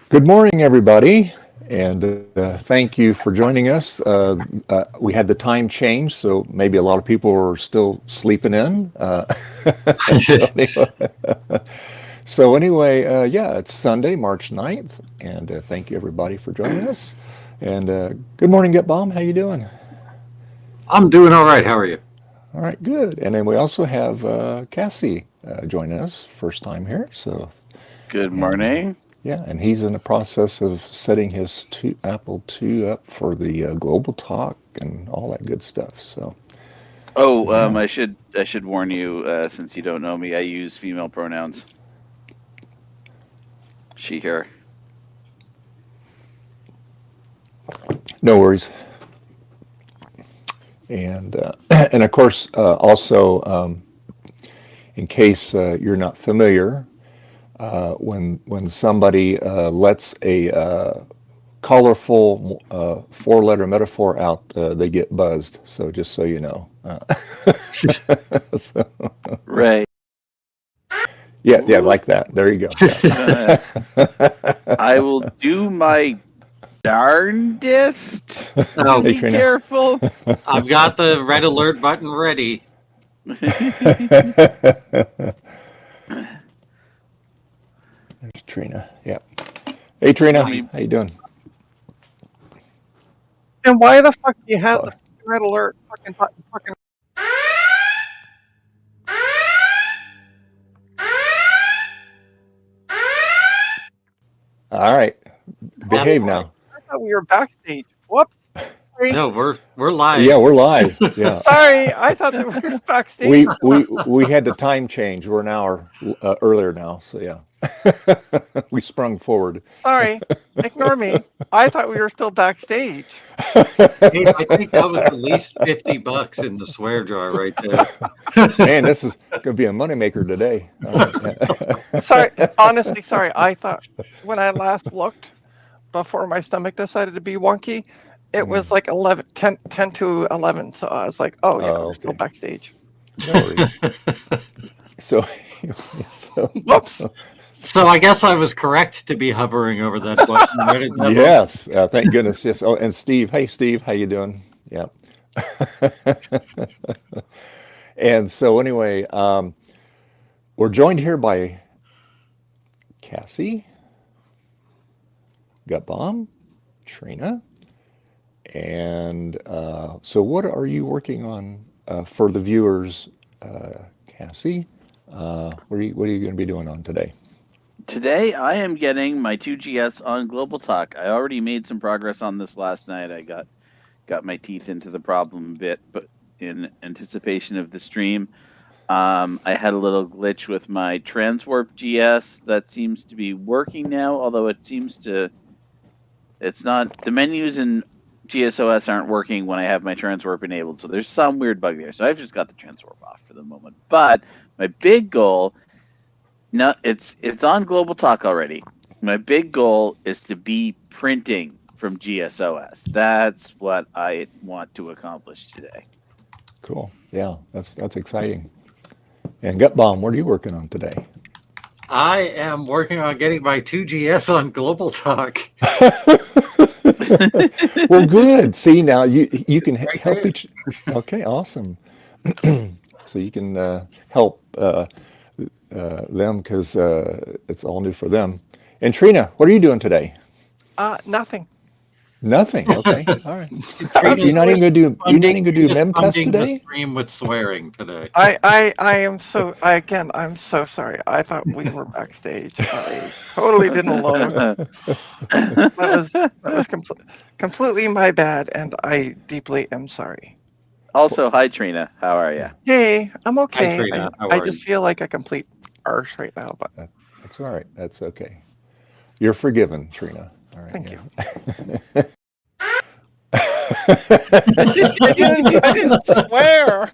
Good morning, everybody, and thank you for joining us. We had the time change, so maybe a lot of people are still sleeping in. so anyway, yeah, it's Sunday, March 9th, and thank you, everybody, for joining us. And good morning, Get Bomb. How you doing? I'm doing all right. How are you? All right, good. And then we also have Cassie joining us, first time here. So, Good and morning. yeah, and he's in the process of setting his Apple II up for the global talk and all that good stuff. So Oh, yeah. I should warn you, since you don't know me, I use female pronouns. She, her. No worries. And and of course, also in case you're not familiar, when somebody lets a colorful four-letter metaphor out, they get buzzed. So just so you know. So, Right. yeah, yeah, Ooh. like that. There you go. Yeah. I will do my darndest to Oh, Hey, be Trina. careful. I've got the red alert button ready. There's Trina. Yeah. Hey, Trina. Let me. How you doing? And why the fuck do you have Uh, the red alert fucking button? Fucking all right. That's Behave right. now. I thought we were backstage. Whoops. Sorry. No, we're Yeah, live. we're live. Yeah. Sorry, I thought that we were backstage. We had the time change. We're an hour earlier now. So yeah. We sprung forward. Sorry, ignore me. I thought we were still backstage. Hey, I think that was at least $50 in the swear jar right there. Man, this is going to be a moneymaker today. Sorry, honestly, sorry. I thought when I last looked before my stomach decided to be wonky, it was like 10 to 11. So I was like, oh yeah, Oh, we're still okay. backstage. No worries. So, so Whoops. So I guess I was correct to be hovering over that button. Right at that yes, thank goodness. Yes. Oh, and Steve. Hey, Steve, how you doing? Yeah. And so anyway, we're joined here by Cassie, Gut Bomb, Trina, and so what are you working on for the viewers, Cassie? What are you going to be doing on today? Today, I am getting my 2GS on Global Talk. I already made some progress on this last night. I got my teeth into the problem a bit, but in anticipation of the stream, I had a little glitch with my Transwarp GS that seems to be working now, although it's not, the menus in GSOS aren't working when I have my Transwarp enabled, so there's some weird bug there. So I've just got the Transwarp off for the moment. But my big goal, no, it's on Global Talk already. My big goal is to be printing from GSOS. That's what I want to accomplish today. Cool. Yeah, that's exciting. And Gut Bomb, what are you working on today? I am working on getting my 2GS on Global Talk. Well, good. See, now you can Right help there. each. Okay, awesome. So you can help them because it's all new for them. And Trina, what are you doing today? Nothing. Nothing. Okay. All right. Trina's You're not even going to do. You're not funding, even going to do Trina's mem test funding the today. stream with swearing today. I am so I'm so sorry. I thought we were backstage. I totally didn't load. That was completely my bad, and I deeply am sorry. Also, hi Trina, how are you? Hey, I'm okay. Hi, Trina. How I are just you? feel like a complete arse right now, but That's all right. That's okay. You're forgiven, Trina. All right. thank yeah. you. I didn't swear.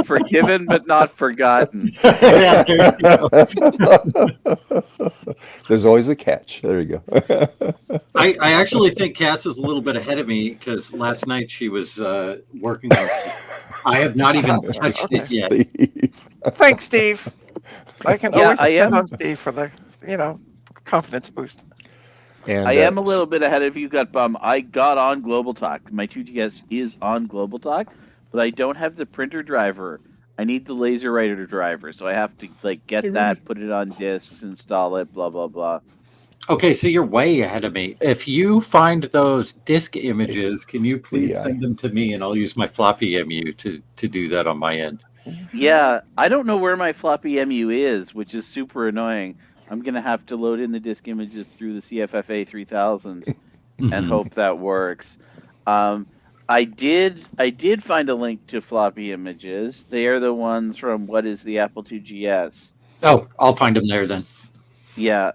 Forgiven but not forgotten. Yeah, there you go. There's always a catch. There you go. I actually think Cass is a little bit ahead of me because last night she was working on it. I have not even touched Okay. it yet. Steve. Thanks, Steve. I can Yeah, always I depend am. on Steve for the confidence boost. And I am a little bit ahead of you, Gutbum. I got on Global Talk. My 2GS is on Global Talk, but I don't have the printer driver. I need the laser writer driver, so I have to get Hey, that, Rudy. put it on disks, install it, blah blah blah. Okay, so you're way ahead of me. If you find those disk images, can you please Yeah. send them to me, and I'll use my floppy MU to do that on my end. Yeah, I don't know where my floppy MU is, which is super annoying. I'm gonna have to load in the disk images through the CFFA 3000 and Mhm. hope that works. I did find a link to floppy images. They are the ones from what is the Apple IIgs. Oh, I'll find them there then. Yeah.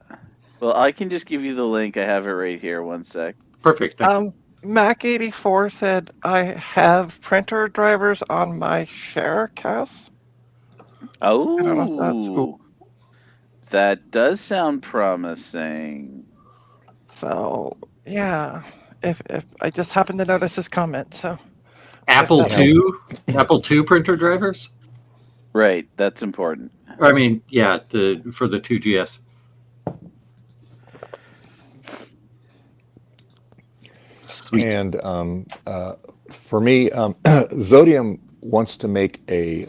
Well, I can just give you the link. I have it right here. One sec. Perfect. Thank you. Mac84 said I have printer drivers on my Sharecast. Oh, don't know if that's cool. That does sound promising. So yeah, if I just happened to notice his comment, so Apple that's- Apple II printer drivers. Right, that's important. I mean, yeah, for the 2GS. Sweet. And for me, Zodium wants to make a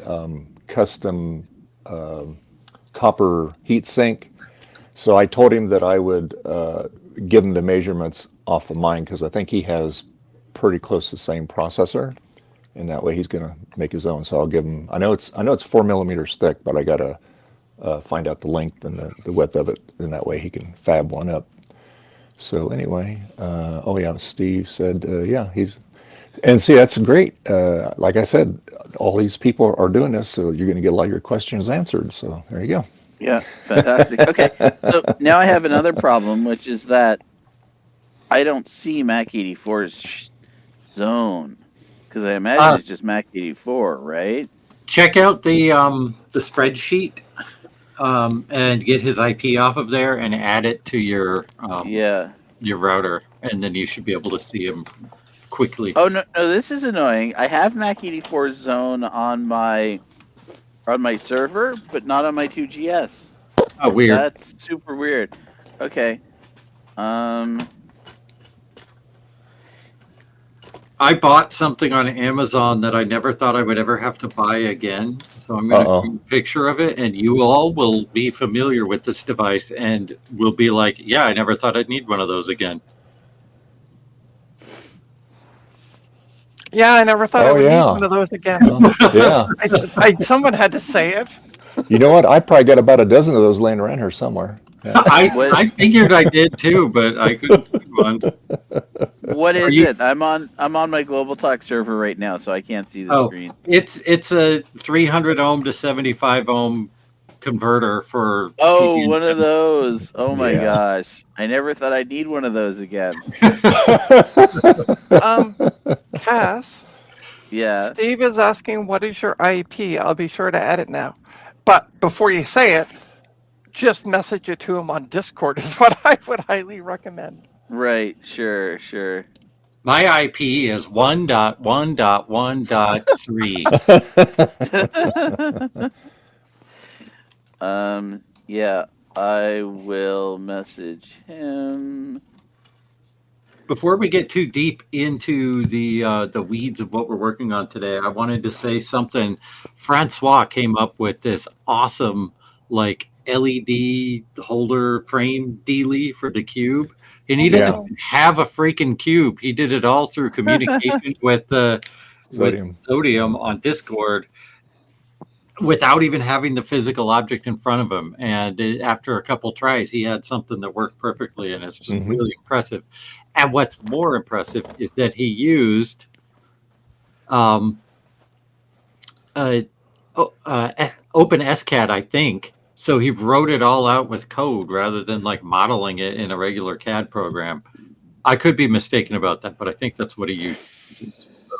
custom copper heat sink. So I told him that I would give him the measurements off of mine because I think he has pretty close to the same processor, and that way he's going to make his own. So I'll give him. I know it's 4 millimeters thick, but I got to find out the length and the width of it, and that way he can fab one up. So anyway, oh yeah, Steve said, yeah, and see, that's great. Like I said, all these people are doing this, so you're going to get a lot of your questions answered. So there you go. Yeah, fantastic. Okay, so now I have another problem, which is that I don't see Mac84's zone because I imagine it's just Mac84, right? Check out the spreadsheet and get his IP off of there and add it to your your router, and then you should be able to see him quickly. Oh no, this is annoying. I have Mac84's zone on my server, but not on my 2GS. Oh, weird. That's super weird. Okay. I bought something on Amazon that I never thought I would ever have to buy again. So I'm going to take a picture of it, and you all will be familiar with this device and will be like, yeah, I never thought I'd need one of those again. yeah, I never thought I would need one of those again. Yeah. Someone had to say it. You know what? I probably got about a dozen of those laying around here somewhere. Yeah. I figured I did too, but I couldn't find one. What is it? I'm on my Global Talk server right now, so I can't see the screen. It's a 300 ohm to 75 ohm converter for. Oh, one of those. Oh my gosh! I never thought I'd need one of those again. Cass. Yeah. Steve is asking, "What is your IP?" I'll be sure to add it now. But before you say it, just message it to him on Discord is what I would highly recommend. Right. Sure. My IP is 1.1.1.3. Yeah, I will message him. Before we get too deep into the weeds of what we're working on today, I wanted to say something. Francois came up with this awesome LED holder frame dealie for the cube, and he doesn't even have a freaking cube. He did it all through communication with Zodium on Discord without even having the physical object in front of him. And after a couple tries, he had something that worked perfectly, and it's just really impressive. And what's more impressive is that he used OpenSCAD, I think. So he wrote it all out with code rather than modeling it in a regular CAD program. I could be mistaken about that, but I think that's what he uses. So.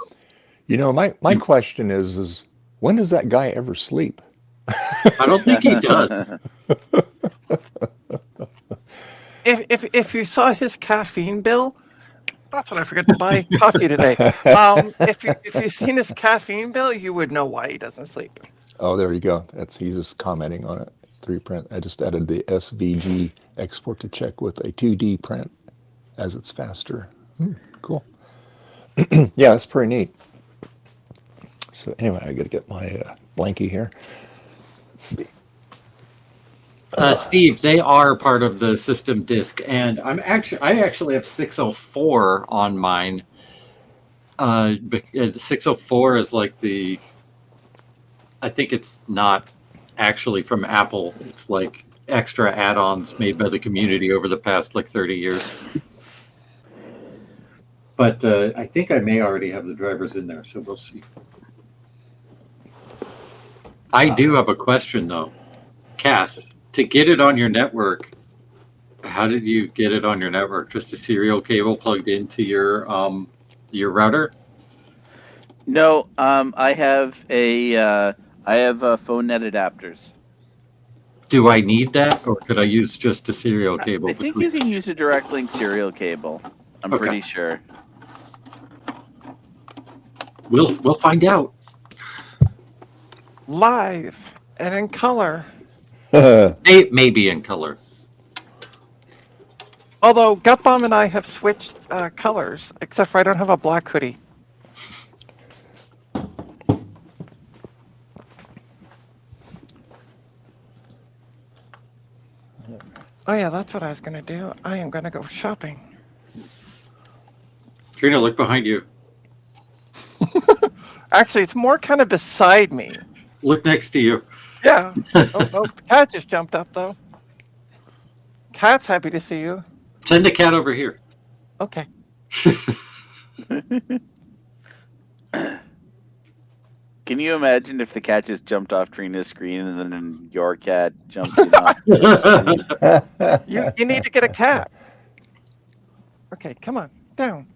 You know, my question is when does that guy ever sleep? I don't think he does. If you saw his caffeine bill, that's what I forgot to buy coffee today. If you've seen his caffeine bill, you would know why he doesn't sleep. Oh, there you go. He's just commenting on it. 3D print. I just added the SVG export to check with a 2D print. as it's faster. Cool. Yeah, that's pretty neat. So anyway, I got to get my blankie here. Let's see. Steve, they are part of the system disk, and I actually have 604 on mine. 604 is like I think it's not actually from Apple. It's like extra add-ons made by the community over the past like 30 years. But I think I may already have the drivers in there, so we'll see. I do have a question though. Cass, to get it on your network, how did you get it on your network? Just a serial cable plugged into your router? No, I have phone net adapters. Do I need that, or could I use just a serial cable? I think you can use a direct link serial cable. I'm pretty sure. We'll find out. Live and in color. It may be in color. Although Gutbomb and I have switched colors, except for I don't have a black hoodie. Oh yeah, that's what I was gonna do. I am gonna go shopping. Trina, look behind you. Actually, it's more kind of beside me. Look next to you. Yeah. Oh, the cat just jumped up though. Cat's happy to see you. Send the cat over here. Okay. Can you imagine if the cat just jumped off Trina's screen and then your cat jumped in off your screen? You need to get a cat. Okay, come on. Down.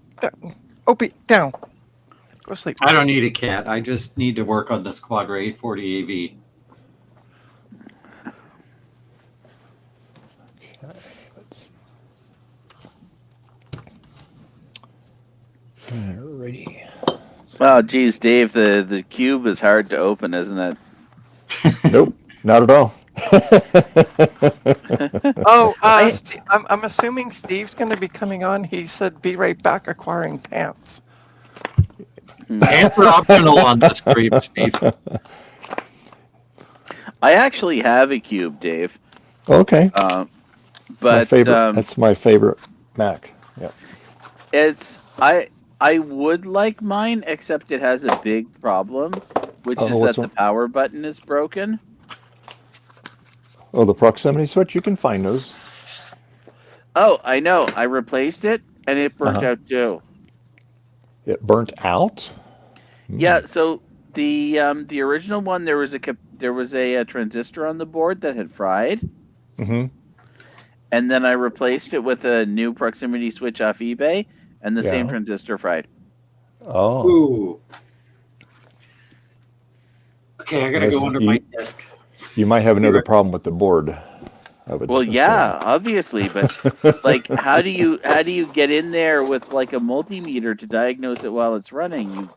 Opie, down. Go sleep. I don't need a cat. I just need to work on this Quadra 840 AV. Alrighty. Wow, geez, Dave, the cube is hard to open, isn't it? Nope, not at all. Oh, I'm assuming Steve's going to be coming on. He said, "Be right back, acquiring pants." Pants are optional on this creep, Steve. I actually have a cube, Dave. Okay. But my favorite. That's my favorite Mac. Yeah. I would like mine, except it has a big problem, which is that the power button is broken. Oh, the proximity switch. You can find those. Oh, I know. I replaced it, and it burnt out too. It burnt out. Yeah. So the original one, there was a transistor on the board that had fried. Mm-hmm. And then I replaced it with a new proximity switch off eBay, and the same transistor fried. Oh. Ooh. Okay, I gotta go under my desk. You might have another problem with the board. Well, yeah, obviously, but like, how do you get in there with like a multimeter to diagnose it while it's running?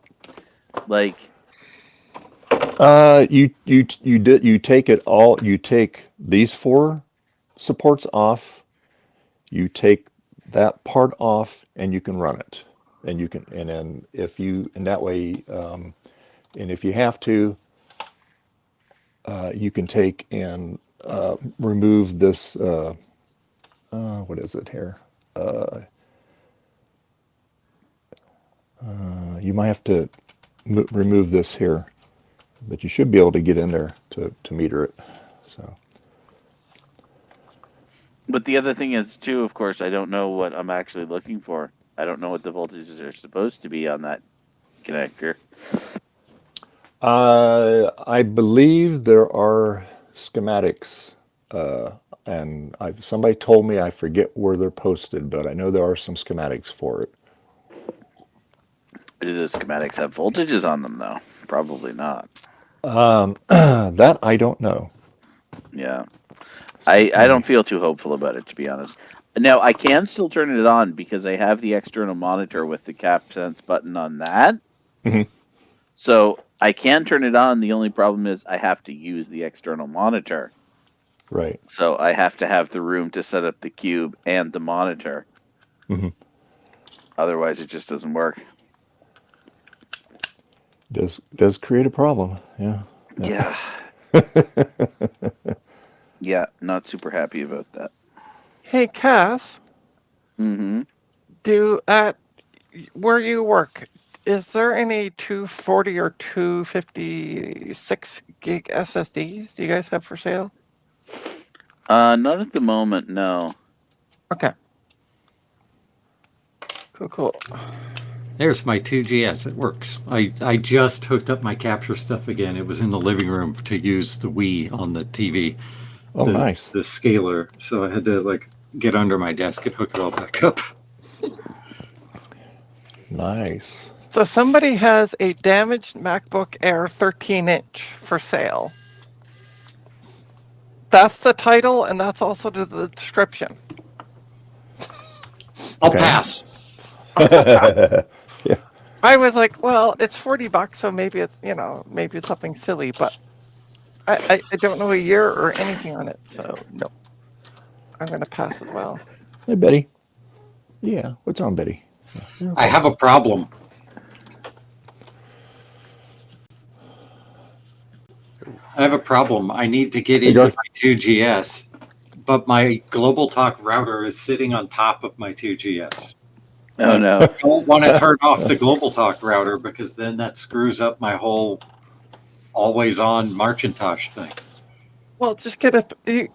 You take it all. You take these 4 supports off. You take that part off, and you can run it. And you can, and then if you, and that way, and if you have to, you can take and remove this. What is it here? You might have to remove this here, but you should be able to get in there to meter it. So. But the other thing is too, of course, I don't know what I'm actually looking for. I don't know what the voltages are supposed to be on that connector. I believe there are schematics, and somebody told me, I forget where they're posted, but I know there are some schematics for it. Do the schematics have voltages on them, though? Probably not. That I don't know. Yeah. I don't feel too hopeful about it, to be honest. Now, I can still turn it on because I have the external monitor with the cap sense button on that. Mm-hmm. So I can turn it on. The only problem is I have to use the external monitor. Right. So I have to have the room to set up the cube and the monitor. Otherwise, it just doesn't work. Does create a problem. Yeah. Yeah. Yeah, not super happy about that. Hey, Cass, Mm-hmm. at where you work, is there any 240 or 256 gig SSDs do you guys have for sale? Not at the moment, no. Okay. Cool. There's my 2GS. It works. I just hooked up my capture stuff again. It was in the living room to use the Wii on the TV. Oh, nice. The scaler. So I had to like get under my desk and hook it all back up. Nice. So somebody has a damaged MacBook Air 13-inch for sale. That's the title, and that's also the description. I'll Okay. pass. Yeah. I was like, well, it's $40, so maybe it's maybe it's something silly, but I don't know a year or anything on it, so no. I'm gonna pass as well. Hey, Betty. Yeah. What's wrong, Betty? I have a problem. I have a problem. I need to get into Garth. my 2GS, but my Global Talk router is sitting on top of my 2GS. Oh, no. I don't want to turn off the Global Talk router because then that screws up my whole always-on Marcintosh thing. Well, just get a. Do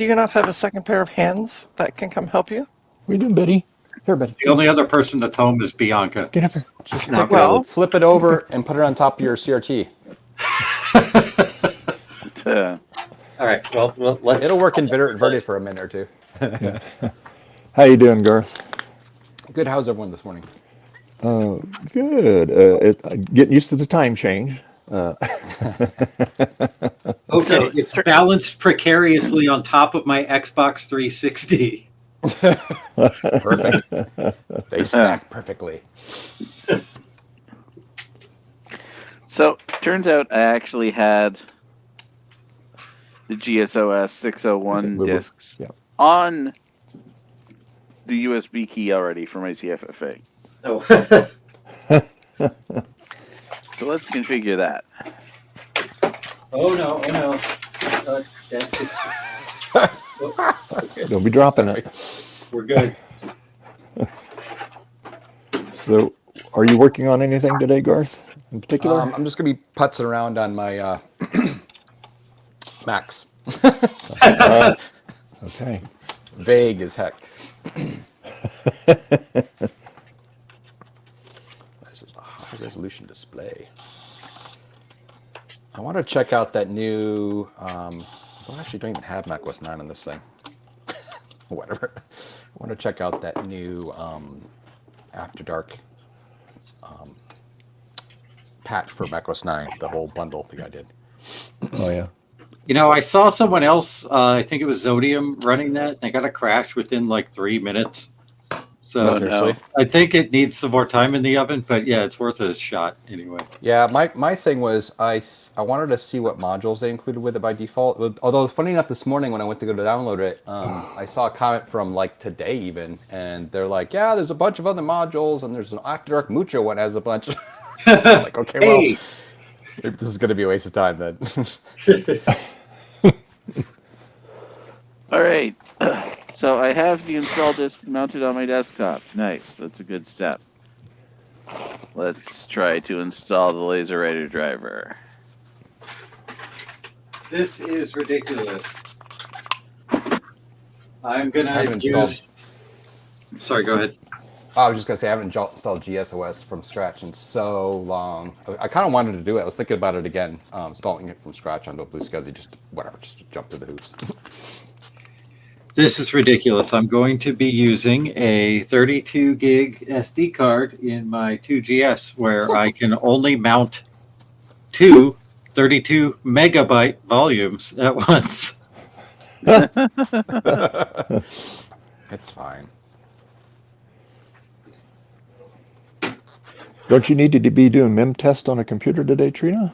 you not have a second pair of hands that can come help you? What are you doing, Betty? Here, Betty. The only other person that's home is Bianca. Get up here. She's not Well, Flip it over and put it on top of your CRT. All right. Well, let's. It'll work inverted for a minute or two. How you doing, Garth? Good. How's everyone this morning? Good. Getting used to the time change. Okay, So- it's balanced precariously on top of my Xbox 360. Perfect. They stack perfectly. So, turns out I actually had the GSOS 601 Okay, discs yeah. on the USB key already for my CFFA. Oh. So let's configure that. Oh no! That's just, Don't be dropping it. we're good. So, are you working on anything today, Garth, in particular? I'm just gonna be putzing around on my Macs. Okay. Vague as heck. This is a high resolution display. I want to check out that new. I actually don't even have macOS 9 on this thing. Whatever. I want to check out that new After Dark patch for macOS 9, the whole bundle the guy did. Oh, yeah. You know, I saw someone else. I think it was Zodium running that. They got a crash within like 3 minutes. So Oh, no. I think it needs some more time in the oven, but yeah, it's worth a shot anyway. Yeah, my thing was I wanted to see what modules they included with it by default. Although funny enough, this morning when I went to go to download it, I saw a comment from like today even, and they're like, "Yeah, there's a bunch of other modules, and there's an After Dark Mucho one has a bunch." I'm like, okay, well, Hey, maybe this is going to be a waste of time then. All right. So I have the install disk mounted on my desktop. Nice. That's a good step. Let's try to install the Laser Writer driver. this is ridiculous. I'm gonna haven't use. Sorry, go ahead. I was just going to say I haven't installed GSOS from scratch in so long. I kind of wanted to do it. I was thinking about it again, installing it from scratch onto a Blue SCSI, just to jump through the hoops. This is ridiculous. I'm going to be using a 32 gig SD card in my 2GS where I can only mount two 32 megabyte volumes at once. It's fine. Don't you need to be doing mem test on a computer today, Trina?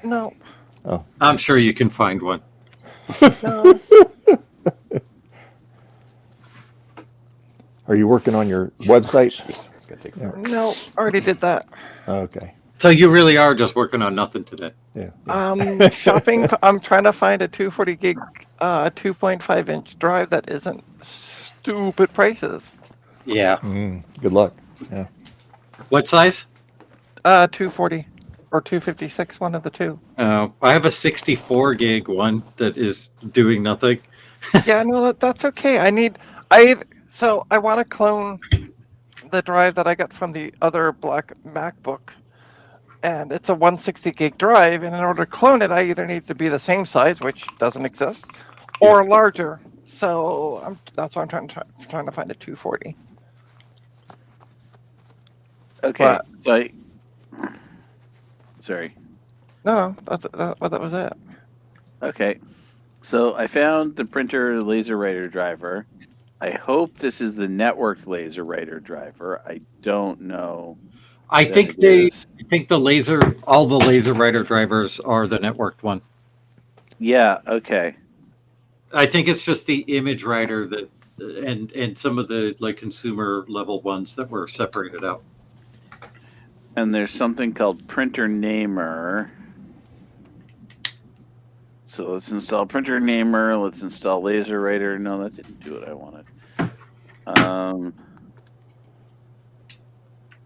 No. I'm sure you can find one. No. Are you working on your website? Jeez, it's gonna take Yeah. forever. No, already did that. Okay. So you really are just working on nothing today. Yeah. Shopping. I'm trying to find a 240 gig, 2.5 inch drive that isn't stupid prices. Yeah. Good luck. Yeah. What size? 240 or 256, one of the two. I have a 64 gig one that is doing nothing. Yeah, no, that's okay. So I want to clone the drive that I got from the other black MacBook, and it's a 160 gig drive. And in order to clone it, I either need to be the same size, which doesn't exist, or larger. So that's why I'm trying to find a 240. Okay. But- Sorry. No, that was it. Okay. So I found the printer laser writer driver. I hope this is the networked laser writer driver. I don't know. I that think it they. is. I think all the laser writer drivers are the networked one. Yeah. Okay. I think it's just the image writer that, and some of the like consumer level ones that were separated out. And there's something called printer namer. So let's install printer namer. Let's install laser writer. No, that didn't do what I wanted.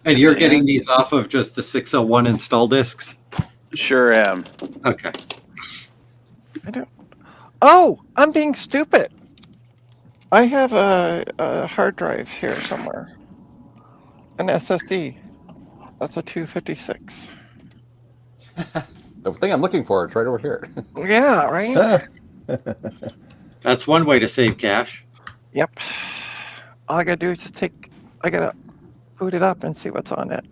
And you're getting these off of just the 601 install discs? Sure am. Okay. Oh, I'm being stupid. I have a hard drive here somewhere. An SSD. That's a 256. The thing I'm looking for is right over here. Yeah, right? That's one way to save cash. Yep. All I gotta do is I gotta boot it up and see what's on it.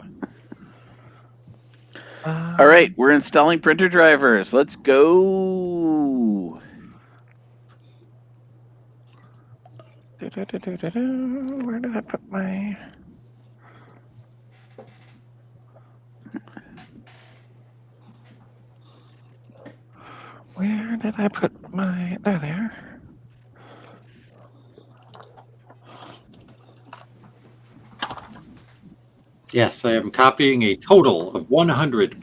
All right, we're installing printer drivers. Let's go. Where did I put my... Where did I put my... There. Yes, I am copying a total of 100.7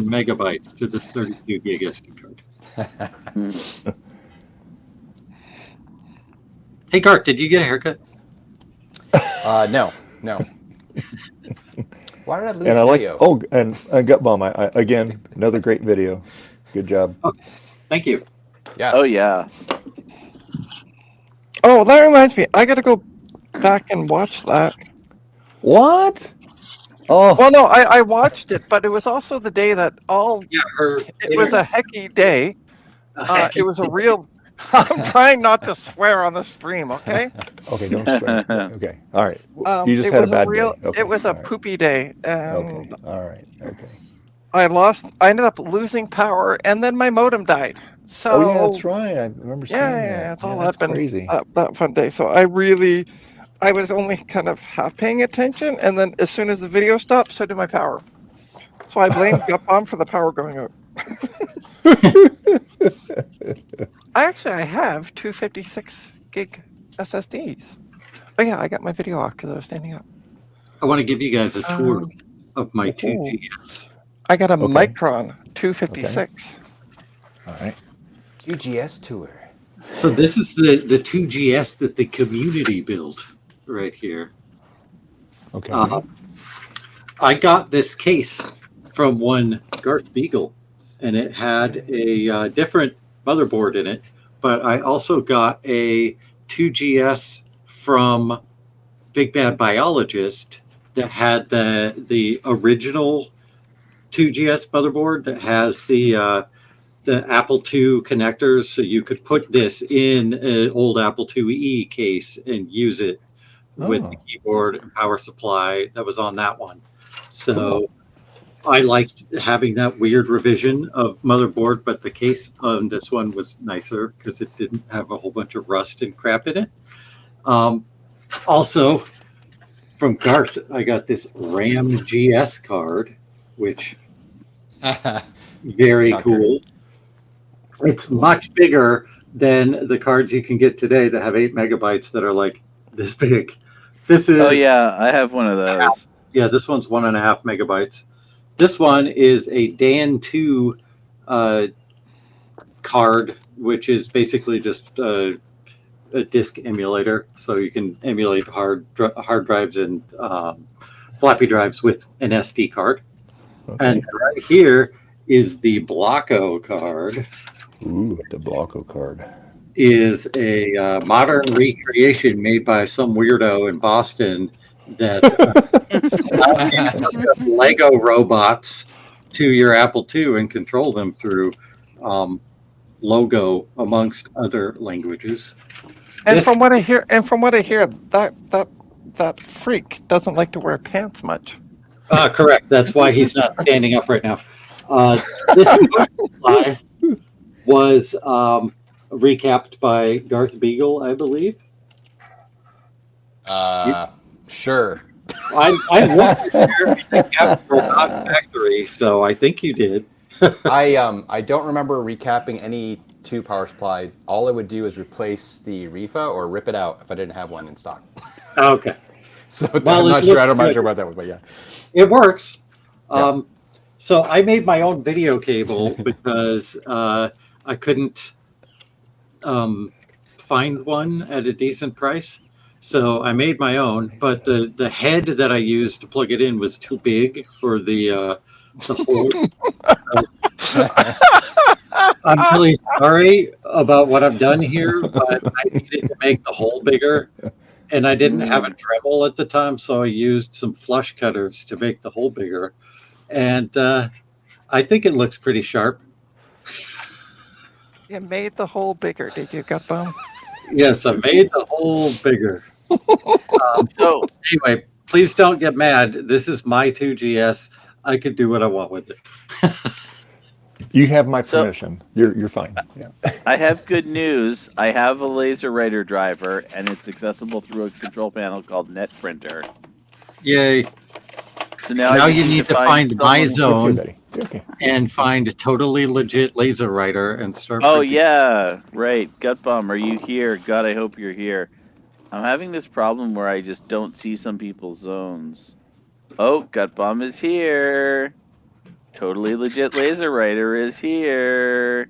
megabytes to this 32 gig SD card. Hey, Gart, did you get a haircut? No. Why did I lose And I like, video? and Gut Bomb, I again, another great video. Good job. Thank you. Yes. Oh yeah. Oh, that reminds me. I gotta go back and watch that. What? Oh, Well, no, I watched it, but it was also the day that Yeah, her. it was a hecky day. It was a real... I'm trying not to swear on the stream, okay? okay, don't swear. Okay, all right. You just it had a was bad real, day. Okay, It was a all right. poopy day, Okay, and all right, okay. I ended up losing power, and then my modem died. So Oh yeah, that's right. I remember seeing that. yeah, it's all that's happened crazy. that fun day. So I was only kind of half paying attention, and then as soon as the video stopped, so did my power. So I blame Gutbomb for the power going out. I have 256 gig SSDs. Oh yeah, I got my video off because I was standing up. I want to give you guys a tour of my ooh. 2GS. I got a Okay. Micron 256. All right. UGS tour. So this is the 2GS that the community built right here. Okay. I got this case from one Garth Beagle, and it had a different motherboard in it, but I also got a 2GS from Big Bad Biologist that had the original 2GS motherboard that has the Apple II connectors, so you could put this in an old Apple IIe case and use it with the keyboard and power supply that was on that one. So I liked having that weird revision of motherboard, but the case on this one was nicer because it didn't have a whole bunch of rust and crap in it. Also, from Garth, I got this RAM GS card, which very Shocker. cool. It's much bigger than the cards you can get today that have 8 megabytes that are like this big. This is Oh yeah, I have one of those. Yeah, this one's 1.5 megabytes. This one is a DAN 2 card, which is basically just a disk emulator, so you can emulate hard drives and floppy drives with an SD card. Okay. And right here is the Blocko card. Ooh, the Blocko card. Is a modern recreation made by some weirdo in Boston that Lego robots to your Apple II and control them through Logo, amongst other languages. And This- from what I hear, that freak doesn't like to wear pants much. Correct. That's why he's not standing up right now. This supply was recapped by Garth Beagle, I believe. Sure. I wanted to hear recap for Not Factory, so I think you did. I don't remember recapping any 2 power supply. All I would do is replace the Rifa or rip it out if I didn't have one in stock. Okay. So Well, I'm not it sure. I'm looks not good. sure about that one, but yeah. It works. Yeah. So I made my own video cable because I couldn't find one at a decent price. So I made my own, but the head that I used to plug it in was too big for the hole. I'm really sorry about what I've done here, but I needed to make the hole bigger. And I didn't have a Dremel at the time, so I used some flush cutters to make the hole bigger. And I think it looks pretty sharp. You made the hole bigger, did you, Gut Bum? Yes, I made the hole bigger. So Anyway, please don't get mad. This is my 2GS. I could do what I want with it. You have my So- permission. You're fine. Yeah. I have good news. I have a laser writer driver, and it's accessible through a control panel called NetPrinter. Yay. So now, Now I you just need to find my someone- Okay, zone buddy. Okay. and find a totally legit laser writer and start. Oh printing. yeah, right. Gut Bum, are you here? God, I hope you're here. I'm having this problem where I just don't see some people's zones. Oh, Gut Bum is here. Totally legit laser writer is here.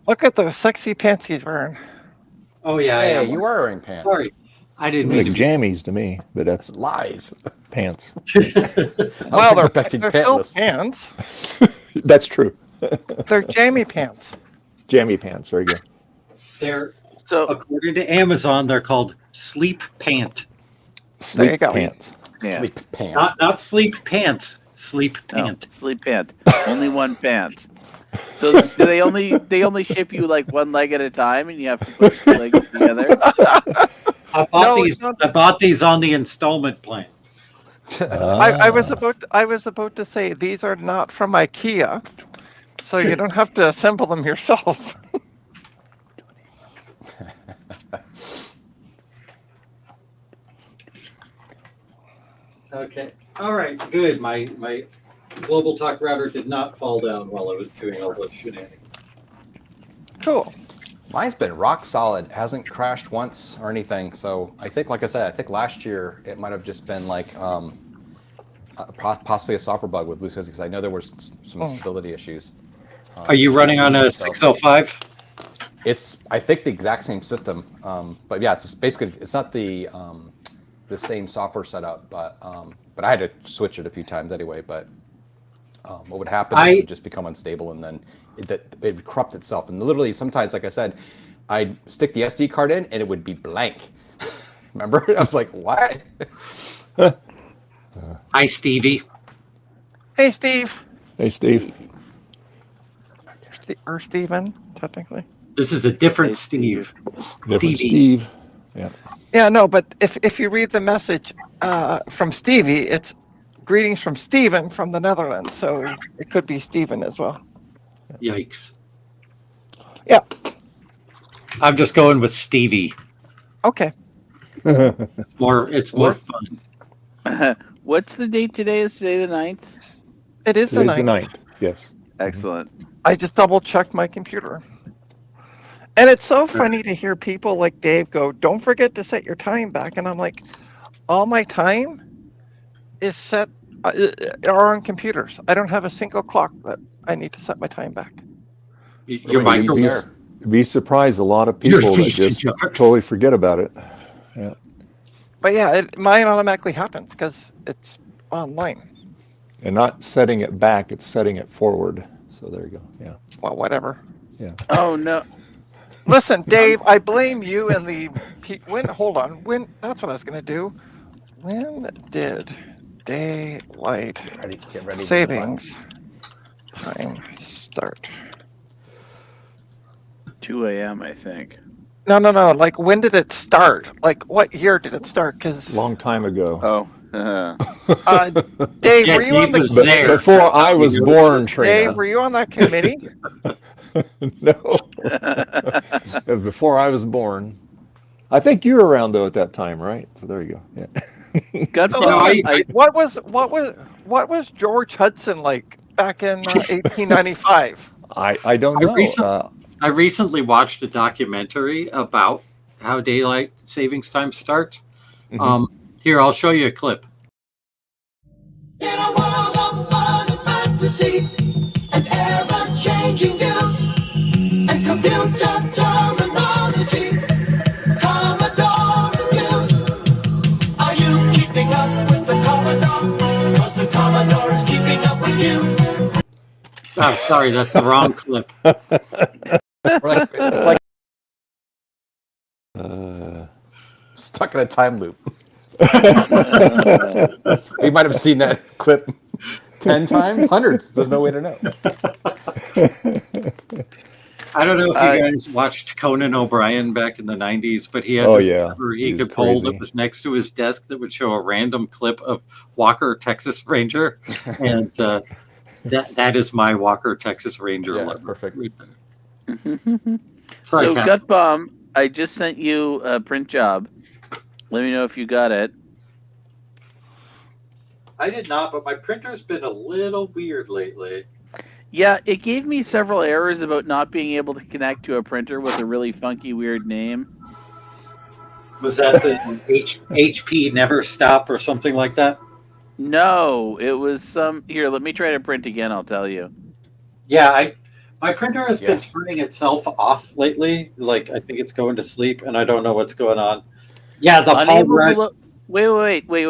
Look at those sexy pants he's wearing. Oh yeah. I Hey, am. you are wearing pants. Sorry. I didn't Like mean to. jammies to me, but that's Lies. pants. Well, they're expecting still pantless. pants. That's true. They're jammy pants. Jammy pants. Very good. They're So according to Amazon, they're called sleep pant. There you Sleep go. pants. yeah, Sleep pants. Not sleep pants. Sleep no, pant. sleep pant. Only one pant. So do they only ship you like one leg at a time, and you have to put two legs together? I bought No, these. it's not- I bought these on the installment plan. I was about to say these are not from IKEA, so you don't have to assemble them yourself. Okay. All right. Good. My global talk router did not fall down while I was doing all those shenanigans. Cool. Mine's been rock solid. Hasn't crashed once or anything. So I think, like I said, I think last year it might have just been like possibly a software bug with Lucis because I know there were some stability issues. Are you running on a So 605? It's I think the exact same system, but yeah, it's basically it's not the same software setup, but I had to switch it a few times anyway. But what would happen? It would just become unstable, and then it would corrupt itself. And literally, sometimes, like I said, I'd stick the SD card in, and it would be blank. Remember? I was like, what? Hi, Stevie. Hey, Steve. Hey, Steve. Or Steven, technically. This is a different Hey, Steve. Different Stevie. Steve. Yeah. Yeah, no, but if you read the message from Stevie, it's greetings from Steven from the Netherlands, so it could be Steven as well. Yikes. Yeah. I'm just going with Stevie. Okay. It's more fun. What's the date today? Is today the 9th? It is the Today's the night. 9th. Yes. Excellent. I just double checked my computer. And it's so funny to hear people like Dave go, "Don't forget to set your time back." And I'm like, all my time is set are on computers. I don't have a single clock that I need to set my time back. Your Really micro. easy. Be surprised a lot of Your people that feast just jar. totally forget about it. Yeah. But yeah, mine automatically happens because it's online. And not setting it back, it's setting it forward. So there you go. Yeah. Well, whatever. Yeah. Oh no. Listen, Dave, I blame you and the hold on. That's what I was gonna do. When did daylight Get ready. savings time start? 2 a.m. I think. No. Like, when did it start? Like, what year did it start? Because Long time ago. Oh. Dave, Yeah, were you Dave on the was there. Before I was born, Dave, Trina. were you on that committee? No. Before I was born. I think you were around though at that time, right? So there you go. Yeah. Gut So bomb. listen, what was George Hudson like back in 1895? I don't know. I recently watched a documentary about how daylight savings time starts. Mhm. Here, I'll show you a clip. In a world of fun and fantasy and ever-changing views and computer terminology, Commodore's news. Are you keeping up with the Commodore? 'Cause the Commodore is keeping up with you. Oh, sorry, that's the wrong clip. It's like Uh, stuck in a time loop. You might have seen that clip 10 times, hundreds. There's no way to know. I don't know if you guys watched Conan O'Brien back in the 90s, but he had Oh, this yeah. cover He he was could pull crazy. that was next to his desk that would show a random clip of Walker, Texas Ranger. And that is my Walker, Texas Ranger. Yeah, logo perfect. right there. So Sorry, Kat. Gut bomb. I just sent you a print job. Let me know if you got it. I did not, but my printer's been a little weird lately. Yeah, it gave me several errors about not being able to connect to a printer with a really funky, weird name. Was that the HP Never Stop or something like that? No, it was some. Here, let me try to print again. I'll tell you. Yeah, my printer has Yes. been turning itself off lately. Like, I think it's going to sleep, and I don't know what's going on. Yeah, the Unable Paul to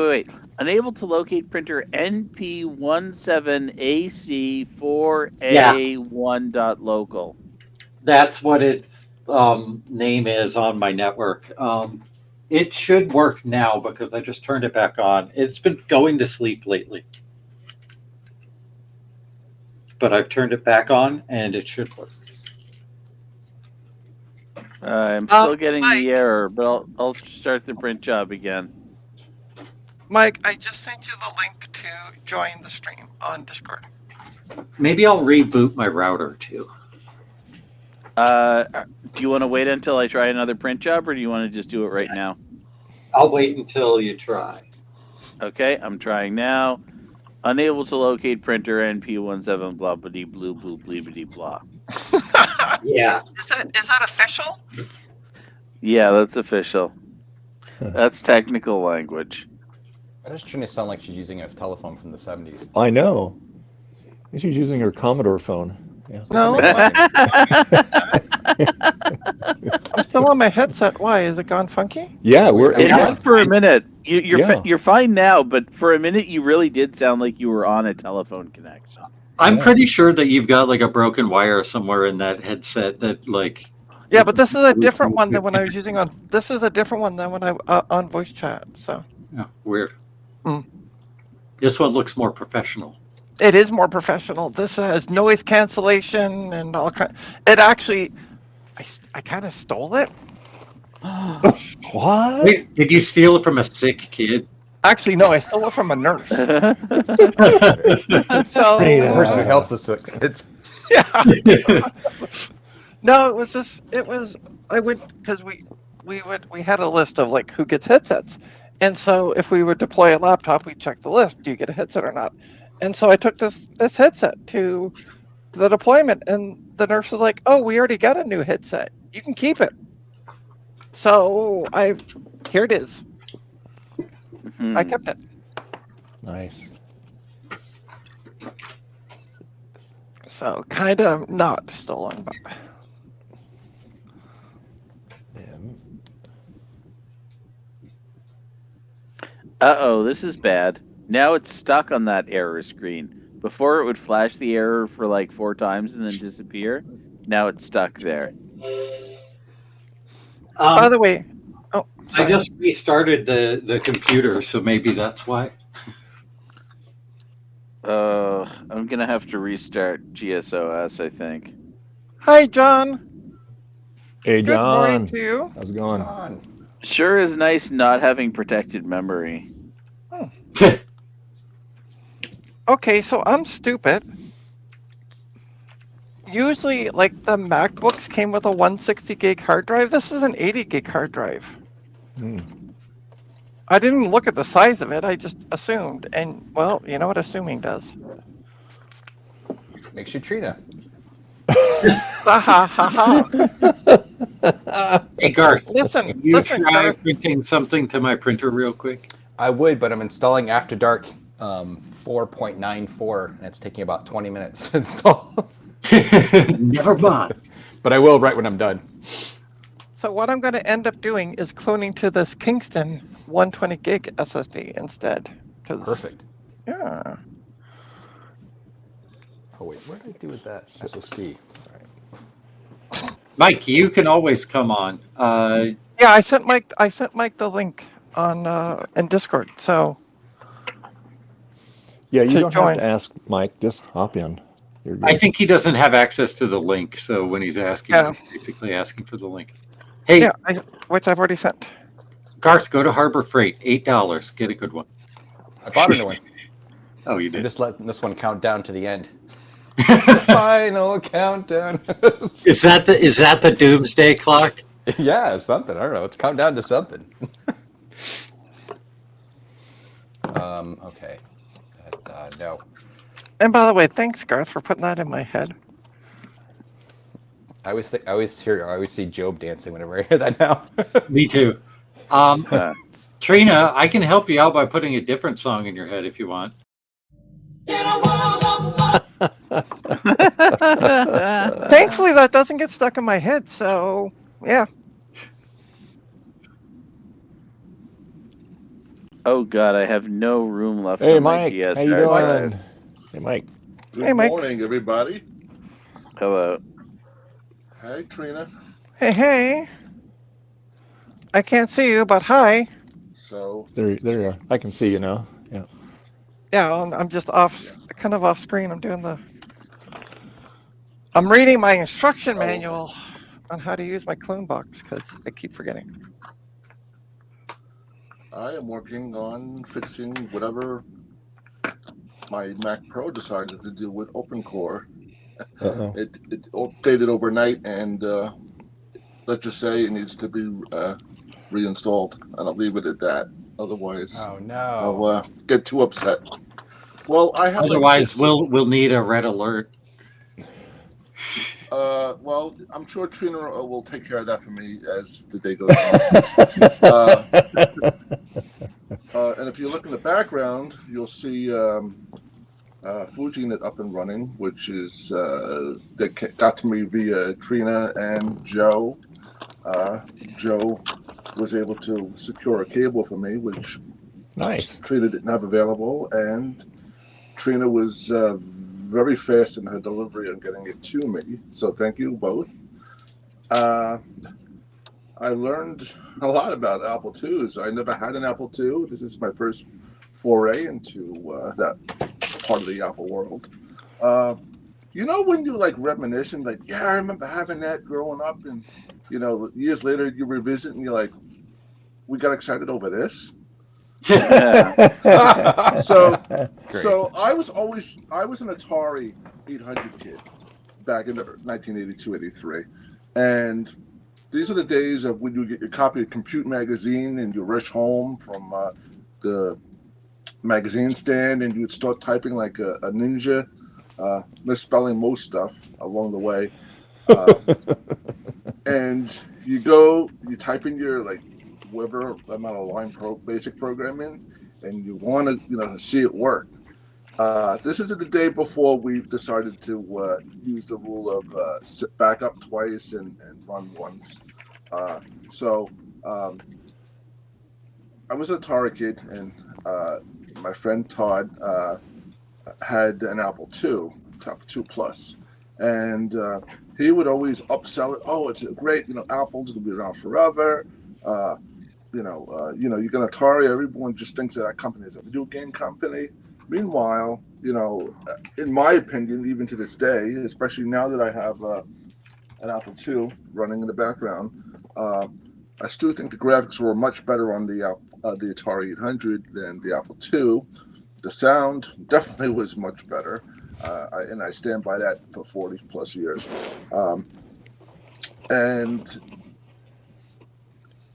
wait. Unable to locate printer NP17AC4A1.local. That's what its name is on my network. It should work now because I just turned it back on. It's been going to sleep lately. But I've turned it back on, and it should work. I'm still getting the error, but I'll start the print job again. Mike, I just sent you the link to join the stream on Discord. Maybe I'll reboot my router, too. Do you want to wait until I try another print job, or do you want to just do it right now? I'll wait until you try. Okay, I'm trying now. Unable to locate printer NP17 blah blah blue blue bleebity blah. Yeah. Is that official? Yeah, that's official. That's technical language. Why does Trina sound like she's using a telephone from the 70s? I know. I think she's using her Commodore phone. Yeah. No, I'm still on my headset. Why? Is it gone funky? Yeah, we're. It Yeah. had for a minute. You're Yeah. you're fine now, but for a minute you really did sound like you were on a telephone connection. I'm Yeah. pretty sure that you've got like a broken wire somewhere in that headset that like. Yeah, but this is a different one than when I was using on. This is a different one than when I on voice chat. So Yeah, weird. Mm. This one looks more professional. it is more professional. This has noise cancellation and all kind. It actually, I kind of stole it. What? Wait, did you steal it from a sick kid? Actually, no, I stole it from a nurse. So The person who helps us with kids. yeah. No, it was this. It was. I would because we had a list of like who gets headsets, and so if we would deploy a laptop, we check the list. Do you get a headset or not? And so I took this headset to the deployment, and the nurse was like, "Oh, we already got a new headset. you can keep it. So here it is. I kept it. Nice. So kind of not stolen, but Uh-oh, this is bad. Now it's stuck on that error screen. Before it would flash the error for like 4 times and then disappear. Now it's stuck there. by the way, oh, I sorry. just restarted the computer, so maybe that's why. I'm gonna have to restart GSOS, I think. Hi, John. Hey, Good morning John. to you. How's it going? Sure is nice not having protected memory. Okay, so I'm stupid. Usually, like the MacBooks came with a 160 gig hard drive. This is an 80 gig hard drive. I didn't look at the size of it. I just assumed. And, well, you know what assuming does. Makes you Trina. Ha ha ha ha. Hey, Garth, Listen, you listen, try Garth. printing something to my printer real quick? I would, but I'm installing After Dark 4.94, and it's taking about 20 minutes to install. Never mind. But I will right when I'm done. So what I'm going to end up doing is cloning to this Kingston 120 gig SSD instead. Perfect. Yeah. Oh wait, what did I do with that SSD? Mike, you can always come on. Yeah, I sent Mike the link on in Discord. So Yeah, you To don't join. have to ask Mike. Just hop in. You're good. I think he doesn't have access to the link, so when he's asking, Yeah. he's basically asking for the link. Hey, yeah, which I've already sent. Garth, go to Harbor Freight, $8. Get a good one. I bought a new one. Oh, you I'm did. just letting this one count down to the end. It's the final countdown. Is that the doomsday clock? Yeah, something. I don't know. It's count down to something. Okay. No. And by the way, thanks, Garth, for putting that in my head. I always see Job dancing whenever I hear that now. Me too. Trina, I can help you out by putting a different song in your head if you want. In a world of fun. Thankfully, that doesn't get stuck in my head. So yeah. Oh god, I have no room left Hey, on my Mike. GS How you hard doing? drive. Hey, Mike. Good Hey, Mike. morning, everybody. Hello. Hi, Trina. Hey. I can't see you, but hi. So, There you are. I can see you now. Yeah. Yeah, I'm just kind of off screen. I'm reading my instruction manual on how to use my clone box because I keep forgetting. I am working on fixing whatever my Mac Pro decided to do with OpenCore. Uh-oh. It updated overnight, and let's just say it needs to be reinstalled. And I'll leave it at that. Otherwise, Oh no. I'll get too upset. Well, I have. Otherwise, we'll need a red alert. Well, I'm sure Trina will take care of that for me as the day goes on. And if you look in the background, you'll see FujiNet up and running, which is that got to me via Trina and Joe. Joe was able to secure a cable for me, which Nice. Trina didn't have available, and Trina was very fast in her delivery and getting it to me. So thank you both. I learned a lot about Apple IIs. I never had an Apple II. This is my first foray into that part of the Apple world. You know, when you like reminiscing, like, yeah, I remember having that growing up, and you know, years later you revisit and you're like, we got excited over this. So I was an Atari 800 kid back in 1982, 83, and these are the days of when you get your copy of Compute magazine and you rush home from the magazine stand and you would start typing like a ninja, misspelling most stuff along the way. and you go, you type in your like whatever amount of line basic program in, and you want to see it work. This is the day before we decided to use the rule of back up twice and run once. So I was an Atari kid, and my friend Todd had an Apple II Plus, and he would always upsell it. Oh, it's great! Apple's gonna be around forever. You get Atari. Everyone just thinks that company is a video game company. Meanwhile, in my opinion, even to this day, especially now that I have an Apple II running in the background, I still think the graphics were much better on the Atari 800 than the Apple II. The sound definitely was much better, and I stand by that for 40 plus years. And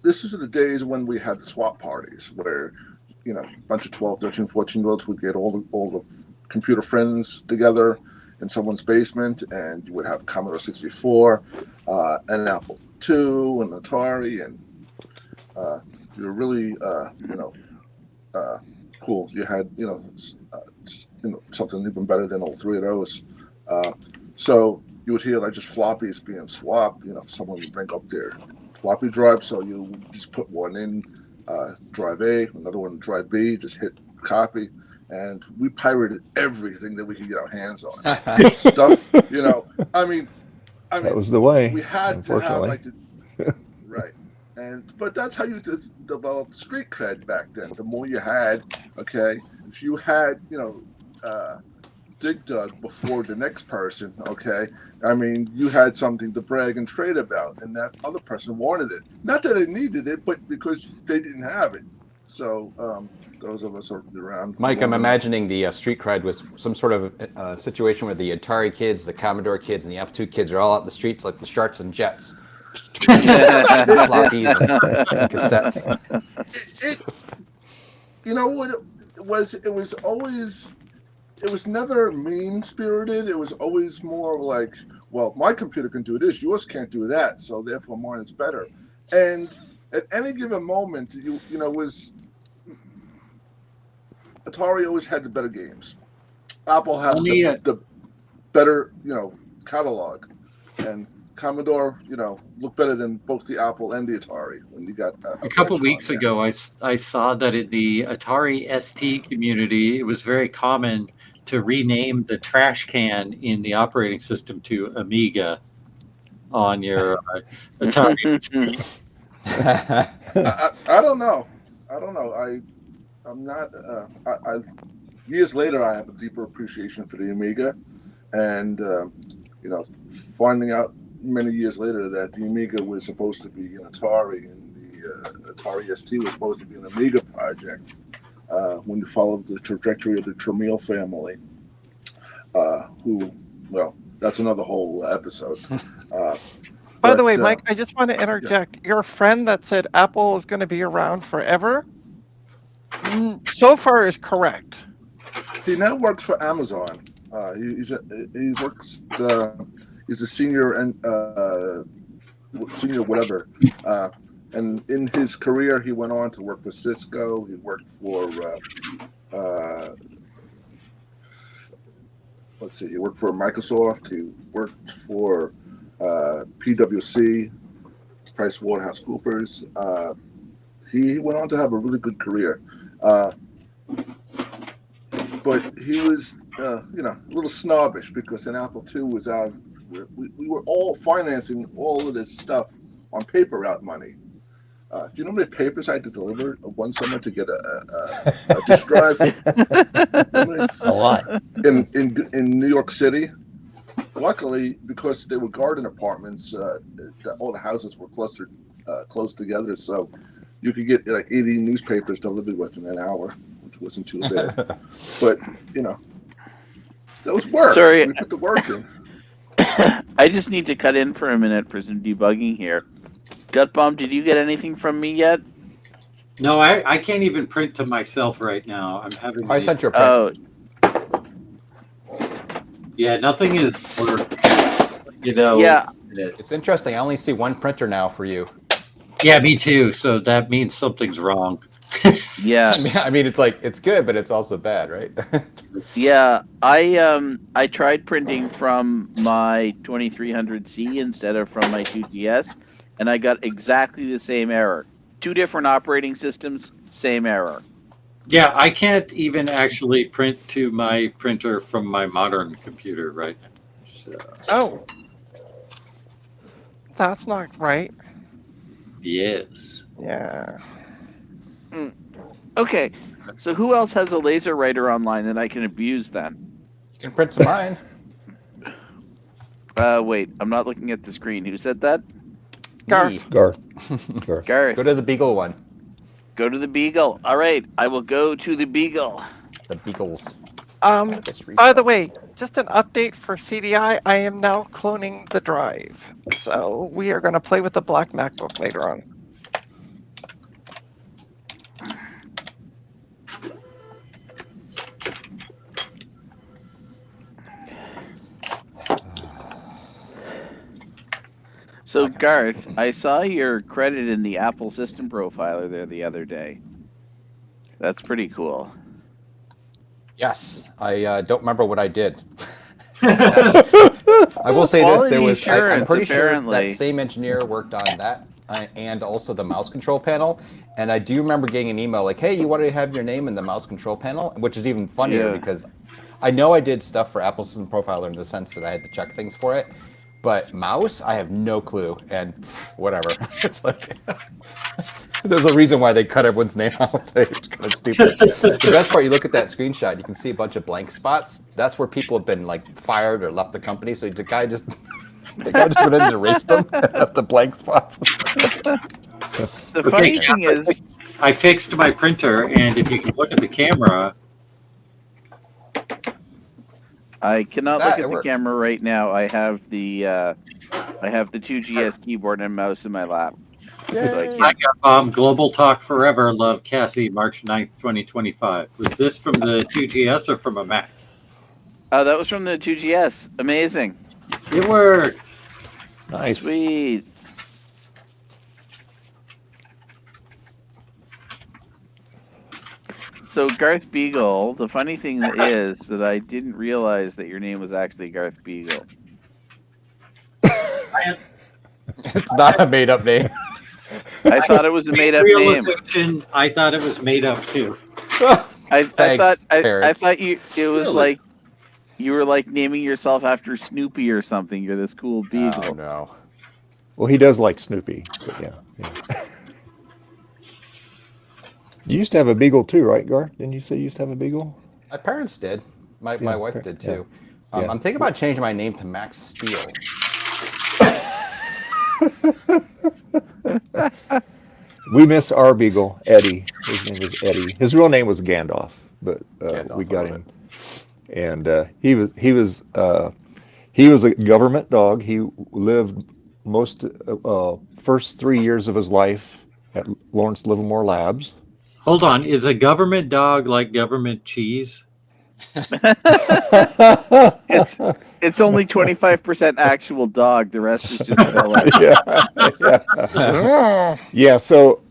this is the days when we had the swap parties where, a bunch of 12, 13, 14-year-olds would get all the computer friends together in someone's basement, and you would have Commodore 64, an Apple II, an Atari, and you were really, cool. You had, something even better than all three of those. So you would hear like just floppies being swapped. Someone would bring up their floppy drive, so you just put one in drive A, another one in drive B, just hit copy, and we pirated everything that we could get our hands on. Stuff, I mean, that was the way. We had to have unfortunately. right, but that's how you develop street cred back then. The more you had, okay, if you had, Dig Dug before the next person, okay, I mean, you had something to brag and trade about, and that other person wanted it. Not that they needed it, but because they didn't have it. So those of us around. Mike, I'm imagining the street cred was some sort of situation where the Atari kids, the Commodore kids, and the Apple II kids are all out in the streets like the Sharks and Jets. Floppies and cassettes. You know what it was? It was never mean-spirited. It was always more like, well, my computer can do this, yours can't do that, so therefore mine is better. And at any given moment, was Atari always had the better games. Apple had the better, catalog, and Commodore, looked better than both the Apple and the Atari when you got a couple weeks ago. I saw that in the Atari ST community, it was very common to rename the trash can in the operating system to Amiga on your Atari. I don't know. I'm not. Years later, I have a deeper appreciation for the Amiga, and finding out many years later that the Amiga was supposed to be an Atari, and the Atari ST was supposed to be an Amiga project. When you follow the trajectory of the Tramiel family, that's another whole episode. By the way, Mike, I just want to interject. Yeah. Your friend that said Apple is going to be around forever, so far is correct. He now works for Amazon. He's a senior and senior whatever. And in his career, he went on to work for Cisco. He worked for, he worked for Microsoft. He worked for PwC, PricewaterhouseCoopers. He went on to have a really good career. But he was, a little snobbish because an Apple II was out. We were all financing all of this stuff on paper route money. Do you know how many papers I had to deliver one summer to get a disk drive? A lot. In New York City. Luckily, because they were garden apartments, all the houses were clustered close together, so you could get like 80 newspapers delivered within an hour, which wasn't too bad. But that was work. Sorry. We put the work in. I just need to cut in for a minute for some debugging here. Gutbomb, did you get anything from me yet? No, I can't even print to myself right now. I'm having. I sent you a print. Oh, Yeah, nothing is. yeah. It's interesting. I only see one printer now for you. Yeah, me too. So that means something's wrong. Yeah. I mean, it's like it's good, but it's also bad, right? Yeah, I tried printing from my 2300C instead of from my 2GS, and I got exactly the same error. Two different operating systems, same error. Yeah, I can't even actually print to my printer from my modern computer right now. So, Oh, that's not right. yes. Yeah. Okay, so who else has a laser writer online that I can abuse then? You can print to mine. Wait, I'm not looking at the screen. Who said that? Garth. Garth. Garth. Gareth. Go to the Beagle one. Go to the Beagle. All right, I will go to the Beagle. The Beagles. By the way, just an update for CDI. I am now cloning the drive, so we are going to play with the black MacBook later on. So Garth, I saw your credit in the Apple System Profiler there the other day. That's pretty cool. Yes, I don't remember what I did. I will say this: there Quality was. I'm assurance, pretty sure apparently. that same engineer worked on that and also the mouse control panel. And I do remember getting an email like, "Hey, you wanted to have your name in the mouse control panel," which is even funnier Yeah. because I know I did stuff for Apple System Profiler in the sense that I had to check things for it. But mouse, I have no clue, and whatever. It's like there's a reason why they cut everyone's name out. It's kind of stupid. The best part, you look at that screenshot, you can see a bunch of blank spots. That's where people have been like fired or left the company. So the guy just went in and erased them and left the blank spots. The funny thing is, I fixed my printer, and if you can look at the camera, I cannot Ah, look it at the worked. camera right now. I have the 2GS keyboard and mouse in my lap. So I I can't. got Global Talk Forever, Love Cassie, March 9th, 2025. Was this from the 2GS or from a Mac? Oh, that was from the 2GS. Amazing. It worked. Nice. Sweet. So Garth Beagle, the funny thing is that I didn't realize that your name was actually Garth Beagle. It's not a made-up name. I thought it was a made-up name. Realization, I thought it was made up too. I Thanks, thought parents. it was Really? like you were like naming yourself after Snoopy or something. You're this cool beagle. Oh no. Well, he does like Snoopy. But yeah. You used to have a beagle too, right, Garth? Didn't you say you used to have a beagle? My parents did. My Yeah, wife did too. yeah. Yeah. I'm thinking about changing my name to Max Steel. We miss our beagle, Eddie. His name was Eddie. His real name was Gandalf, but Gandalf, we I got love him. And he was a government dog. He lived most first 3 years of his life at Lawrence Livermore Labs. Hold on, is a government dog like government cheese? It's only 25% actual dog. The rest is just filler. Yeah. So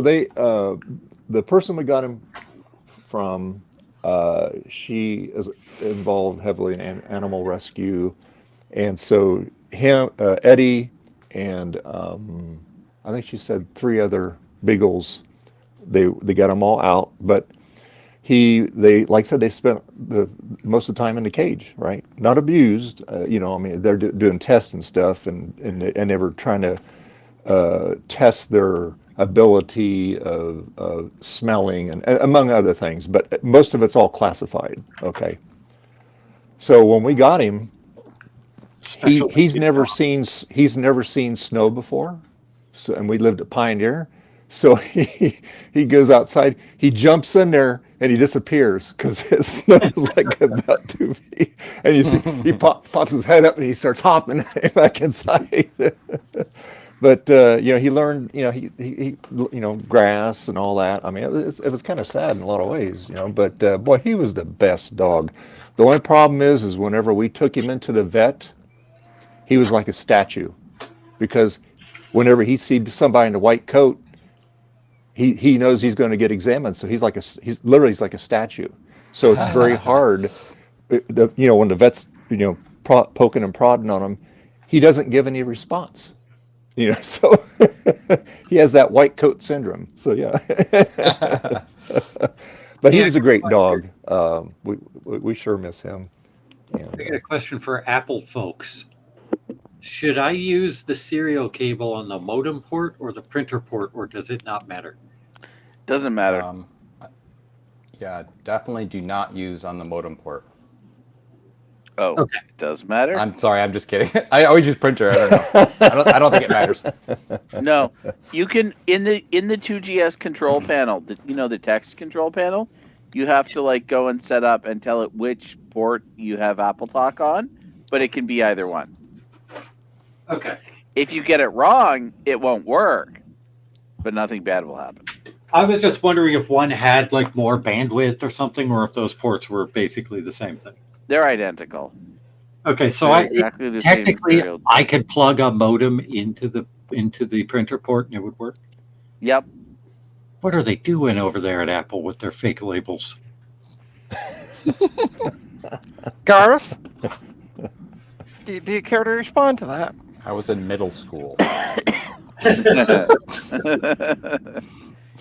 they the person we got him from, she is involved heavily in animal rescue, and so him, Eddie, and I think she said 3 other beagles. They got them all out, but they like I said, they spent the most of the time in the cage, right? Not abused, I mean, they're doing tests and stuff, and they were trying to test their ability of smelling and among other things, but most of it's all classified. Okay, so when we got him, he's never seen snow before, so, and we lived at Pioneer. So he goes outside, he jumps in there, and he disappears because it snows like about 2 feet. And you see he pops his head up and he starts hopping back inside. But he learned he grass and all that. I mean, it was kind of sad in a lot of ways, But boy, he was the best dog. The only problem is whenever we took him into the vet, he was like a statue, because whenever he sees somebody in a white coat, he knows he's going to get examined. So he's like he's like a statue. So it's very hard, when the vet's poking and prodding on him, he doesn't give any response. So he has that white coat syndrome. So yeah. But he was a great dog. We sure miss him. Yeah. I got a question for Apple folks. Should I use the serial cable on the modem port or the printer port, or does it not matter? Doesn't matter. Yeah, definitely do not use on the modem port. Oh, Okay. Does matter? I'm sorry, I'm just kidding. I always use printer. I don't know. I don't think it matters. No, you can in the 2GS control panel. The text control panel. You have to go and set up and tell it which port you have Apple Talk on, but it can be either one. Okay. If you get it wrong, it won't work, but nothing bad will happen. I was just wondering if one had more bandwidth or something, or if those ports were basically the same thing. They're identical. Okay, so They're exactly the same technically material. I could plug a modem into the printer port and it would work. Yep. What are they doing over there at Apple with their fake labels? Gareth, do you care to respond to that? I was in middle school.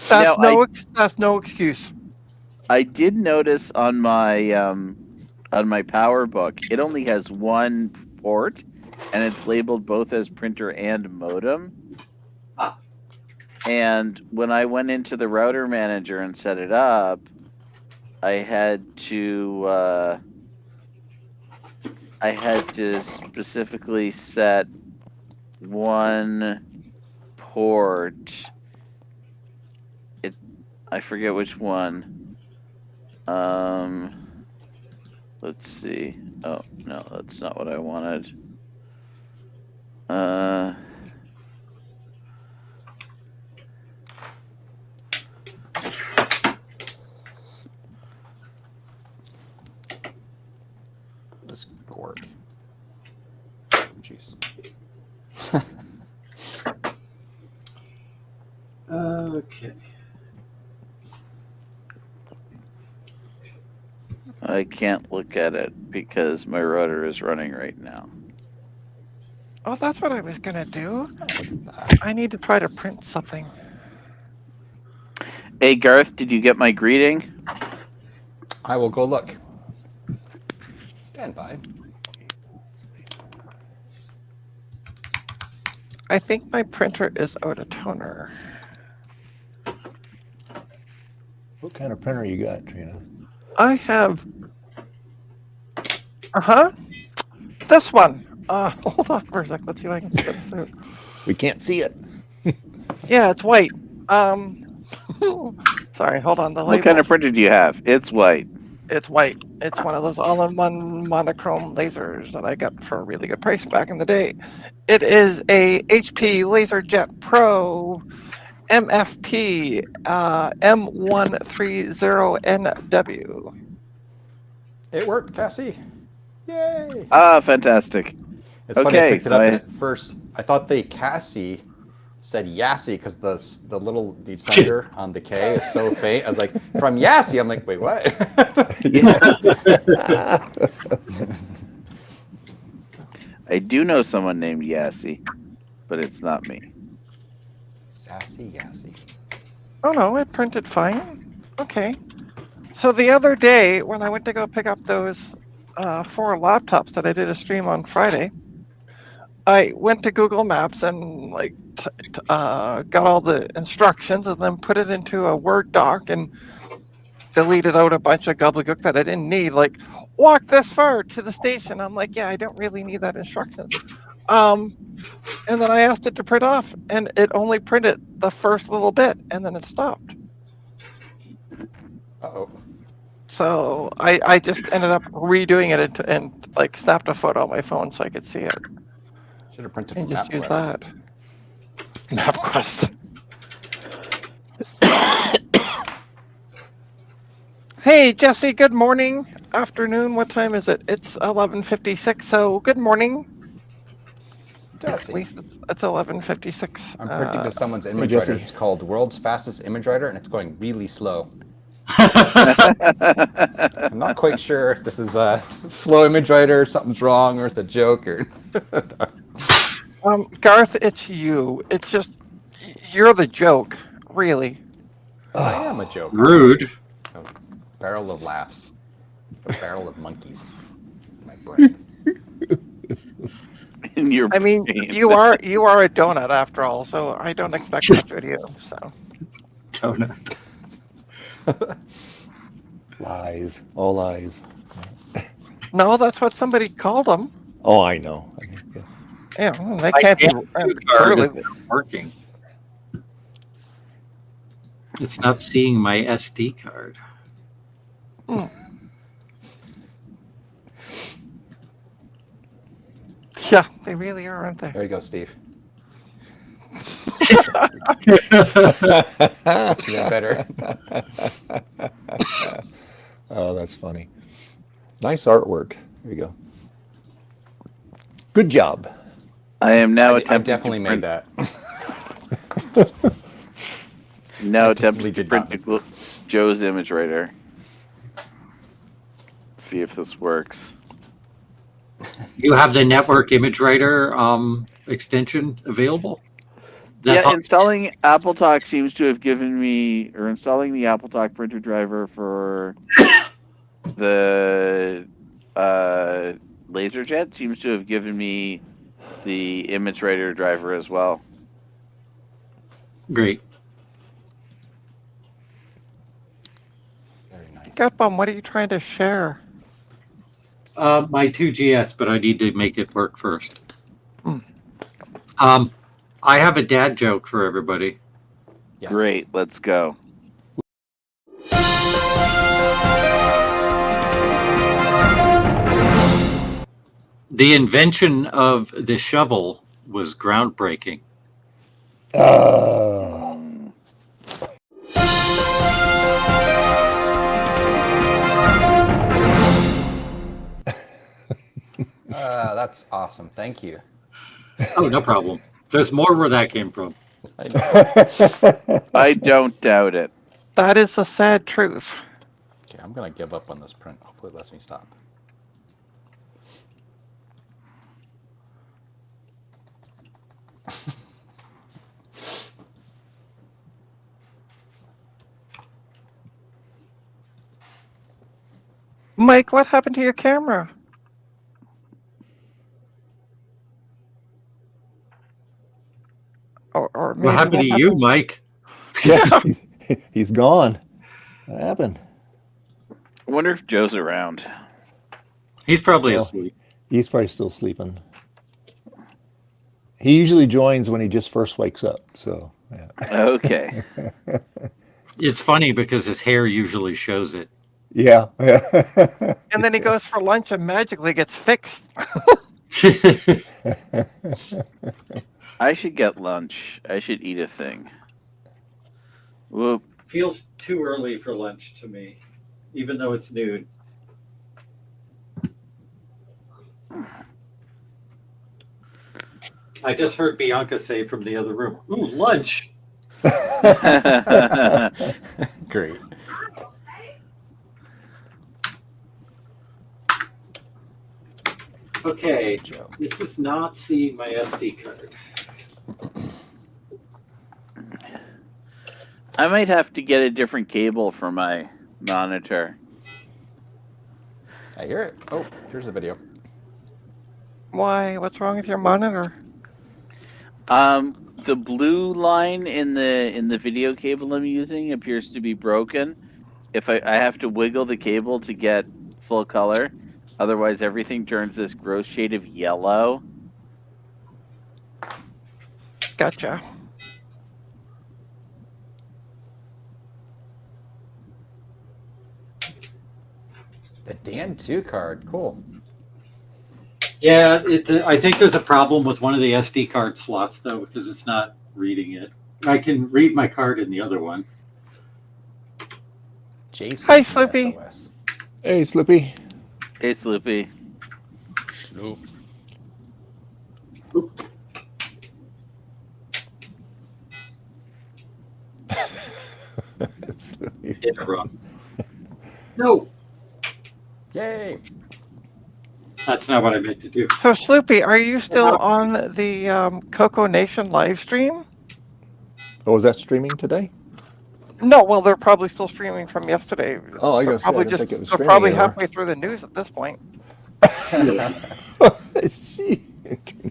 That's no excuse. I did notice on my PowerBook, it only has one port, and it's labeled both as printer and modem. Ah. And when I went into the router manager and set it up, I had to specifically set one port. I forget which one. Let's see. Oh, no, that's not what I wanted. This gourd. Jeez. Okay. I can't look at it because my router is running right now. Oh, that's what I was gonna do. I need to try to print something. Hey, Garth, did you get my greeting? I will go look. Stand by. I think my printer is out of toner. What kind of printer you got, Trina? I have. This one. Hold on for a sec. Let's see if I can get this out. We can't see it. Yeah, it's white. Sorry, hold on. The What kind of printer do you have? It's white. It's white. It's one of those all-in-one monochrome lasers that I got for a really good price back in the day. It is a HP LaserJet Pro MFP M130NW. It worked, Cassie. Yay! Ah, fantastic. It's funny, I Okay, picked it so up I- and at first I thought the Cassie said Yassie because the center on the K is so faint. I was like, from Yassie. I'm like, wait, what? I do know someone named Yassie, but it's not me. Sassy Yassie. Oh no, it printed fine. Okay. So the other day when I went to go pick up those 4 laptops that I did a stream on Friday, I went to Google Maps and got all the instructions and then put it into a Word doc and deleted out a bunch of gobbledygook that I didn't need, like walk this far to the station. I'm like, yeah, I don't really need that instructions. And then I asked it to print off, and it only printed the first little bit, and then it stopped. Uh-oh. So I just ended up redoing it and snapped a photo on my phone so I could see it. Should have printed And from just use MapQuest. that. MapQuest. Hey, Jesse, good morning. Afternoon, what time is it? It's 11:56, so good morning. Jesse. At least it's 11:56. I'm predicting someone's image Jesse. writer. It's called World's Fastest Image Writer, and it's going really slow. I'm not quite sure if this is a slow image writer, something's wrong, or it's a joke, or. Garth, it's you. It's just you're the joke, really. I am a joke. Rude. A barrel of laughs. A barrel of monkeys. My brain. In your I mean, brain. you are a donut after all, so I don't expect much of you. So Donut. Lies. All lies. no, that's what somebody called them. Oh, I know. Yeah. Yeah, well, they My can't be SD card really. is not working. It's not seeing my SD card. Yeah, they really are, aren't they? There you go, Steve. That's That's even better. Oh, that's funny. Nice artwork. There you go. Good job. I am now I attempting definitely to made print, that. now I attempting definitely to did print not. Joe's image writer. See if this works. You have the network image writer extension available? That's Yeah, all- installing AppleTalk seems to have given me, or installing the AppleTalk printer driver for the LaserJet seems to have given me the image writer driver as well. Great. Very nice. Gutbum, what are you trying to share? My 2GS, but I need to make it work first. Hmm. I have a dad joke for everybody. Yes. Great, let's go. The invention of the shovel was groundbreaking. That's awesome. Thank you. Oh, no problem. There's more where that came from. I don't doubt it. That is the sad truth. Okay, I'm gonna give up on this print. Hopefully it lets me stop. Mike, what happened to your camera? Or maybe What happened to you, Mike? Yeah, he's gone. What happened? I wonder if Joe's around. He's probably Well, asleep. He's probably still sleeping. He usually joins when he just first wakes up. So, yeah. Okay. It's funny because his hair usually shows it. Yeah. And then he goes for lunch and magically gets fixed. I should get lunch. I should eat a thing. Whoop. Feels too early for lunch to me, even though it's noon. I just heard Bianca say from the other room, "Ooh, lunch." Great. Okay, Joe. this is not seeing my SD card. I might have to get a different cable for my monitor. I hear it. Oh, here's the video. Why? What's wrong with your monitor? The blue line in the video cable I'm using appears to be broken. If I have to wiggle the cable to get full color, otherwise everything turns this gross shade of yellow. Gotcha. The Dan 2 card. Cool. Yeah, I think there's a problem with one of the SD card slots though, because it's not reading it. I can read my card in the other one. Jason. Hi, Slippy. SOS. Hey, Slippy. Hey, Sloopy. Sloop. Interrupt. No, Yay! that's not what I meant to do. So, Sloopy, are you still on the Coco Nation live stream? Oh, was that streaming today? No, well, they're probably still streaming from yesterday. Oh, I They're gotta say, I probably didn't think it was they're streaming probably anymore. halfway through the news at this point.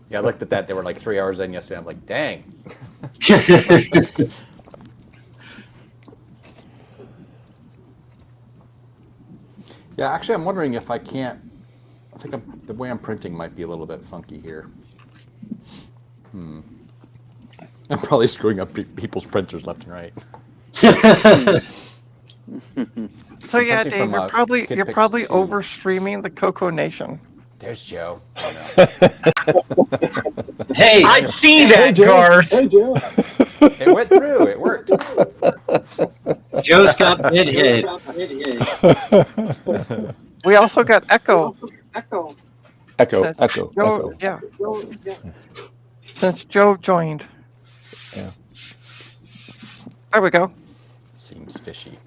Yeah, I looked at that. They were like 3 hours in yesterday. I'm like, dang. Yeah, actually, I'm wondering if I can't. I think the way I'm printing might be a little bit funky here. I'm probably screwing up people's printers left and right. So yeah, printing Dave, from, you're KidPix probably 2. over streaming the Coco Nation. There's Joe. Hey, I see that, Joe. Garth. Hey, Joe. It went through. It worked. Joe's got bedhead. We also got Echo. Echo. Joe, yeah. Since Joe joined. Yeah. There we go. Seems fishy.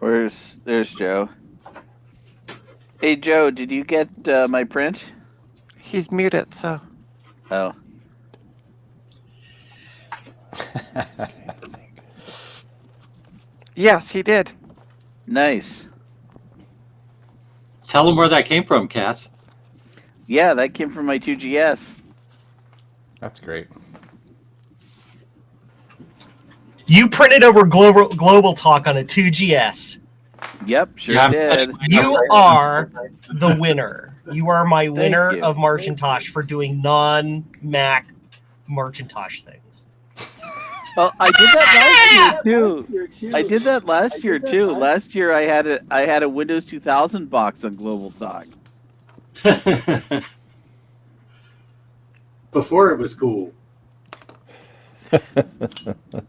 There's Joe. Hey Joe, did you get my print? He's muted, so. Oh. Yes, he did. Nice. Tell him where that came from, Cass. Yeah, that came from my 2GS. That's great. You printed over global talk on a 2GS. Yep, sure Yeah, did. You are the winner. You are my winner you. of Marcintosh for doing non-Mac Marcintosh things. Well, I did that last year too. I did that last year too. Last year I had a Windows 2000 box on Global Talk. Before it was cool.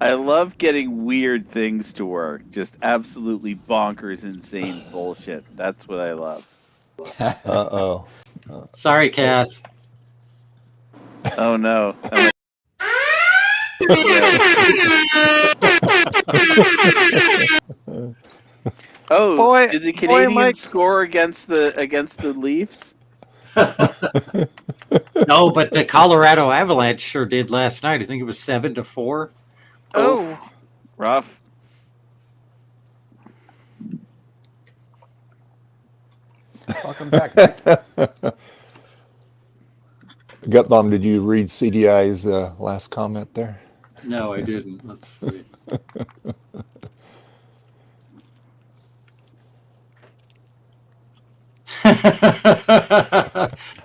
I love getting weird things to work. Just absolutely bonkers, insane bullshit. That's what I love. Uh-oh. Sorry, Cass. Oh no. Oh, Boy- did the boy, Canadians Mike. score against the Leafs? No, but the Colorado Avalanche sure did last night. I think it was 7-4. Oh. Rough. Welcome back. Gutbaum, did you read CDI's last comment there? No, I didn't. Let's see.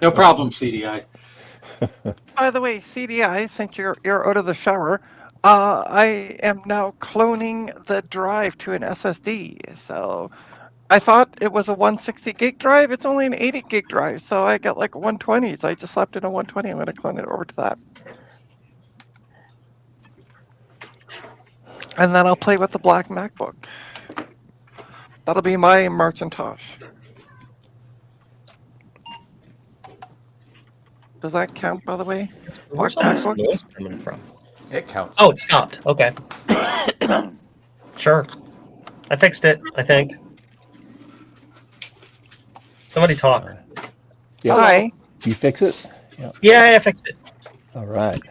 No problem, CDI. By the way, CDI, since you're out of the shower, I am now cloning the drive to an SSD. So I thought it was a 160 gig drive. It's only an 80 gig drive. So I got like 120s. I just slapped in a 120. I'm going to clone it over to that. And then I'll play with the black MacBook. That'll be my Marcintosh. Does that count, by the way? Where's Black all this MacBook? noise coming from? It counts. Oh, it stopped. Okay. Sure. I fixed it, I think. Somebody talk. Yeah. Hi. You fix it? Yeah, I fixed it. All right.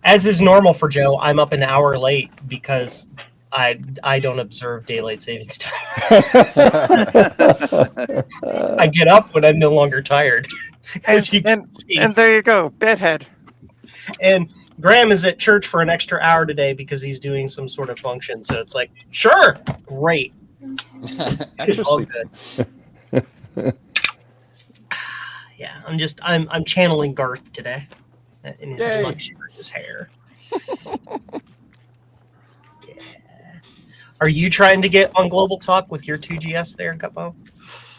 As is normal for Joe, I'm up an hour late because I don't observe daylight savings time. I get up when I'm no longer tired, as you can see. And there you go, bedhead. And Graham is at church for an extra hour today because he's doing some sort of function. So it's like, sure, great. It's all good. Yeah, I'm channeling Garth today in his Yay. luxury, his hair. Yeah. Are you trying to get on Global Talk with your 2GS there, Gutbo?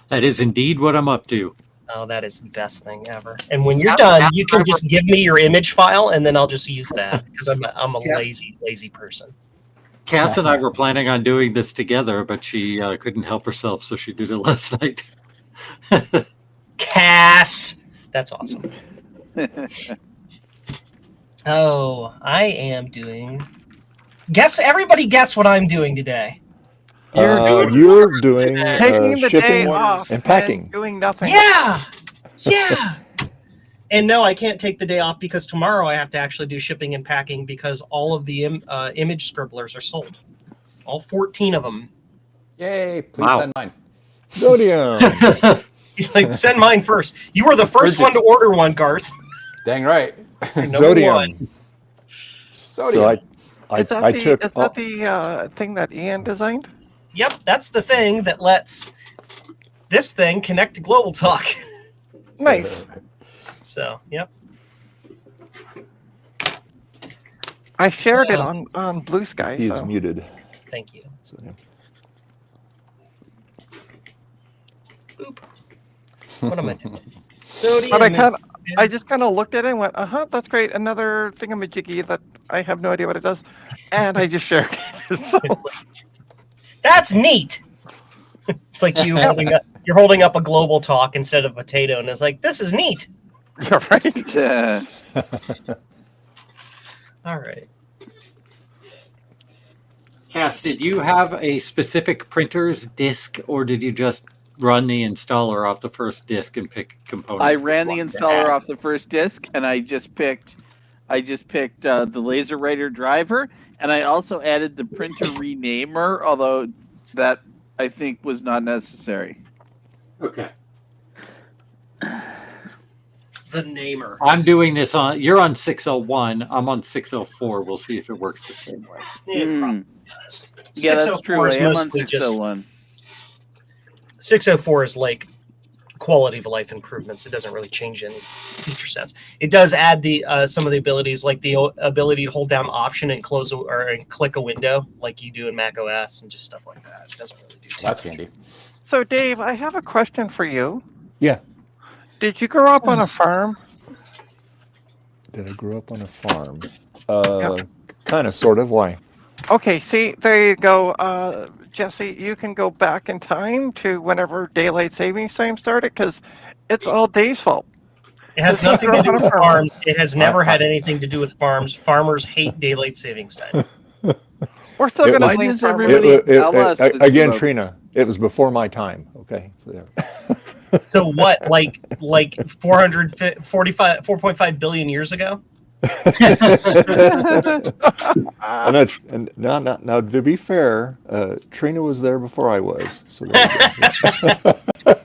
That is indeed what I'm up to. Oh, that is the best thing ever. And when you're done, you can just give me your image file, and then I'll just use that because I'm a lazy person. Cass and I were planning on doing this together, but she couldn't help herself, so she did it last night. Cass, that's awesome. Oh, I am doing Everybody guess what I'm doing today. You're doing Taking the day shipping off and packing. and doing nothing. Yeah. And no, I can't take the day off because tomorrow I have to actually do shipping and packing because all of the image scribblers are sold. All 14 of them. Yay! Please Wow. send mine. Zodium. He's like, send mine first. You were the first urgent. one to order one, Garth. Dang right. Number Zodium. one. So I Is that the thing that Ian designed? Yep, that's the thing that lets this thing connect to Global Talk. Nice. So, yep. I shared it on Blue Sky. He's So. muted. Thank you. Zodium. Boop. What am I doing? Zodium. But I just kind of looked at it and went, that's great. Another thingamajiggy that I have no idea what it does. And I just shared it. So, That's neat. It's like you're holding up a Global Talk instead of a potato, and it's like, this is neat. you're right. Yeah. All right. Cass, did you have a specific printer's disk, or did you just run the installer off the first disk and pick components? I you ran the wanted to installer add? off the first disk, and I just picked the laser writer driver, and I also added the printer renamer, although that I think was not necessary. Okay. The namer. I'm doing this on. You're on 601. I'm on 604. We'll see if it works the same way. Hmm. Yeah, that's true. I 604 is am on mostly just 601. 604 is like quality of life improvements. It doesn't really change any feature sets. It does add the some of the abilities, like the ability to hold down Option and close and click a window, like you do in Mac OS, and just stuff like that. It doesn't really do too That's much. handy. So, Dave, I have a question for you. Yeah. Did you grow up on a farm? Did I grow up on a farm? Kind of, sort of. Why? Okay, see, there you go. Jesse, you can go back in time to whenever daylight savings time started because it's all Dave's fault. It has nothing to do with farms. It has never had anything to do with farms. Farmers hate daylight savings time. We're still It going to was- blame Why does farmers. everybody- tell us what it's again, about. Trina, it was before my time. Okay. So what, like 4.5 billion years ago? And now, to be fair, Trina was there before I was. So there you go.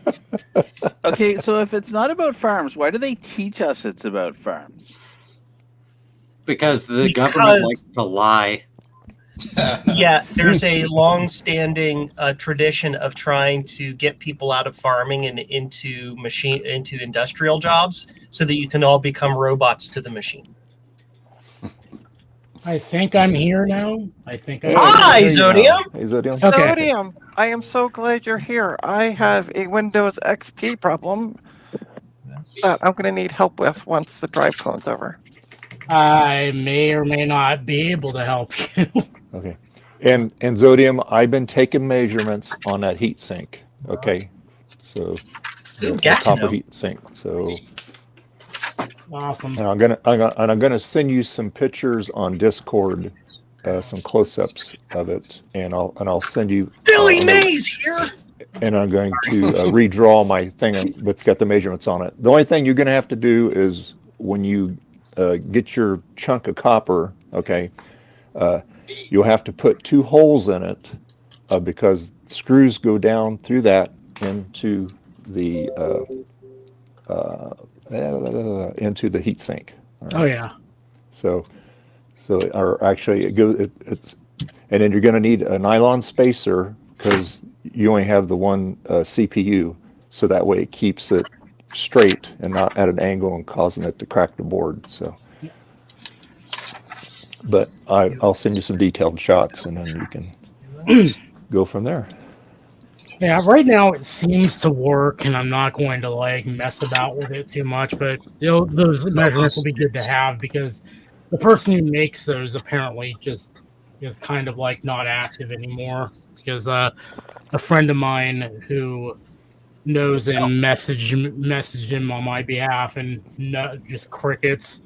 Okay, so if it's not about farms, why do they teach us it's about farms? Because the government Because- likes to lie. Yeah, there's a long-standing tradition of trying to get people out of farming and into industrial jobs, so that you can all become robots to the machine. I think I'm here now. I think I'm Hi, There you go. Zodium. Hey, Zodium. Okay. Sodium, I am so glad you're here. I have a Windows XP problem that I'm going to need help with once the drive clone's over. I may or may not be able to help you. Okay. And Zodium, I've been taking measurements on that heat sink. Okay. So Ooh, the got to copper know. heat sink. So Awesome. and I'm gonna send you some pictures on Discord, some close-ups of it, and I'll send you Billy Mays here. and I'm going to redraw my thing that's got the measurements on it. The only thing you're going to have to do is when you get your chunk of copper, okay, you'll have to put 2 holes in it because screws go down through that into the heat sink. All right? Oh yeah. So or actually it's and then you're going to need a nylon spacer because you only have the one CPU, so that way it keeps it straight and not at an angle and causing it to crack the board. So, but I'll send you some detailed shots and then you can go from there. Yeah, right now it seems to work, and I'm not going to like mess about with it too much. But those measurements will be good to have because the person who makes those apparently just is kind of like not active anymore. Because a friend of mine who knows him messaged him on my behalf, and just crickets.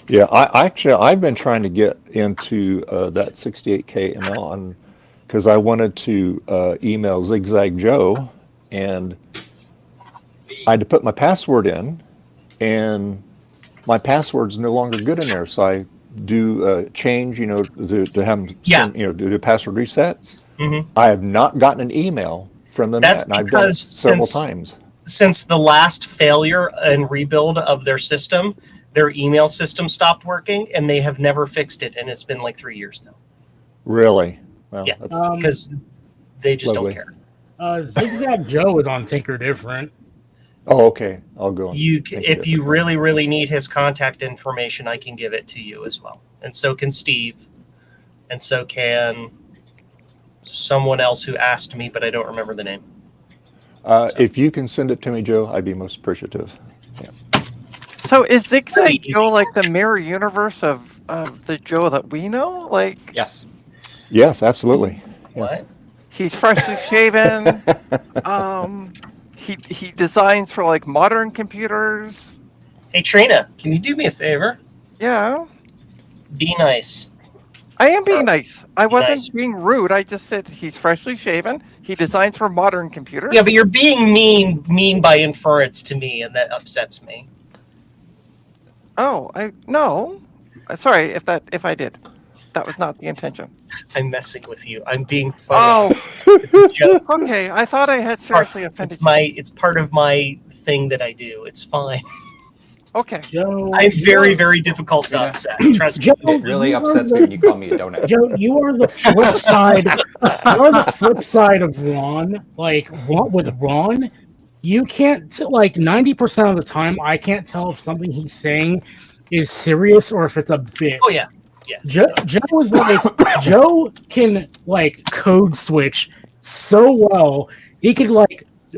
Yeah, I've been trying to get into that 68K ML on because I wanted to email Zigzag Joe, and I had to put my password in, and my password's no longer good in there. So I do change, to have them Yeah. do the password reset. Mm-hmm. I have not gotten an email from them That's yet, and I've done it because several times. Since the last failure and rebuild of their system, their email system stopped working, and they have never fixed it, and it's been like 3 years now. Really? Well, Yeah. that's Because they just lovely. don't care. Zigzag Joe is on Tinker Different. Oh, okay. I'll go. If you really, really need his contact information, I can give it to you as well. And so can Steve. And so can someone else who asked me, but I don't remember the name. If you can send it to me, Joe, I'd be most appreciative. So is Zigzag Really easy. Joe like the mirror universe of the Joe that we know? Like Yes. Yes, absolutely. Yes. What? he's freshly shaven. He designs for like modern computers. Hey, Trina, can you do me a favor? Yeah. Be nice. I am being nice. I wasn't Nice. being rude. I just said he's freshly shaven. He designs for modern computers. Yeah, but you're being mean by inference to me, and that upsets me. Oh, no. Sorry if I did. That was not the intention. I'm messing with you. I'm being funny. Oh, It's a joke. okay. I thought I had seriously offended It's part of my thing that I do. It's fine. you. Okay. Joe, I'm very, very difficult to Yeah. upset. Trust me. Joe, It really you are upsets the- me when you call me a donut. Joe, you are the flip side. You are the flip side of Ron. Like with Ron, you can't 90% of the time. I can't tell if something he's saying is serious or if it's a bit. Oh yeah. Joe is like Joe can code switch so well. He could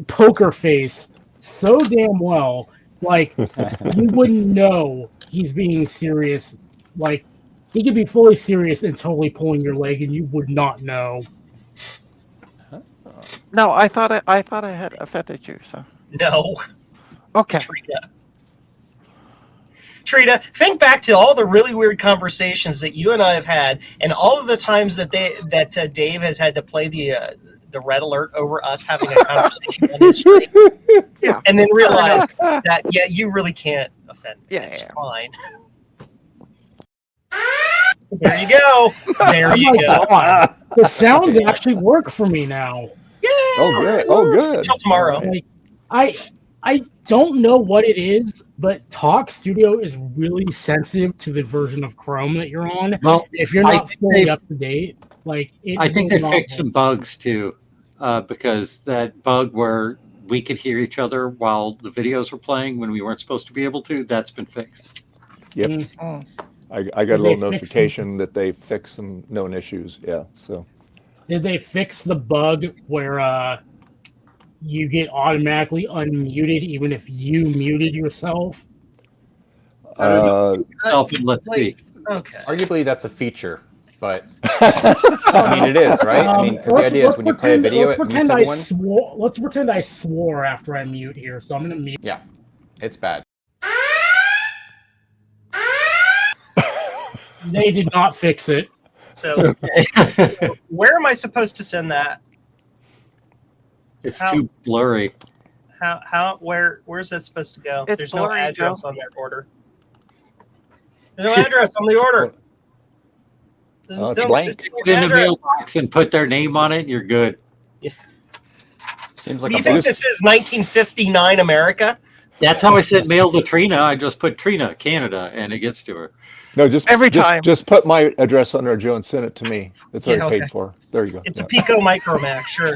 poker face so damn well. You wouldn't know he's being serious. He could be fully serious and totally pulling your leg, and you would not know. No, I thought I had offended you. So No. okay. Trina, think back to all the really weird conversations that you and I have had, and all of the times that Dave has had to play the red alert over us having a conversation on his stream, Yeah. and then realize that you really can't offend me. Yeah, It's yeah. fine. There you go. There Oh you my go. God. The sounds actually work for me now. Oh, good. Oh, good. Until tomorrow. I don't know what it is, but Talk Studio is really sensitive to the version of Chrome that you're on. Well, If you're I not think fully they've- up to date, I think they will not fixed work. some bugs too, because that bug where we could hear each other while the videos were playing when we weren't supposed to be able to, that's been fixed. Yep. Mm. I got a Did little they fix notification that they fixed some known issues. Yeah. So Did they fix the bug where you get automatically unmuted even if you muted yourself? Self and let's see. Okay. Arguably, that's a feature, but I mean, it is, right? I mean, because the idea is when you play a video, it mutes everyone. Let's pretend I swore after I mute here, so I'm gonna mute. Yeah, it's bad. They did not fix it. So, where am I supposed to send that? It's How- too blurry. Where's that supposed to go? It's There's no blurry, address Joe. on their order. There's no address on the order. Oh, it's blank. Put it in the mailbox and put their name on it, you're good. Seems Do like you a think bug. this is 1959 America? That's how I said mail to Trina. I just put Trina, Canada, and it gets to her. no, just Every time. Just put my address on there, Joe, and send it to me. It's already Yeah, okay. paid for. There you go. It's Yeah. a Pico Micromax, sure.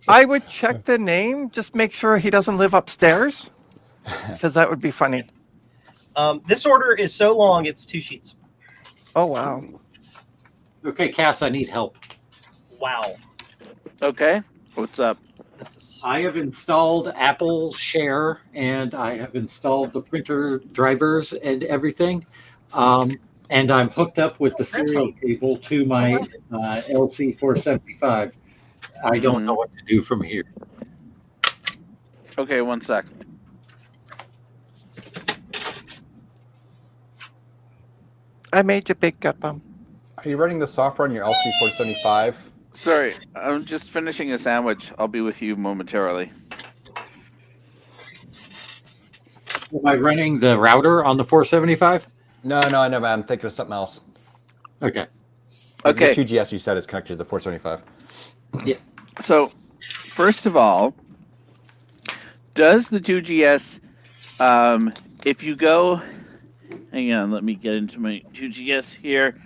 I would check the name. Just make sure he doesn't live upstairs, because that would be funny. This order is so long, it's 2 sheets. Oh wow. Okay, Cass, I need help. Wow. Okay. What's up? That's I have installed Apple Share and I have installed the printer drivers and everything. And I'm hooked up with the serial cable to my LC475. I don't know what to do from here. Okay, one sec. I made you big gut bum. Are you running the software on your LC475? Sorry, I'm just finishing a sandwich. I'll be with you momentarily. Am I running the router on the 475? No, I know, man. I'm thinking of something else. Okay. Okay. The 2GS you said is connected to the 475. Yes. So, first of all, does the 2GS, if you go, hang on, let me get into my 2GS here.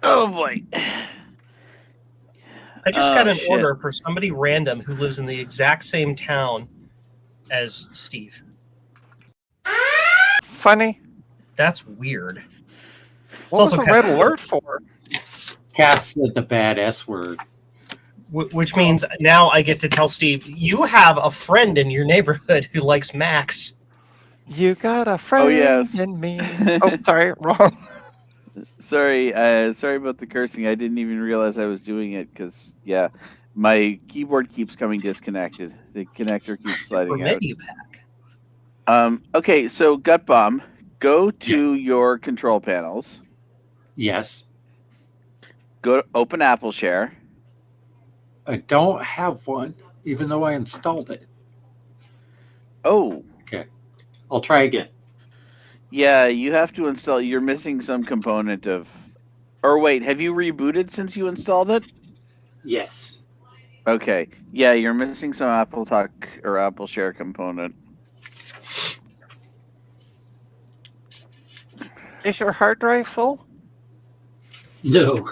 Oh boy. I just got an shit. order for somebody random who lives in the exact same town as Steve. Funny. That's weird. What was also the red kind of- alert for? Cass said the bad S word. Which means now I get to tell Steve, you have a friend in your neighborhood who likes Macs. You got a friend yes. in me. Oh, sorry, wrong. Sorry about the cursing. I didn't even realize I was doing it because, yeah, my keyboard keeps coming disconnected. The connector keeps sliding out. Menu pack. Okay, so Gut Bomb, go to your control panels. Yes. Go to open Apple Share. I don't have one, even though I installed it. Oh, Okay. I'll try again. yeah, you have to install. You're missing some component of. Or wait, have you rebooted since you installed it? Yes. Okay, yeah, you're missing some Apple Talk or Apple Share component. Is your hard drive full? No.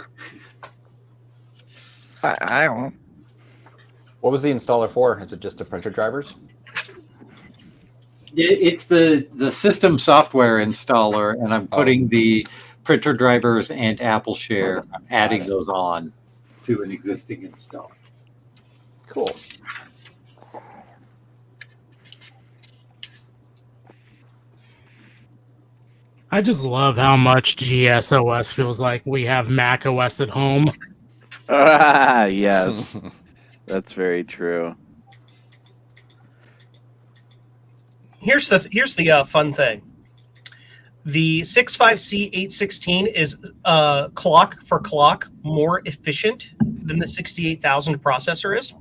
I don't know. What was the installer for? Is it just the printer drivers? It's the system software installer, and I'm putting the printer drivers and Apple Share, I'm adding those on to an existing install. Cool. I just love how much GSOS feels like we have Mac OS at home. Ah, yes, that's very true. Here's the fun thing. The 65C816 is clock for clock more efficient than the 68,000 processor is,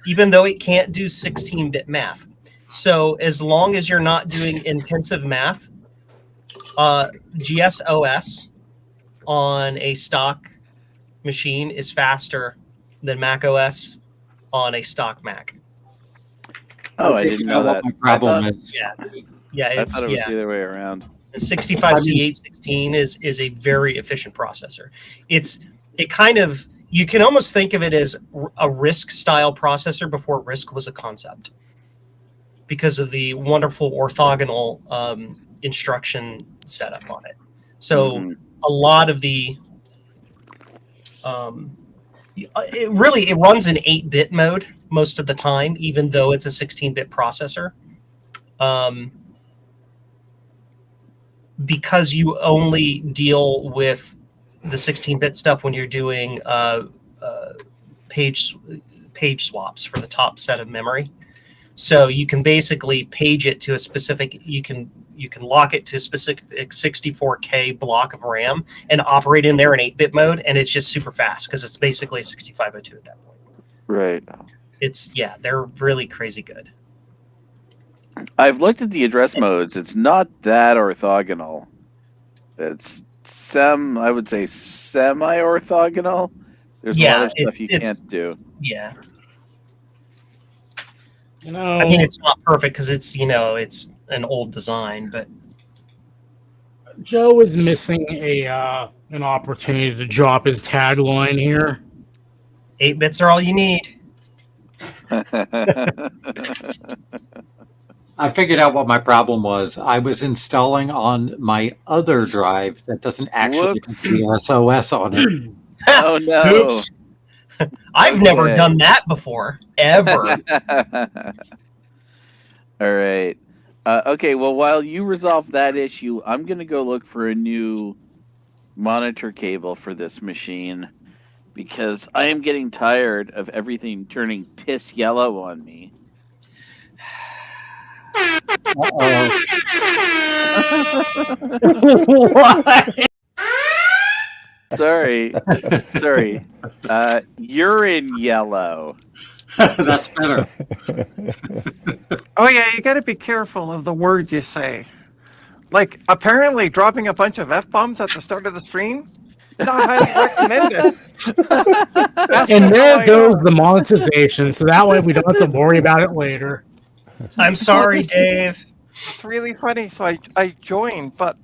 even though it can't do 16-bit math. So as long as you're not doing intensive math, GSOS on a stock machine is faster than Mac OS on a stock Mac. Oh, I didn't know that. My problem is. Yeah, I it's thought it was the other way around. The 65C816 is a very efficient processor. It kind of, you can almost think of it as a RISC style processor before RISC was a concept, because of the wonderful orthogonal instruction setup on it. So a lot of the it runs in 8-bit mode most of the time, even though it's a 16-bit processor. Because you only deal with the 16-bit stuff when you're doing page swaps for the top set of memory. So you can basically page it to a specific, you can lock it to a specific 64K block of RAM and operate in there in 8-bit mode, and it's just super fast because it's basically a 6502 at that point. Right. They're really crazy good. I've looked at the address modes. It's not that orthogonal. It's I would say semi-orthogonal. There's a lot of stuff you can't do. Yeah. You know, I mean, it's not perfect because it's an old design, but Joe is missing an opportunity to drop his tagline here. 8 bits are all you need. I figured out what my problem was. I was installing on my other drive that doesn't actually have GSOS on it. Oh no! Oops. I've never done that before, ever. All right. Okay. Well, while you resolve that issue, I'm gonna go look for a new monitor cable for this machine because I am getting tired of everything turning piss yellow on me. What? Sorry. You're in yellow. That's better. Oh yeah, you got to be careful of the words you say. Like apparently dropping a bunch of f-bombs at the start of the stream, not highly recommended. That's And how there I goes know. the monetization, so that way we don't have to worry about it later. I'm sorry, Dave. It's really funny. So I joined, but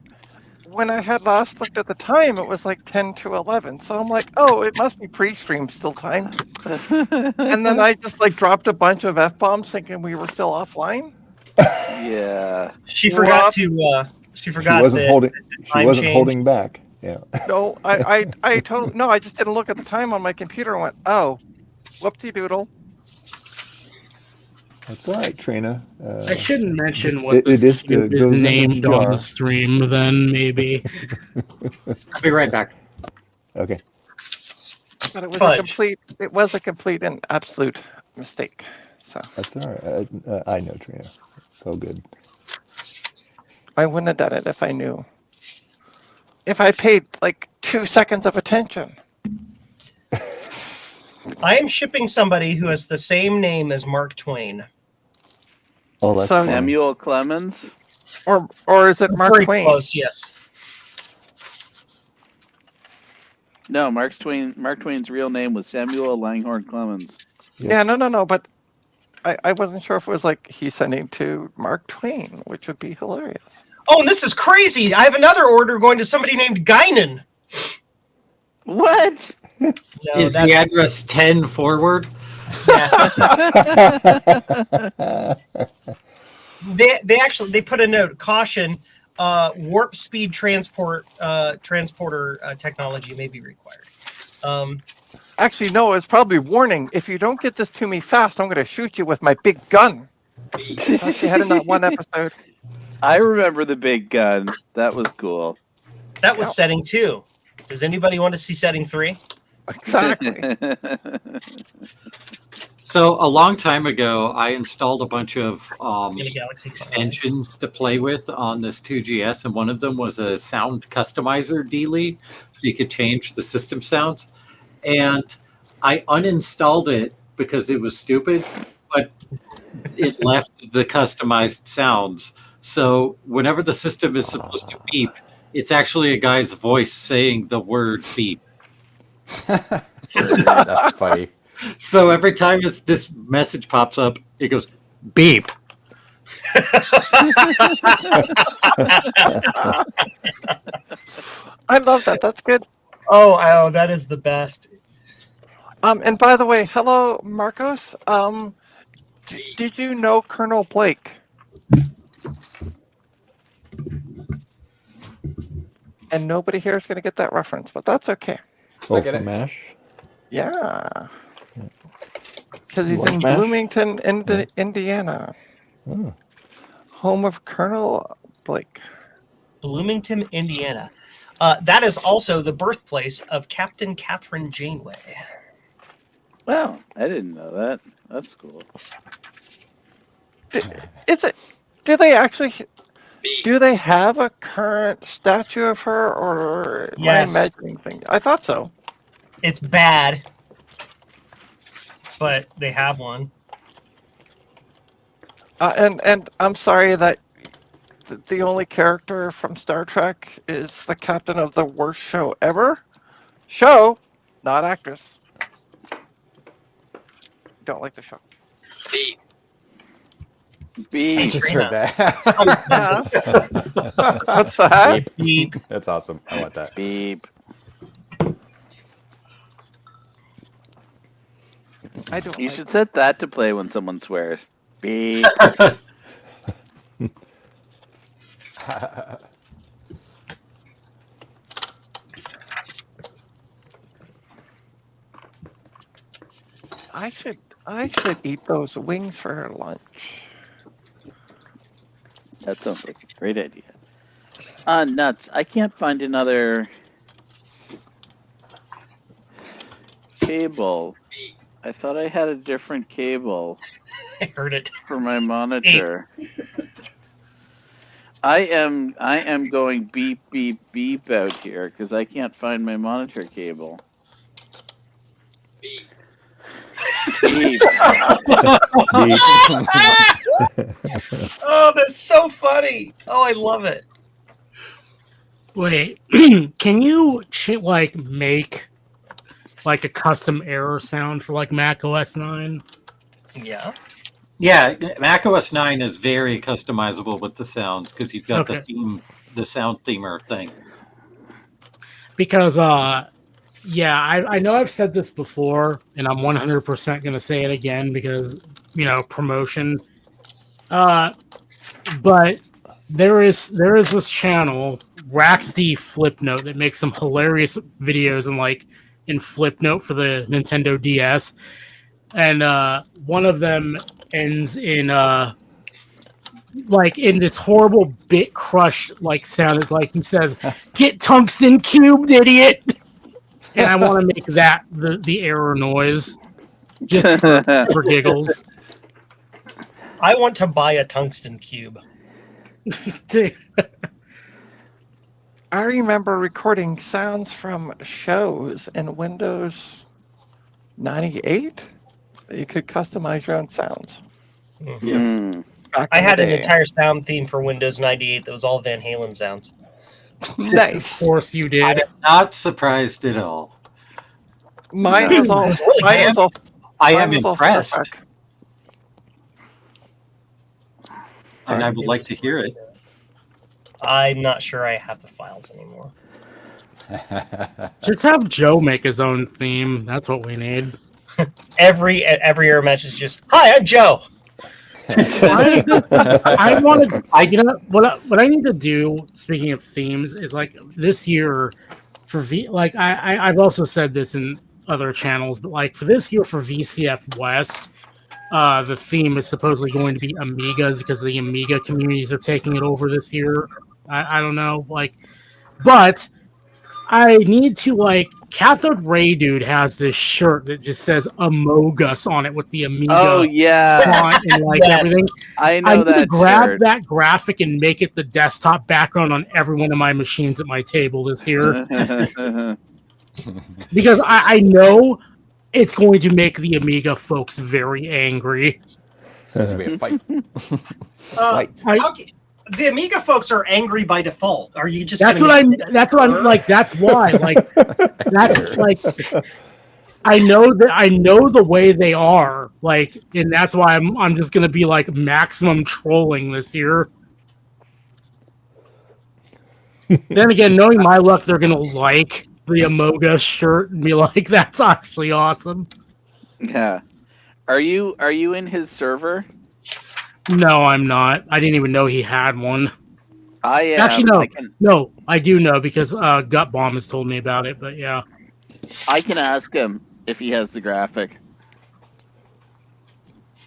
when I had last looked at the time, it was like 10 to 11. So I'm like, oh, it must be pre-stream still time. And then I just like dropped a bunch of f-bombs, thinking we were still offline. Yeah. She forgot What? to. She She forgot wasn't that holding. She time wasn't changed. holding back. Yeah. No, I totally no. I just didn't look at the time on my computer and went, oh, whoopsie doodle. That's all right, Trina. I shouldn't mention just- what it this just, cube is goes in the named on jar. the stream, then maybe. I'll be right back. Okay. But it was Fudge. a complete and absolute mistake. So That's all right. I know, Trina. So good. I wouldn't have done it if I knew. If I paid like 2 seconds of attention. I am shipping somebody who has the same name as Mark Twain. Oh, that's So- fun. Samuel Clemens. Or is it Mark Very Twain? close, yes. No, Mark Twain's real name was Samuel Langhorne Clemens. Yeah, no. But I wasn't sure if it was like he's sending to Mark Twain, which would be hilarious. Oh, and this is crazy. I have another order going to somebody named Guinan. What? No, Is the address 10 forward? yes. They put a note, caution, warp speed transporter technology may be required. Actually, no, it's probably warning. If you don't get this to me fast, I'm going to shoot you with my big gun. That's the head in that one episode. I remember the big gun. That was cool. That was setting 2. Does anybody want to see setting 3? Exactly. So a long time ago, I installed a bunch of In a Galaxy 5. extensions to play with on this 2GS, and one of them was a sound customizer dealie, so you could change the system sounds. And I uninstalled it because it was stupid, but it left the customized sounds. So whenever the system is supposed to beep, it's actually a guy's voice saying the word beep. That's funny. So every time this message pops up, it goes beep. I love that. That's good. Oh, that is the best. And by the way, hello, Marcos. Did you know Colonel Blake? And nobody here is going to get that reference, but that's okay. Oh, get from it. MASH? Yeah. Because he's Like in MASH? Bloomington, Indiana, Oh. home of Colonel Blake. Bloomington, Indiana. That is also the birthplace of Captain Catherine Janeway. Wow, I didn't know that. That's cool. Is it? Do they actually? Do they have a current statue of her, or Yes. am I imagining things? I thought so. It's bad, but they have one. And I'm sorry that the only character from Star Trek is the captain of the worst show ever. Show, not actress. Don't like the show. Beep. I just heard that. What's that? Beep. That's awesome. I want that. Beep. I don't. You like should set that to play when someone swears. Beep. I should eat those wings for lunch. That sounds like a great idea. Nuts. I can't find another cable. I thought I had a different cable I heard it. for my monitor. I am going beep beep beep out here because I can't find my monitor cable. Beep. Oh, that's so funny. Oh, I love it. Wait, can you make like a custom error sound for like Mac OS 9? Yeah. Yeah, Mac OS 9 is very customizable with the sounds because you've got Okay. the sound themer thing. Because yeah, I know I've said this before, and I'm 100% going to say it again because, promotion. But there is this channel, Raxty Flipnote, that makes some hilarious videos in Flipnote for the Nintendo DS. And one of them ends in in this horrible bit crush sound. It's like he says, "Get tungsten cubed, idiot." And I want to make that the error noise, just for giggles. I want to buy a tungsten cube. I remember recording sounds from shows in Windows 98. You could customize your own sounds. Mhm. Back I in had the an day. entire sound theme for Windows 98 that was all Van Halen sounds. Of Nice. course you I did. am not surprised at all. Mine was all. It's really Mine good. was all. I mine am was all impressed, Starpack. and I would like to hear it. I'm not sure I have the files anymore. Just have Joe make his own theme. That's what we need. Every error match is just, "Hi, I'm Joe." I want to. What I need to do. Speaking of themes, is this year for I've also said this in other channels, but for this year for VCF West, the theme is supposedly going to be Amigas because the Amiga communities are taking it over this year. I don't know, but I need to Cathode Ray Dude has this shirt that just says Amogus on it with the Amiga Oh yeah, font and Yes. everything. I I know need to that grab shirt. that graphic and make it the desktop background on every one of my machines at my table this year because I know it's going to make the Amiga folks very angry. This will be a fight. Uh, I- how ca- the Amiga folks are angry by default. Are you just? That's gonna what make- I'm. That's what I'm like. That's why. That's I know the way they are. And that's why I'm just gonna be maximum trolling this year. Then again, knowing my luck, they're gonna like the Amoga shirt and be like, "That's actually awesome." Yeah. Are you in his server? No, I'm not. I didn't even know he had one. I am. Actually, no. I can No, I do know because Gut Bomb has told me about it. But yeah. ask him if he has the graphic.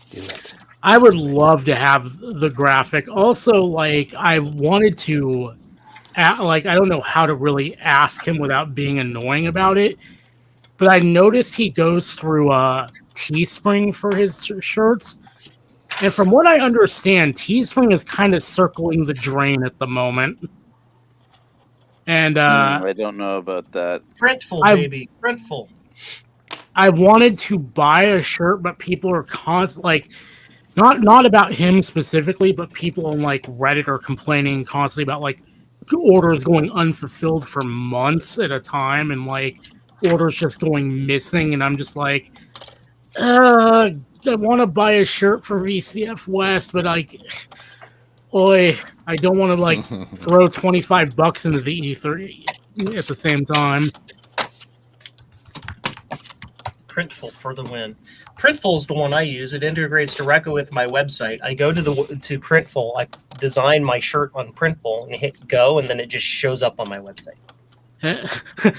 Do it. I would love to have the graphic. Also, I wanted to, I don't know how to really ask him without being annoying about it, but I noticed he goes through Teespring for his shirts, and from what I understand, Teespring is kind of circling the drain at the moment. And I don't know about that. Printful, I- baby, printful. I wanted to buy a shirt, but people are not about him specifically, but people on Reddit are complaining constantly about orders going unfulfilled for months at a time and orders just going missing, and I'm just I want to buy a shirt for VCF West, but I don't want to throw $25 into the ether at the same time. Printful for the win. Printful is the one I use. It integrates directly with my website. I go to Printful. I design my shirt on Printful and hit go, and then it just shows up on my website.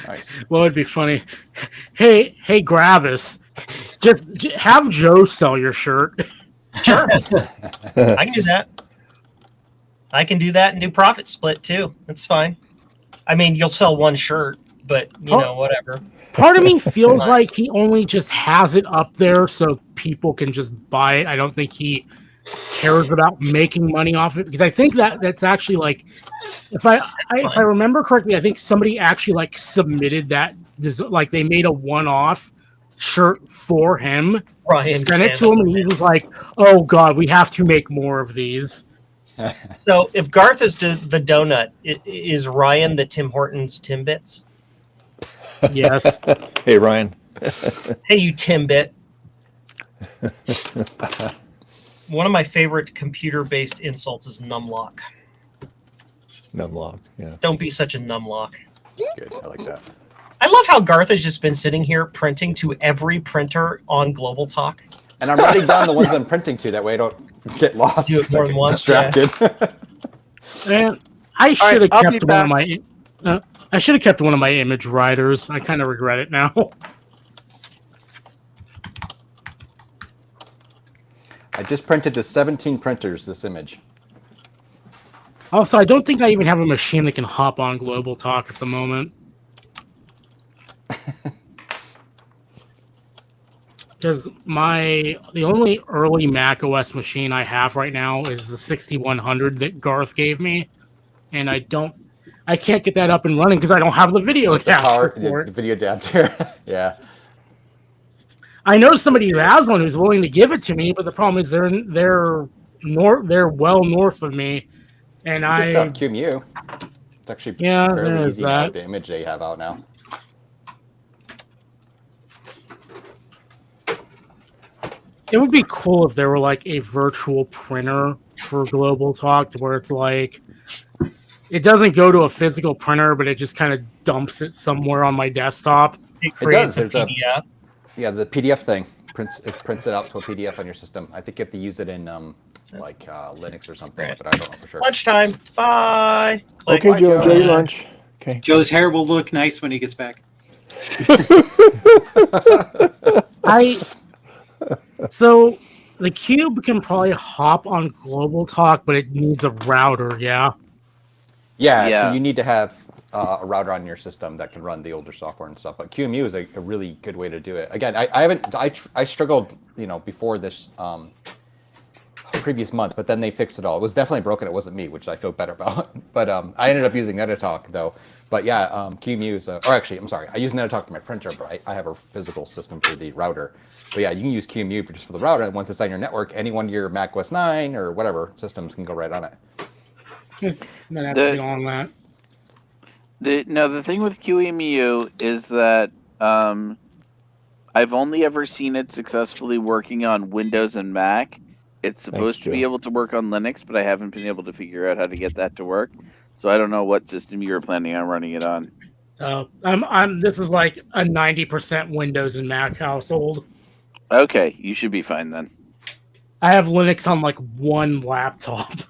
Nice. Well, it'd be funny. Hey, Gravis, just have Joe sell your shirt. Sure, I can do that. I can do that and do profit split too. That's fine. I mean, you'll sell one shirt, but whatever. Part of me feels like he only just has it up there so people can just buy it. I don't think he cares about making money off it, because I think that's actually like, if I remember correctly, I think somebody actually like submitted that, like they made a one-off shirt for him, Ryan sent it to him, and he was like, "Oh God, we have to make more of these." So if Garth is the donut, is Ryan the Tim Hortons Timbits? Yes. Hey, Ryan. Hey, you Timbit. One of my favorite computer-based insults is numlock. Numlock. Yeah. Don't be such a numlock. Good. I like that. I love how Garth has just been sitting here printing to every printer on Global Talk. And I'm writing down the ones I'm printing to. That way I don't get lost. Do it more than once, distracted. And I should have I'll be kept one of back. my. I should have kept one of my image writers. I kind of regret it now. I just printed to 17 printers this image. Also, I don't think I even have a machine that can hop on Global Talk at the moment. Because the only early Mac OS machine I have right now is the 6100 that Garth gave me, and I can't get that up and running because I don't have the video adapter for it. The video adapter. Yeah. I know somebody who has one who's willing to give it to me, but the problem is they're well north of me, and It's on QMU. It's actually fairly easy now with the image they have out now. It would be cool if there were like a virtual printer for Global Talk, to where it's like it doesn't go to a physical printer, but it just kind of dumps it somewhere on my desktop. It creates There's a PDF. Yeah, there's a PDF thing. It prints it out to a PDF on your system. I think you have to use it in Linux or something, but I don't know for sure. Lunchtime. Bye. Click. Okay, Joe. Enjoy your lunch. Okay. Joe's hair will look nice when he gets back. So the Cube can probably hop on Global Talk, but it needs a router. Yeah. Yeah. So you need to have a router on your system that can run the older software and stuff. But QMU is a really good way to do it. Again, I struggled, before this previous month, but then they fixed it all. It was definitely broken. It wasn't me, which I feel better about. But I ended up using Netatalk though. But yeah, QMU is, or actually, I'm sorry, I use Netatalk for my printer, but I have a physical system for the router. But yeah, you can use QMU just for the router, and once it's on your network, any one of your Mac OS 9 or whatever systems can go right on it. I'm gonna have to get on that. The thing with QEMU is that I've only ever seen it successfully working on Windows and Mac. It's supposed to be able to work on Linux, but I haven't been able to figure out how to get that to work. So I don't know what system you were planning on running it on. This is like a 90% Windows and Mac household. Okay, you should be fine then. I have Linux on like one laptop.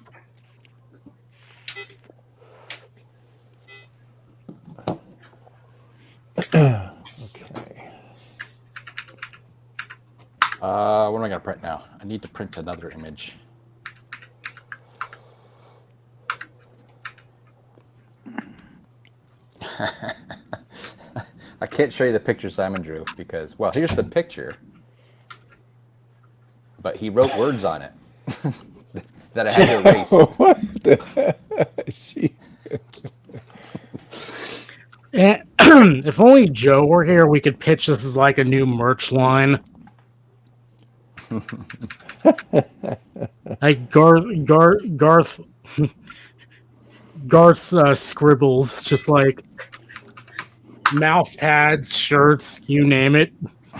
Okay. What am I going to print now? I need to print another image. I can't show you the picture Simon drew because, well, here's the picture. But he wrote words on it that I had to erase. What the shit? If only Joe were here, we could pitch this as like a new merch line. Like Garth's scribbles, just like mouse pads, shirts, you name it.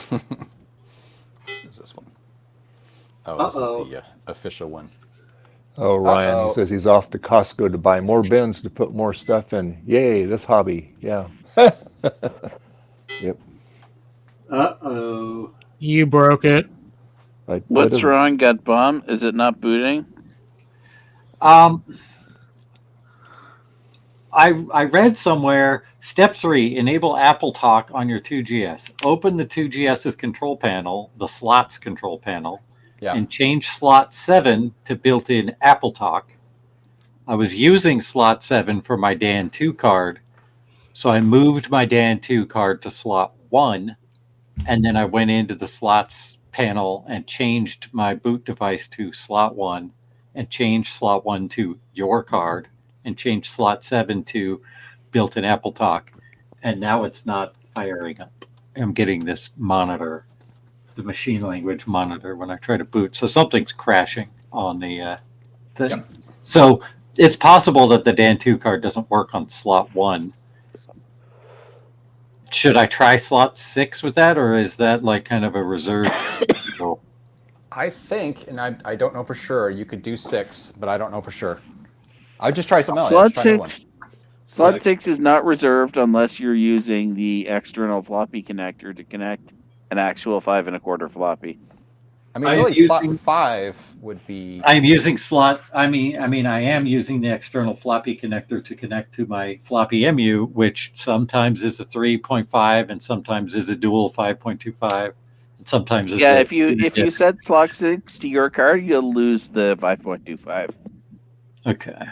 What's this one? Oh, this is the official one. Oh, Ryan, he says he's off to Costco to buy more bins to put more stuff in. Yay, this hobby. Yeah. Yep. Uh-oh. You broke it. What's wrong, Gut Bomb? Is it not booting? I read somewhere, step 3, enable Apple Talk on your 2GS. Open the 2GS's control panel, the slots control panel, and change slot 7 to built-in Apple Talk. I was using slot 7 for my Dan 2 card, so I moved my Dan 2 card to slot 1, and then I went into the slots panel and changed my boot device to slot 1 and changed slot 1 to your card and changed slot 7 to built-in Apple Talk, and now it's not firing up. I'm getting this monitor, the machine language monitor, when I try to boot. So something's crashing on the thing. Yep. So it's possible that the Dan 2 card doesn't work on slot 1. Should I try slot 6 with that, or is that like kind of a reserve? I think, and I don't know for sure, you could do 6, but I don't know for sure. I'd just try something else. Slot Try another one. 6. Slot 6 is not reserved unless you're using the external floppy connector to connect an actual 5 1/4 floppy. I mean, I'm really, slot using- 5 would be. I'm using slot. I am using the external floppy connector to connect to my floppy MU, which sometimes is a 3.5 and sometimes is a dual 5.25, and sometimes is Yeah, a, if you set slot 6 to your card, you'll lose the 5.25. Okay.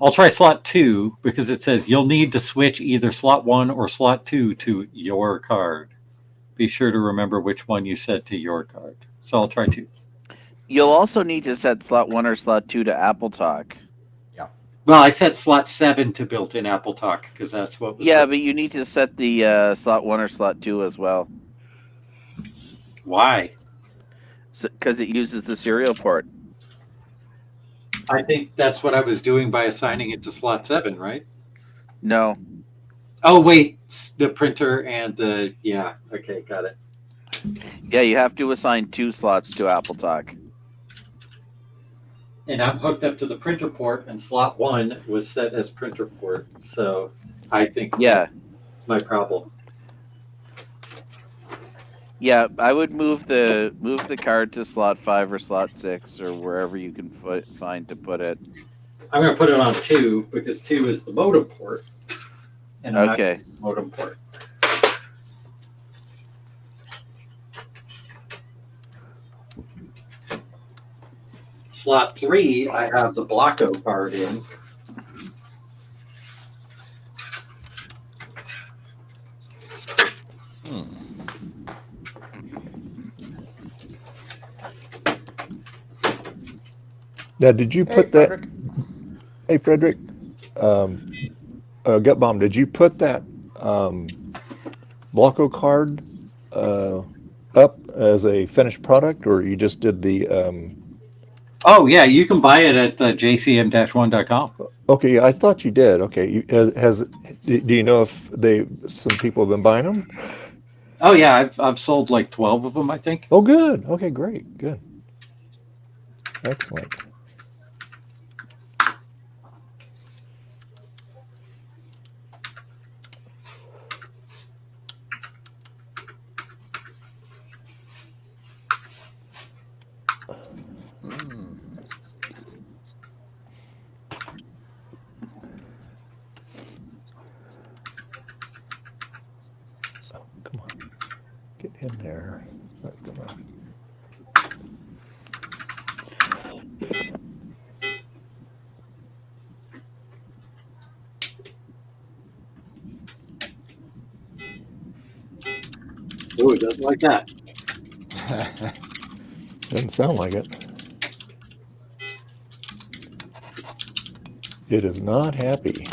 I'll try slot 2 because it says you'll need to switch either slot 1 or slot 2 to your card. Be sure to remember which one you set to your card. So I'll try 2. You'll also need to set slot 1 or slot 2 to Apple Talk. Well, I set slot 7 to built-in Apple Talk because that's what was. Yeah, but you need to set the slot 1 or slot 2 as well. Why? Because it uses the serial port. I think that's what I was doing by assigning it to slot 7, right? No. Oh, wait. The printer and the... Yeah. Okay, got it. Yeah, you have to assign 2 slots to Apple Talk. And I'm hooked up to the printer port, and slot 1 was set as printer port. So I think Yeah. that's my problem. Yeah, I would move the card to slot 5 or slot 6 or wherever you can find to put it. I'm going to put it on 2 because 2 is the modem port. And I'm not Okay. using the modem port. Slot 3, I have the Blocko card in. Now, did you put that? Hey, Frederick, Gut Bomb, did you put that Blocko card up as a finished product, or you just did the? Oh, yeah, you can buy it at jcm-1.com. Okay, I thought you did. Okay, do you know if some people have been buying them? Oh, yeah, I've sold like 12 of them, I think. Oh, good. Okay, great, good, excellent. Come on, get in there. Come on. Oh, it doesn't like that. Doesn't sound like it. It is not happy.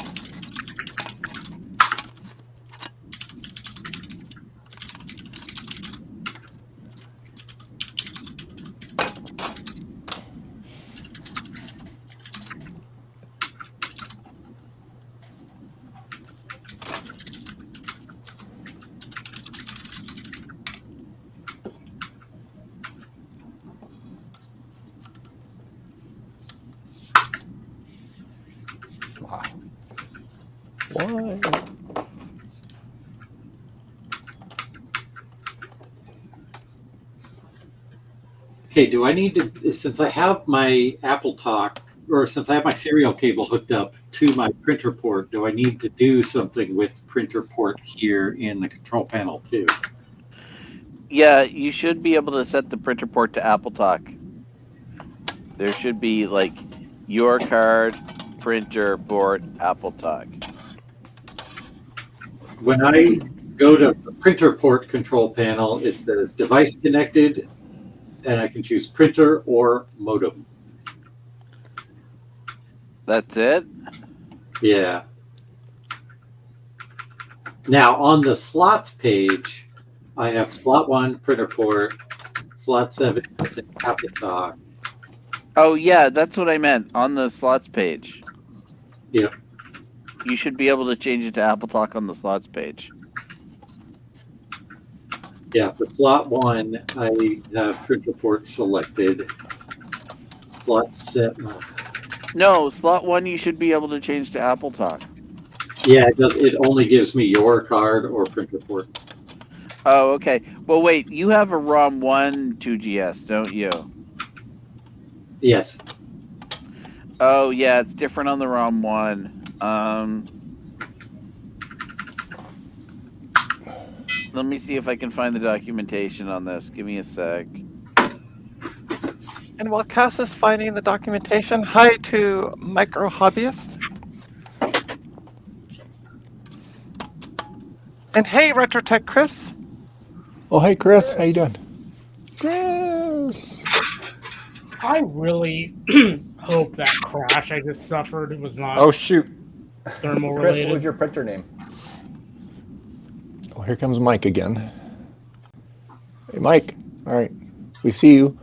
Wow. Why? Okay, do I need to, since I have my Apple Talk, or since I have my serial cable hooked up to my printer port, do I need to do something with printer port here in the control panel too? Yeah, you should be able to set the printer port to Apple Talk. There should be like your card, printer port, Apple Talk. When I go to the printer port control panel. It says device connected, and I can choose printer or modem. That's it? Yeah. Now on the slots page, I have slot 1 printer port, slot 7 Apple Talk. Oh, yeah, that's what I meant. On the slots page. Yep. You should be able to change it to Apple Talk on the slots page. Yeah, for slot 1, I have printer port selected. Slot 7. No, slot 1 you should be able to change to Apple Talk. Yeah, it does. It only gives me your card or printer port. Oh, okay. Well, wait, you have a ROM 1 2GS, don't you? Yes. Oh, yeah, it's different on the ROM 1. Let me see if I can find the documentation on this. Give me a sec. And while Cass is finding the documentation, hi to Micro Hobbyist. And hey, RetroTech Chris. Oh, hey, Chris. How you doing? Chris. I really hope that crash I just suffered was not Oh shoot, thermal Chris, related. what was your printer name? Oh, here comes Mike again. Hey, Mike. All right. We see you.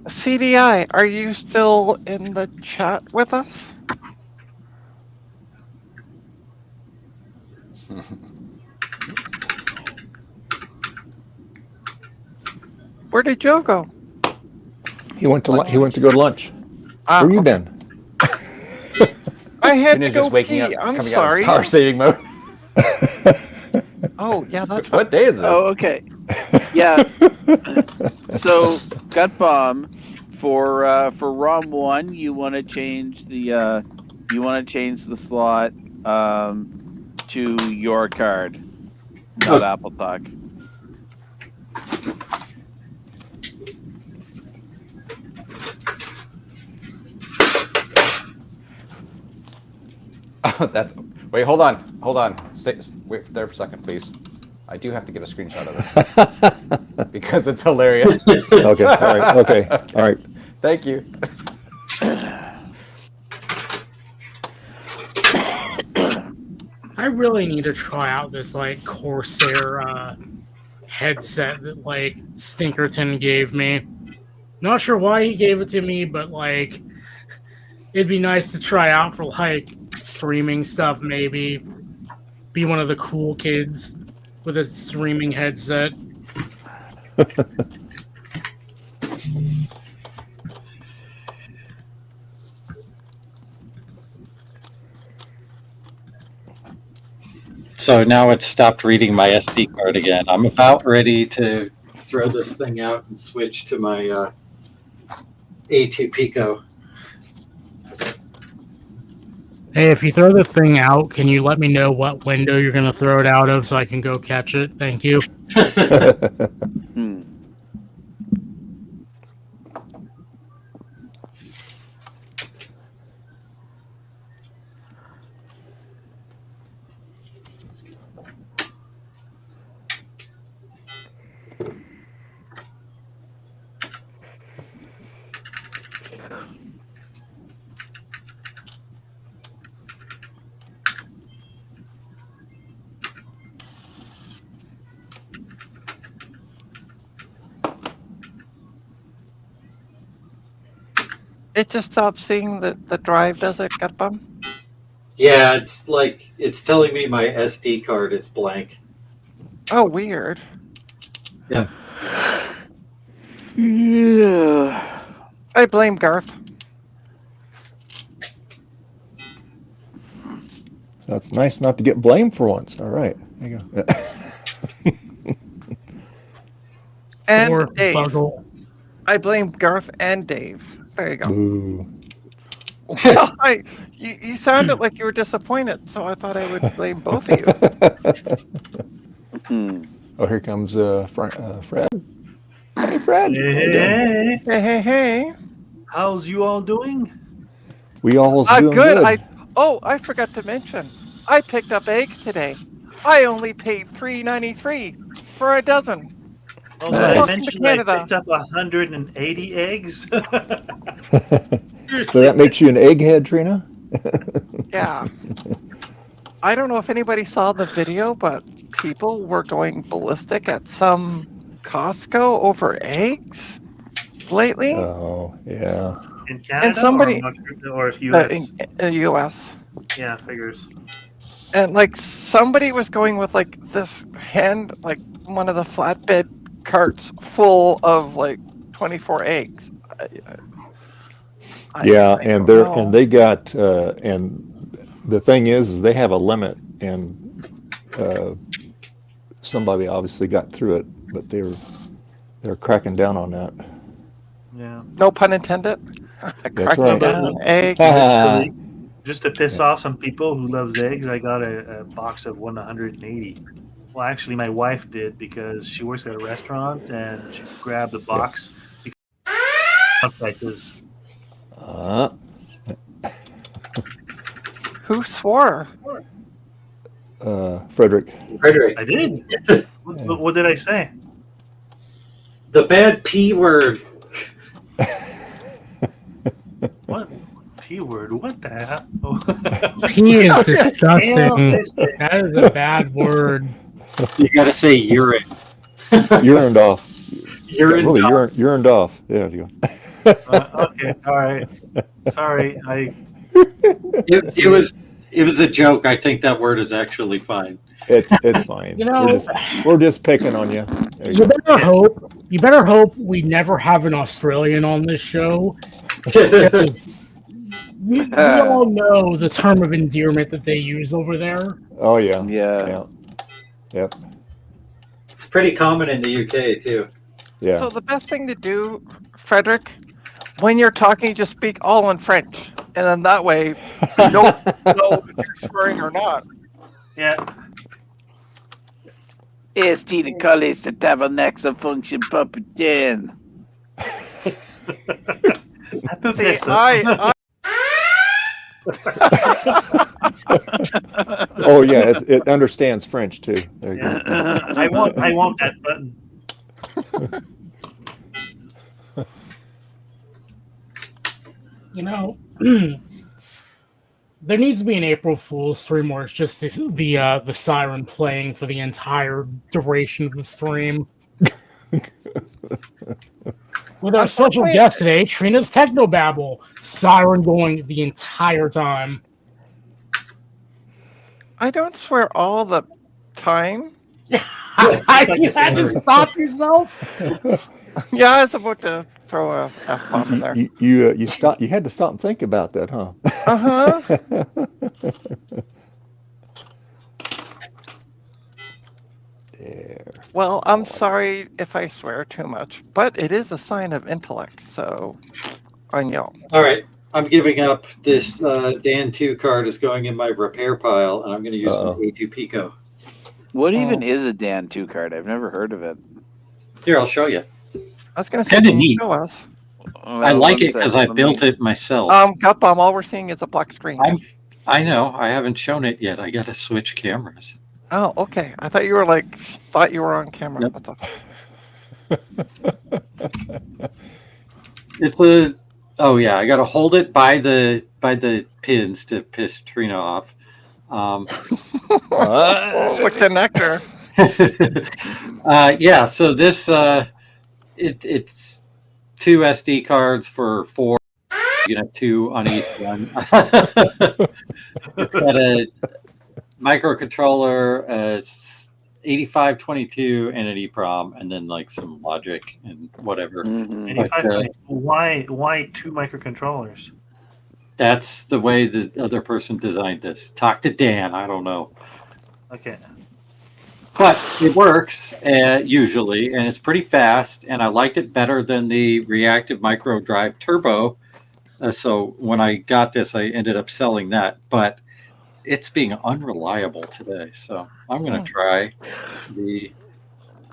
CDI, are you still in the chat with us? Where did Joe go? He went to go to lunch. Where you been? I had to Trina's go just waking pee. up. I'm coming sorry. Out of power saving mode. Oh, yeah, that's What day is this? Oh, okay. Yeah. So, Gut Bomb, for ROM 1, you want to change the slot to your card, not Apple Talk. Oh, that's. Wait, hold on. Wait there for a second, please. I do have to get a screenshot of it because it's hilarious. Okay. All right. Okay. All right. Thank you. I really need to try out this like Corsair headset that like Stinkerton gave me. Not sure why he gave it to me, but like it'd be nice to try out for like streaming stuff. Maybe be one of the cool kids with a streaming headset. So now it's stopped reading my SD card again. I'm about ready to throw this thing out and switch to my A2 Pico. Hey, if you throw the thing out, can you let me know what window you're going to throw it out of so I can go catch it? Thank you. Hmm. It just stopped seeing the drive, does it, Gut Bomb? Yeah, it's like it's telling me my SD card is blank. Oh, weird. Yeah. Yeah. I blame Garth. That's nice not to get blamed for once. All right. There you go. And Or Dave. Buggle. I blame Garth and Dave. There you go. Boo. Well, you sounded like you were disappointed, so I thought I would blame both of you. Hmm. Oh, here comes Fred. Hey, Fred. How you doing? Hey, hey. How's you all doing? We all's doing Good. good. I forgot to mention. I picked up eggs today. I only paid $3.93 for a dozen. Oh, Nice. I Welcome to mentioned I Canada. picked up 180 eggs. So that makes you an egghead, Trina? Yeah. I don't know if anybody saw the video, but people were going ballistic at some Costco over eggs lately. Oh, yeah. In Canada somebody- or US? In the US. Yeah, figures. And like somebody was going with like this like one of the flatbed carts full of like 24 eggs. Yeah, I and don't know. they got and the thing is they have a limit, and somebody obviously got through it, but they're cracking down on that. Yeah. No pun intended. Cracking right. down eggs. Literally, just to piss off some people who loves eggs, I got a box of 180. Well, actually, my wife did because she works at a restaurant and she grabbed the box because prices. Who swore? Frederick. Frederick, I did. What did I say? the bad P word. What? P word? What the hell? P is disgusting. Damn. That is a bad word. You got to say urine. Urined off. Urine. Really, urined off. Yeah, you go. Okay, all right. Sorry, It was a joke. I think that word is actually fine. It's fine. You know- we're just picking on you. There you You go. better hope we never have an Australian on this show. Because we all know the term of endearment that they use over there. Oh yeah. Yeah. Yeah. Yep. It's pretty common in the UK too. Yeah. So the best thing to do, Frederick, when you're talking, just speak all in French, and then that way you don't know if you're swearing or not. yeah. Esti de colis de tabernacle function puppeten. À peu See, près ça. Oh yeah. It understands French too. There you go. I want that button. You know, there needs to be an April Fool's stream where it's just the siren playing for the entire duration of the stream. With our special guest today, Trina's Technobabble, siren going the entire time. I don't swear all the time. You had to stop yourself. Yeah, I was about to throw a F-bomb in there. You stop. You had to stop and think about that, huh? There. Well, I'm sorry if I swear too much, but it is a sign of intellect, so I know. All right. I'm giving up. This Dan 2 card is going in my repair pile, and I'm going to use my A2 Pico. What even is a Dan 2 card? I've never heard of it. Here, I'll show you. I was going to say, Kinda can you neat. show us? I like it because I built it myself. Gut bomb, all we're seeing is a black screen. I know. I haven't shown it yet. I got to switch cameras. Oh, okay. I thought you were on camera. Nope. That's all. It's a. Oh yeah, I got to hold it by the pins to piss Trina off. Quick connector. Yeah. So this it's 2 SD cards for 4. You can have 2 on each one. It's got a microcontroller, it's 8522 and an EEPROM, and then like some logic and whatever. Mhm. Why 2 microcontrollers? That's the way the other person designed this. Talk to Dan. I don't know. Okay. But it works usually, and it's pretty fast, and I liked it better than the reactive micro drive turbo. So when I got this, I ended up selling that, but it's being unreliable today. So I'm going to try the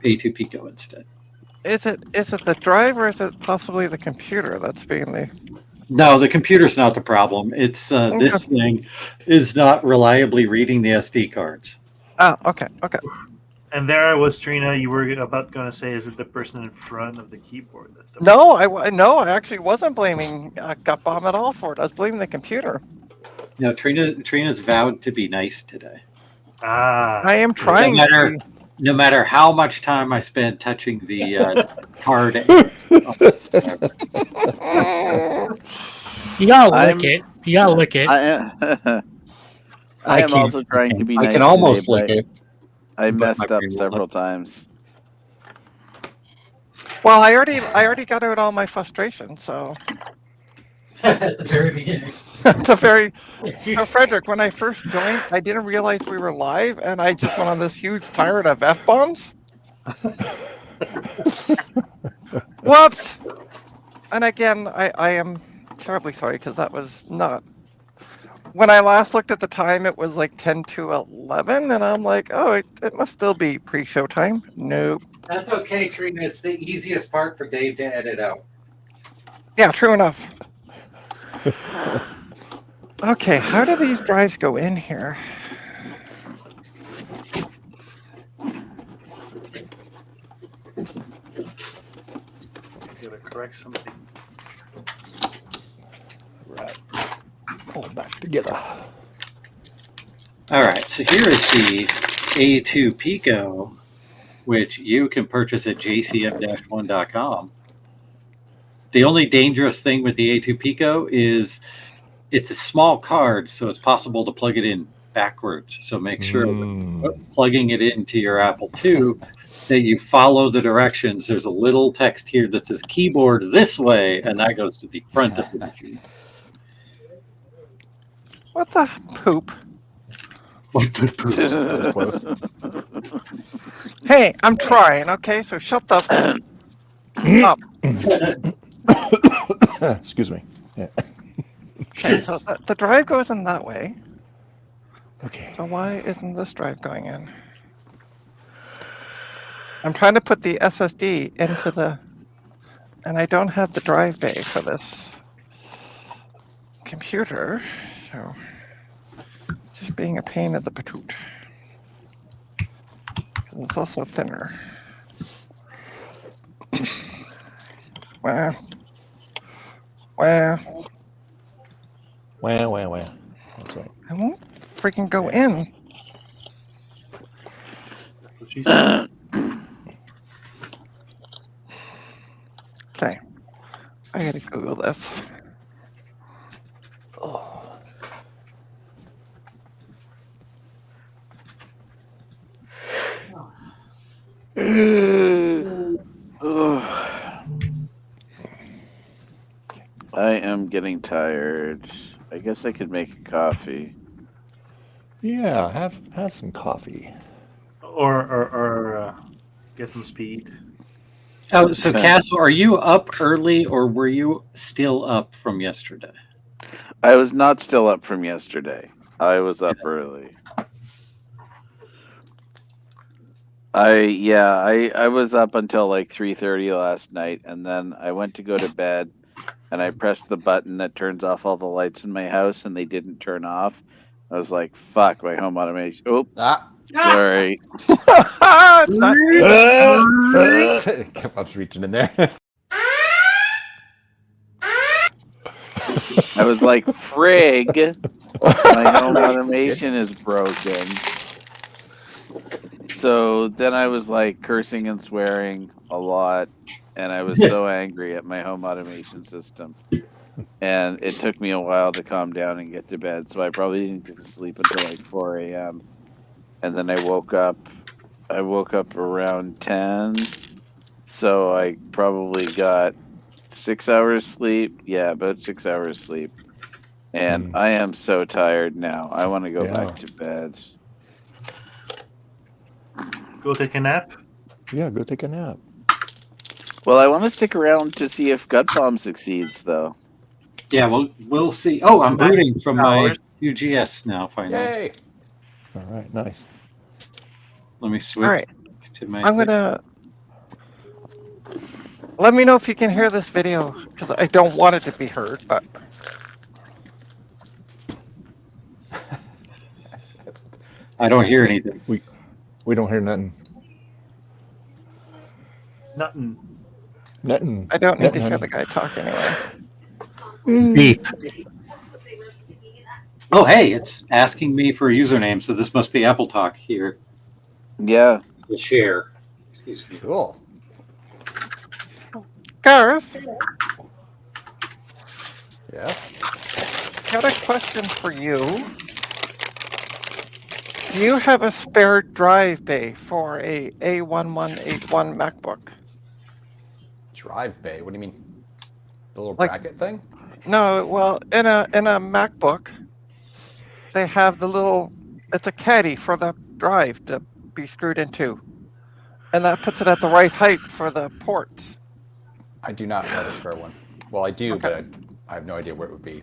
A2 Pico instead. Is it the drive or is it possibly the computer that's being the? No, the computer's not the problem. It's this thing is not reliably reading the SD cards. Oh, okay. And there I was, Trina. You were about going to say, is it the person in front of the keyboard? That's the No, I actually wasn't blaming Gutbomb at all for it. I was blaming the computer. No, Trina's vowed to be nice today. I am trying. No matter how much time I spend touching the card. You gotta lick it. You gotta lick it. I am also trying to be nice. I can almost lick it. I messed up several times. Well, I already got out all my frustration, so. At the very beginning. So Frederick, when I first joined, I didn't realize we were live, and I just went on this huge tirade of F-bombs. Whoops! And again, I am terribly sorry, because that was not... When I last looked at the time, it was like 10 to 11, and I'm like, oh, it must still be pre-show time. Nope. That's okay, Trina. It's the easiest part for Dave to edit out. Yeah, true enough. Okay, how do these drives go in here? Gotta correct something. Right. Pull it back together. All right, so here is the A2 Pico, which you can purchase at jcm-1.com. The only dangerous thing with the A2 Pico is it's a small card, so it's possible to plug it in backwards. So make sure plugging it into your Apple II that you follow the directions. There's a little text here that says keyboard this way, and that goes to the front of the machine. What the poop? What the poop? Hey, I'm trying, okay? So shut the up. Excuse me. Yeah. Okay, so the drive goes in that way. Okay. So why isn't this drive going in? I'm trying to put the SSD into the... And I don't have the drive bay for this computer. So just being a pain in the patoot. It's also thinner. Well. That's right. I won't freaking go in. That's what she said. Okay. I gotta Google this. I am getting tired. I guess I could make a coffee. Yeah, have some coffee. Or get some speed. Oh, so Castle, are you up early or were you still up from yesterday? I was not still up from yesterday. I was up early. I was up until like 3:30 last night, and then I went to go to bed, and I pressed the button that turns off all the lights in my house, and they didn't turn off. I was like, "Fuck, my home automation." Oh, sorry. It's not Kept on reaching in there. I was like, "Frig, my home automation is broken." So then I was like cursing and swearing a lot, and I was so angry at my home automation system. And it took me a while to calm down and get to bed, so I probably didn't get to sleep until like 4 a.m. And then I woke up around 10, so I probably got 6 hours sleep. Yeah, about 6 hours sleep. And I am so tired now. I want to go back to bed. Go take a nap. Yeah, go take a nap. Well, I want to stick around to see if Gut Bomb succeeds, though. Yeah, we'll see. Oh, I'm booting from my Hours. UGS now. Finally, Yay! All right, nice. let me switch All right. to my. I'm gonna. Let me know if you can hear this video because I don't want it to be heard. But I don't hear anything. We don't hear nothing. Nothing. Nothing. I don't need to nothing, hear honey. the guy talk anyway. Beep. Oh, hey, it's asking me for a username, so this must be Apple Talk here. Yeah. The share. Excuse me. Cool. Gareth, Yeah. got a question for you. Do you have a spare drive bay for a A1181 MacBook? Drive bay. What do you mean? The little Like- bracket thing? No, well, in a MacBook, they have the little. It's a caddy for the drive to be screwed into, and that puts it at the right height for the ports. I do not have a spare one. Well, I do, Okay. but I have no idea where it would be.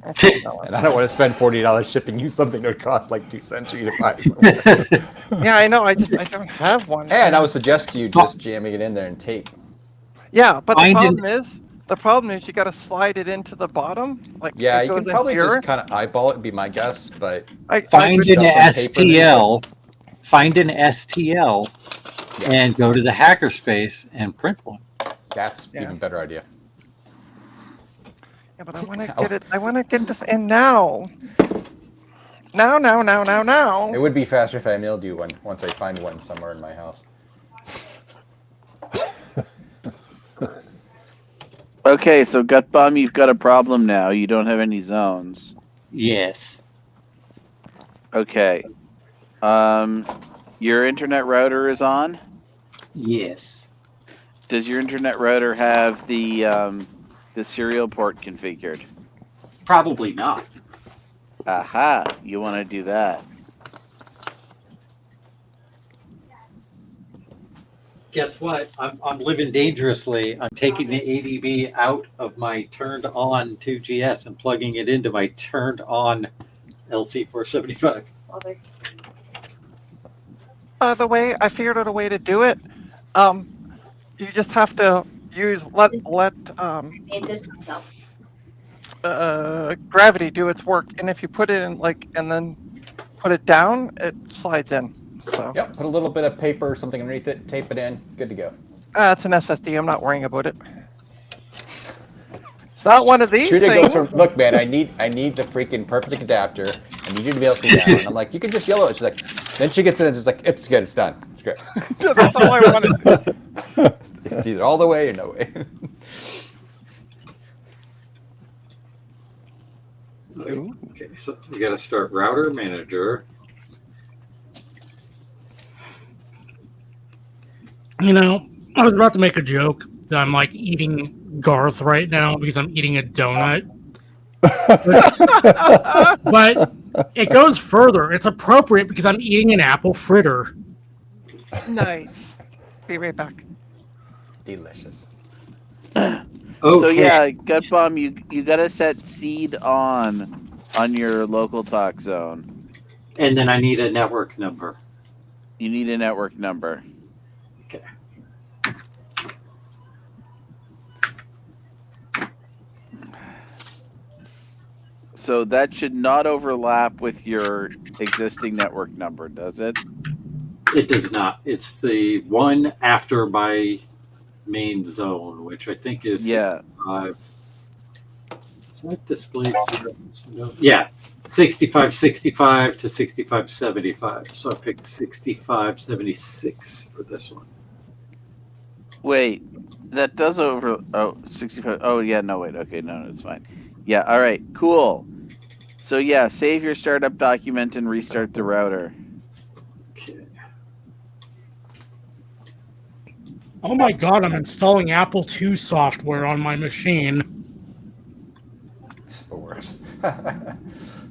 Okay, no, And I don't want to spend $40 shipping you something that would cost like 2 cents for you to buy somewhere. yeah, I know. I don't have one. And I would suggest you just jamming it in there and tape. Yeah, but Find the problem is you got to slide it into the bottom. Like Yeah, it you goes can probably in here. just kind of eyeball it, would be my guess, but Find an shove some paper in there. STL. Find an STL, and go to the hackerspace and print one. that's Yeah. even better idea. Yeah, but I want to get it. I want to get this in now. Now. It would be faster if I mailed you one once I find one somewhere in my house. Okay, so Gut Bomb, you've got a problem now. You don't have any zones. Yes. Okay. Your internet router is on. Yes. Does your internet router have the serial port configured? Probably not. Aha! You want to do that? Guess what? I'm living dangerously. I'm taking the ADB out of my turned on 2GS and plugging it into my turned on LC475. By the way, I figured out a way to do it. You just have to use let gravity do its work, and if you put it in and then put it down, it slides in. So Yep, put a little bit of paper or something underneath it, tape it in, good to go. it's an SSD. I'm not worrying about it. It's not one of these Trudy things. goes from, look, man, I need the freaking perfect adapter. I need you to be able to do that. And I'm like, you can just yellow it. She's like, then she gets in and she's like, it's good, it's done. It's great. That's all I wanted. It's either all the way or no way. Okay, so we got to start router manager. You know, I was about to make a joke that I'm like eating Garth right now because I'm eating a donut. But it goes further. It's appropriate because I'm eating an apple fritter. Nice. Be right back. Delicious. Okay. So yeah, Gut Bomb, you gotta set seed on your local talk zone. And then I need a network number. You need a network number. Okay. So that should not overlap with your existing network number, does it? It does not. It's the one after my main zone, which I think is Yeah. 65. Is that displayed here on this window? Yeah, 6565 to 6575. So I picked 6576 for this one. Wait, that does 65. Oh yeah, no wait. Okay, no, it's fine. Yeah, all right, cool. So yeah, save your startup document and restart the router. Okay. Oh my god, I'm installing Apple II software on my machine. It's the worst.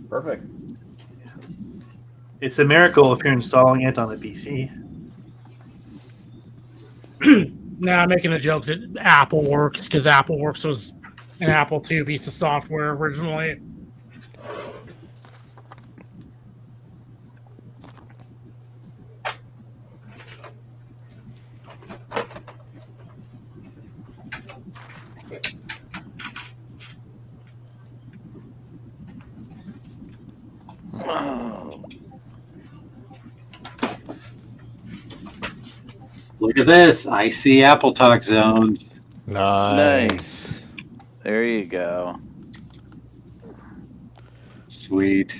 Perfect. It's a miracle if you're installing it on a PC. Nah, I'm making a joke that Apple Works because Apple Works was an Apple II piece of software originally. Oh, Look at this. I see Apple Talk zones. nice. There you go. Sweet.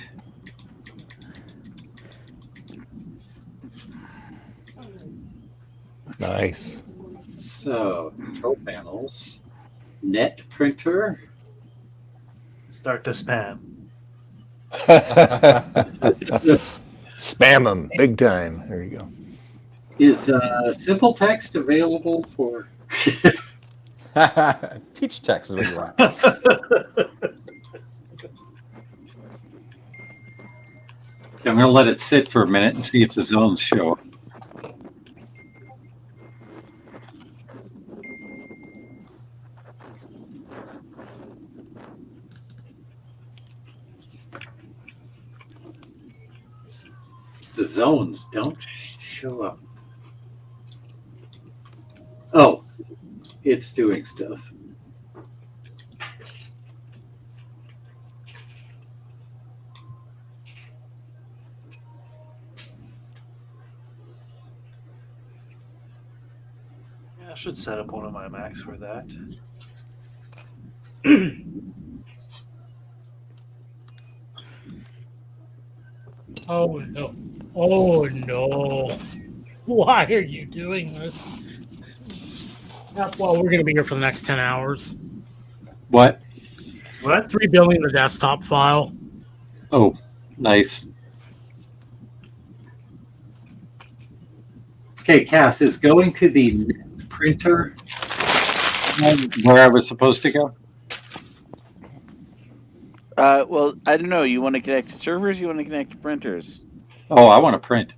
Nice. So, control panels, net printer. Start to spam. Spam them big time. There you go. Is simple text available for? Teach text is what you want. I'm going to let it sit for a minute and see if the zones show up. The zones don't show up. Oh, it's doing stuff. Yeah, I should set up one of my Macs for that. Oh no. Oh no. Why are you doing this? Well, we're going to be here for the next 10 hours. What? What? 3 billion the desktop file. Oh, nice. Okay, Cass, is going to the printer where I was supposed to go? Well, I don't know. You want to connect to servers? You want to connect to printers? Oh, I want to print.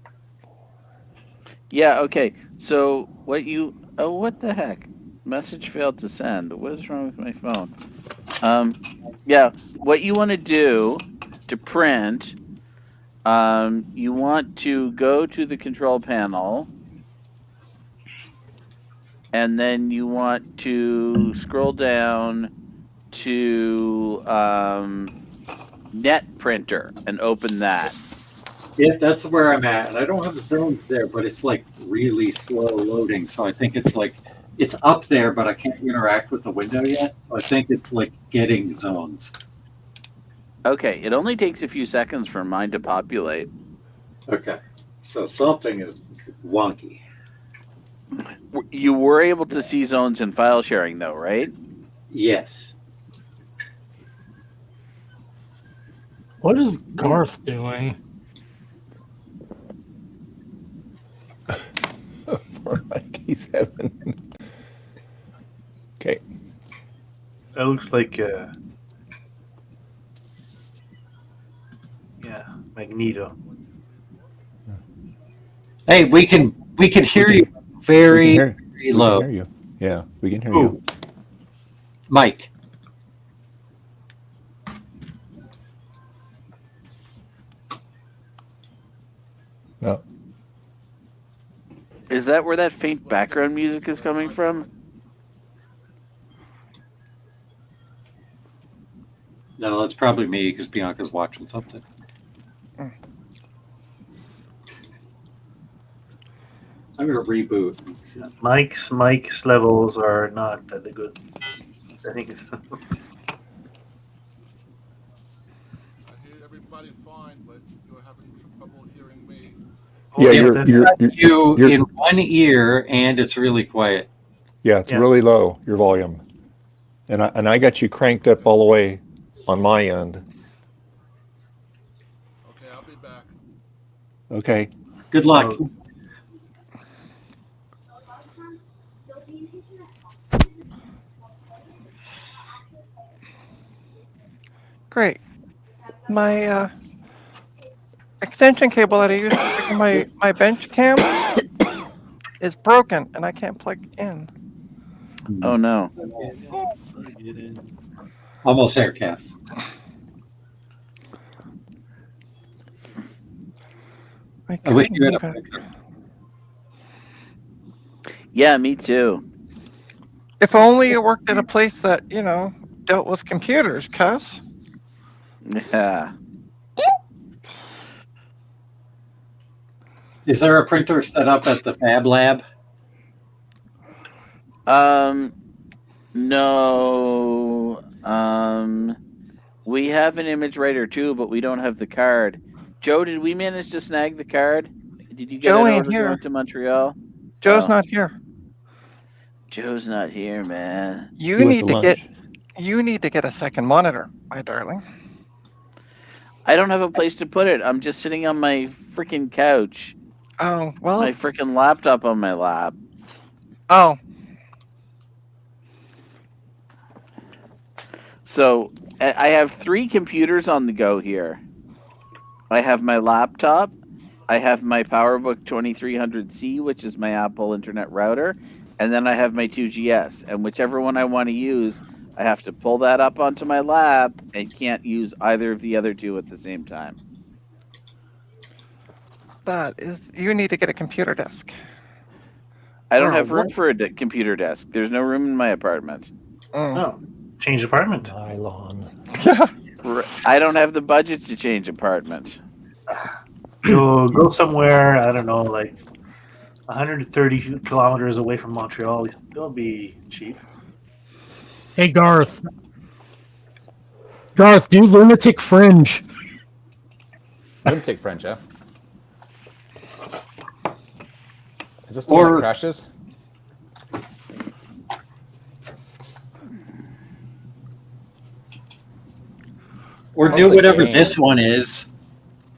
Yeah. Okay. So what you? Oh, what the heck? Message failed to send. What is wrong with my phone? Yeah. What you want to do to print? You want to go to the control panel, and then you want to scroll down to net printer and open that. Yeah, that's where I'm at. And I don't have the zones there, but it's like really slow loading. So I think it's like, it's up there, but I can't interact with the window yet. I think it's like getting zones. Okay, it only takes a few seconds for mine to populate. Okay. So something is wonky. You were able to see zones in file sharing though, right? Yes. What is Garth doing? Like he's having. Okay. That looks like, Magneto. Hey, we can hear you very, very We low. can hear you. Yeah, we can hear Ooh. you. Mike. No. Is that where that faint background music is coming from? No, that's probably me because Bianca's watching something. I'm going to reboot. Mike's levels are not that good. I think it's. I hear everybody fine, but you're having trouble hearing me. Yeah, Yeah, you're in one ear, and it's really quiet. yeah, it's Yeah. really low, your volume. And I got you cranked up all the way on my end. Okay, I'll be back. Okay. Good luck. Great. My extension cable that I use for my bench cam is broken and I can't plug in. Oh no. Almost there, Cass. I wish you had a printer. Yeah, me too. If only you worked at a place that, dealt with computers, Cass. Yeah. Is there a printer set up at the Fab Lab? No. We have an image writer too, but we don't have the card. Joe, did we manage to snag the card? Did you get Joe an ain't order here. going to Montreal? Joe's Oh. not here. Joe's not here, man. You He went need to to get lunch. you need to get a second monitor, my darling. I don't have a place to put it. I'm just sitting on my freaking couch. Oh, well. My freaking laptop on my lap. Oh. So I have 3 computers on the go here. I have my laptop. I have my PowerBook 2300C, which is my Apple Internet router. And then I have my 2GS. And whichever one I want to use, I have to pull that up onto my lab and can't use either of the other 2 at the same time. You need to get a computer desk. I don't Or a have room what? for a computer desk. There's no room in my apartment. Oh. Oh, change apartment. Nylon. I don't have the budget to change apartment. Go somewhere, I don't know, like 130 kilometers away from Montreal. It'll be cheap. Hey, Garth. Garth, do Lunatic Fringe. Lunatic Fringe, yeah. Is this the one that crashes? Or How's do the whatever game? this one is.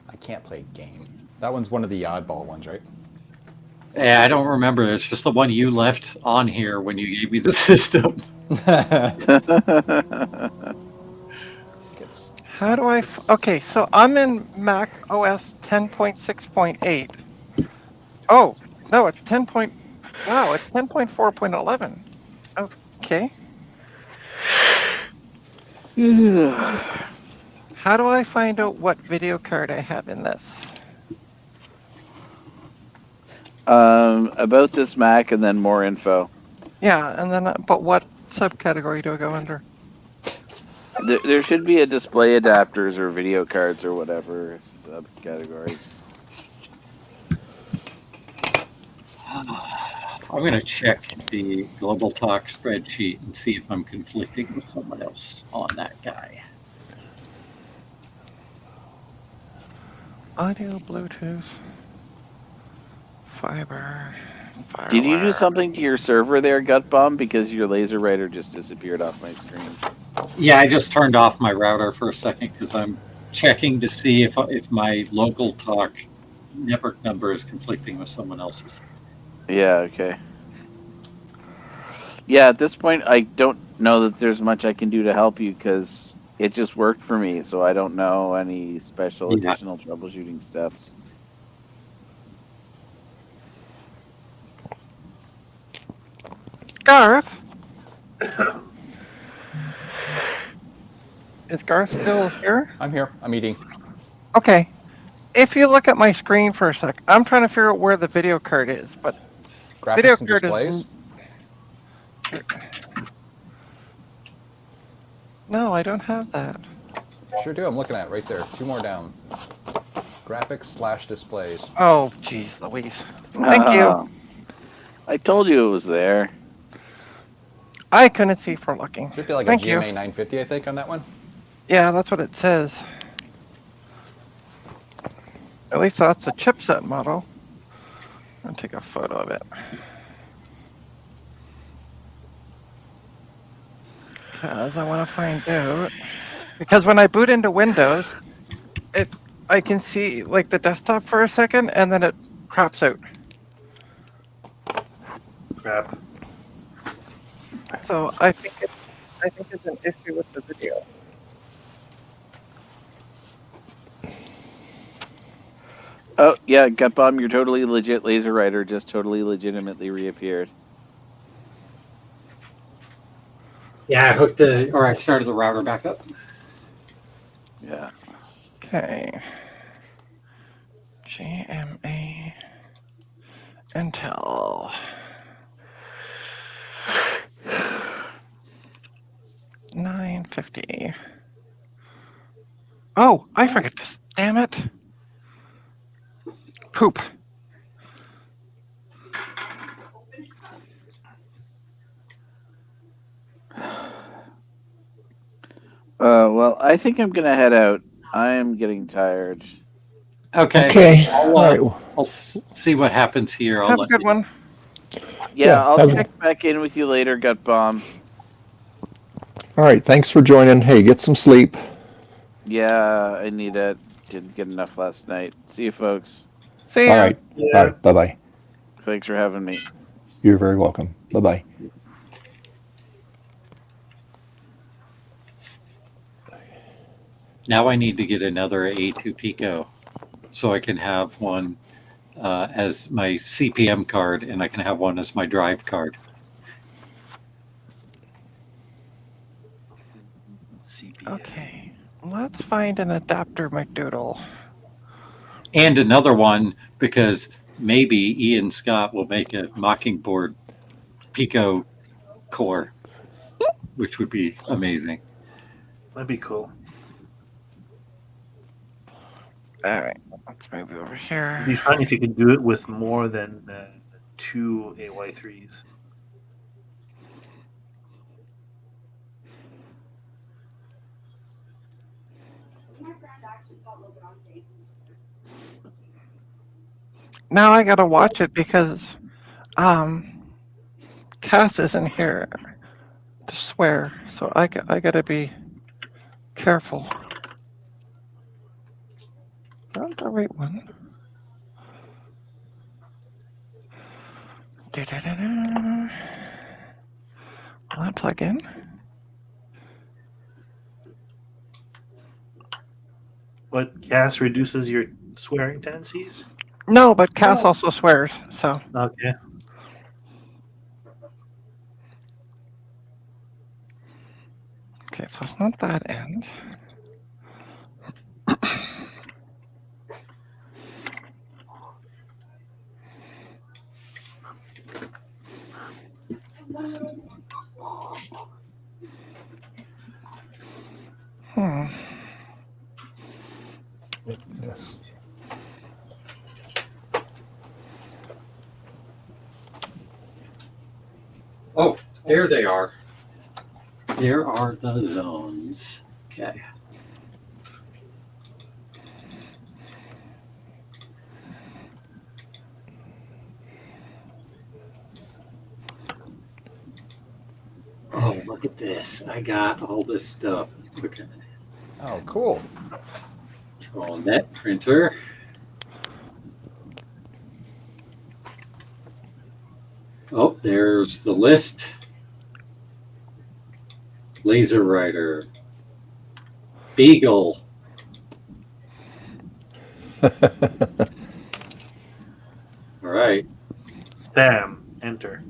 I can't play game. That one's one of the oddball ones, right? Yeah, I don't remember. It's just the one you left on here when you gave me the system. How do I? Okay, so I'm in Mac OS 10.6.8. Oh no, it's 10. Wow, it's 10.4.11. Okay. How do I find out what video card I have in this? About this Mac and then more info. Yeah, and then but what subcategory do I go under? There should be a display adapters or video cards or whatever subcategory. I'm going to check the Global Talk spreadsheet and see if I'm conflicting with someone else on that guy. Audio, Bluetooth, fiber. Did you do Firewire. something to your server there, Gutbomb? Because your laser writer just disappeared off my screen. Yeah, I just turned off my router for a second because I'm checking to see if my local talk network number is conflicting with someone else's. Yeah, okay. Yeah, at this point, I don't know that there's much I can do to help you because it just worked for me, so I don't know any special Yeah. additional troubleshooting steps. Garth? Is Garth still here? I'm here. I'm eating. Okay. If you look at my screen for a sec, I'm trying to figure out where the video card is, but video Graphics and card displays. is. No, I don't have that. Sure do. I'm looking at it right there. 2 more down. Graphics/displays. Oh, jeez, Louise. Thank you. I told you it was there. I couldn't see for looking. Should be like Thank a you. GMA 950, I think, on that one. Yeah, that's what it says. At least that's the chipset model. I'll take a photo of it. Because I want to find out. Because when I boot into Windows, I can see like the desktop for a second, and then it crops out. Crap. So I think it's an issue with the video. Oh yeah, Gut Bomb, your totally legit laser writer just totally legitimately reappeared. Yeah, I started the router back up. Yeah. Okay. GMA Intel. 950. Oh, I forgot this. Damn it. Poop. Well, I think I'm gonna head out. I am getting tired. Okay. Okay. I'll, All right. I'll see what happens here. I'll Have a let good you- one. Yeah, Yeah, I'll have- check back in with you later, Gut Bomb. All right. Thanks for joining. Hey, get some sleep. Yeah, I need it. Didn't get enough last night. See you, folks. See ya. All right. Yeah. All right. Bye bye. Thanks for having me. You're very welcome. Bye bye. Now I need to get another A2 Pico so I can have one as my CPM card and I can have one as my drive card. CPM. Okay. Let's find an adapter, McDoodle. And another one because maybe Ian Scott will make a Mockingbird Pico core, which would be amazing. That'd be cool. All right. Let's move over here. It'd be fun if you could do it with more than 2 AY3s. Now I gotta watch it because Cass isn't here to swear, so I gotta be careful. Is that the right one? Da-da-da-da. Will that plug in? But gas reduces your swearing tendencies? No, but Cass also swears, so. Okay. Okay, so it's not that end. Yes. Oh, there they are. There are the zones. Okay. Oh, look at this. I got all this stuff. Okay. Oh, cool. Control net printer. Oh, there's the list. Laser writer. Beagle. All right. Spam. Enter.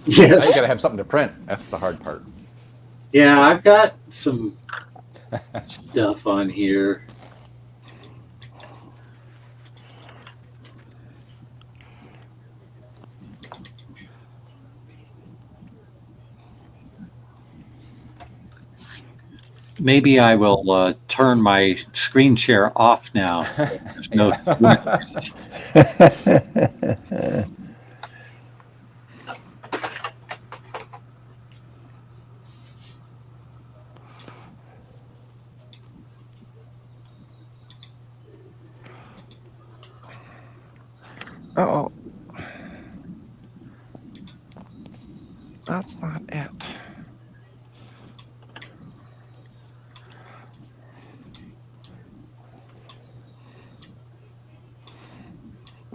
Now you Yes. gotta have something to print. That's the hard part. Yeah, I've got some stuff on here. Maybe I will turn my screen share off now. So there's no spoilers. Uh-oh. That's not it.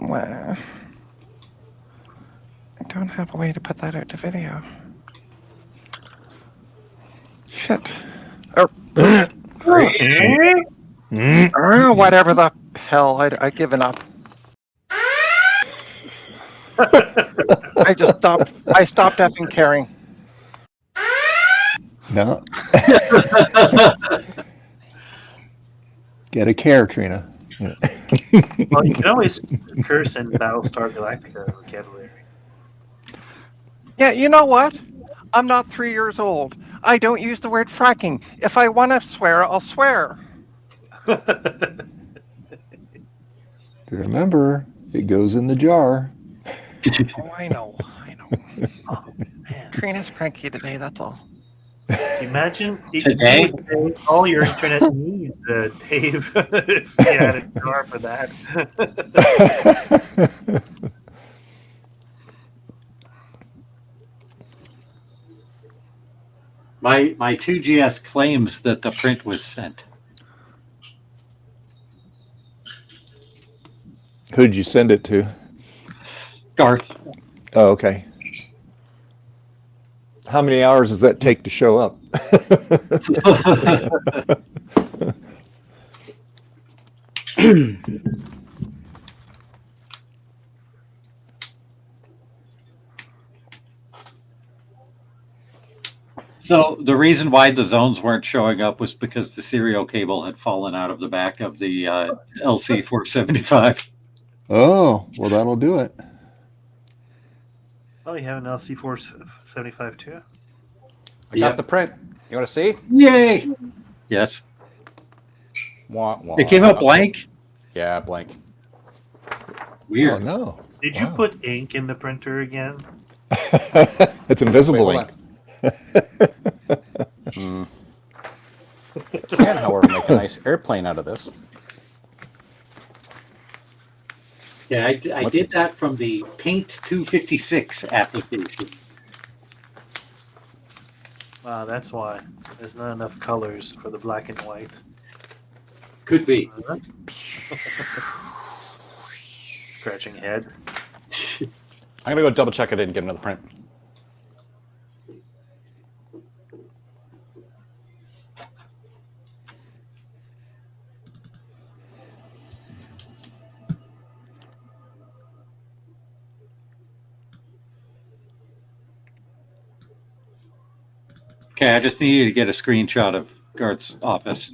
Well, I don't have a way to put that out to video. Shit. Or, whatever the hell, I'd given up. I stopped effing caring. No. Get a care, Trina. Yeah. Well, you can always curse in Battlestar Galactica vocabulary. Yeah, you know what? I'm not 3 years old. I don't use the word fracking. If I want to swear, I'll swear. Remember, it goes in the jar. Oh, I know. Oh, man. Trina's cranky today, that's all. Imagine Today? you would pay all your internet needs, Dave, if you had a jar for that. My 2GS claims that the print was sent. Who'd you send it to? Garth. Oh, okay. How many hours does that take to show up? So the reason why the zones weren't showing up was because the serial cable had fallen out of the back of the LC475. Oh, well, that'll do it. Oh, you have an LC475 too? I got the print. You want to see? Yay! Yes. Wah, wah. It came out blank. Yeah, blank. Weird. Oh, no. Did you put ink in the printer again? It's invisible Wait, ink. Can, however, make a nice airplane out of this. Yeah, I did that from the Paint 256 application. Wow, that's why. There's not enough colors for the black and white. Could be. Scratching head. I'm gonna go double check I didn't get another print. Okay, I just needed to get a screenshot of Garth's office.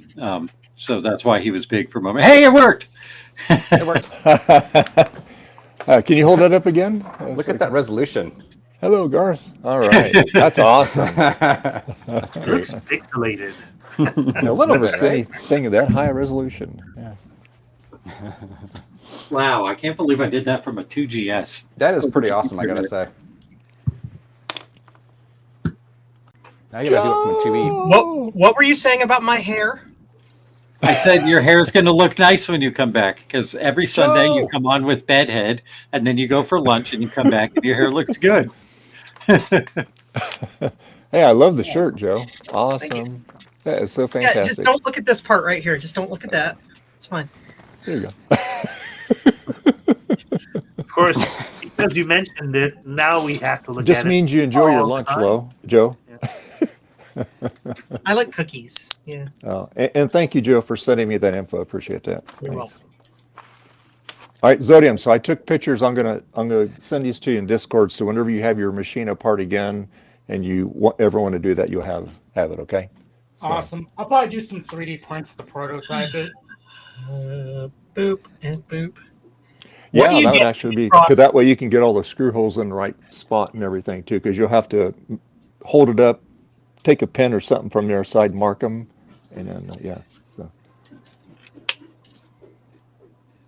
So that's why he was big for a moment. Hey, it worked! It worked. Can you hold that up again? Look at that resolution. Hello, Garth. All right. That's awesome. That's It great. looks pixelated. A little Never bit, seen right? anything of that high resolution. Yeah. Wow, I can't believe I did that from a 2GS. That is pretty awesome, I gotta say. Now you gotta do it from a 2E. What were you saying about my hair? I said your hair's going to look nice when you come back because every Sunday you come on with bedhead and then you go for lunch and you come back and your hair looks good. Hey, I love the shirt, Joe. Awesome. That is so Yeah, fantastic. just don't look at this part right here. Just don't look at that. It's fine. There you go. Of course, because you mentioned it, now we have to look Just at it. means you enjoy your all the lunch, time. Joe. I like cookies. Yeah. Oh, and thank you, Joe, for sending me that info. Appreciate that. You're Thanks. welcome. All right, Zodium. So I took pictures. I'm gonna send these to you in Discord. So whenever you have your machine apart again, and you ever want to do that, you'll have it. Okay. So, Awesome. I'll probably do some 3D prints to prototype it. Boop and boop. Yeah, What do you that would get actually be across- because that way you can get all the screw holes in the right spot and everything too. Because you'll have to hold it up, take a pen or something from their side, mark them, and then yeah. So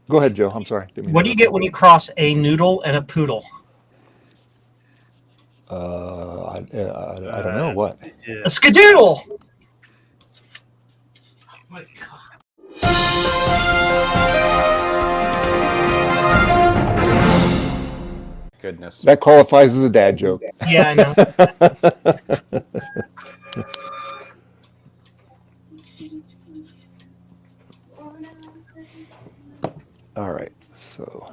go ahead, Joe. I'm sorry. Didn't mean What to do you get when you cross a noodle and a poodle? I don't know what. Yeah. A skadoodle. Oh my God. Goodness. That qualifies as a dad joke. Yeah, I know. All right. So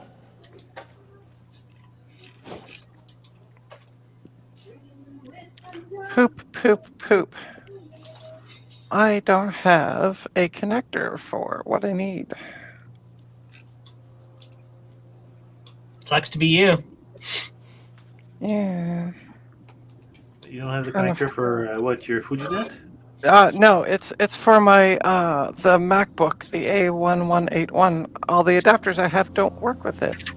Poop. I don't have a connector for what I need. Sucks to be you. Yeah. You don't have the Kind of- connector for what, your FujiNet? No, it's for my the MacBook, the A1181. All the adapters I have don't work with it.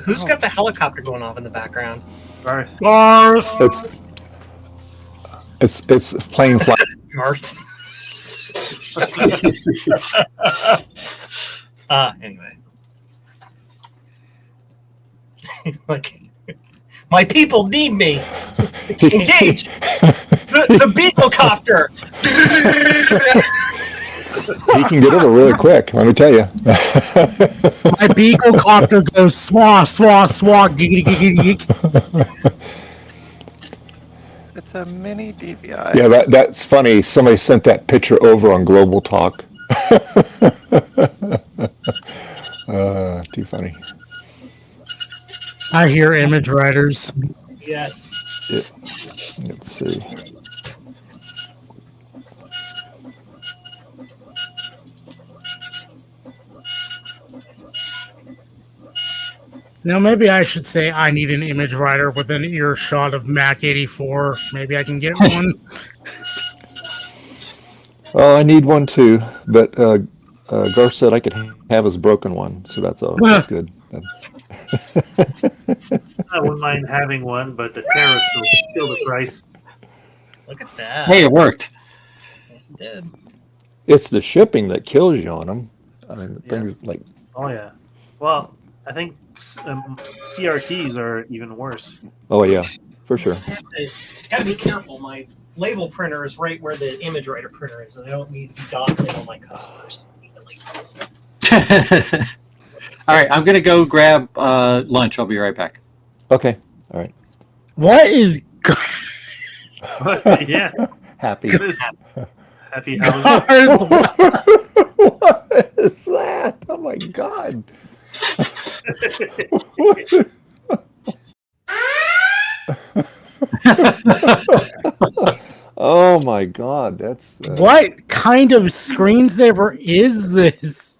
Who's got the helicopter going off in the background? Garth. Garth. It's plane flight. Garth. Anyway. Like, my people need me. Engage. The Beagle copter. He can get over really quick. Let me tell you. My beagle copter goes swah, swah, swah, giggity, giggity, giggity. It's a mini DVI. Yeah, that's funny. Somebody sent that picture over on Global Talk. Too funny. I hear image writers. Yes. Let's see. Now, maybe I should say I need an image writer with an earshot of Mac 84. Maybe I can get one. Oh, I need one too, but Garth said I could have his broken one, so that's good. I wouldn't mind having one, but the tariffs will kill the price. Look at that. Hey, it worked. Yes, it did. It's the shipping that kills you on them. I mean, things like Oh yeah. Well, I think CRTs are even worse. oh yeah, for sure. Gotta be careful. My label printer is right where the image writer printer is, and I don't need to be doxing all my customers. All right, I'm gonna go grab lunch. I'll be right back. Okay, all right. What is. Yeah. Happy. Happy Halloween. What is that? Oh my god. Oh my god, that's What kind of screensaver is this?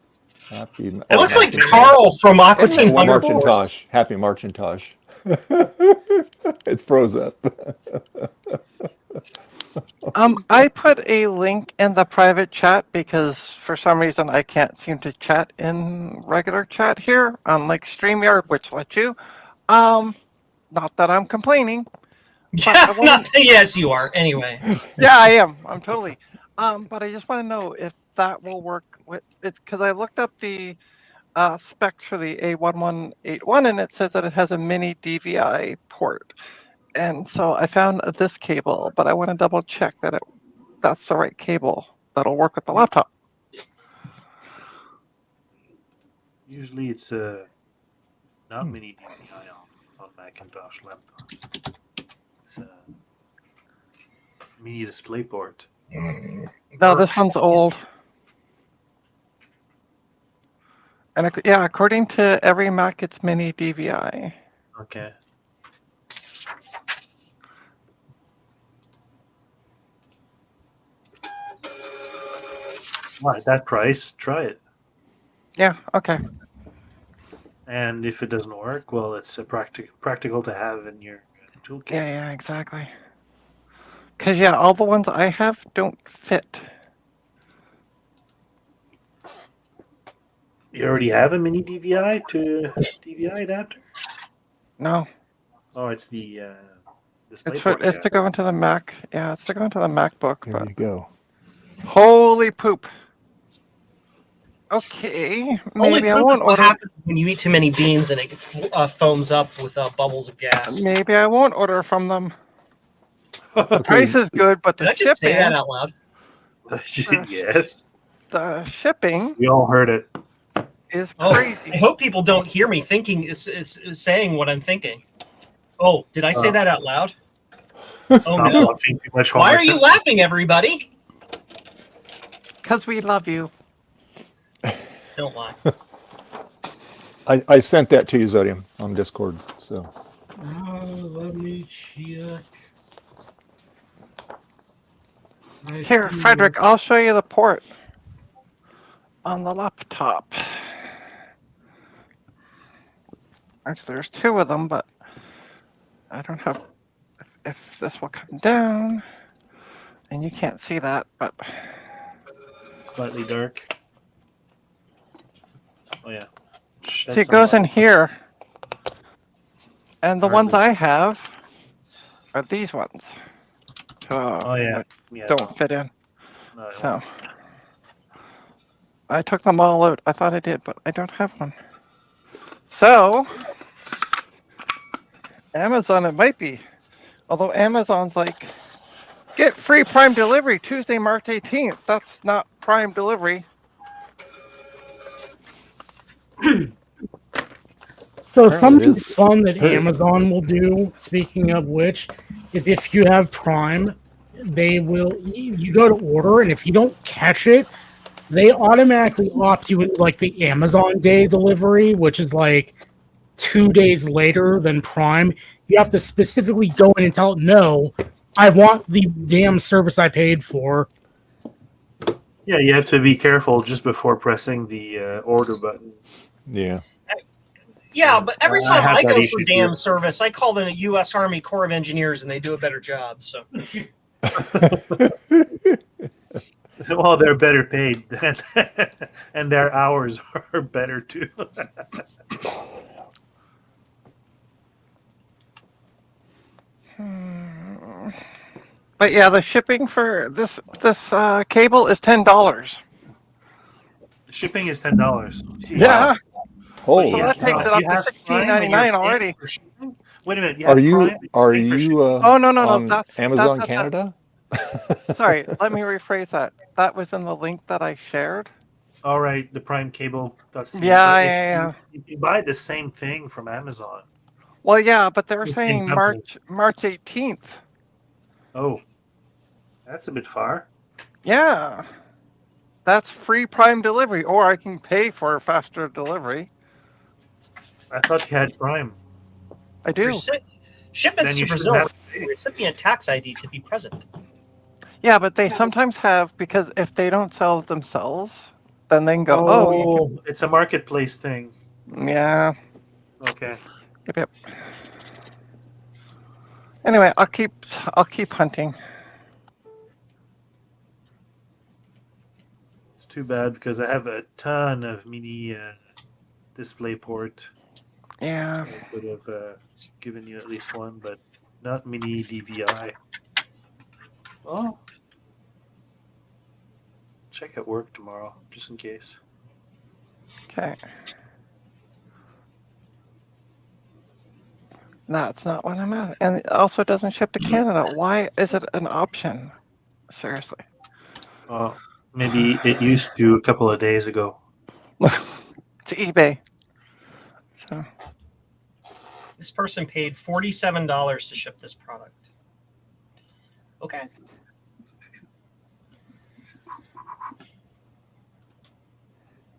happy. It looks like Carl from Aqua It's Teen Thunder March and Force. Tosh. Happy March and Tosh. It froze up. I put a link in the private chat because for some reason I can't seem to chat in regular chat here, unlike StreamYard, which lets you. Not that I'm complaining. Yeah, yes, you are. Anyway. Yeah, I am. I'm totally. But I just want to know if that will work with it because I looked up the specs for the A1181 and it says that it has a mini DVI port. And so I found this cable, but I want to double check that that's the right cable that'll work with the laptop. Usually it's not mini DVI on Macintosh laptops. It's a mini DisplayPort. No, this one's old. And yeah, according to every Mac, it's mini DVI. Okay. All right, that price, try it. Yeah, okay. And if it doesn't work, well, it's practical to have in your toolkit. Yeah, exactly. Because, yeah, all the ones I have don't fit. You already have a mini DVI to DVI adapter? No, Oh, it's the it's DisplayPort. to go into the Mac. Yeah, it's to go into the MacBook. There But you go. holy poop. Okay, Holy maybe I poop is won't what order. happens when you eat too many beans and it foams up with bubbles of gas. Maybe I won't order from them. The price is good, but Did the I just say that shipping, out loud? Yes. the shipping We all heard it. is Oh, crazy. I hope people don't hear me thinking is saying what I'm thinking. Oh, did I say that out loud? Oh Stop no! watching too much Why Homer are you Simpson. laughing, everybody? Because we love you. Don't lie. I sent that to you, Zodium, on Discord. So Let me check. I Here, see. Frederick, I'll show you the port on the laptop. Actually, there's two of them, but I don't have. If this will come down, and you can't see that, but Slightly dark. Oh yeah. Shed see, it some goes in light. here. And the ones Hardly. I have are these ones. Oh yeah. Which Yeah. don't fit in. No, it So won't. I took them all out. I thought I did, but I don't have one. So Amazon, it might be. Although Amazon's like, get free Prime delivery Tuesday, March 18th. That's not Prime delivery. So Apparently it something is. fun that Apparently- Amazon will do, speaking of which, is if you have Prime, they will you go to order, and if you don't catch it, they automatically opt you into like the Amazon Day delivery, which is like 2 days later than Prime. You have to specifically go in and tell it, no, I want the damn service I paid for. Yeah, you have to be careful just before pressing the order button. Yeah. Yeah, but every I time have I that go issue for too. damn service, I call the U.S. Army Corps of Engineers, and they do a better job. So Well, they're better paid, and their hours are better too. But yeah, the shipping for this cable is $10. Shipping is $10. Yeah, Holy so that takes cow. it up You to have Prime and you're $16.99 paying already. for shipping? Wait a minute. You Are have you Prime and are you're paying for you shipping? Oh no, on that's Amazon that- Canada? Sorry, let me rephrase that. That was in the link that I shared. All right, the Prime cable. Yeah. You can buy the same thing from Amazon. Well, yeah, but they were The same saying company. March 18th. Oh, that's a bit far. Yeah, that's free Prime delivery, or I can pay for faster delivery. I thought you had Prime. I do. Shipments Then to you shouldn't Brazil have require recipient tax ID to be present. Yeah, but they sometimes have, because if they don't sell themselves, then they can go, Oh, it's a marketplace thing. yeah. Okay. Yep. Anyway, I'll keep hunting. It's too bad because I have a ton of mini DisplayPort. Yeah. I could have given you at least one, but not mini DVI. Oh. Check at work tomorrow, just in case. Okay. That's not what I'm at. And it also doesn't ship to Canada. Why is it an option? Seriously. Maybe it used to a couple of days ago. It's eBay. So This person paid $47 to ship this product. Okay.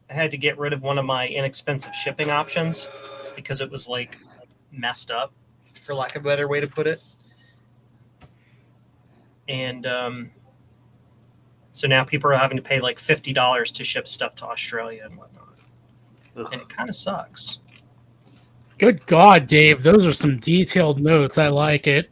I had to get rid of one of my inexpensive shipping options because it was like messed up, for lack of a better way to put it. And so now people are having to pay like $50 to ship stuff to Australia and whatnot. And it kind of sucks. Good God, Dave, those are some detailed notes. I like it.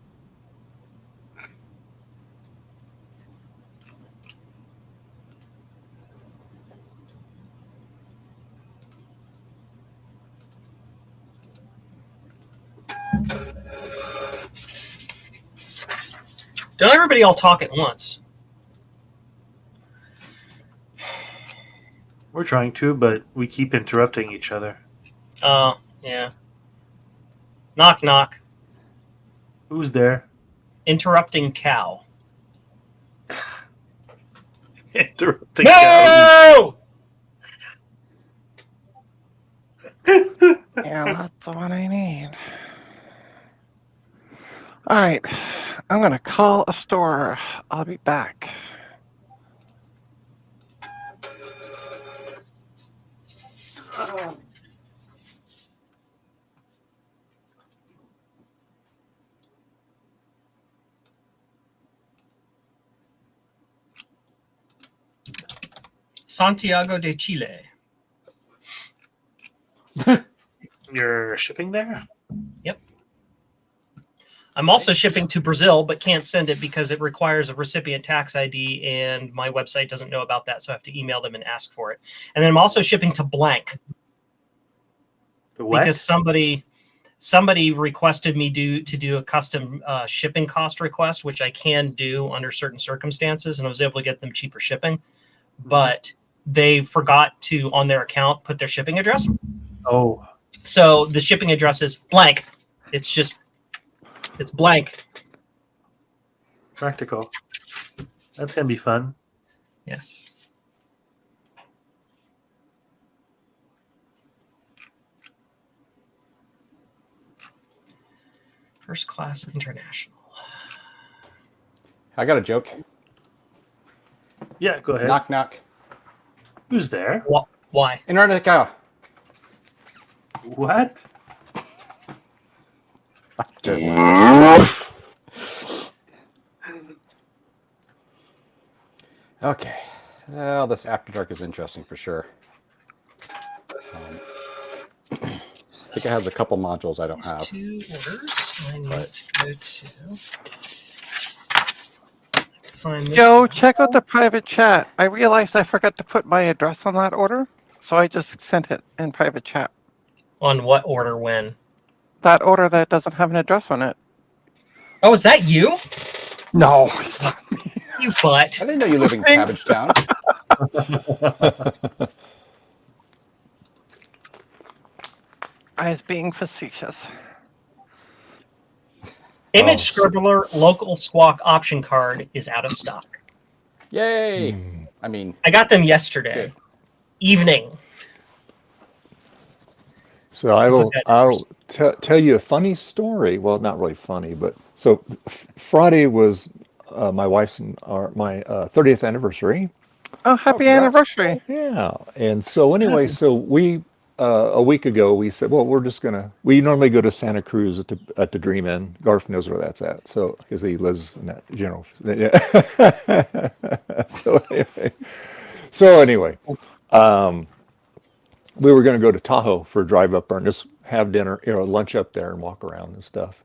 Don't everybody all talk at once. We're trying to, but we keep interrupting each other. Oh, yeah. Knock, knock. Who's there? Interrupting cow. Interrupting. No! yeah, that's what I need. All right, I'm gonna call a store. I'll be back. Santiago de Chile. You're shipping there? Yep. I'm also shipping to Brazil, but can't send it because it requires a recipient tax ID, and my website doesn't know about that, so I have to email them and ask for it. And then I'm also shipping to blank What? because somebody requested me to do a custom shipping cost request, which I can do under certain circumstances, and I was able to get them cheaper shipping. But they forgot to, on their account, put their shipping address. Oh, So the shipping address is blank. It's blank. practical. That's gonna be fun. Yes. First class international. I got a joke. Yeah, go ahead. Knock knock. Who's there? Why? Antarctica. What? Okay. Well, this After Dark is interesting for sure. I think it has a couple modules I don't have. Two orders. I need to go to. Find this Joe, one. check out the private chat. I realized I forgot to put my address on that order, so I just sent it in private chat. On what order when? That order that doesn't have an address on it. Oh, is that you? No, it's not me. You butt. I didn't know you live in Cabbage Town. I was being facetious. Image Scribbler local squawk option card is out of stock. Yay! I mean, I got them yesterday Good. evening. So I'll tell you a funny story. Well, not really funny, but so Friday was my wife's and my 30th anniversary. Oh, happy congrats. anniversary. Yeah, and so anyway, so we a week ago we said, well, we're just gonna. We normally go to Santa Cruz at the Dream Inn. Garth knows where that's at, so because he lives in that general. Yeah. So anyway, we were going to go to Tahoe for a drive up there and just have dinner, lunch up there and walk around and stuff.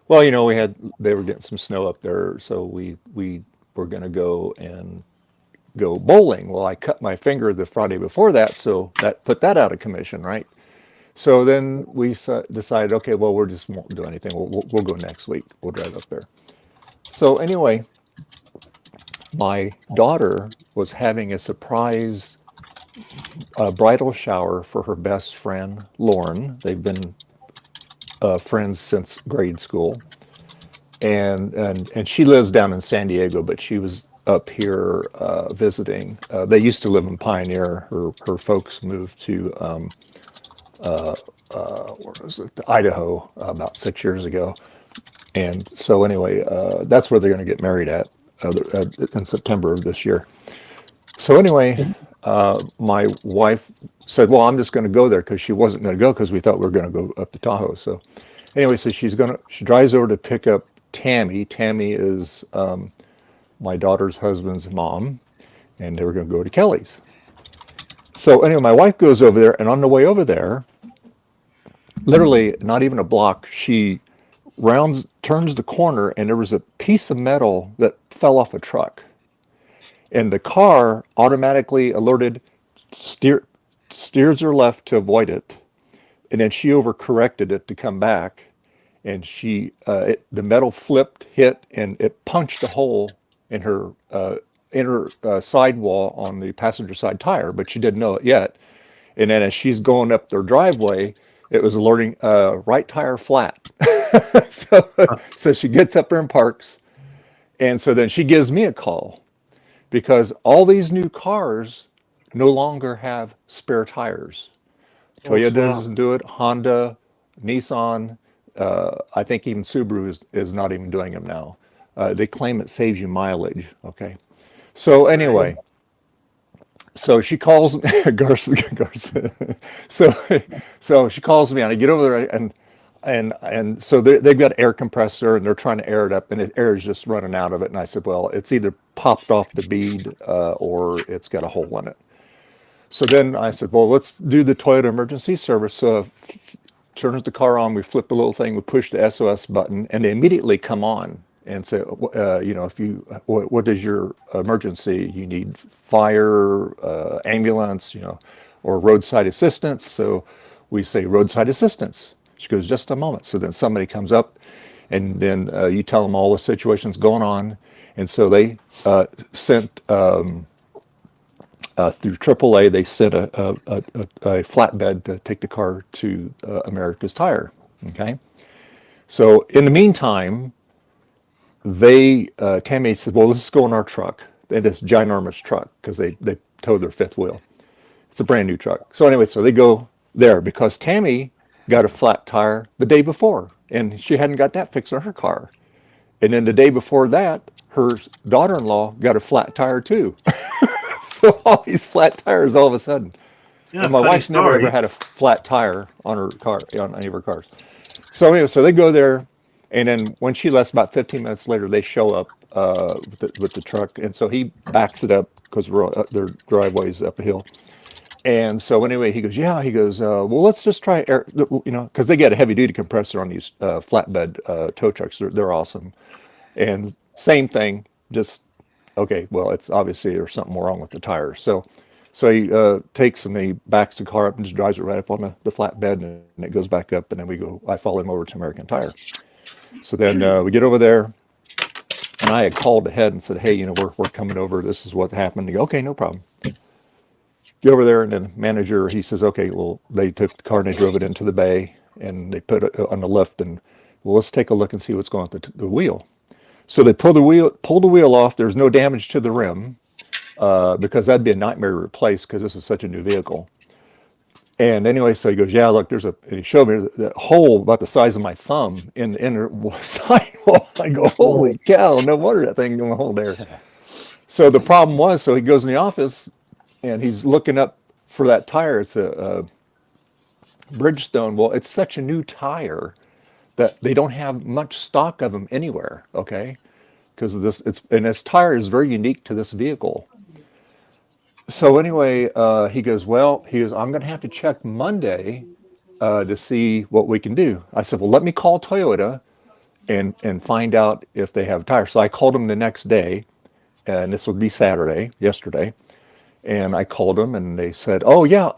Well, they were getting some snow up there, so we were going to go bowling. Well, I cut my finger the Friday before that, so that put that out of commission, right? So then we decided, okay, well, we just won't do anything. We'll go next week. We'll drive up there. So anyway, my daughter was having a surprise bridal shower for her best friend, Lauren. They've been friends since grade school. And she lives down in San Diego, but she was up here visiting. They used to live in Pioneer. Her folks moved to where was it? Idaho about 6 years ago. And so anyway, that's where they're going to get married at in September of this year. So anyway, my wife said, well, I'm just going to go there because she wasn't going to go because we thought we were going to go up to Tahoe. So anyway, so she drives over to pick up Tammy. Tammy is my daughter's husband's mom, and they were going to go to Kelly's. So anyway, my wife goes over there, and on the way over there, literally not even a block, she turns the corner, and there was a piece of metal that fell off a truck. And the car automatically alerted, steers her left to avoid it. And then she overcorrected it to come back. And the metal flipped, hit, and it punched a hole in her inner sidewall on the passenger side tire, but she didn't know it yet. And then as she's going up their driveway, it was alerting right tire flat. So she gets up there and parks. And so then she gives me a call. Because all these new cars no longer have spare tires. Toyota doesn't do it. Honda, Nissan, I think even Subaru is not even doing them now. They claim it saves you mileage. Okay, so anyway, so she calls so she calls me, and I get over there, and so they've got air compressor, and they're trying to air it up, and air is just running out of it. And I said, well, it's either popped off the bead or it's got a hole in it. So then I said, well, let's do the Toyota emergency service. So turns the car on, we flip the little thing, we push the SOS button, and they immediately come on and say, if you, what is your emergency? You need fire, ambulance, or roadside assistance. So we say roadside assistance. She goes, just a moment. So then somebody comes up, and then you tell them all the situations going on. And so they sent, through AAA, they sent a flatbed to take the car to America's Tire. Okay. So in the meantime, Tammy said, well, let's go in our truck. They had this ginormous truck because they towed their fifth wheel. It's a brand new truck. So anyway, so they go there because Tammy got a flat tire the day before, and she hadn't got that fixed on her car. And then the day before that, her daughter-in-law got a flat tire too. So all these flat tires all of a sudden. Yeah, And my funny wife's never story. ever had a flat tire on her car, on any of her cars. So anyway, so they go there, and then when she left, about 15 minutes later, they show up with the truck, and so he backs it up because their driveway's up a hill. And so anyway, he goes, well, let's just try air, because they get a heavy duty compressor on these flatbed tow trucks. They're awesome. And same thing, just, okay, well, it's obviously there's something wrong with the tires. So he takes and he backs the car up and just drives it right up on the flatbed, and it goes back up, and then I follow him over to American Tire. So then we get over there, and I had called ahead and said, hey, we're coming over. This is what happened. They go, okay, no problem. Get over there, and then the manager, he says, okay, well, they took the car and they drove it into the bay, and they put it on the lift, and well, let's take a look and see what's going on with the wheel. So they pull the wheel off. There's no damage to the rim because that'd be a nightmare to replace because this is such a new vehicle. And anyway, so he goes, yeah, look, and he showed me that hole about the size of my thumb in the inner sidewall. I go, holy cow, no wonder that thing going a hole there. So the problem was, so he goes in the office, and he's looking up for that tire. It's a Bridgestone. Well, it's such a new tire that they don't have much stock of them anywhere, okay? Because this tire is very unique to this vehicle. So anyway, he goes, I'm going to have to check Monday to see what we can do. I said, well, let me call Toyota and find out if they have tires. So I called them the next day, and this would be yesterday. And I called them, and they said, oh, yeah,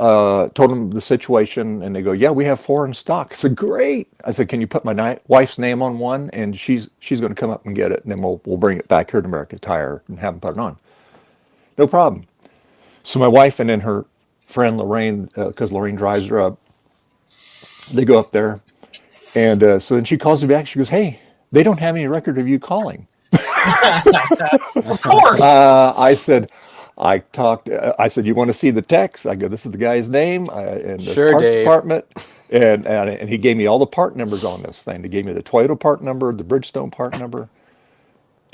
told them the situation. And they go, yeah, we have 4 in stock. I said, great. I said, can you put my wife's name on one? And she's going to come up and get it. And then we'll bring it back here to American Tire and have them put it on. No problem. So my wife and then her friend Lorraine, because Lorraine drives her up, they go up there. And so then she calls me back. She goes, hey, they don't have any record of you calling. Of course. I said, you want to see the text? I go, this is the guy's name and the Sure, parts Dave. department. And he gave me all the part numbers on this thing. They gave me the Toyota part number, the Bridgestone part number.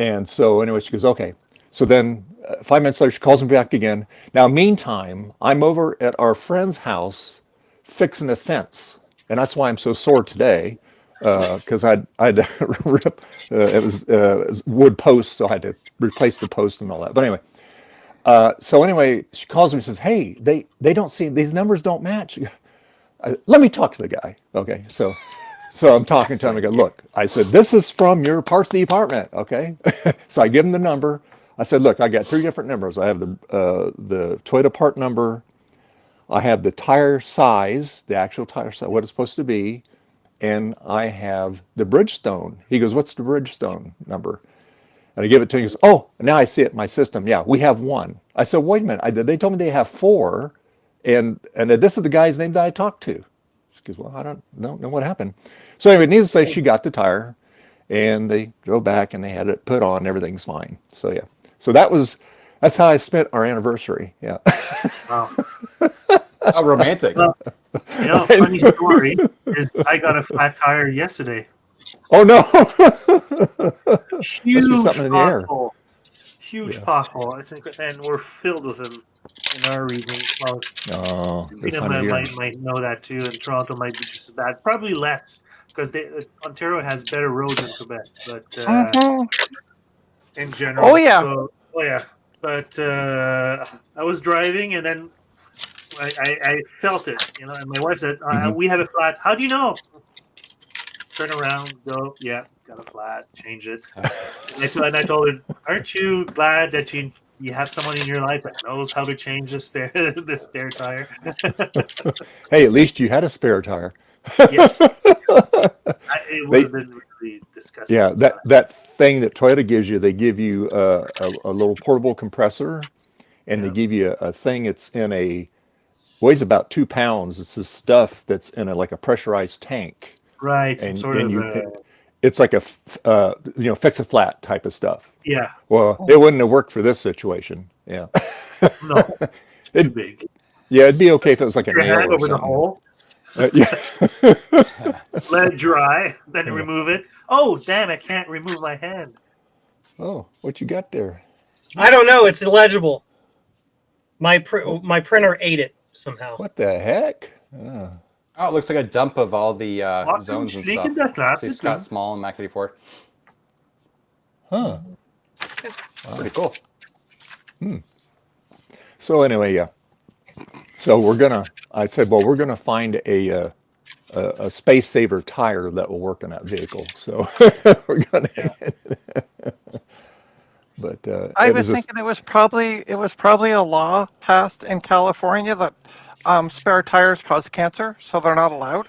And so anyway, she goes, okay. So then 5 minutes later, she calls me back again. Now, meantime, I'm over at our friend's house fixing a fence. And that's why I'm so sore today. Because I'd rip, it was wood posts, so I had to replace the post and all that. But anyway, so anyway, she calls me and says, hey, they don't see, these numbers don't match. Let me talk to the guy. Okay, so I'm talking to him. I go, look, I said, this is from your parts department. Okay, so I give him the number. I said, look, I got 3 different numbers. I have the Toyota part number. I have the tire size, the actual tire size, what it's supposed to be. And I have the Bridgestone. He goes, what's the Bridgestone number? And I give it to him. He goes, oh, now I see it in my system. Yeah, we have 1. I said, wait a minute. They told me they have 4. And this is the guy's name that I talked to. She goes, well, I don't know what happened. So anyway, needless to say, she got the tire. And they drove back and they had it put on. Everything's fine. So yeah. So that's how I spent our anniversary. Yeah. Wow. How romantic. Well, funny story is I got a flat tire yesterday. Oh no. Huge something in the air. pothole. Huge pothole. And we're filled with them in our region. Well, Oh, this Freedom time of year. might know that too, and Toronto might be just as bad. Probably less because Ontario has better roads than Quebec, but in general. Oh, yeah. But I was driving, and then I felt it, you know. And my wife said, Mhm. "We have a flat. How do you know?" Turn around, go. Yeah, got a flat. Change it. And I told her, "Aren't you glad that you have someone in your life that knows how to change the spare the spare tire?" Hey, at least you had a spare tire. Yes, it would They, have been really disgusting. yeah, that thing that Toyota gives you, they give you a little portable compressor, and they Yeah. give you a thing that's in weighs about 2 pounds. It's this stuff that's in like a pressurized tank, Right, some and sort of it's like fix a flat type of stuff. yeah. Well, it wouldn't have worked for this situation. Yeah. No, it's too big. Yeah, it'd be okay if it was like a Your nail hand or over the something. hole, Yeah. let it dry, then Yeah. remove it. Oh, damn! I can't remove my hand. Oh, what you got there? I don't know. It's illegible. My printer ate it somehow. What the heck? Oh, it looks like a dump of all the What zones and sneaking stuff. that last So is Scott good. Small and Mac 84. Huh. Pretty cool. So anyway, yeah. So I said, well, we're gonna find a space saver tire that will work on that vehicle. So we're gonna. But I it was was just, thinking it was probably a law passed in California that spare tires cause cancer, so they're not allowed.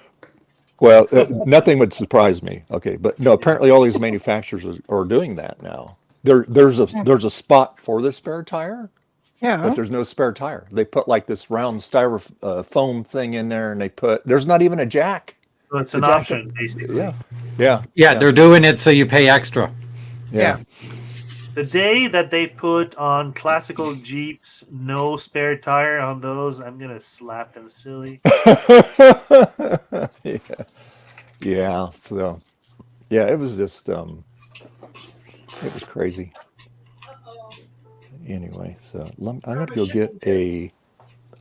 well, nothing would surprise me. Okay, but no, apparently all these manufacturers are doing that now. There's a spot for the spare tire, Yeah. but there's no spare tire. They put like this round styrofoam thing in there, and there's not even a jack. So it's The an jack- option, basically. Yeah. Yeah, they're doing it so you pay extra. Yeah. The day that they put on classical Jeeps no spare tire on those, I'm gonna slap them silly. Yeah. Yeah. So, yeah, it was just, it was crazy. Anyway, so I'm gonna go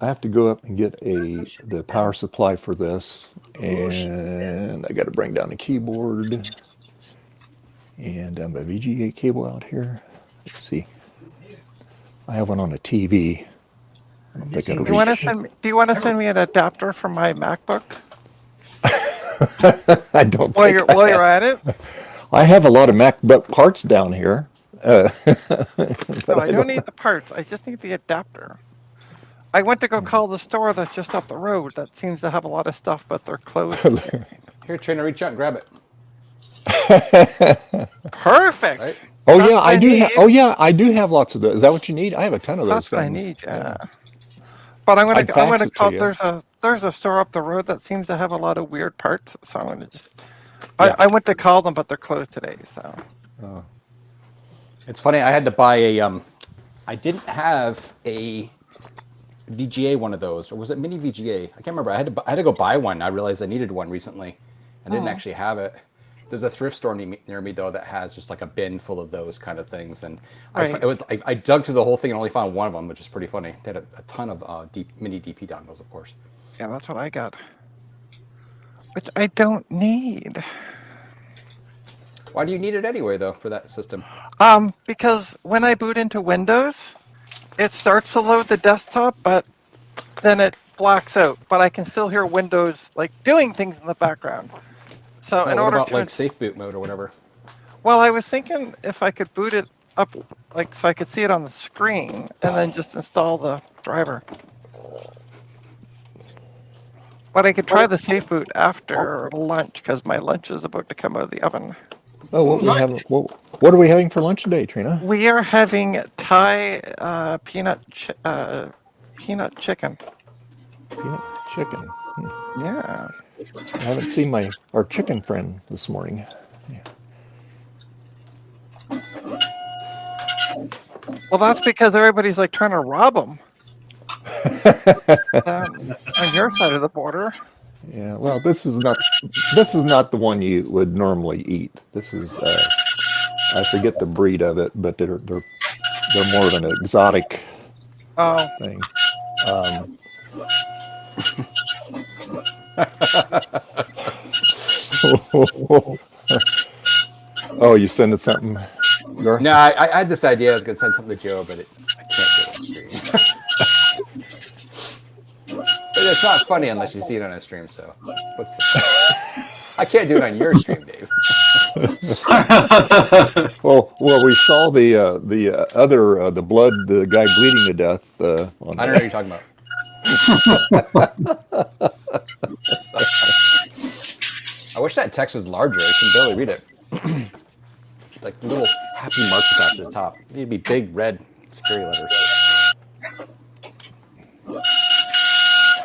I have to go up and get the power supply for this, and I got to bring down the keyboard, and a VGA cable out here. Let's see. I have one on a TV. I don't think it'll Do you want to reach. do you want to send me an adapter from my MacBook I don't while think you're at it? I have a lot of MacBook parts down here. No, I don't need the parts. I just need the adapter. I went to go call the store that's just up the road that seems to have a lot of stuff, but they're closed. Here, Trainer, reach out and grab it. Perfect. Right? Oh That's yeah, what I I do. need. Oh yeah, I do have lots of those. Is that what you need? I have a ton of those That's what I things. need. Yeah. But I'm I'd gonna fax it to call. you. There's a store up the road that seems to have a lot of weird parts. So I'm gonna just. Yeah. I went to call them, but they're closed today. So. It's funny. I had to buy I didn't have a VGA one of those, or was it mini VGA? I can't remember. I had to go buy one. I realized I needed one recently. I didn't actually have it. There's a thrift store near me though that has just like a bin full of those kind of things, and Right. I dug through the whole thing and only found one of them, which is pretty funny. They had a ton of mini DP dongles, of course. Yeah, that's what I got. Which I don't need. Why do you need it anyway, though, for that system? Because when I boot into Windows, it starts to load the desktop, but then it blacks out. But I can still hear Windows like doing things in the background. So in what order about to, like safe boot mode or whatever? well, I was thinking if I could boot it up, like so I could see it on the screen, and then just install the driver. But I could try the safe boot after lunch because my lunch is about to come out of the oven. Oh, what are we having for lunch today, Trina? We are having Thai peanut chicken. Peanut chicken. Yeah. I haven't seen our chicken friend this morning. Well, that's because everybody's like trying to rob them on your side of the border. Yeah. Well, this is not the one you would normally eat. This is I forget the breed of it, but they're more of an exotic Oh, thing. Oh, you sending something, Garth? No, I had this idea. I was going to send something to Joe, but I can't get it on screen. It's not funny unless you see it on a stream. So, I can't do it on your stream, Dave. Well, we saw the other the blood, the guy bleeding to death. On I don't know what you're talking about. I wish that text was larger. I can barely read it. It's like little happy marks at the top. It need to be big, red, scary letters.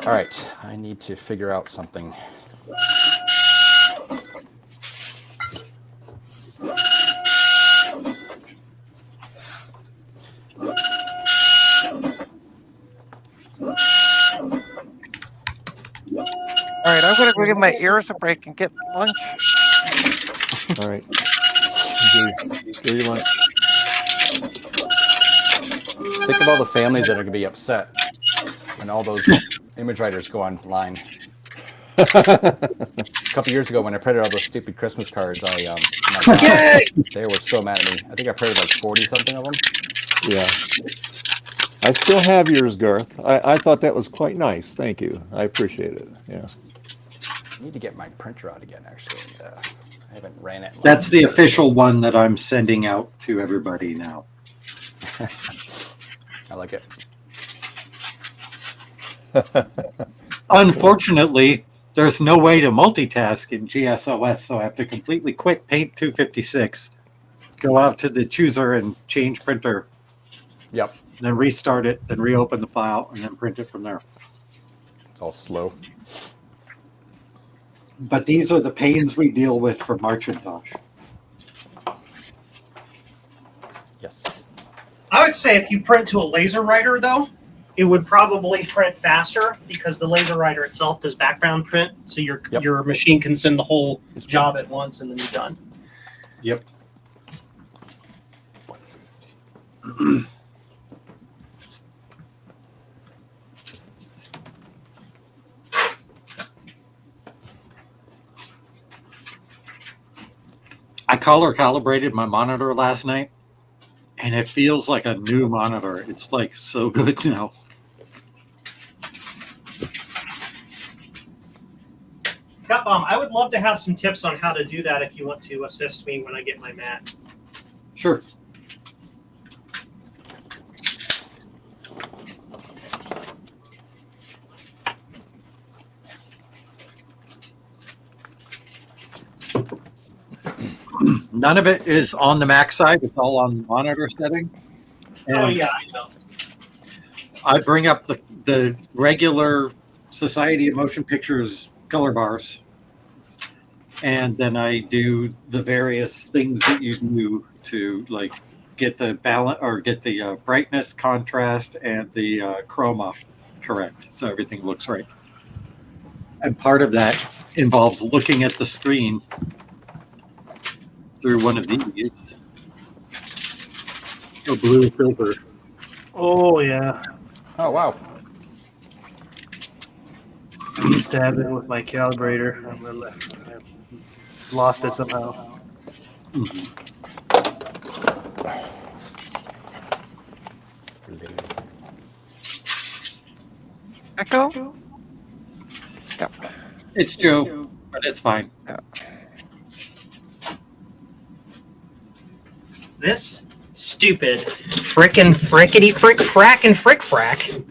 All right, I need to figure out something. All right, I'm gonna go give my ears a break and get lunch. All right. Enjoy your lunch. Think of all the families that are going to be upset when all those image writers go online. A couple years ago, when I printed all those stupid Christmas cards, they were so mad at me. I think I printed like 40 something of them. Yeah. I still have yours, Garth. I thought that was quite nice. Thank you. I appreciate it. Yeah. I need to get my printer out again, actually. I haven't ran it. That's the official one that I'm sending out to everybody now. I like it. Unfortunately, there's no way to multitask in GSOS, so I have to completely quit Paint 256, go out to the chooser and change printer. Yep. Then restart it, then reopen the file, and then print it from there. It's all slow. But these are the pains we deal with for Marchintosh. Yes. I would say if you print to a laser writer, though, it would probably print faster because the laser writer itself does background print, so your machine can send the whole job at once and then you're done. Yep. I color calibrated my monitor last night, and it feels like a new monitor. It's like so good now. I would love to have some tips on how to do that if you want to assist me when I get my mat. Sure. None of it is on the Mac side. It's all on the monitor setting. Oh, yeah, I know. I bring up the regular Society of Motion Pictures color bars, and then I do the various things that you do to like get the balance or get the brightness, contrast, and the chroma correct, so everything looks right. And part of that involves looking at the screen through one of these, a blue filter. Oh, yeah. Oh, wow. I used to have it with my calibrator. I just lost it somehow. Echo? Yep. It's Joe, but it's fine. This stupid frickin' frickety frick frack and frick frack.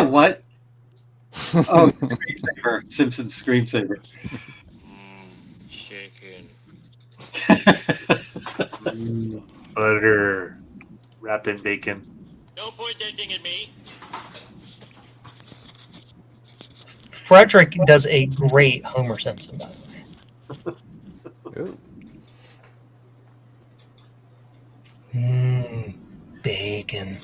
What? Oh, screensaver. Simpsons screensaver. Butter wrapped in bacon. Don't point that thing at me. Frederick does a great Homer Simpson, by the way. Ooh. Bacon.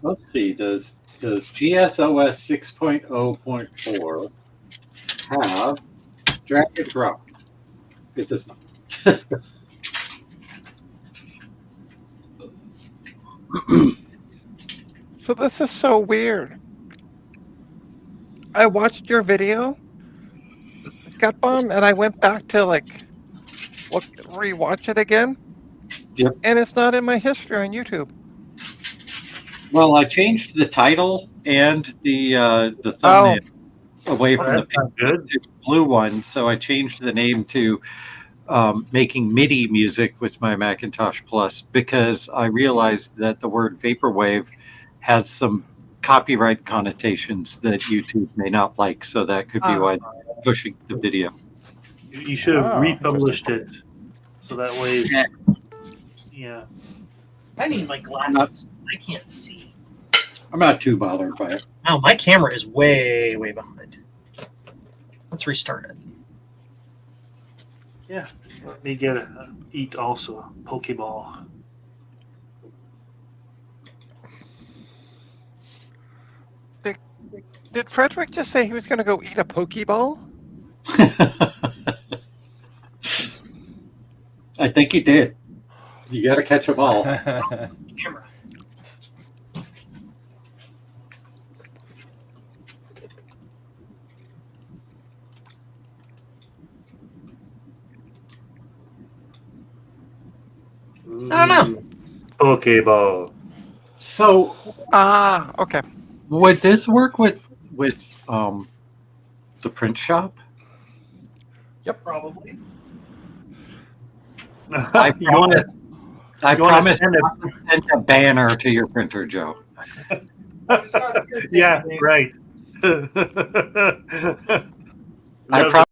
Let's see. Does GSOS 6.0.4 have drag and drop? It does not. So this is so weird. I watched your video, Gut Bomb, and I went back to rewatch it again. Yep. And it's not in my history on YouTube. Well, I changed the title and the thumbnail away from the That's not pink good. to the blue one, so I changed the name to making MIDI music with my Macintosh Plus because I realized that the word vaporwave has some copyright connotations that YouTube may not like, so that could be why they're pushing the video. You should have Oh, republished it, so that way, yeah. I need my glasses. I can't see. I'm not too bothered by it. Wow, my camera is way, way behind. Let's restart it. Yeah, let me eat also a Pokeball. Did Frederick just say he was going to go eat a Pokeball? I think he did. You got to catch them all. Camera. I don't know. Pokeball. So, Okay. would this work with the print shop? Yep. Probably. I You wanna- promise send not to send a banner to your printer, Joe. Yeah, right. I promise.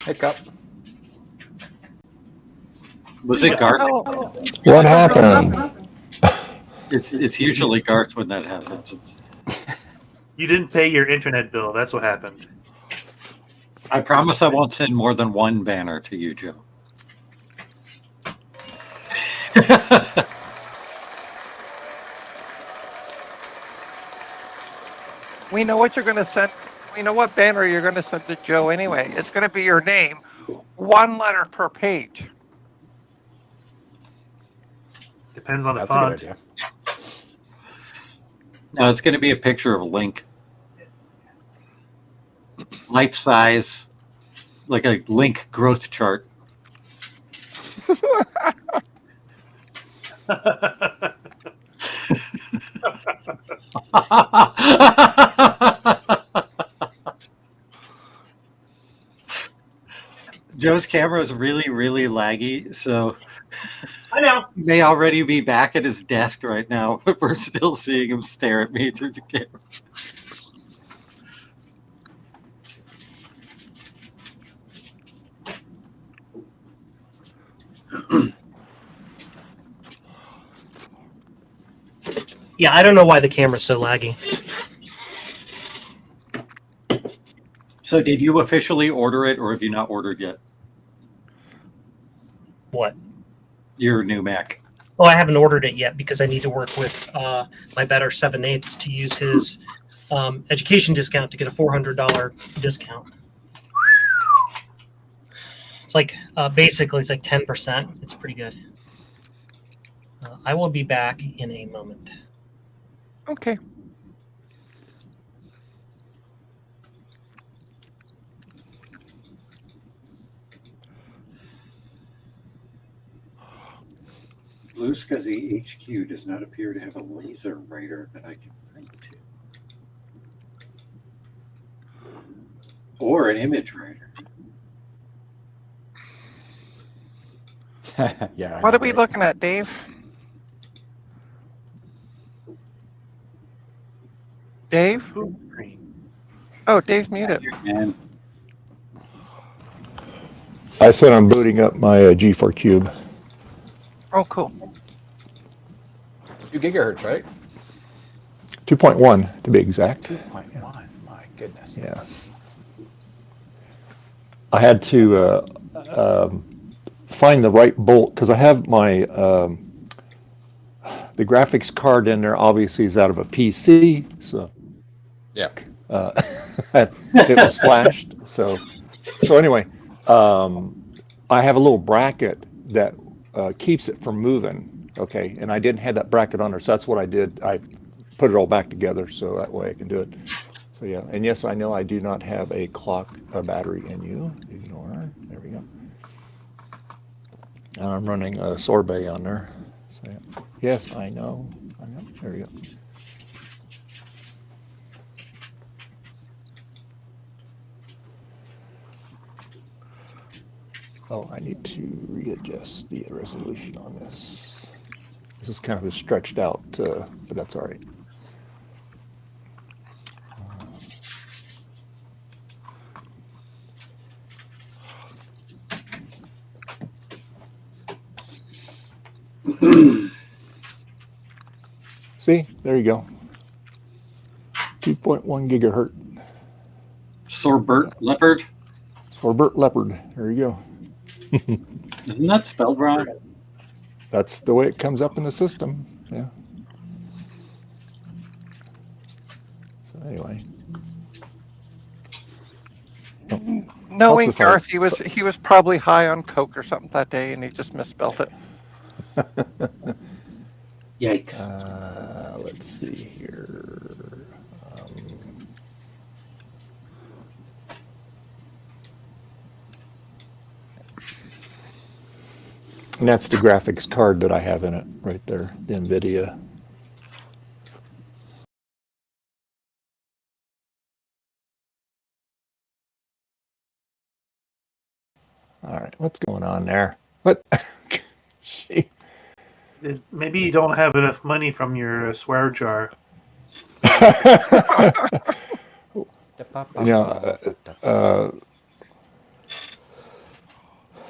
Hiccup. Was it Garth? Oh, What happened? It's usually Garth when that happens. You didn't pay your internet bill. That's what happened. I promise I won't send more than one banner to you, Joe. we know what you're going to send. We know what banner you're going to send to Joe anyway. It's going to be your name, one letter per page. Depends on the That's a good font. idea. No, it's going to be a picture of Link. Life size, like a Link growth chart. Joe's camera is really, really laggy, so I know. he may already be back at his desk right now, but we're still seeing him stare at me through the camera. Yeah, I don't know why the camera's so laggy. So did you officially order it, or have you not ordered yet? What? Your new Mac. Oh, I haven't ordered it yet because I need to work with my better 7/8 to use his education discount to get a $400 discount. It's like basically it's like 10%. It's pretty good. I will be back in a moment. Okay. Blue SCSI HQ does not appear to have a laser writer that I can print to. Or an image writer. Yeah. I What know, are we right? looking at, Dave? Dave? Oh, Dave's muted. And I said I'm booting up my G4Cube. Oh, cool. 2 gigahertz, right? 2.1 to be exact. 2.1. My goodness. Yeah. I had to find the right bolt because I have my the graphics card in there. Obviously, is out of a PC, so Yeah. it was flashed. So anyway, I have a little bracket that keeps it from moving. Okay, and I didn't have that bracket on there, so that's what I did. I put it all back together so that way I can do it. So yeah, and yes, I know I do not have a clock battery in you. Ignore. There we go. And I'm running a sorbet on there. So, yeah. Yes, I know. There we go. Oh, I need to readjust the resolution on this. This is kind of a stretched out, but that's all right. See, there you go. 2.1 gigahertz. Sorbert leopard. Sorbert leopard. There you go. Isn't that spelled wrong? That's the way it comes up in the system. Yeah. So anyway. Knowing That's the fire. Garth, he was probably high on coke or something that day, and he just misspelled it. Yikes. Let's see here. And that's the graphics card that I have in it right there, the NVIDIA. All right, what's going on there? What? Gee. Maybe you don't have enough money from your swear jar.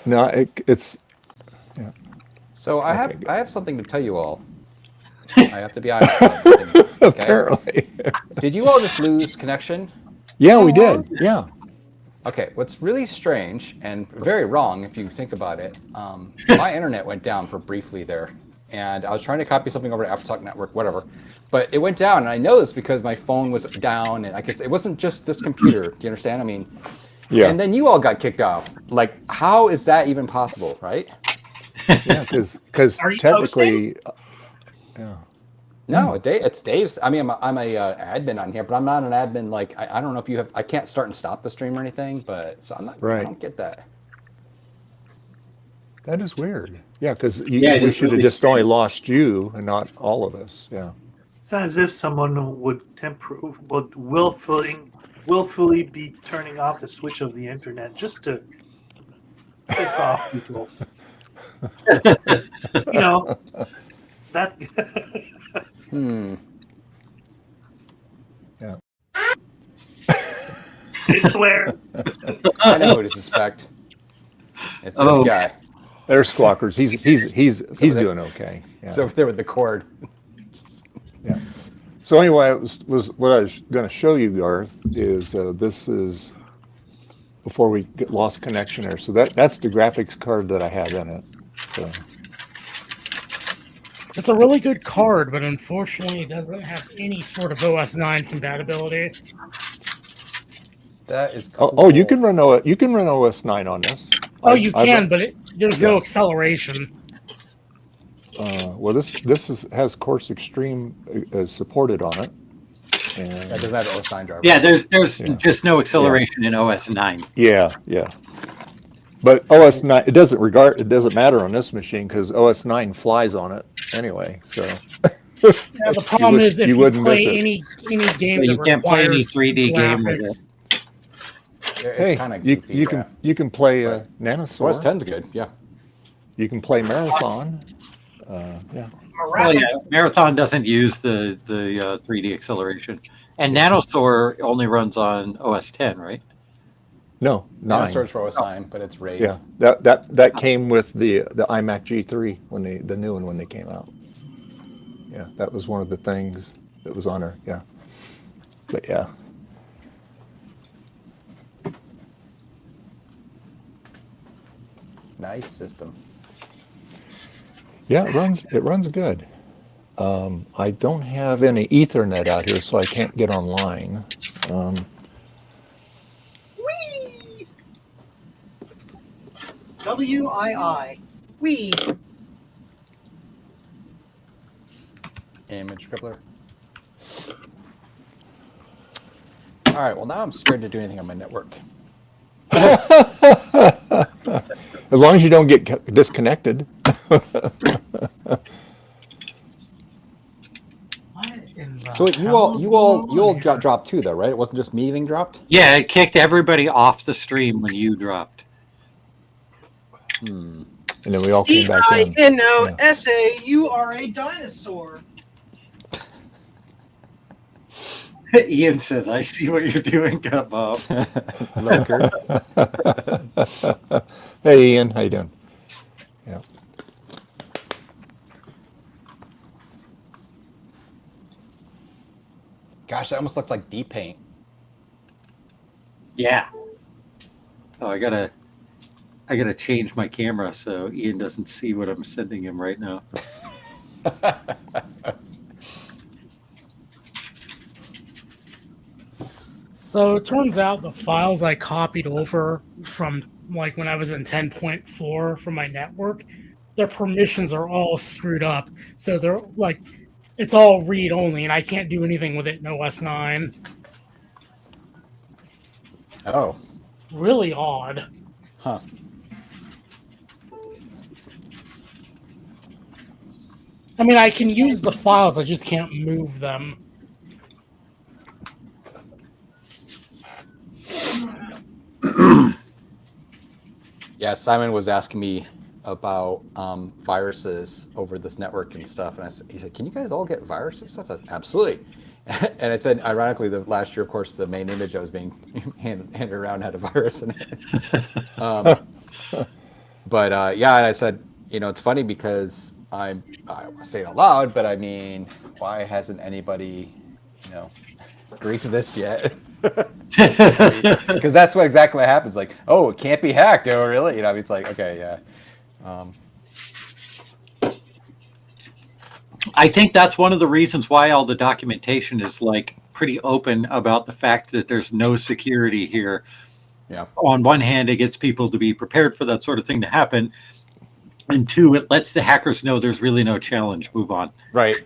No, it's. Yeah. So I Okay, have something to tell you all. I have to be honest about something. Okay? Apparently. Did you all just lose connection? Yeah, we did. Yeah. Okay, what's really strange and very wrong if you think about it, my internet went down for briefly there, and I was trying to copy something over to AppTalk Network, whatever, but it went down, and I know this because my phone was down, and it wasn't just this computer. Do you understand? I mean, Yeah. And then you all got kicked off. Like, how is that even possible, right? Yeah, because Are you technically, yeah. No, it's Dave's. I mean, I'm a admin on here, but I'm not an admin. Like, I don't know if you have. I can't start and stop the stream or anything. But so I'm not. Right. I don't get that. That is weird. Yeah, because Yeah, it we is should have really just only lost you and not all of us. Yeah. It's as if someone would willfully be turning off the switch of the internet just to piss off people. You know that. Yeah. I swear. I know who to suspect. It's this Oh. guy. There's Squawkers. He's doing okay. Yeah. It's over there with the cord. Yeah. So anyway, it was what I was going to show you, Garth, is this is before we lost connection there. So that's the graphics card that I have in it. So. It's a really good card, but unfortunately, it doesn't have any sort of OS 9 compatibility. That is cool. Oh, you can run OS 9 on this. Oh, you I've- can, but there's no acceleration. Well, this has Course Extreme supported on it. And That doesn't have an OS 9 driver. Yeah, there's Yeah. just no acceleration in OS 9. yeah. But OS 9, it doesn't matter on this machine because OS 9 flies on it anyway. So Yeah, the problem is if you wouldn't miss play it. any game You that can't play any requires 3D game with graphics, It's Hey, kind of you can play Nanosaur. OS 10's good. Yeah. You can play Marathon. Yeah. Well, yeah, Marathon doesn't use the 3D acceleration, and Nanosaur only runs on OS 10, right? No, 9. Nanosaur's for OS 9, but it's RAID. Yeah, that came with the iMac G3 the new one when they came out. Yeah, that was one of the things that was on there. Yeah, but yeah. nice system. Yeah, it runs good. I don't have any Ethernet out here, so I can't get online. Wee! WII. Wee! Image scribbler. All right, well, now I'm scared to do anything on my network. As long as you don't get disconnected. So wait, you all dropped too, though, right? It wasn't just me getting dropped? Yeah, it kicked everybody off the stream when you dropped. And then we all came back in. D-I-N-O-S-A, you are a dinosaur. Ian says, I see what you're doing, Bob. Lurker. Hey, Ian, how you doing? Yeah. Gosh, that almost looked like deep paint. Yeah. Oh, I gotta change my camera so Ian doesn't see what I'm sending him right now. So it turns out the files I copied over from like when I was in 10.4 from my network, their permissions are all screwed up. So they're like, it's all read only, and I can't do anything with it in OS 9. Oh. Really odd. Huh. I mean, I can use the files, I just can't move them. Yeah, Simon was asking me about viruses over this network and stuff, and he said, "Can you guys all get viruses and stuff?" I said, absolutely. And it said, ironically, the last year, of course, the main image I was being handed around had a virus in it. But yeah, and I said, it's funny because I don't want to say it out loud, but I mean, why hasn't anybody, griefed this yet? Because that's what exactly happens. Like, oh, it can't be hacked. Oh, really? It's like, okay, yeah. I think that's one of the reasons why all the documentation is like pretty open about the fact that there's no security here. Yeah. On one hand, it gets people to be prepared for that sort of thing to happen. And two, it lets the hackers know there's really no challenge. Move on. Right.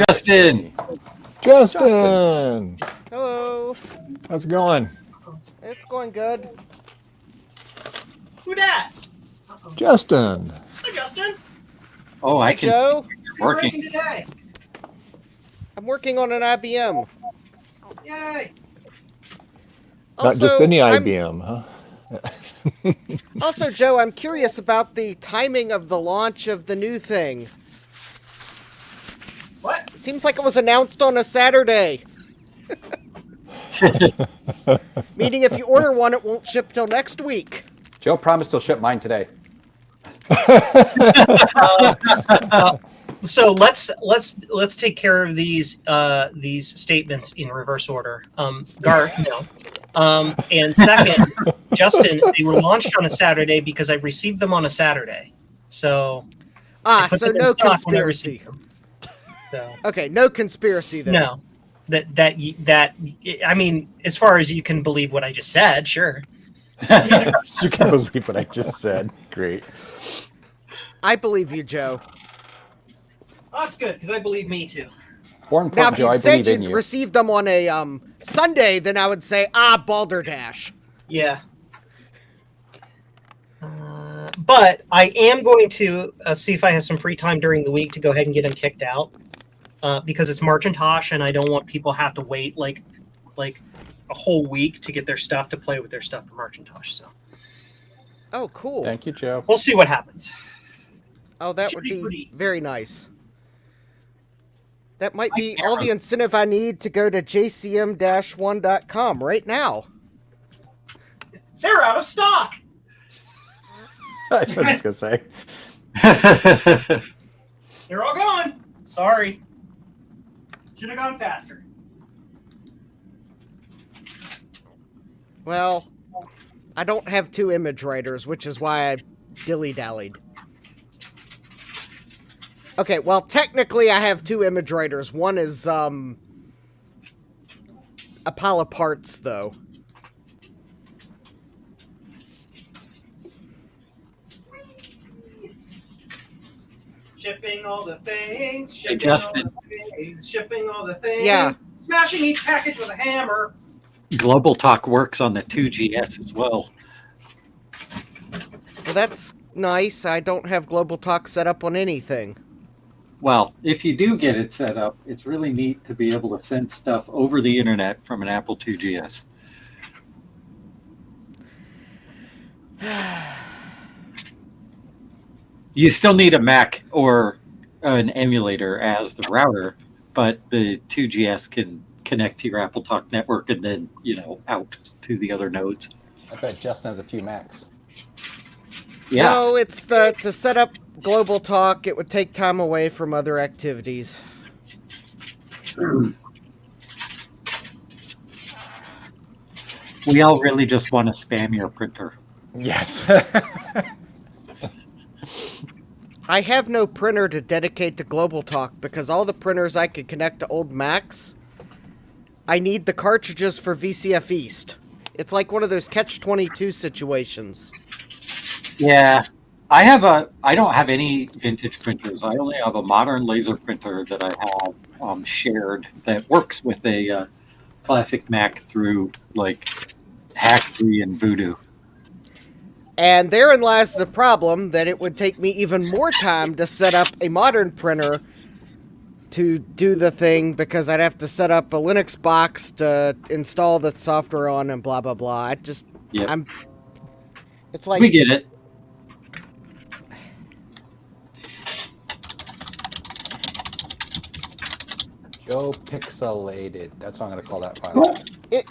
Justin. Hello. How's it going? It's going good. Who dat? Justin. Hi, Justin. Oh, I can. Joe, You're working today. I'm working on an IBM. Yay. Not just any IBM, huh? Also, Joe, I'm curious about the timing of the launch of the new thing. What? It seems like it was announced on a Saturday. Meaning if you order one, it won't ship till next week. Joe promised he'll ship mine today. So let's take care of these statements in reverse order. Garth, no. And second, Justin, they were launched on a Saturday because I received them on a Saturday. So so no conspiracy. So okay, no conspiracy then. No, that I mean, as far as you can believe what I just said, sure. You can believe what I just said. Great. I believe you, Joe. Oh, that's good because I believe me too. More Now, important, if Joe, I you said believe in you you. received them on a Sunday, then I would say, balderdash. Yeah. But I am going to see if I have some free time during the week to go ahead and get them kicked out because it's Marcintosh and I don't want people to have to wait like a whole week to get their stuff to play with their stuff for Marcintosh. So. Oh, cool. Thank you, Joe. We'll see what happens. Oh, that would be very nice. That might be all the incentive I need to go to jcm-1.com right now. They're out of stock. I was just going to say. They're all gone. Sorry. Should have gone faster. Well, I don't have 2 image writers, which is why I dilly-dallied. Okay, well, technically I have 2 image writers. One is, a pile of parts, though. Shipping all the things. Hey, Justin. Shipping all the things. Yeah. Smashing each package with a hammer. Global Talk works on the 2GS as well. Well, that's nice. I don't have Global Talk set up on anything. Well, if you do get it set up, it's really neat to be able to send stuff over the internet from an Apple 2GS. You still need a Mac or an emulator as the router, but the 2GS can connect to your Apple Talk network and then, out to the other nodes. I bet Justin has a few Macs. Yeah. No, it's to set up Global Talk, it would take time away from other activities. We all really just want to spam your printer. Yes. I have no printer to dedicate to Global Talk because all the printers I could connect to old Macs, I need the cartridges for VCF East. It's like one of those catch-22 situations. Yeah. I don't have any vintage printers. I only have a modern laser printer that I have shared that works with a classic Mac through like Hacktree and Voodoo. And therein lies the problem that it would take me even more time to set up a modern printer to do the thing because I'd have to set up a Linux box to install the software on and blah, blah, blah. It's like... We get it. Joe Pixelated. That's what I'm going to call that file.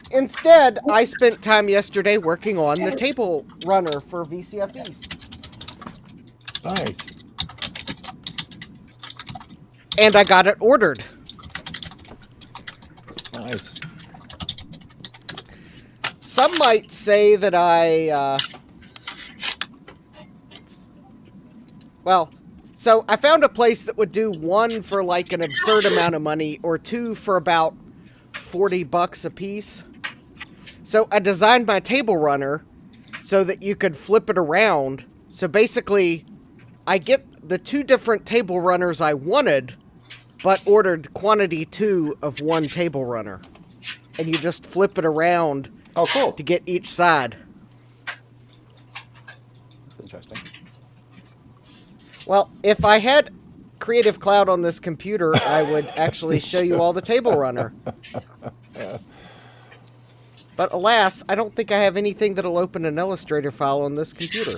Instead, I spent time yesterday working on the table runner for VCF East. Nice. And I got it ordered. Nice. Some might say that so I found a place that would do 1 for like an absurd amount of money or 2 for about $40 a piece. So I designed my table runner so that you could flip it around. So basically, I get the 2 different table runners I wanted, but ordered quantity 2 of 1 table runner. And you just flip it around to get each side. That's interesting. Well, if I had Creative Cloud on this computer, I would actually show you all the table runner. But alas, I don't think I have anything that'll open an Illustrator file on this computer.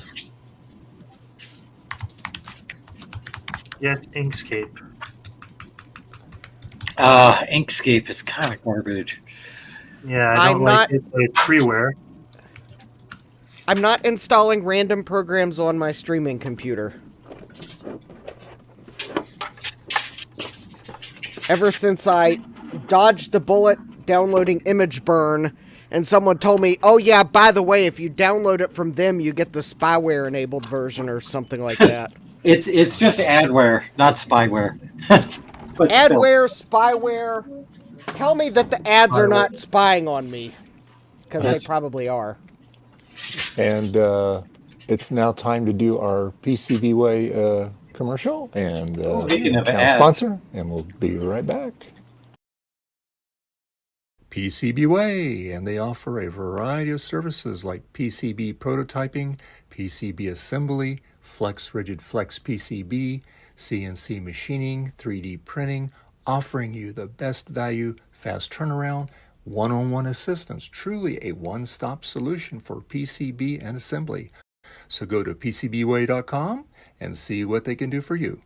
Yes, Inkscape. Inkscape is kind of garbage. Yeah, I don't like it, but it's freeware. I'm not installing random programs on my streaming computer. Ever since I dodged the bullet downloading ImageBurn, and someone told me, oh yeah, by the way, if you download it from them, you get the spyware enabled version or something like that. It's just adware, not spyware. But adware, spyware. Tell me that the ads are not spying on me, because they probably are. And it's now time to do our PCBWay commercial and Speaking of channel ads. sponsor, and we'll be right back. PCBWay, and they offer a variety of services like PCB prototyping, PCB assembly, flex rigid flex PCB, CNC machining, 3D printing, offering you the best value, fast turnaround, one-on-one assistance, truly a one-stop solution for PCB and assembly. So go to PCBWay.com and see what they can do for you.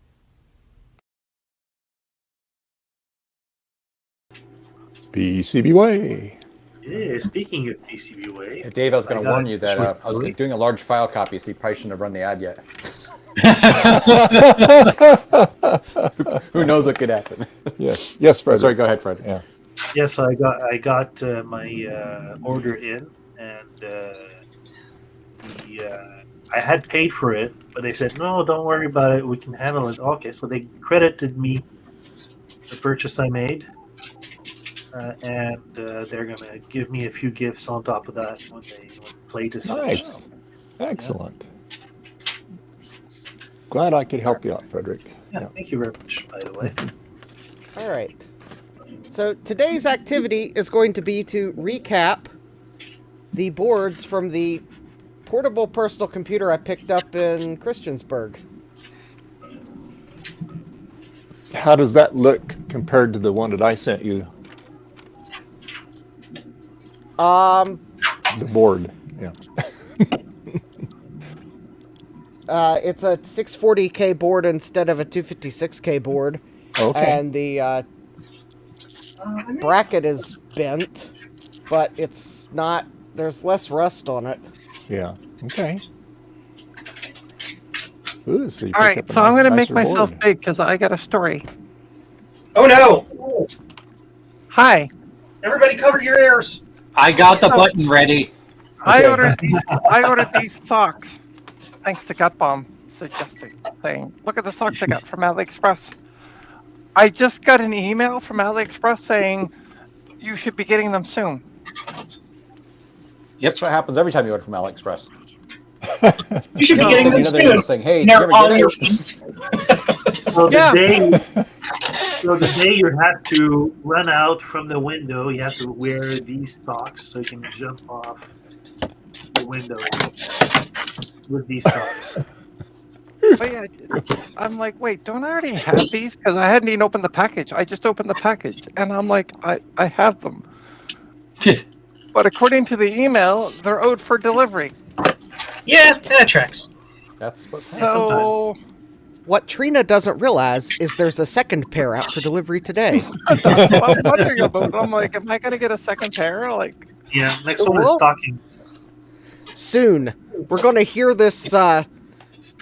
PCBWay. Yeah, speaking of PCBWay. Hey, Dave, I was going to warn you that I was doing a large file copy, so you probably shouldn't have run the ad yet. Who knows what could happen? Yes, Fred. Sorry, go ahead, Fred. Yeah. Yeah, so I got my order in, and I had paid for it, but they said no, don't worry about it. We can handle it. Okay, so they credited me the purchase I made, and they're gonna give me a few gifts on top of that when the plate is Nice. finished. Excellent. Glad I could help you out, Frederick. Yeah, thank you very much, by the way. All right. So today's activity is going to be to recap the boards from the portable personal computer I picked up in Christiansburg. How does that look compared to the one that I sent you? The board. Yeah. It's a 640K board instead of a 256K board. Okay. And the bracket is bent, but it's not, there's less rust on it. Yeah. Okay. Ooh, so you All picked right, up a so I'm going to make nicer myself board. big because I got a story. Oh no! Hi. Everybody cover your ears. I got the button ready. I ordered these socks. Thanks to Gutbomb suggesting saying, look at the socks I got from AliExpress. I just got an email from AliExpress saying you should be getting them soon. That's what happens every time you order from AliExpress. You should be No, getting you them know, they're soon. saying, hey, did you They're ever on get your it? feet. So Yeah. the day you have to run out from the window, you have to wear these socks so you can jump off the window with these socks. But yeah, I'm like, wait, don't I already have these? Because I hadn't even opened the package. I just opened the package, and I'm like, I have them. But according to the email, they're owed for delivery. Yeah, that tracks. That's what So What Trina doesn't realize is there's a second pair out for delivery today. that's what I'm wondering about. I'm like, am I going to get a second pair? Like, Yeah, next one is Well- stocking. Soon, we're going to hear this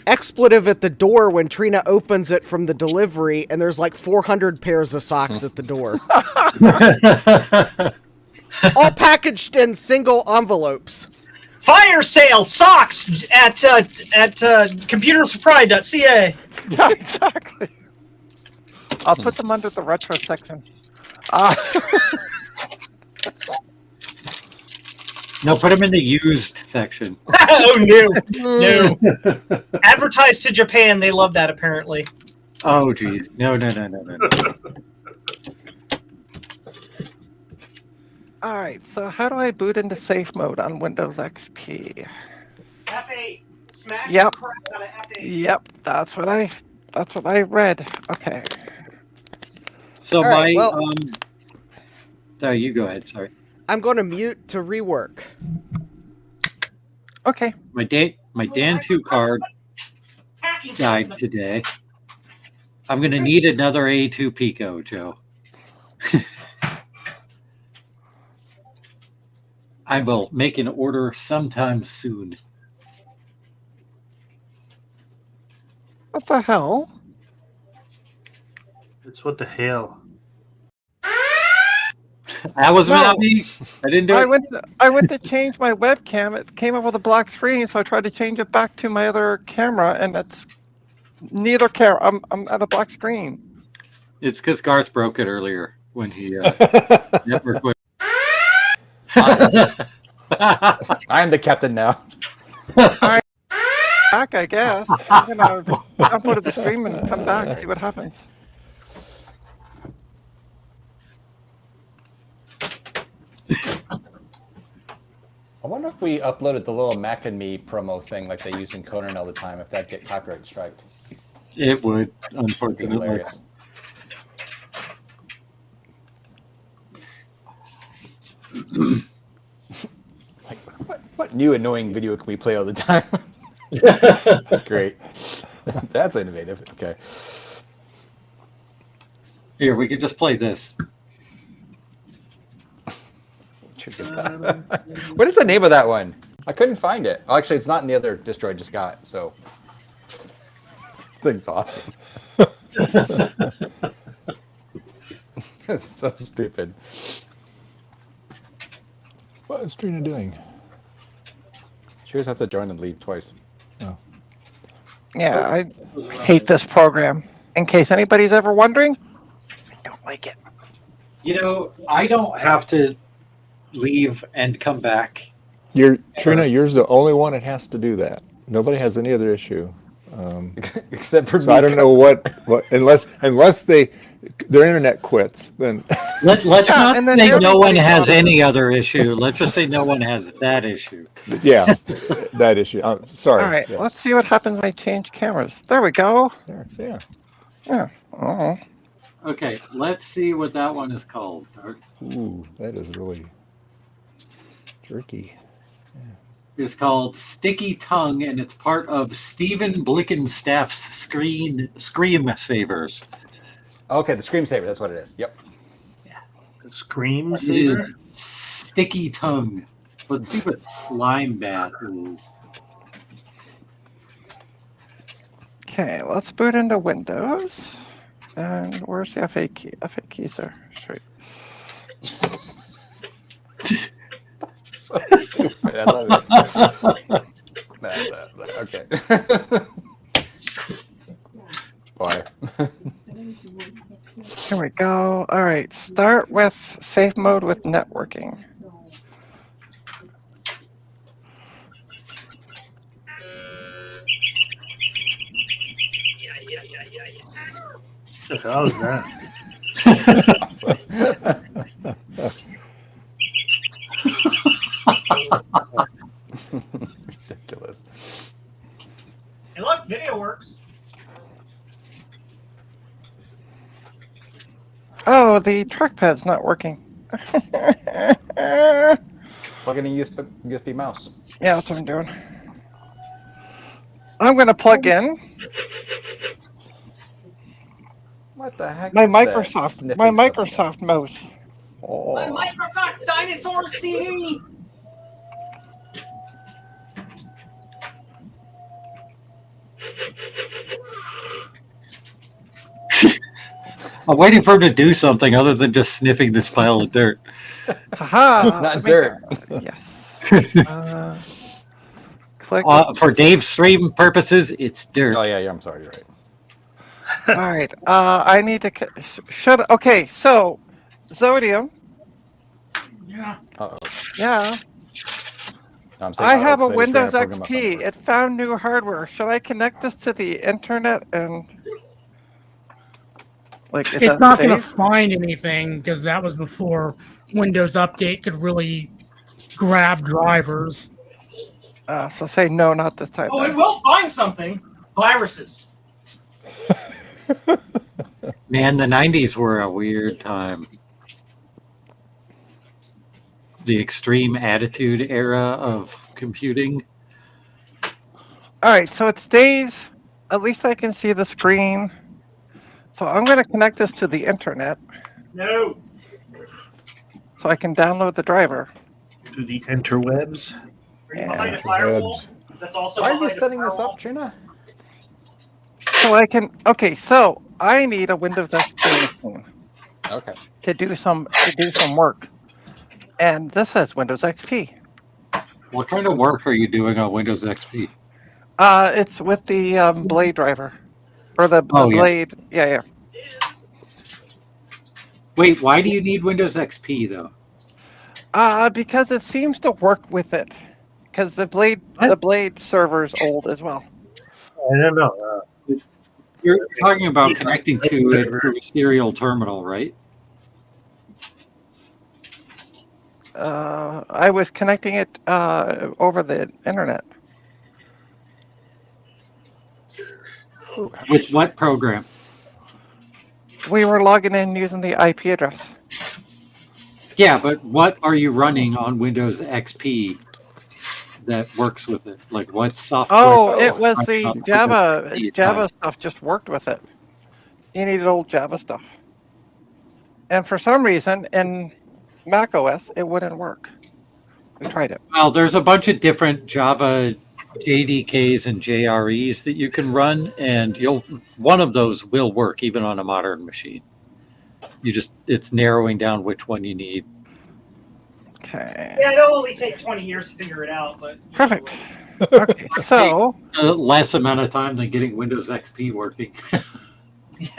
expletive at the door when Trina opens it from the delivery, and there's like 400 pairs of socks at the door. All packaged in single envelopes. Fire sale socks at computerspride.ca. yeah, exactly. I'll put them under the retro section. No, put them in the used section. Oh no. Advertised to Japan, they love that apparently. Oh, geez. No. All right, so how do I boot into safe mode on Windows XP? F8. Smash Yep. the crap out of F8. Yep, that's what I read. Okay. So All right, my well- no, you go ahead. Sorry. I'm going to mute to rework. Okay. My Dan 2 card died today. I'm gonna need another A2 Pico, Joe. I will make an order sometime soon. What the hell? It's what the hell. That was No. not me. I didn't do it. I went to change my webcam. It came up with a black screen, so I tried to change it back to my other camera, and it's neither camera. I'm at a black screen. It's because Garth broke it earlier when he network went. I'm the captain now. Back, I guess. I'm gonna upload the stream and come back and see what happens. I wonder if we uploaded the little Mac and Me promo thing like they use in Conan all the time, if that'd get copyright striked. It would, It'd be unfortunately. hilarious. Like, what new annoying video can we play all the time? Great. That's innovative. Okay. Here, we could just play this. What is the name of that one? I couldn't find it. Oh, actually, it's not in the other distro I just got, so. Thing's awesome. It's so stupid. What is Trina doing? She always has to join and leave twice. Yeah, I hate this program. In case anybody's ever wondering, I don't like it. You know, I don't have to leave and come back. Trina, you're the only one that has to do that. Nobody has any other issue. Except for So I don't know what unless their internet quits, then Let's Yeah, not and then say no one everybody has thought- any other issue. Let's just say no one has that issue. yeah, that issue. Sorry. All right, yes. let's see what happens when I change cameras. There we go. There, yeah. Yeah. Oh. Okay, let's see what that one is called. Ooh, that is really jerky. It's called Sticky Tongue, and it's part of Stephen Blickenstaff's Scream Savers. Okay, the Scream Saver. That's what it is. Yep. Scream It Saver? is Sticky Tongue. Let's see what Slime Bat is. Okay, let's boot into Windows. And where's the FA key? FA keys are straight. So stupid. I love it. Okay. Boy. Here we go. All right, start with safe mode with networking. What the hell is that? Ridiculous. Hey, look, video works. Oh, the trackpad's not working. Plug in a USB mouse. Yeah, that's what I'm doing. I'm going to plug in What the heck? my is that Microsoft sniffy my stuff? Microsoft mouse. Oh. My Microsoft Dinosaur CD. I'm waiting for him to do something other than just sniffing this pile of dirt. Haha. It's not let me dirt. go. Yes. Click. For Dave's stream purposes, it's dirt. Oh yeah, I'm sorry. You're right. All right. I need to shut. Okay, so Zodium. Yeah. Uh-oh. Yeah. No, I'm saying I uh-oh have a 'cause just ran Windows program up on XP. It found new hardware. Should I connect this to the internet and like? Is It's that not going to safe? find anything because that was before Windows Update could really grab drivers. So say no, not this time. Oh, then. it will find something. Viruses. Man, the 90s were a weird time. The extreme attitude era of computing. All right, so it stays. At least I can see the screen. So I'm going to connect this to the internet No. so I can download the driver. To the interwebs? Are you Yeah. behind a firewall? That's also Why are you behind a setting this firewall? up, Trina? So I can. Okay, so I need a Windows XP machine Okay. to do some work, and this has Windows XP. What kind of work are you doing on Windows XP? It's with the Blade driver, or the Oh, yeah. Blade. Yeah. Wait, why do you need Windows XP though? Because it seems to work with it. Because the Blade server's old as well. I don't know. You're talking about connecting to it through a serial terminal, right? I was connecting it over the internet. With what program? We were logging in using the IP address. Yeah, but what are you running on Windows XP that works with it? Like what software? Oh, it was the on Java. Windows XP Java side? stuff just worked with it. You needed old Java stuff. And for some reason, in Mac OS, it wouldn't work. We tried it. Well, there's a bunch of different Java JDKs and JREs that you can run, and one of those will work even on a modern machine. It's narrowing down which one you need. Okay. Yeah, it'll only take 20 years to figure it out, but Perfect. Okay, so Less amount of time than getting Windows XP working.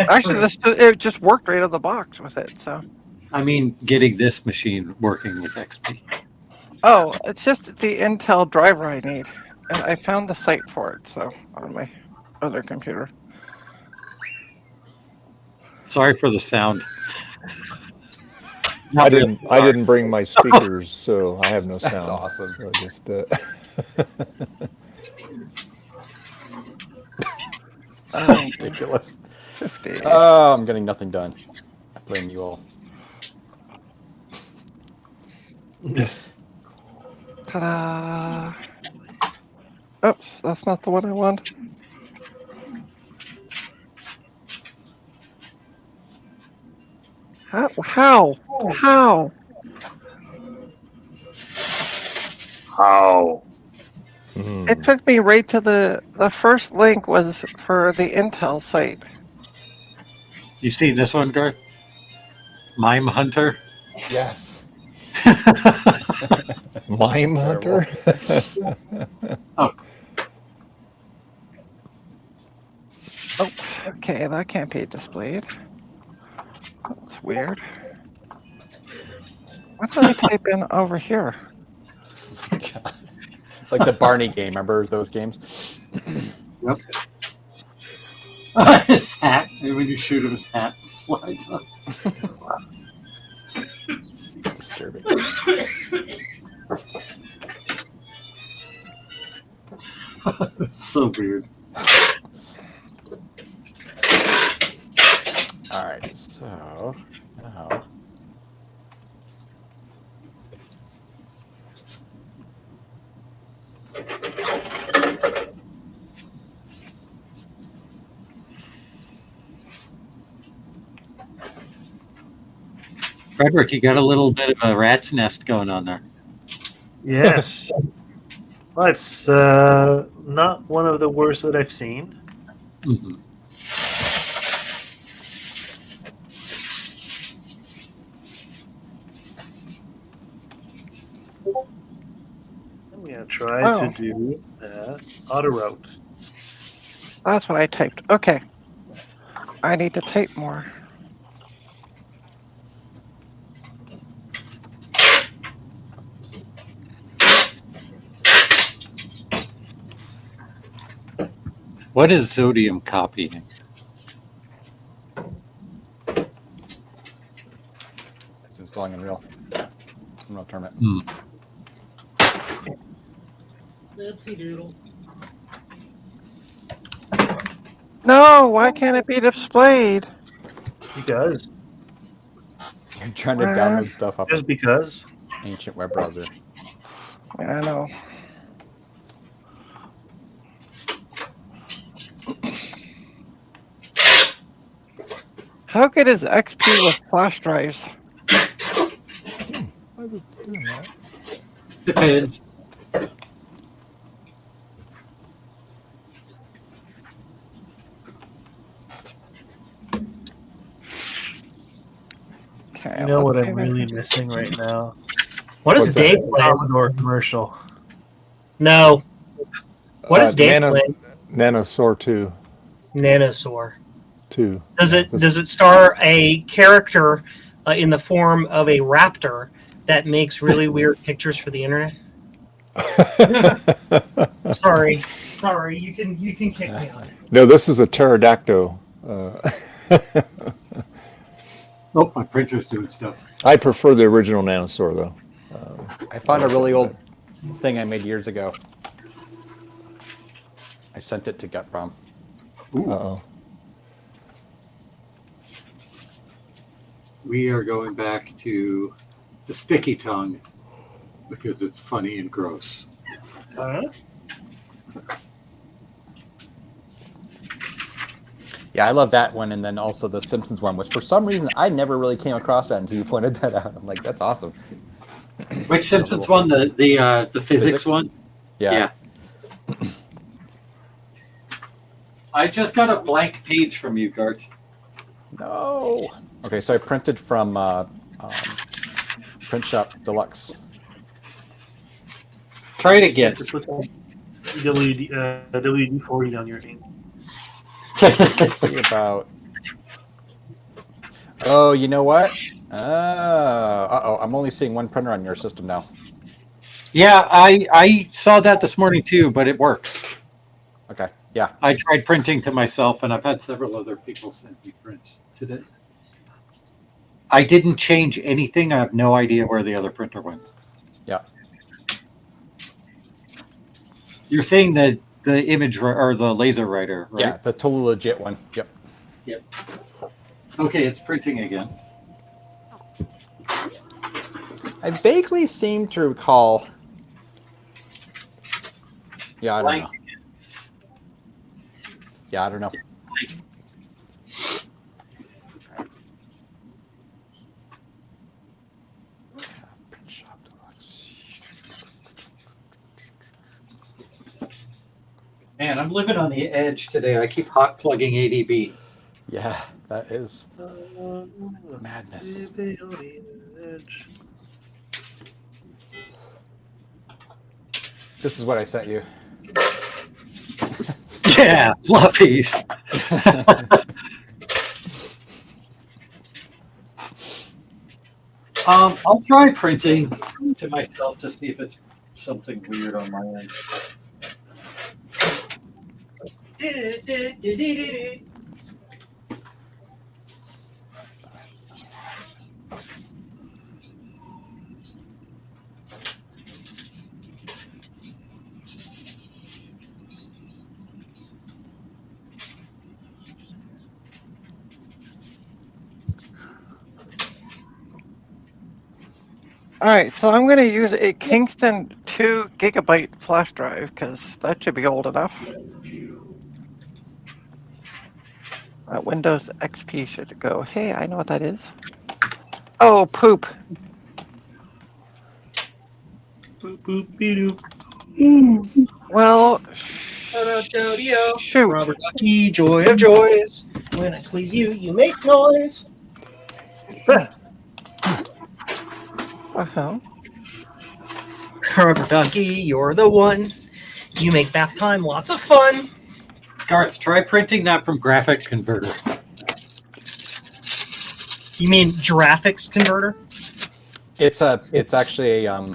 actually, it just worked right out of the box with it. So, I mean, getting this machine working with XP. oh, it's just the Intel driver I need, and I found the site for it. So on my other computer. Sorry for the sound. I didn't bring my speakers, so I have no sound. That's awesome. So just Ridiculous. 50. Oh, I'm getting nothing done. I blame you all. Ta-da! Oops, that's not the one I want. How? It took me right to the first link was for the Intel site. You seen this one, Garth? Mime Hunter? Yes. Mime Hunter. Oh, Oh, okay, that can't be displayed. That's weird. What did I type in over here? It's like the Barney game. Remember those games? yep. His hat. And when you shoot him, his hat flies up. Disturbing. So weird. All right, so now. Frederick, you got a little bit of a rat's nest going on there. Yes. Well, it's not one of the worst that I've seen. Mm-hmm. I'm going to try Oh. to do auto route. That's what I typed. Okay. I need to type more. What is Zodium copying? It's installing Unreal. Unreal Tournament. Hmm. Oopsie doodle. No, why can't it be displayed? Because. You're trying to download stuff off Just because. ancient web browser. I know. How good is XP with flash drives? Why is it doing that? Depends. Okay, You know what okay, I'm really missing right now? What is What's Dave that? playing? Commodore commercial. No. What is Dave Nano, playing? Nanosaur 2. Nanosaur. 2. Does it star a character in the form of a raptor that makes really weird pictures for the internet? Sorry, you can kick me on it. No, this is a pterodactyl. Oh, my printer's doing stuff. I prefer the original Nanosaur, though. I found a really old thing I made years ago. I sent it to Gutbrom. Uh-oh. We are going back to the sticky tongue because it's funny and gross. Yeah, I love that one, and then also the Simpsons one, which for some reason I never really came across that until you pointed that out. I'm like, that's awesome. Which Simpsons one? The physics one? Yeah. I just got a blank page from you, Garth. No. Okay, so I printed from Print Shop Deluxe. Try it again. To put that WD-40 on your ink. Let's see about. Oh, you know what? I'm only seeing one printer on your system now. Yeah, I saw that this morning too, but it works. Okay, yeah. I tried printing to myself, and I've had several other people send me prints today. I didn't change anything. I have no idea where the other printer went. Yeah. You're saying the image or the laser writer, right? Yeah, the totally legit one. Yep. Yep. Okay, it's printing again. I vaguely seem to recall. Yeah, I don't know. Yeah, I don't know. Man, I'm living on the edge today. I keep hot plugging ADB. Yeah, that is madness. This is what I sent you. Yeah, fluffies. I'll try printing to myself to see if it's something weird on my end. All right, so I'm going to use a Kingston 2 gigabyte flash drive because that should be old enough. Windows XP should go. Hey, I know what that is. Oh, poop. Boop, boop, doop. Well, shoot. Robert Ducky, joy of joys. When I squeeze you, you make noise. Uh-huh. Robert Ducky, you're the one. You make bath time lots of fun. Garth, try printing that from graphic converter. You mean graphics converter? It's actually a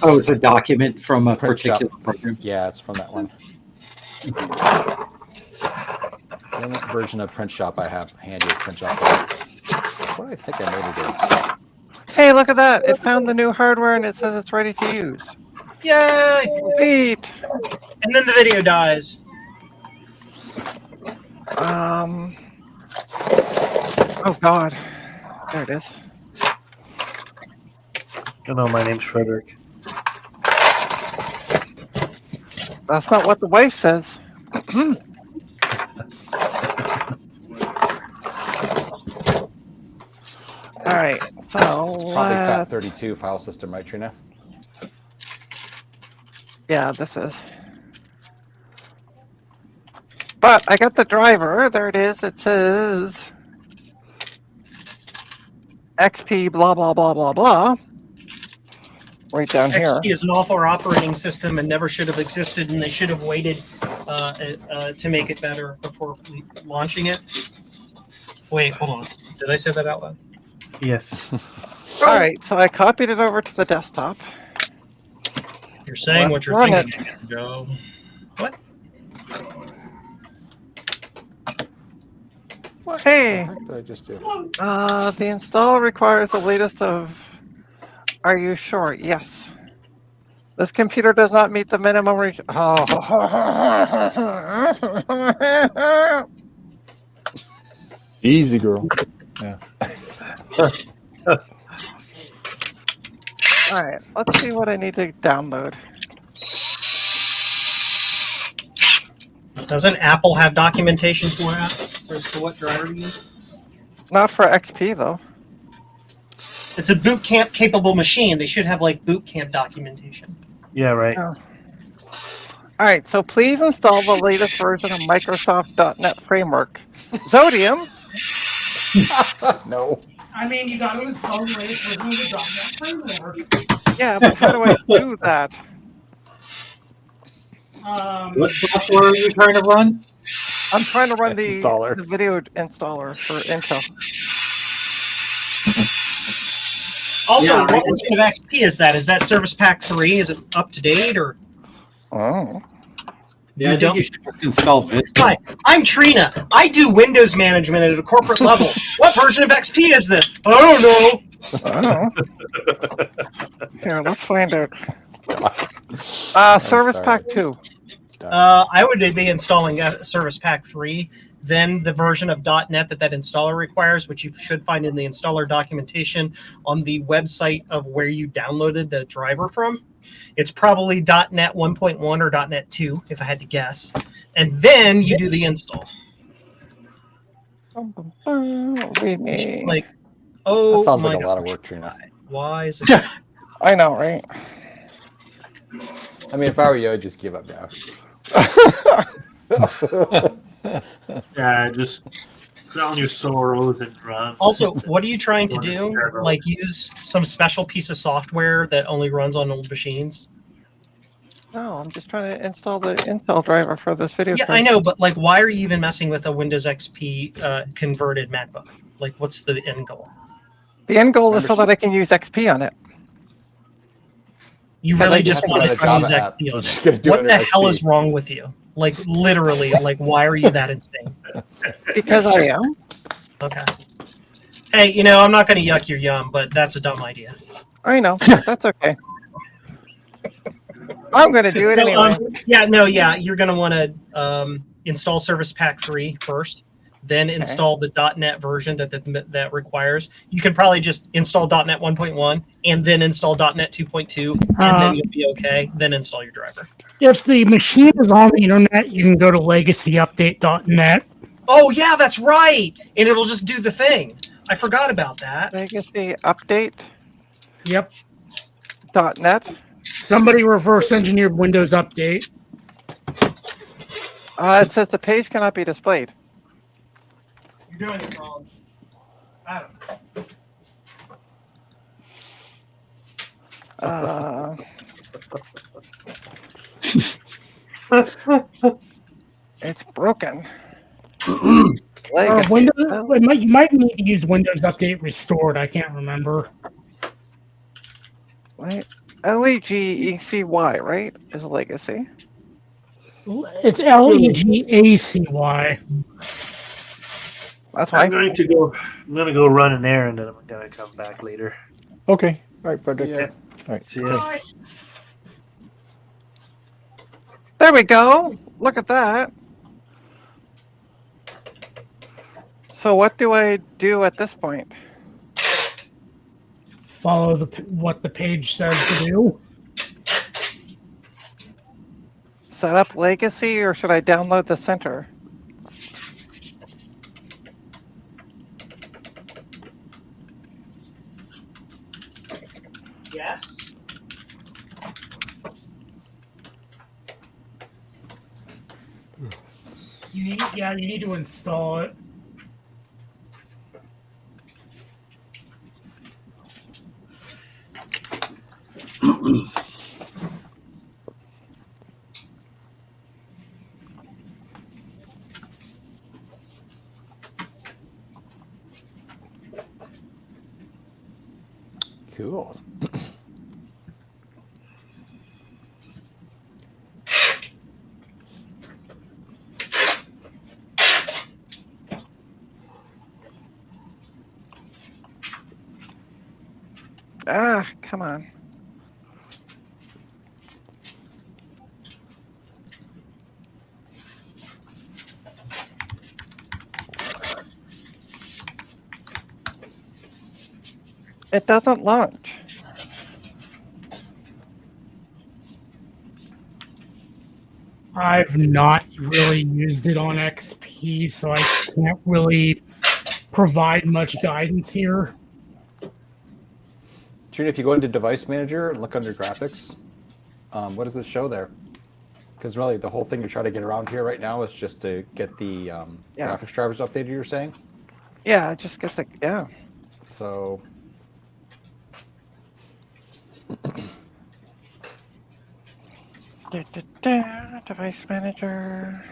Oh, it's a document from a print shop. particular program. Yeah, it's from that one. The only version of print shop I have handy is print shop. What do I think I made it in? Hey, look at that. It found the new hardware and it says it's ready to use. Yay! Sweet. And then the video dies. Oh God. There it is. Hello, my name's Frederick. That's not what the wife says. All right, so It's probably FAT32 file system, right, Trina? yeah, this is. But I got the driver. There it is. It says XP blah blah blah blah blah. Right down here. XP is an awful operating system and never should have existed, and they should have waited to make it better before launching it. Wait, hold on. Did I say that out loud? Yes. All right, so I copied it over to the desktop. You're saying what Let's you're run thinking. Joe. What? What Hey. the heck did I just do? The install requires the latest of. Are you sure? Yes. This computer does not meet the minimum. Easy, girl. Yeah. All right, let's see what I need to download. Doesn't Apple have documentation for that? As to what driver to use? Not for XP though. It's a boot camp capable machine. They should have like boot camp documentation. Yeah, right. Oh. All right, so please install the latest version of Microsoft.NET Framework. Zodium. No. I mean, you got to install the latest version of the .NET framework. Yeah, but how do I do that? What software are you trying to run? I'm trying to run the Installer. video installer for Intel. Also, Yeah, what right. version of XP is that? Is that Service Pack 3? Is it up to date or? Oh. Yeah, I You think don't? you should just install Vista. Hi, I'm Trina. I do Windows management at a corporate level. What version of XP is this? I don't know. Oh. Here, let's find out. Service sorry. Pack 2. I would be installing Service Pack 3, then the version of .NET that installer requires, which you should find in the installer documentation on the website of where you downloaded the driver from. It's probably .NET 1.1 or .NET 2, if I had to guess. And then you do the install. Read It's me. like, oh, That sounds my like a God. lot of work, Trina. Why is it? I know, right? I mean, if I were you, I'd just give up now. Yeah, just drown your sorrows and run. Also, what are you trying to do? Like use some special piece of software that only runs on old machines? No, I'm just trying to install the Intel driver for this video Yeah, card. I know, but like, why are you even messing with a Windows XP converted MacBook? Like, what's the end goal? The end goal is so that I can use XP on it. You Because really I just have want to to run a use Java app. XP on Just it. gonna do What it the in hell XP. is wrong with you? Like, literally, like, why are you that insane? Because I am. Okay. Hey, you know, I'm not going to yuck your yum, but that's a dumb idea. I know. That's okay. I'm going to do it No, anyway. you're going to want to install Service Pack 3 first, then install the .NET version that requires. You can probably just install .NET 1.1 and then install .NET 2.2, and then you'll be okay. Then install your driver. If the machine is on the internet, you can go to legacyupdate.net. Oh, yeah, that's right. And it'll just do the thing. I forgot about that. Legacy update. Yep. .NET. Somebody reverse engineered Windows Update. It says the page cannot be displayed. You're doing it wrong. I don't know. It's broken. Windows, you might need to use Windows Update Restored. I can't remember. Wait. LEGECY, right? Is a legacy. It's LEGACY. That's why. I'm going to go run an errand, and I'm going to come back later. Okay. All right, Frederick. Yeah. All right. See ya. There we go. Look at that. So what do I do at this point? Follow what the page says to do. Set up legacy, or should I download the center? Yes. You need to install it. Cool. Come on. It doesn't launch. I've not really used it on XP, so I can't really provide much guidance here. Trina, if you go into Device Manager and look under Graphics, what does it show there? Because really, the whole thing you're trying to get around here right now is just to get the graphics drivers updated, you're saying? Yeah, just get the, So Device manager.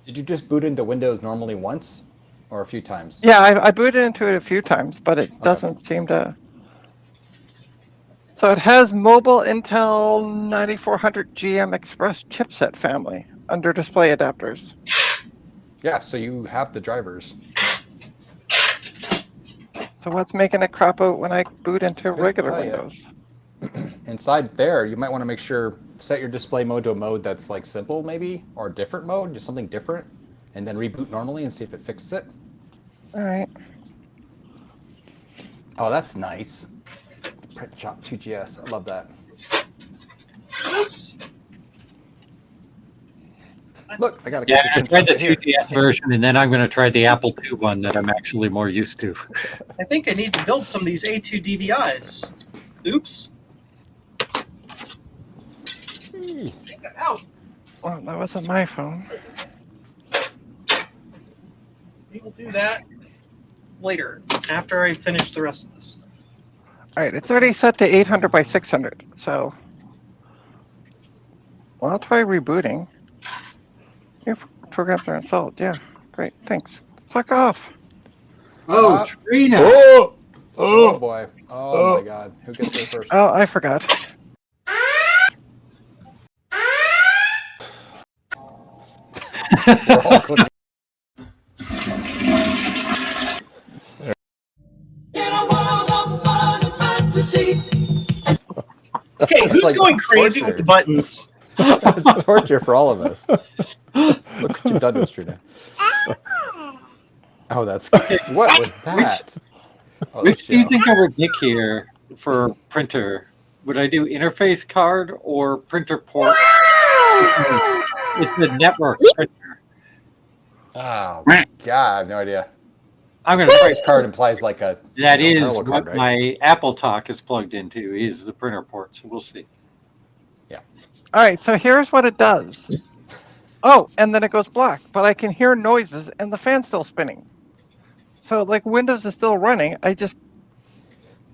Did you just boot into Windows normally once, or a few times? Yeah, I booted into it a few times, but it doesn't seem to. So it has mobile Intel 9400 GM Express chipset family under display adapters. Yeah, so you have the drivers. So what's making it crop out when I boot into regular tell ya. Windows? Inside there, you might want to make sure, set your display mode to a mode that's like simple maybe, or a different mode, just something different, and then reboot normally and see if it fixes it. All right. Oh, that's nice. Print Shop 2GS, I love that. Oops. Look, I got a Yeah, I print tried the shop right here. 2DS version, and then I'm going to try the Apple II one that I'm actually more used to. I think I need to build some of these A2 DVIs. Oops. Take that out. Well, that wasn't my phone. We will do that later, after I finish the rest of this stuff. All right, it's already set to 800 by 600. So, well, I'll try rebooting. Your programs are installed. Yeah, great. Thanks. Fuck off. Oh, Trina! Oh boy. Oh my god. Who gets there first? Oh, I forgot. We're all clicking. In a world of fun and fantasy. Okay, who's like going crazy torture. with the buttons? It's torture for all of us. Look what you've done to us, Trina. Oh, that's what was that? Oh, Which that's do you Joe. think I would pick here for printer? Would I do interface card or printer port? It's the network printer. Oh my god, I have no idea. I'm going to Price card implies like a That you know, is parallel what card, right? my Apple Talk is plugged into, is the printer port. So we'll see. All right, so here's what it does. Oh, and then it goes black, but I can hear noises and the fan's still spinning. So, like, Windows is still running. I just,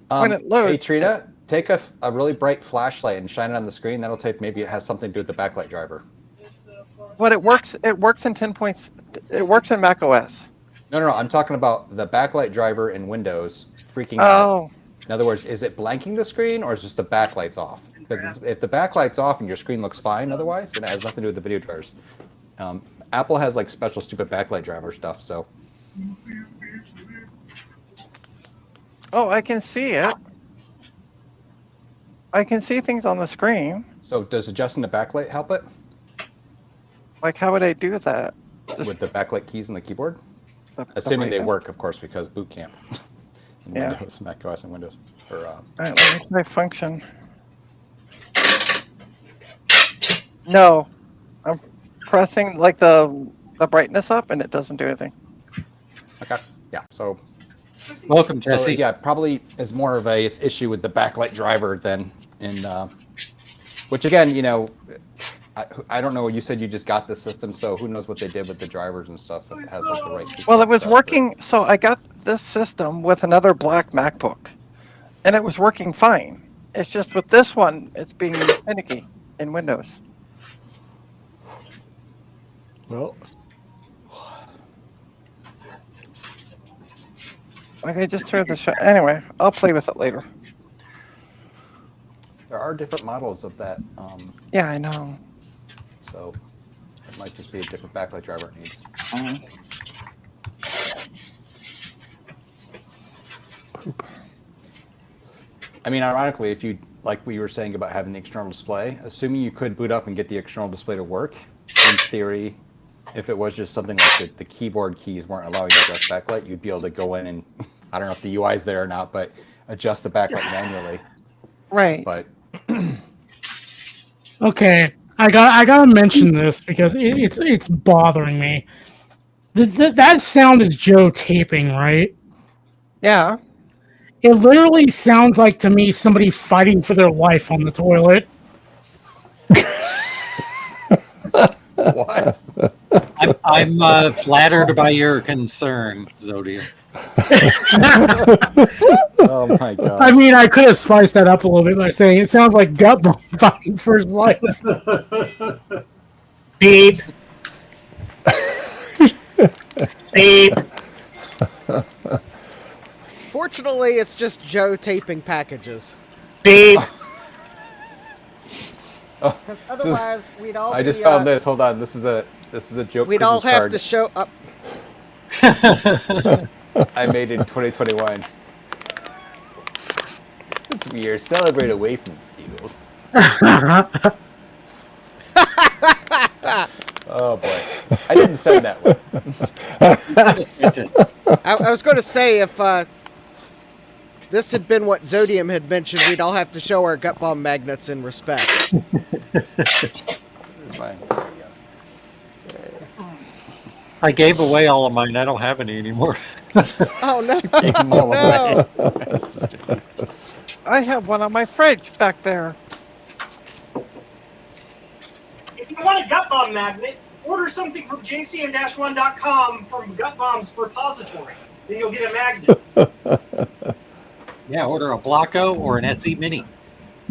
when it loads. Hey Trina, take a really bright flashlight and shine it on the screen. That'll take, maybe it has something to do with the backlight driver. But it works in 10 points. It works in Mac OS. No, I'm talking about the backlight driver in Windows freaking out. Oh, In other words, is it blanking the screen or is just the backlight's off? Because if the backlight's off and your screen looks fine otherwise, then it has nothing to do with the video drivers. Apple has like special stupid backlight driver stuff, so. oh, I can see it. I can see things on the screen. So does adjusting the backlight help it Like, how would I do that? with the backlight keys on the keyboard? The Assuming they brightness? work, of course, because boot camp in Yeah. Windows, Mac OS and Windows. Or, All right, let me try function. No, I'm pressing like the brightness up, and it doesn't do anything. okay, yeah. So, Welcome, so Jesse. yeah, probably is more of a issue with the backlight driver than in, which again, you know, I don't know. You said you just got the system, so who knows what they did with the drivers and stuff. If it has like the right. Well, it was stuff, working. So I got this system with another black MacBook, and it was working fine. It's just with this one, it's being finicky in Windows. Well, Like, I just turned the show. Anyway, I'll play with it later. There are different models of that, Yeah, I know. so it might just be a different backlight driver it needs. I mean, ironically, if you, like we were saying about having the external display, assuming you could boot up and get the external display to work, in theory, if it was just something like the keyboard keys weren't allowing you to adjust backlight, you'd be able to go in and, I don't know if the UI is there or not, but adjust the backlight manually. Right. But Okay, I gotta mention this because it's bothering me. That sound is Joe taping, right? Yeah. It literally sounds like to me somebody fighting for their life on the toilet. what? I'm flattered by your concern, Zodiac. Oh my god. I mean, I could have spiced that up a little bit by saying it sounds like gut bomb fighting for his life. Beep. Beep. Fortunately, it's just Joe taping packages. Beep. Because otherwise, we'd all. I just found this. Hold on. This is a joke. We'd all Christmas have card to show up. I made in 2021. This year, celebrate away from Eagles. Oh boy, I didn't send that one. I was going to say if this had been what Zodium had mentioned, we'd all have to show our gut bomb magnets in respect. Fine. I gave away all of mine. I don't have any anymore. Oh no! Gave them all No. away. I have one on my fridge back there. If you want a gut bomb magnet, order something from jcm-1.com from Gut Bomb's repository. Then you'll get a magnet. Yeah, order a Blocko or an SE Mini.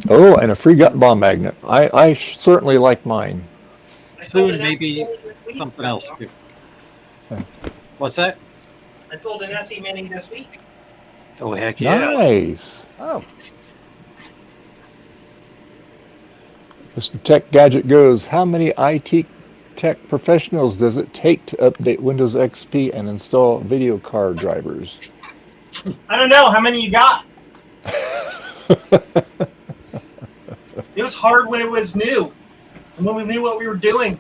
Oh, and a free gut bomb magnet. I certainly like mine. I sold Soon, an maybe SE Mini this week. something else. What's that? I sold an SE Mini this week. Oh, heck yeah. Nice. Oh, Mr. Tech Gadget goes, how many IT tech professionals does it take to update Windows XP and install video card drivers? I don't know. How many you got? It was hard when it was new. And when we knew what we were doing.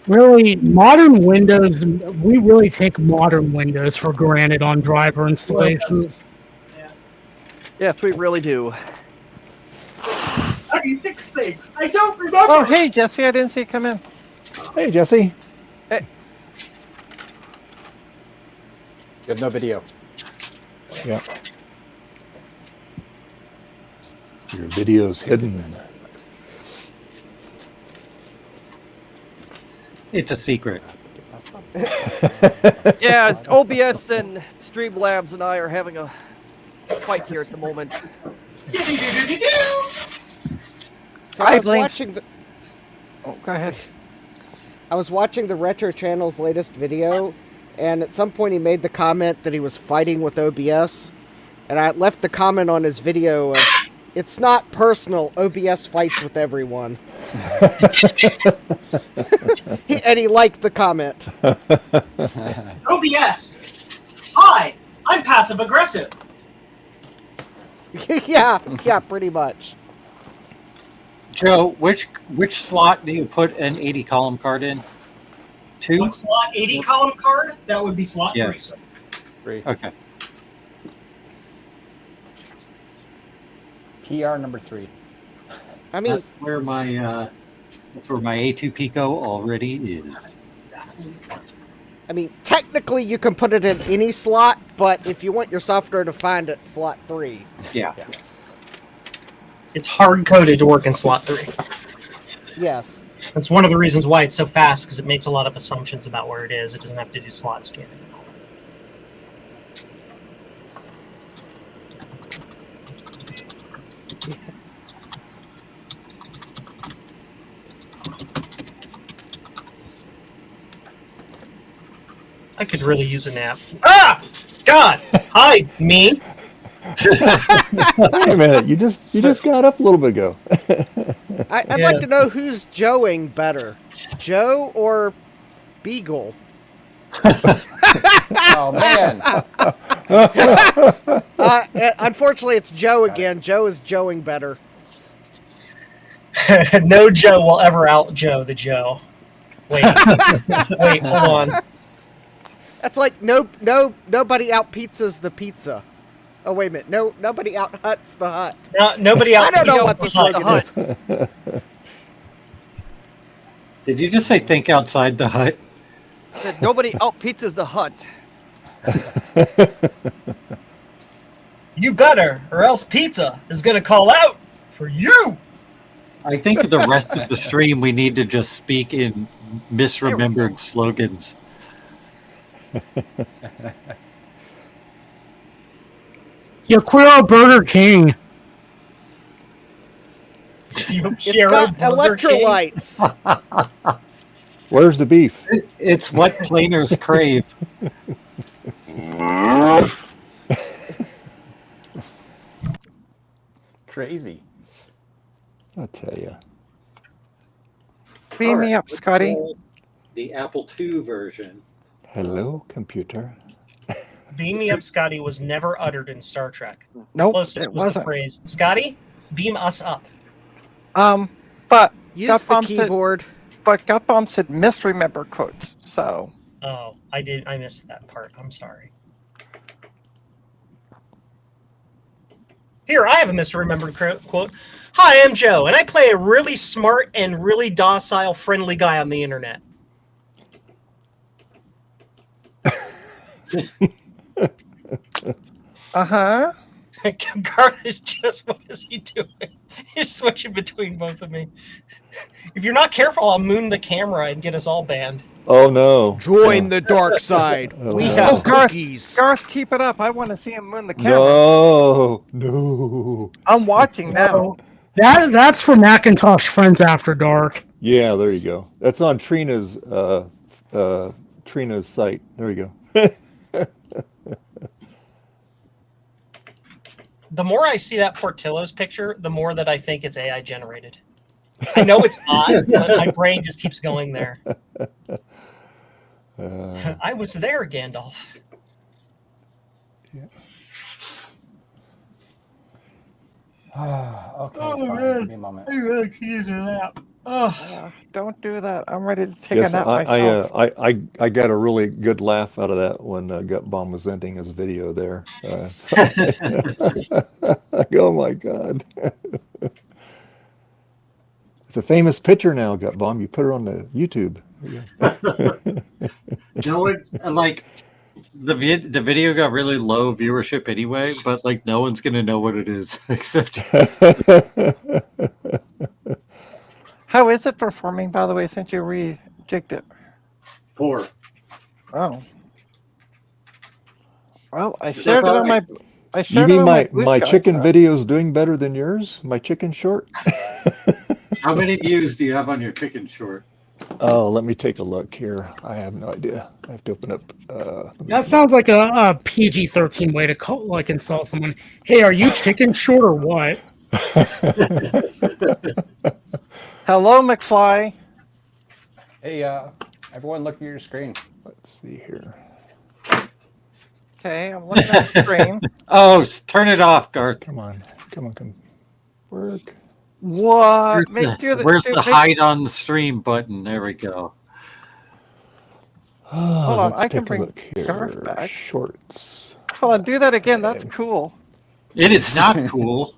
Really, modern Windows, we really take modern Windows for granted on driver installations. Yes, we really do. How do you fix things? I don't remember. Oh, hey, Jesse, I didn't see you come in. Hey, Jesse. you have no video. Yeah. Your video's hidden. It's a secret. Yeah, OBS and Streamlabs and I are having a fight here at the moment. So I was blinked. watching the. Oh, go ahead. I was watching the Retro Channel's latest video, and at some point he made the comment that he was fighting with OBS, and I left the comment on his video of, "It's not personal. OBS fights with everyone." And he liked the comment. OBS. Hi, I'm passive aggressive. yeah, pretty much. Joe, which slot do you put an 80 column card in? 2? What slot 80 column card? That would be slot Yeah. 3, sir. 3. Okay. PR number 3. I mean, That's where my A2 Pico already is. technically you can put it in any slot, but if you want your software to find it, slot 3. Yeah. It's hard coded to work in slot 3. Yes. That's one of the reasons why it's so fast, because it makes a lot of assumptions about where it is. It doesn't have to do slot scanning and all that. I could really use a nap. Ah! God! Hi, me. Wait a minute, you just got up a little bit ago. I'd like to know who's Joeing better, Joe or Beagle? Oh man! Unfortunately, it's Joe again. Joe is Joeing better. No Joe will ever out Joe the Joe. Wait, wait, hold on. That's like nobody out pizzas the pizza. Oh wait a minute, nobody out huts the hut. No, nobody out. I don't know what the the slogan is. Did you just say think outside the hut? Said nobody out pizzas the hut. You better, or else pizza is gonna call out for you. I think the rest of the stream we need to just speak in misremembered slogans. Yo, Quero Burger King. It's got electrolytes. Where's the beef? It's what planers crave. Crazy. I'll tell you. Beam me up, Scotty. The Apple II version. Hello, computer. Beam me up, Scotty was never uttered in Star Trek. Nope, Closest it was the wasn't. phrase, Scotty, beam us up. But Use the Gutbomb keyboard. But Gutbomb said misremember quotes. So Oh, I missed that part. I'm sorry. Here, I have a misremembered quote. Hi, I'm Joe, and I play a really smart and really docile, friendly guy on the internet. uh-huh. Garbage, just what is he doing? He's switching between both of me. If you're not careful, I'll moon the camera and get us all banned. Oh no. Join the dark side. Oh, We no. have Garth, cookies. Garth, keep it up. I want to see him moon the camera. No. No. I'm watching now. That's for Macintosh Friends After Dark. Yeah, there you go. That's on Trina's site. There you go. The more I see that Portillo's picture, the more that I think it's AI generated. I know it's not, but my brain just keeps going there. I was there, Gandalf. Okay, Oh, fine. man. Give me a moment. I really could use a nap. Oh. Don't do that. I'm ready to take Yes, a nap myself. I got a really good laugh out of that when Gutbomb was ending his video there. Oh my God. It's a famous picture now, Gutbomb. You put her on the YouTube. No one like the video got really low viewership anyway, but like no one's gonna know what it is except. How is it performing, by the way, since you rejigged it? Poor. Oh. Well, I shared it on my. I You shared it mean on my Blue my Sky, chicken so- video's doing better than yours? My chicken short? How many views do you have on your chicken short? Oh, let me take a look here. I have no idea. I have to open up. That sounds like a PG-13 way to insult someone. Hey, are you chicken short or what? Hello, McFly. Hey, everyone, look at your screen. Let's see here. Okay, I'm looking at the screen. Oh, turn it off, Garth. Come on. Work. What? Where's the hide on the stream button? There we go. Hold on, Let's I can take a bring look here. Garth back. Shorts. Hold on, do that again. That's cool. It is not cool.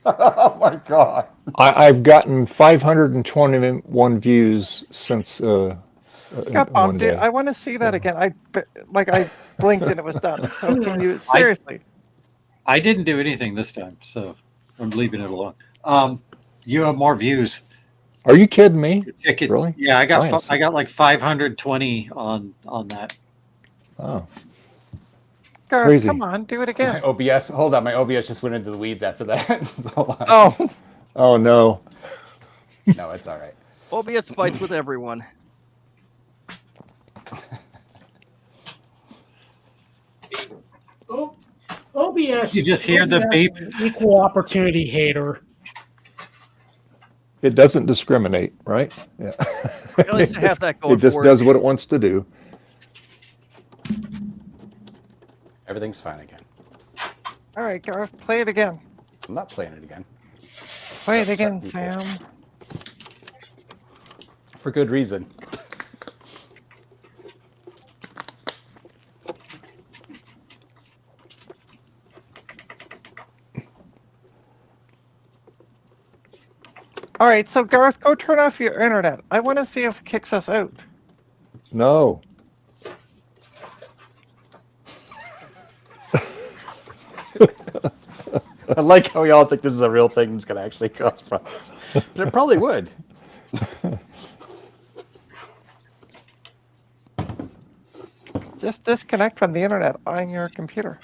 Oh my God. I've gotten 521 views since one Gutbomb, day. dude, I want to see that again. I blinked and it was done. So can you seriously? I didn't do anything this time, so I'm leaving it alone. You have more views. Are you kidding me? Chicken. Really? Yeah, I got Nice. I got like 520 on that. Oh. Garth, Crazy. come on, do it My again. OBS, hold on, my OBS just went into the weeds after that. Hold on. Oh, Oh no. No, it's all right. OBS fights with everyone. Oh, OBS. You just hear the beep. Equal opportunity hater. It doesn't discriminate, right? Yeah. At least it has that going It just for it. does what it wants to do. Everything's fine again. all right, Garth, play it again. I'm not playing it again. Play it again, Sam. For good reason. All right, so Garth, go turn off your internet. I want to see if it kicks us out. No. I like how we all think this is a real thing that's going to actually cause problems. But it probably would. Just disconnect from the internet on your computer.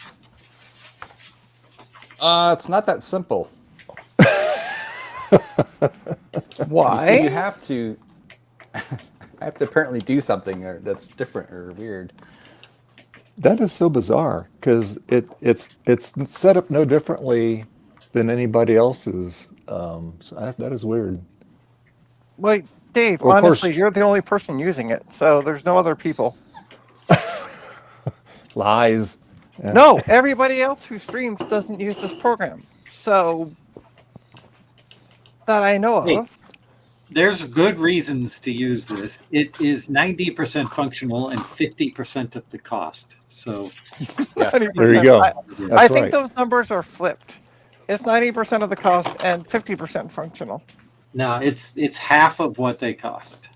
It's not that simple. Why? You see, you have to. I have to apparently do something that's different or weird. That is so bizarre because it's set up no differently than anybody else's. So that is weird. Well, Dave, Well, of honestly, course- you're the only person using it, so there's no other people. Lies. Yeah. No, everybody else who streams doesn't use this program. So, that I know Hey. of. There's good reasons to use this. It is 90% functional and 50% of the cost. So Yes. 90%. There you go. I That's think right. those numbers are flipped. It's 90% of the cost and 50% functional. no, it's half of what they cost.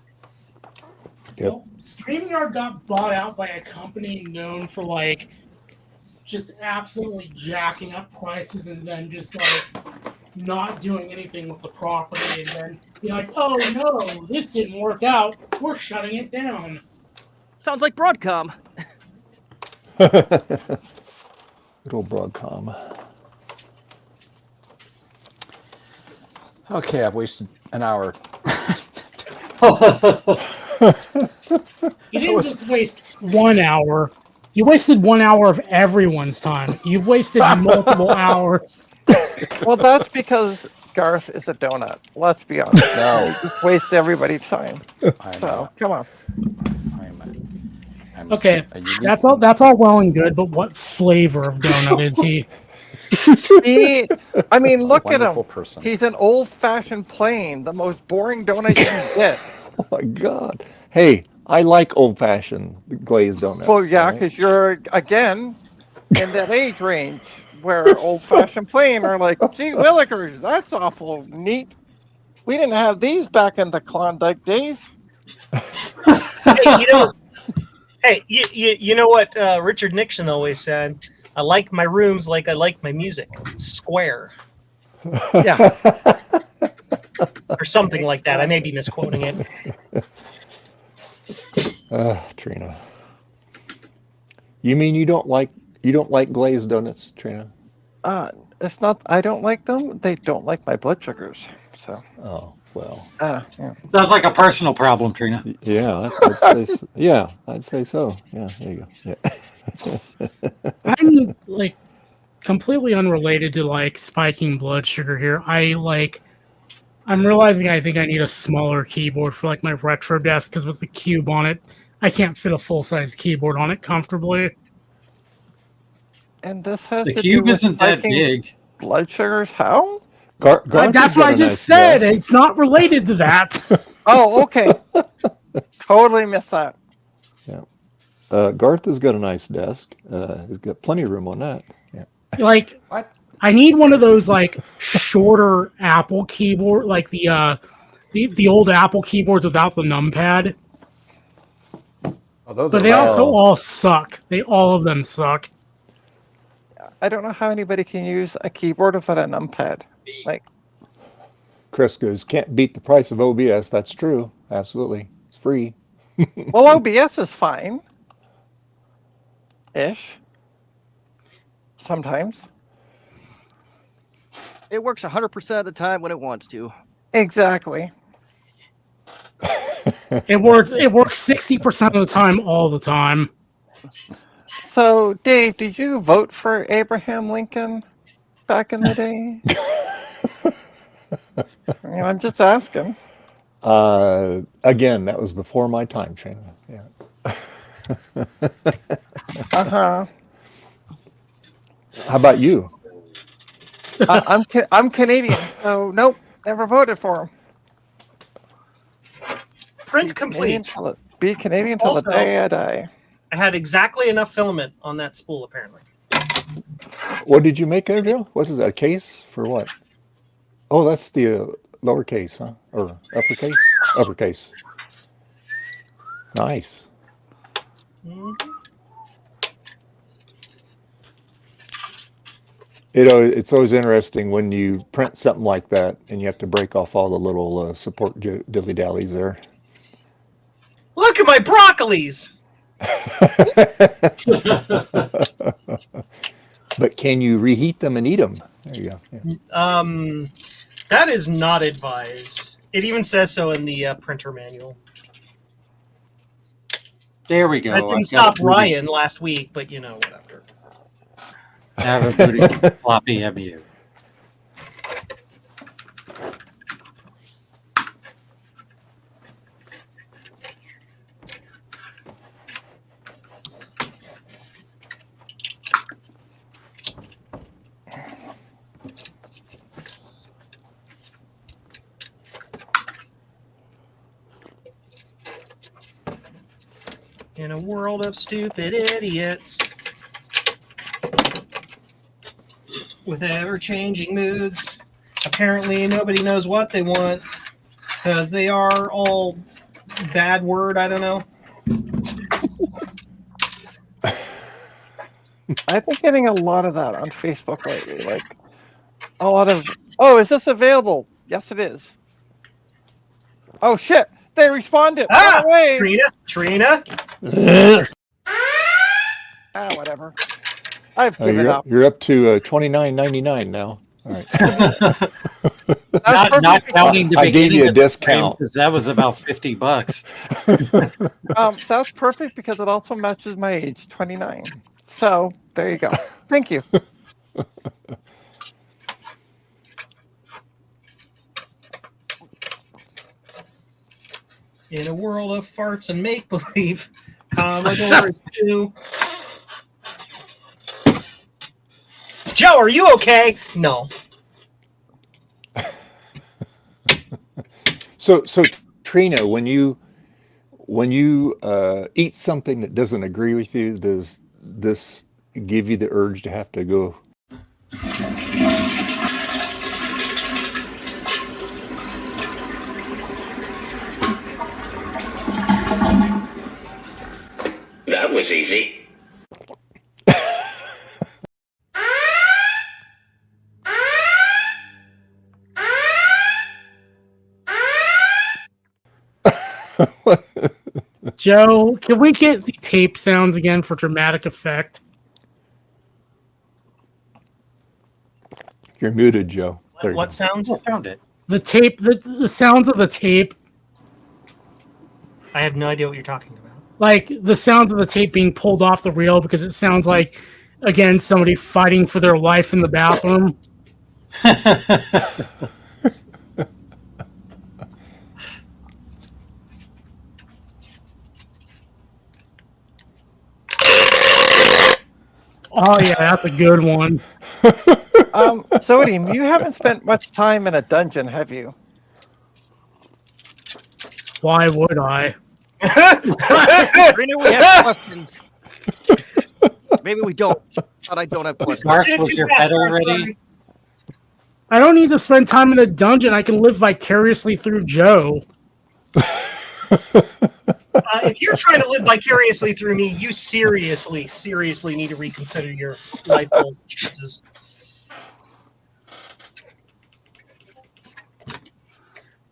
Yep. Well, StreamYard got bought out by a company known for like just absolutely jacking up prices and then just like not doing anything with the property and then be like, oh no, this didn't work out. We're shutting it down. Sounds like Broadcom. Good old Broadcom. Okay, I've wasted an hour. You didn't just waste 1 hour. You wasted 1 hour of everyone's time. You've wasted multiple hours. Well, that's because Garth is a donut. Let's be honest. No. You just waste everybody's time. I'm So, come on. I'm Okay, a unique- that's all. That's all well and good, but what flavor of donut is he? I mean, look at Wonderful him. person. He's an old-fashioned plain, the most boring donut you can get. Oh my God. Hey, I like old-fashioned glazed donuts. Well, yeah, right? because you're, again, in that age range where old-fashioned plain are like, gee, Willikers, that's awful neat. We didn't have these back in the Klondike days. Hey, you know what Richard Nixon always said? I like my rooms like I like my music. Square. Yeah. Or something like that. I may be misquoting it. Trina. You mean you don't like glazed donuts, Trina? It's not, I don't like them. They don't like my blood sugars. So, Oh, well. yeah. Sounds like a personal problem, Trina. Yeah, I'd say so. Yeah, I'd say so. Yeah, there you go. Yeah. I'm like completely unrelated to like spiking blood sugar here. I'm realizing I think I need a smaller keyboard for like my retro desk because with the cube on it, I can't fit a full-size keyboard on it comfortably. And this has The to cube do with isn't that spiking big. blood sugars. How? Garth That's has what got I a just nice said. desk. It's not related to that. Oh, okay. Totally missed that. Garth has got a nice desk. He's got plenty of room on that. Yeah. Like, What? I need one of those like shorter Apple keyboard, like the old Apple keyboards without the numpad. Oh, those But are they also Oh. all suck. All of them suck. I don't know how anybody can use a keyboard without a numpad. Like, Chris goes, can't beat the price of OBS. That's true. Absolutely. It's free. well, OBS is fine. Ish. Sometimes. It works 100% of the time when it wants to. Exactly. It works 60% of the time, all the time. So, Dave, did you vote for Abraham Lincoln back in the day? I mean, I'm just asking. Again, that was before my time, Trina. Yeah. Uh-huh. How about you? I'm Canadian, so nope, never voted for him. Print complete. Be Canadian till the Also- day I die. I had exactly enough filament on that spool, apparently. What did you make there, Joe? What is that? A case for what? Oh, that's the lowercase, huh? Or uppercase? Uppercase. Nice. It's always interesting when you print something like that and you have to break off all the little support dilly dallies there. Look at my broccolis. But can you reheat them and eat them? There you go. Yeah. That is not advised. It even says so in the printer manual. There we go. That didn't stop Ryan last week, but whatever. Have a booty floppy MU. In a world of stupid idiots with ever-changing moods, apparently nobody knows what they want because they are all bad word. I don't know. I've been getting a lot of that on Facebook lately. Like a lot of, oh, is this available? Yes, it is. Oh shit! They responded. Ah, Away. Trina. Whatever. I've given up. You're up to $29.99 now. All right. Not counting the I gave beginning you a of the discount because that was about $50. That's perfect because it also matches my age, 29. So there you go. Thank you. In a world of farts and make-believe, Commodores 2. Joe, are you okay? No. So Trina, when you eat something that doesn't agree with you, does this give you the urge to have to go? That was easy. Joe, can we get the tape sounds again for dramatic effect? You're muted, Joe. There you What go. sounds? I found it. The tape, the sounds of the tape, I have no idea what you're talking about. like the sounds of the tape being pulled off the reel because it sounds like, again, somebody fighting for their life in the bathroom. Oh yeah, that's a good one. Sodium, you haven't spent much time in a dungeon, have you? Why would I? Reno, we have questions. Maybe we don't, but I don't have questions. Mark, was your pedal ready? I don't need to spend time in a dungeon. I can live vicariously through Joe. If you're trying to live vicariously through me, you seriously need to reconsider your life goals and chances.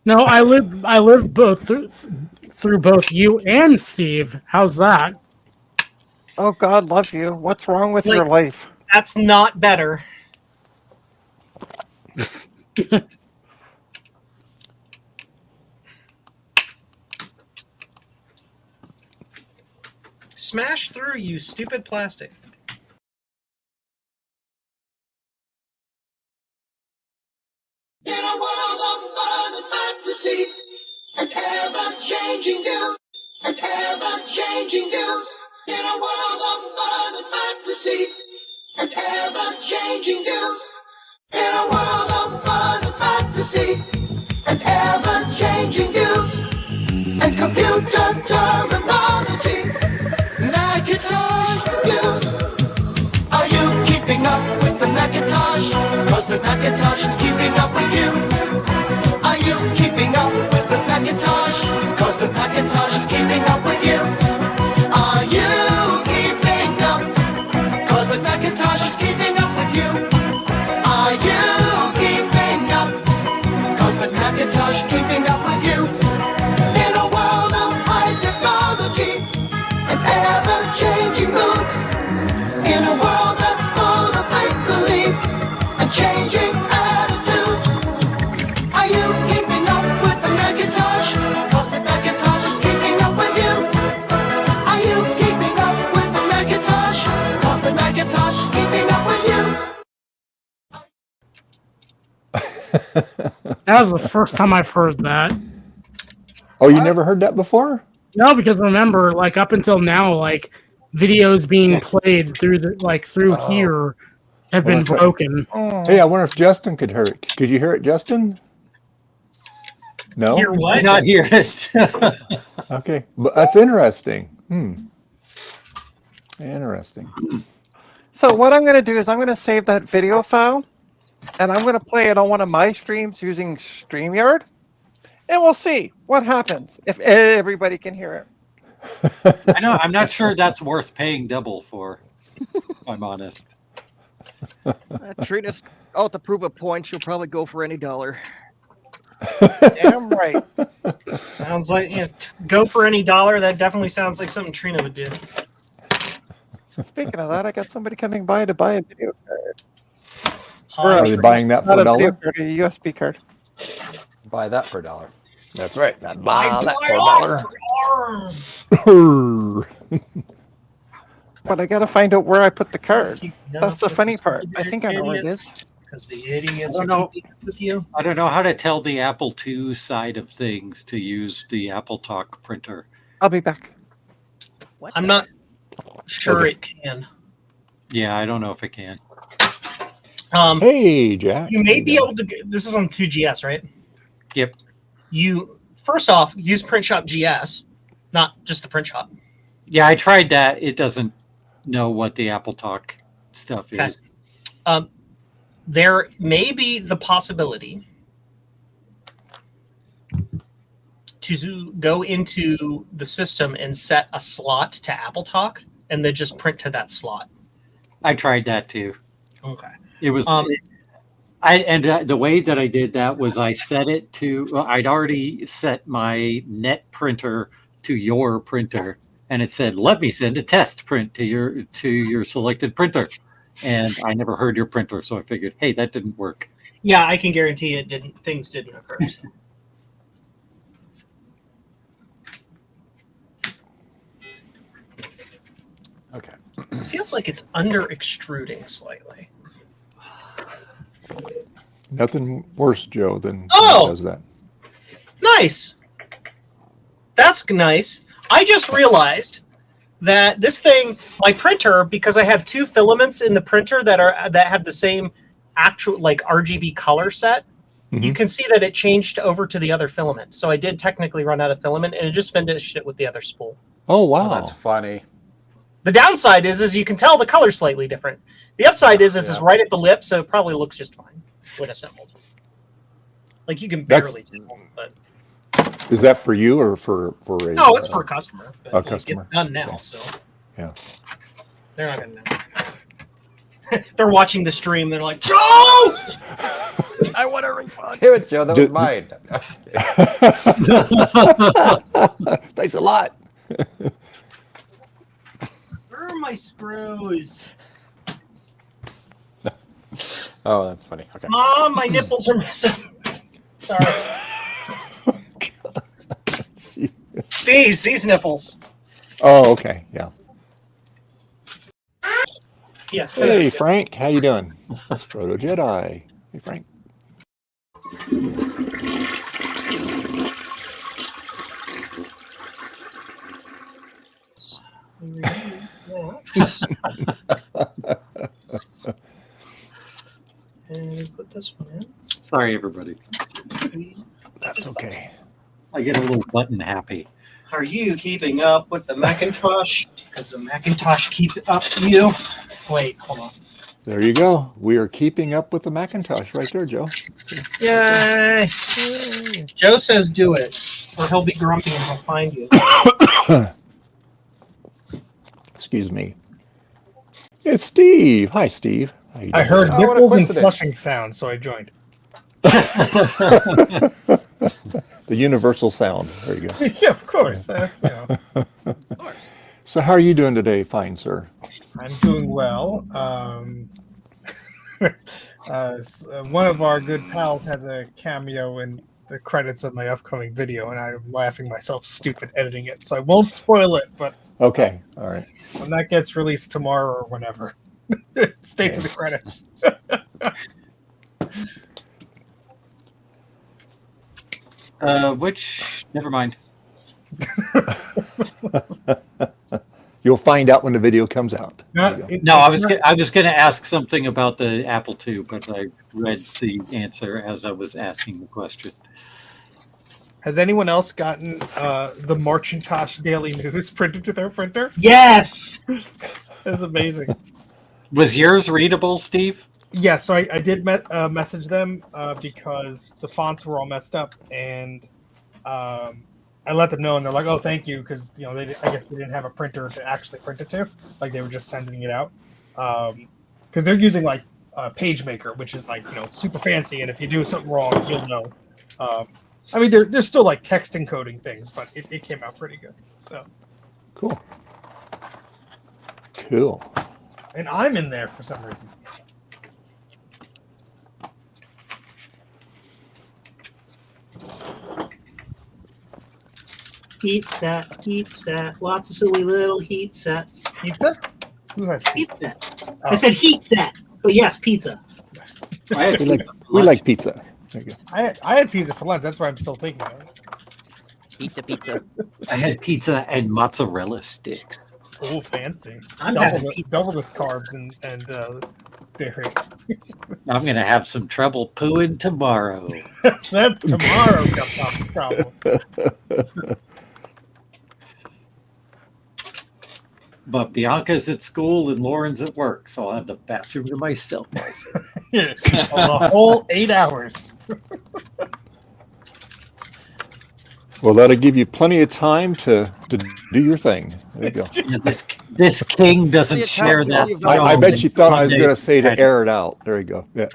No, I live both through both you and Steve. How's that? Oh, God love you. What's wrong with your life? That's not better. Smash through, you stupid plastic. In a world of fun and fantasy, and ever-changing views, and ever-changing views. In a world of fun and fantasy, and ever-changing views. In a world of fun and fantasy, and ever-changing views. And computer terminology, Macintosh views. Are you keeping up with the Macintosh? Cause the Macintosh is keeping up with you. Are you keeping up with the Macintosh? Cause the Macintosh is keeping up with you. Are you keeping up? Cause the Macintosh is keeping up with you. ever-changing moods. In a world that's full of make-believe and changing attitudes. Are you keeping up with the Macintosh? 'Cause the Macintosh is keeping up with you. Are you keeping up with the Macintosh? 'Cause the Macintosh is keeping up with you. That was the first time I've heard that. Oh, you never heard that before? No, because remember, like up until now, like videos being played through through here have been that's right. broken. Hey, I wonder if Justin could hear it. Could you hear it, Justin? No? Hear what? Not hear it. Okay, but that's interesting. Interesting. So what I'm going to do is I'm going to save that video file, and I'm going to play it on one of my streams using StreamYard, and we'll see what happens if everybody can hear it. I know. I'm not sure that's worth paying double for, if I'm honest. Trina's out to prove a point. She'll probably go for any dollar. Damn right. Sounds like go for any dollar. That definitely sounds like something Trina would do. Speaking of that, I got somebody coming by to buy a video card. Are they buying that for Not a a video dollar? card, a USB card. Buy that for $1. That's right. Buy that for $1. But I got to find out where I put the card. Keep That's the up funny with part. I the think I know where it idiots, is. because the idiots I are don't know. keeping up with you. I don't know how to tell the Apple II side of things to use the Apple Talk printer. I'll be back. What I'm the- not sure Okay. it can. Yeah, I don't know if it can. Hey, Jack. You may be able to. This is on 2GS, right? Yep. You first off use Print Shop GS, not just the Print Shop. Yeah, I tried that. It doesn't know what the Apple Talk stuff Okay. is. There may be the possibility to go into the system and set a slot to Apple Talk, and then just print to that slot. I tried that too. Okay. It was the way that I did that was I set it to. Well, I'd already set my net printer to your printer, and it said, "Let me send a test print to your selected printer." And I never heard your printer, so I figured, hey, that didn't work. Yeah, I can guarantee it didn't. Things didn't occur. So. Okay. It feels like it's under extruding slightly. Nothing worse, Joe, than Oh! does that. Nice. That's nice. I just realized that this thing, my printer, because I have two filaments in the printer that have the same actual like RGB color set, you can see that it changed over to the other filament. So I did technically run out of filament, and it just finished it with the other spool. Oh, wow. Oh, that's funny. The downside is you can tell the color's slightly different. The upside is it's right at the lip, so it probably looks just fine when assembled. Like you can barely tell, but Is that for you or for a? no, it's for a customer. But a customer. It's done now, Okay. so Yeah. they're not gonna know. They're watching the stream. They're like, Joe! I want a refund. Damn it, Joe. That was Ju- mine. Thanks a lot. Where are my screws? Oh, that's funny. Okay. Mom, my nipples are missing. Sorry. These nipples. Oh, okay. Yeah. Yeah. Hey, Frank. How you doing? It's Frodo Jedi. Hey, Frank. And put this one in. Sorry, everybody. That's okay. I get a little button happy. Are you keeping up with the Macintosh? Because the Macintosh keep up you. Wait, hold on. There you go. We are keeping up with the Macintosh right there, Joe. Yay! Joe says do it, or he'll be grumpy and he'll find you. Excuse me. It's Steve. Hi, Steve. How you I doing? heard Oh, what a nipples and coincidence. flushing sound, so I joined. The universal sound. There you go. Yeah, of course. That's, you know. So how are you doing today, fine sir? I'm doing well. One of our good pals has a cameo in the credits of my upcoming video, and I'm laughing myself stupid editing it. So I won't spoil it, but Okay, all right. when that gets released tomorrow or whenever, stay to the credits. Never mind. You'll find out when the video comes out. I was going to ask something about the Apple II, but I read the answer as I was asking the question. Has anyone else gotten the Marchintosh Daily News printed to their printer? Yes! That's amazing. Was yours readable, Steve? Yeah, so I did message them because the fonts were all messed up, and I let them know, and they're like, "Oh, thank you," because I guess they didn't have a printer to actually print it to, like they were just sending it out, because they're using like PageMaker, which is like super fancy, and if you do something wrong, you'll know. I mean, they're still like text encoding things, but it came out pretty good. So cool. And I'm in there for some reason. Heat set, lots of silly little heat sets. Pizza? Who has heat set? I said heat set, but yes, pizza. We like pizza. There you go. I had pizza for lunch. That's why I'm still thinking of it. Pizza. I had pizza and mozzarella sticks. Oh, fancy. I'm double the carbs and dairy. I'm going to have some trouble pooing tomorrow. That's tomorrow, Cuptop's problem. But Bianca's at school and Lauren's at work, so I'll have the bathroom to myself. Yeah, a whole 8 hours. Well, that'll give you plenty of time to do your thing. There you go. Yeah, this king doesn't share that. I bet you thought I was going to say to air it out. There you go. Yeah.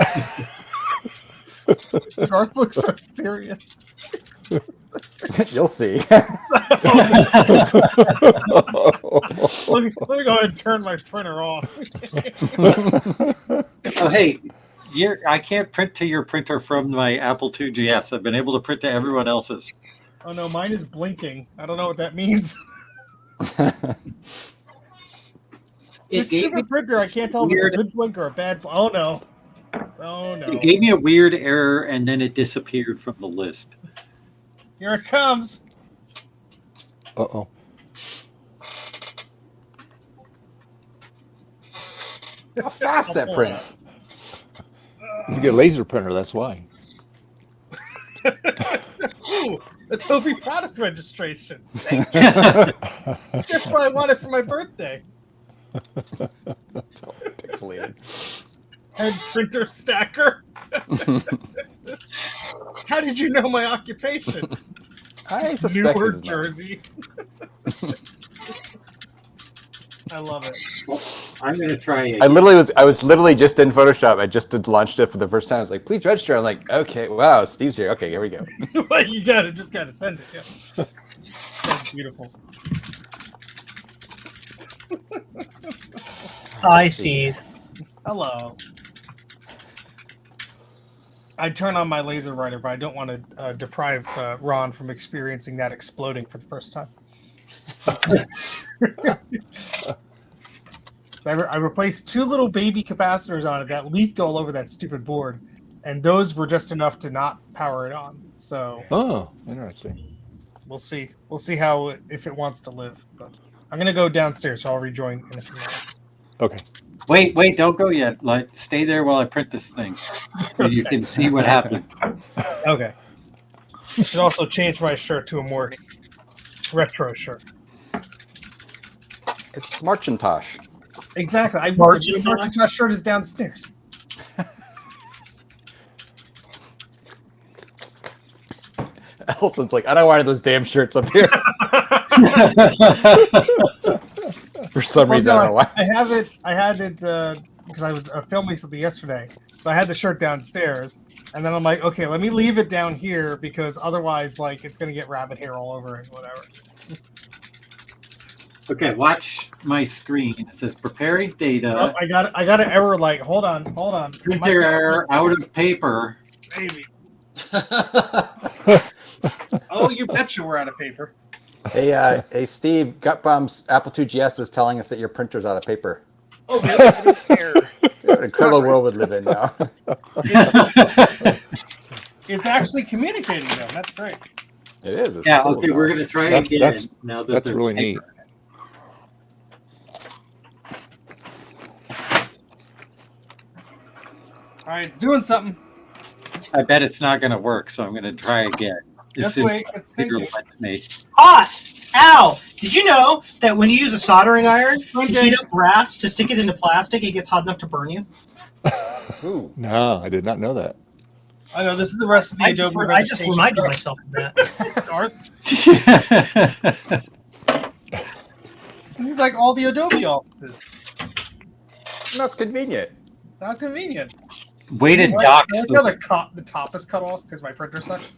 Garth looks so serious. You'll see. Let me go ahead and turn my printer off. Oh, hey, I can't print to your printer from my Apple II GS. I've been able to print to everyone else's. Oh no, mine is blinking. I don't know what that means. This stupid printer, I can't tell if it's a good blink or a bad. Oh no. Oh no. It gave me a weird error and then it disappeared from the list. Here it comes. Uh-oh. How fast that prints. It's a good laser printer, that's why. Ooh, the Toby product registration. Thank you. Just what I wanted for my birthday. It's all pixelated. Head printer stacker. How did you know my occupation? I suspected Newark, as much. Jersey. I love it. I'm going to try it. I was literally just in Photoshop. I just launched it for the first time. I was like, please register. I'm like, okay, wow, Steve's here. Okay, here we go. Well, you just gotta send it. Yeah. That's beautiful. Hi, Steve. Hello. I turn on my laser writer, but I don't want to deprive Ron from experiencing that exploding for the first time. I replaced 2 little baby capacitors on it that leaked all over that stupid board, and those were just enough to not power it on. So, oh, interesting. We'll see. We'll see if it wants to live. But I'm gonna go downstairs, so I'll rejoin in a few minutes. Okay. Wait, don't go yet. Stay there while I print this thing, so you can see what happens. Okay. I should also change my shirt to a more retro shirt. It's Marchintosh. Exactly. The Marchintosh shirt is downstairs. Elton's like, I don't want those damn shirts up here. For some reason, I don't know why. I had it because I was filming something yesterday. So I had the shirt downstairs, and then I'm like, okay, let me leave it down here because otherwise, it's gonna get rabbit hair all over it, whatever. Okay, watch my screen. It says preparing Oh, data. I got an error. Like, hold on. Printer error out of paper. Maybe. Oh, you betcha we're out of paper. Hey, Steve, Gutbomb's Apple II GS is telling us that your printer's out of paper. Oh, really? What an incredible world we live in now. It's actually communicating though. That's great. It is. It's Yeah, cool okay, as we're hell. going to try That's- again. that's- now that That's there's really paper. neat. All right, it's doing something. I bet it's not going to work, so I'm going to try again. Just wait. It's Peter thinking. lets me. Hot! Ow! Did you know that when you use a soldering iron to heat up brass to stick it into plastic, it gets hot enough to burn you? Ooh. No, I did not know that. I know this is the rest of the Adobe. I just reminded myself of that. He's like all the Adobe offices. That's convenient. How convenient. Way to Like, dox I like how the top is cut off because my printer sucks.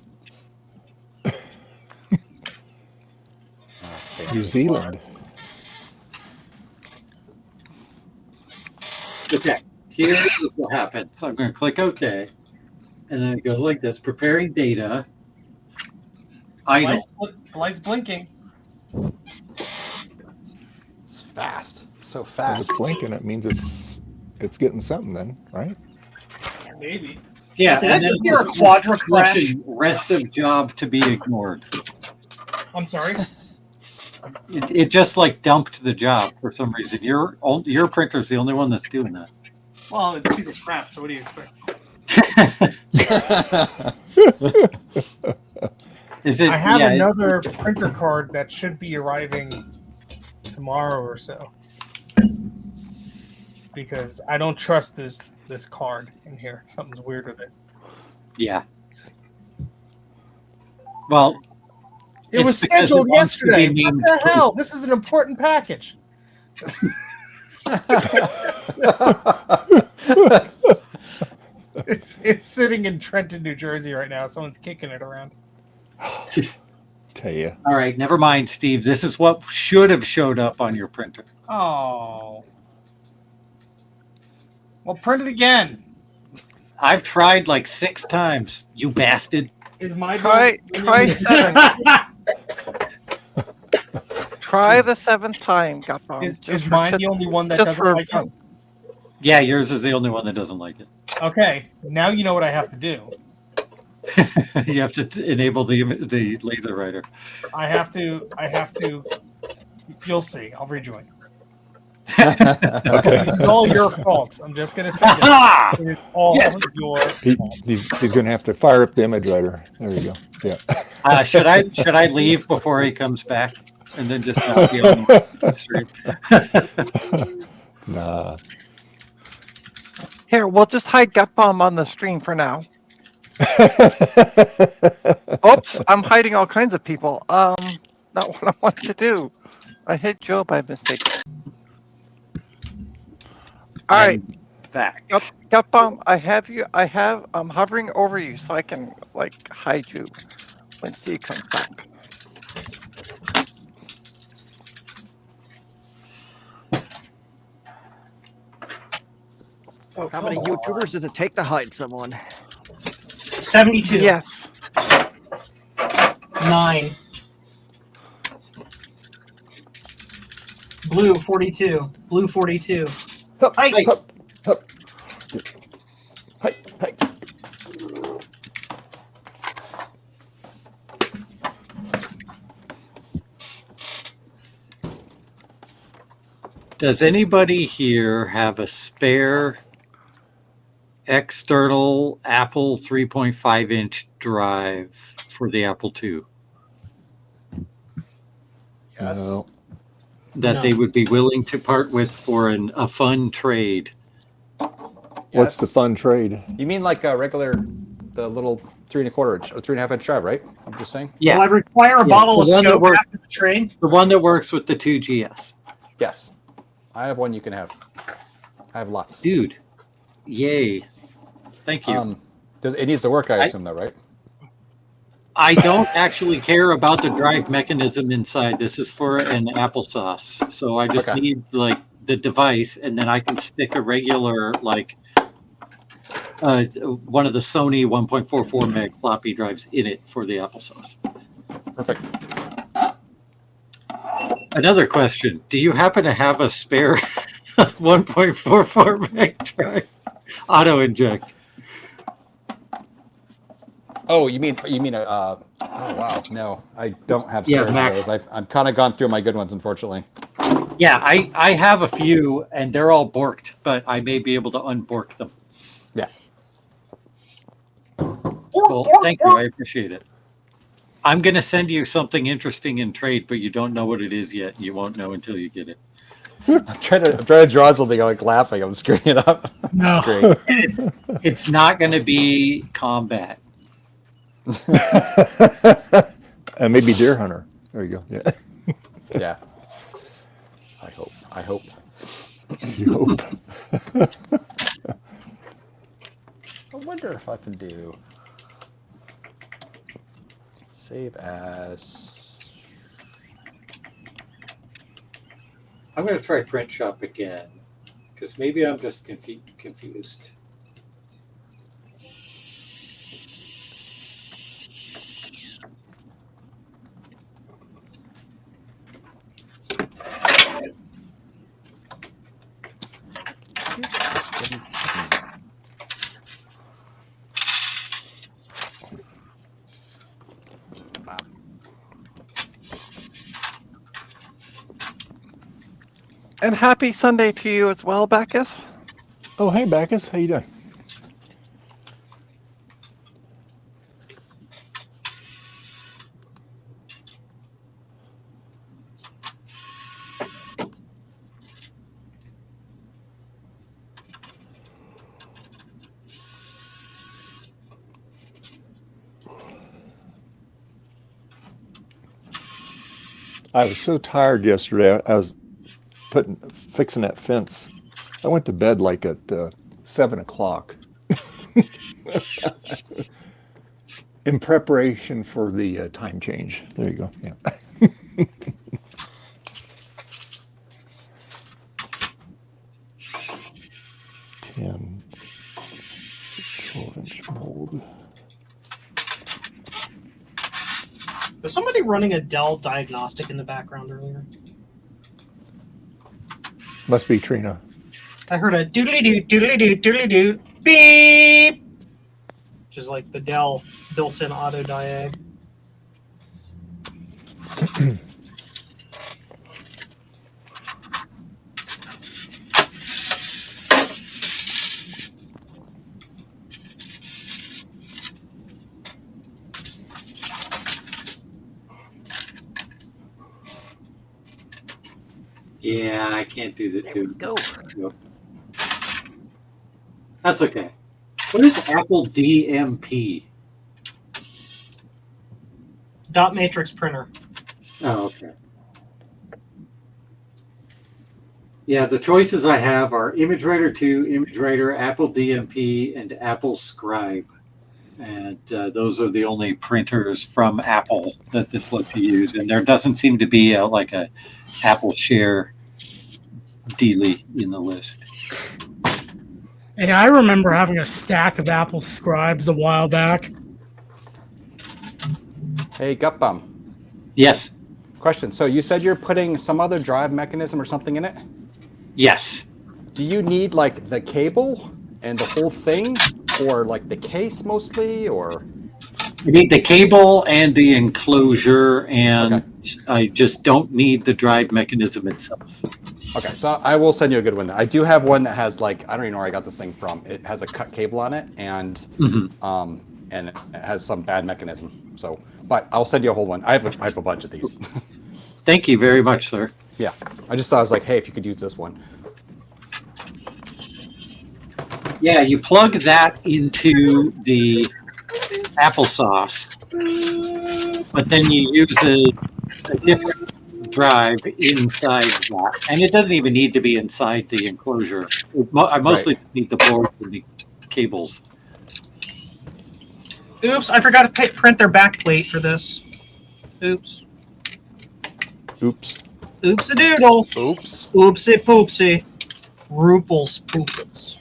New Zealand. Okay, here's what happens. I'm going to click OK. And then it goes like this. Preparing data. Idle. The light's blinking. It's fast. So If fast. it's blinking, it means it's getting something then, right? Maybe. Yeah, Did and I then just hear a quadra crash? flashing rest of job to be ignored. I'm sorry. It just like dumped the job for some reason. Your printer's the only one that's doing that. Well, it's a piece of crap. So what do you expect? Is it? I have yeah, another printer card that should be arriving tomorrow or so. Because I don't trust this card in here. Something's weird with it. Yeah. Well, It was it's because scheduled it wants to be yesterday. What named the hell? This is an important package. It's sitting in Trenton, New Jersey right now. Someone's kicking it around. Tell you. All right, never mind, Steve. This is what should have showed up on your printer. Oh. Well, print it again. I've tried like 6 times. You bastard. Is my Try 7. Try the 7th time, Gutbomb. Is mine the only one that just doesn't for like it? fun. Yeah, yours is the only one that doesn't like it. Okay, now you know what I have to do. You have to enable the laser writer. I have to. You'll see. I'll rejoin. Okay. This is all your fault. I'm just gonna say that. It is all Yes. your fault. He's going to have to fire up the image writer. There you go. Yeah. Should I leave before he comes back and then just not be on the stream? Nah. Here, we'll just hide Gutbomb on the stream for now. Oops, I'm hiding all kinds of people. Not what I wanted to do. I hit Joe by mistake. All right, Back. Gutbomb, I'm hovering over you so I can like hide you when Steve comes back. Oh, How many YouTubers does it take to hide someone? 72. Yes. 9. Blue 42. Blue 42. Hi. Hi. Does anybody here have a spare external Apple 3.5 inch drive for the Apple II Yes. No. that No. they would be willing to part with for a fun trade? What's the fun trade? You mean like a regular, the little 3 1/4 inch or 3.5 inch drive, right? I'm just saying. Yeah, Will I require a bottle of the one that scope works- after the trade? the one that works with the 2GS. Yes. I have one you can have. I have lots. Dude, yay. Thank you. It needs to work, I assume, though, right? I don't actually care about the drive mechanism inside. This is for an applesauce. So I just need like the device, and then I can stick a regular like one of the Sony 1.44 meg floppy drives in it for the applesauce. Perfect. Another question. Do you happen to have a spare 1.44 meg drive? Auto inject. Oh, you mean oh wow, no, I don't have spares of those. I've kind of gone through my good ones, unfortunately. Yeah, I have a few, and they're all borked, but I may be able to unbork them. Yeah. Well, thank you. I appreciate it. I'm going to send you something interesting in trade, but you don't know what it is yet. You won't know until you get it. I'm trying to draw something. I'm like laughing. I'm screwing it up. No. Great. It's not going to be combat. Maybe Deer Hunter. There you go. Yeah. Yeah. I hope. You hope. I wonder if I can do save as. I'm going to try print shop again, because maybe I'm just confused. And happy Sunday to you as well, Bacchus. Oh, hey, Bacchus. How you doing? I was so tired yesterday. I was fixing that fence. I went to bed like at 7 o'clock in preparation for the time change. There you go. Yeah. 10, 12-inch mold. Was somebody running a Dell diagnostic in the background earlier? Must be Trina. I heard a doodly-doo, beep! Which is like the Dell built-in auto diag. Yeah, I can't do this. There we go. Nope. That's okay. What is Apple DMP? Dot matrix printer. Oh, okay. Yeah, the choices I have are ImageWriter 2, ImageWriter, Apple DMP, and Apple Scribe. And those are the only printers from Apple that this lets you use. And there doesn't seem to be like a Apple Share dealie in the list. Hey, I remember having a stack of Apple Scribes a while back. Hey, Gutbum. Yes. Question. So you said you're putting some other drive mechanism or something in it? Yes. Do you need like the cable and the whole thing, or like the case mostly, or? You need the cable and the enclosure, and I just don't need the drive mechanism itself. Okay, so I will send you a good one. I do have one that has like, I don't even know where I got this thing from. It has a cut cable on it, and and it has some bad mechanism. So, but I'll send you a whole one. I have a bunch of these. Thank you very much, sir. Yeah, I just thought I was like, hey, if you could use this one. Yeah, you plug that into the applesauce, but then you use a different drive inside that, and it doesn't even need to be inside the enclosure. I mostly need the board and the cables. Oops, I forgot to print their back plate for this. Oops. Oops. Oops-a-doodle. Oops. Oopsie-poopsie. Rooples pooples.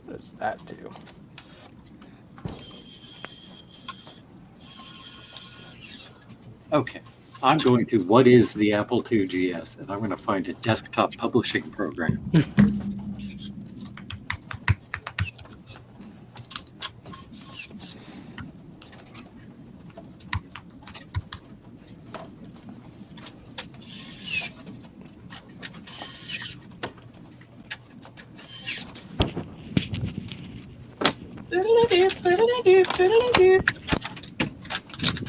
There's that too. Okay. I'm going to what is the Apple II GS, and I'm going to find a desktop publishing program.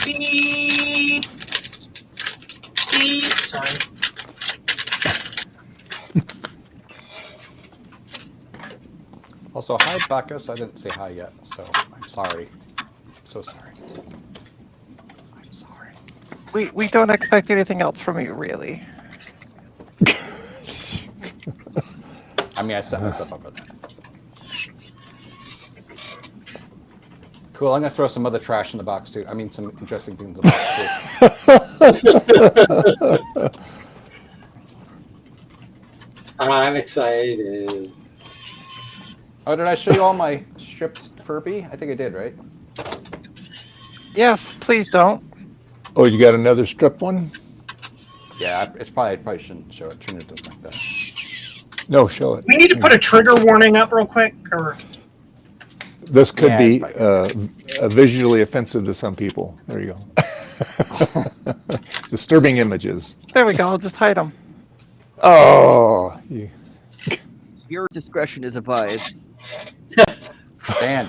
Beep. Beep. Sorry. Also, hi, Bacchus. I didn't say hi yet, so I'm sorry. So sorry. I'm sorry. We don't expect anything else from you, really. I mean, I set myself up for that. Cool. I'm gonna throw some other trash in the box too. I mean, some interesting things in the box too. I'm excited. Oh, did I show you all my stripped Furby? I think I did, right? Yes, please don't. Oh, you got another strip one? Yeah, it's probably I probably shouldn't show it. Trina doesn't like that. No, show it. We need to put a trigger warning up real quick, or This could Yeah, be it's visually offensive to some people. There you go. Disturbing images. There we go. I'll just hide them. Oh, Your discretion is advised. Dan.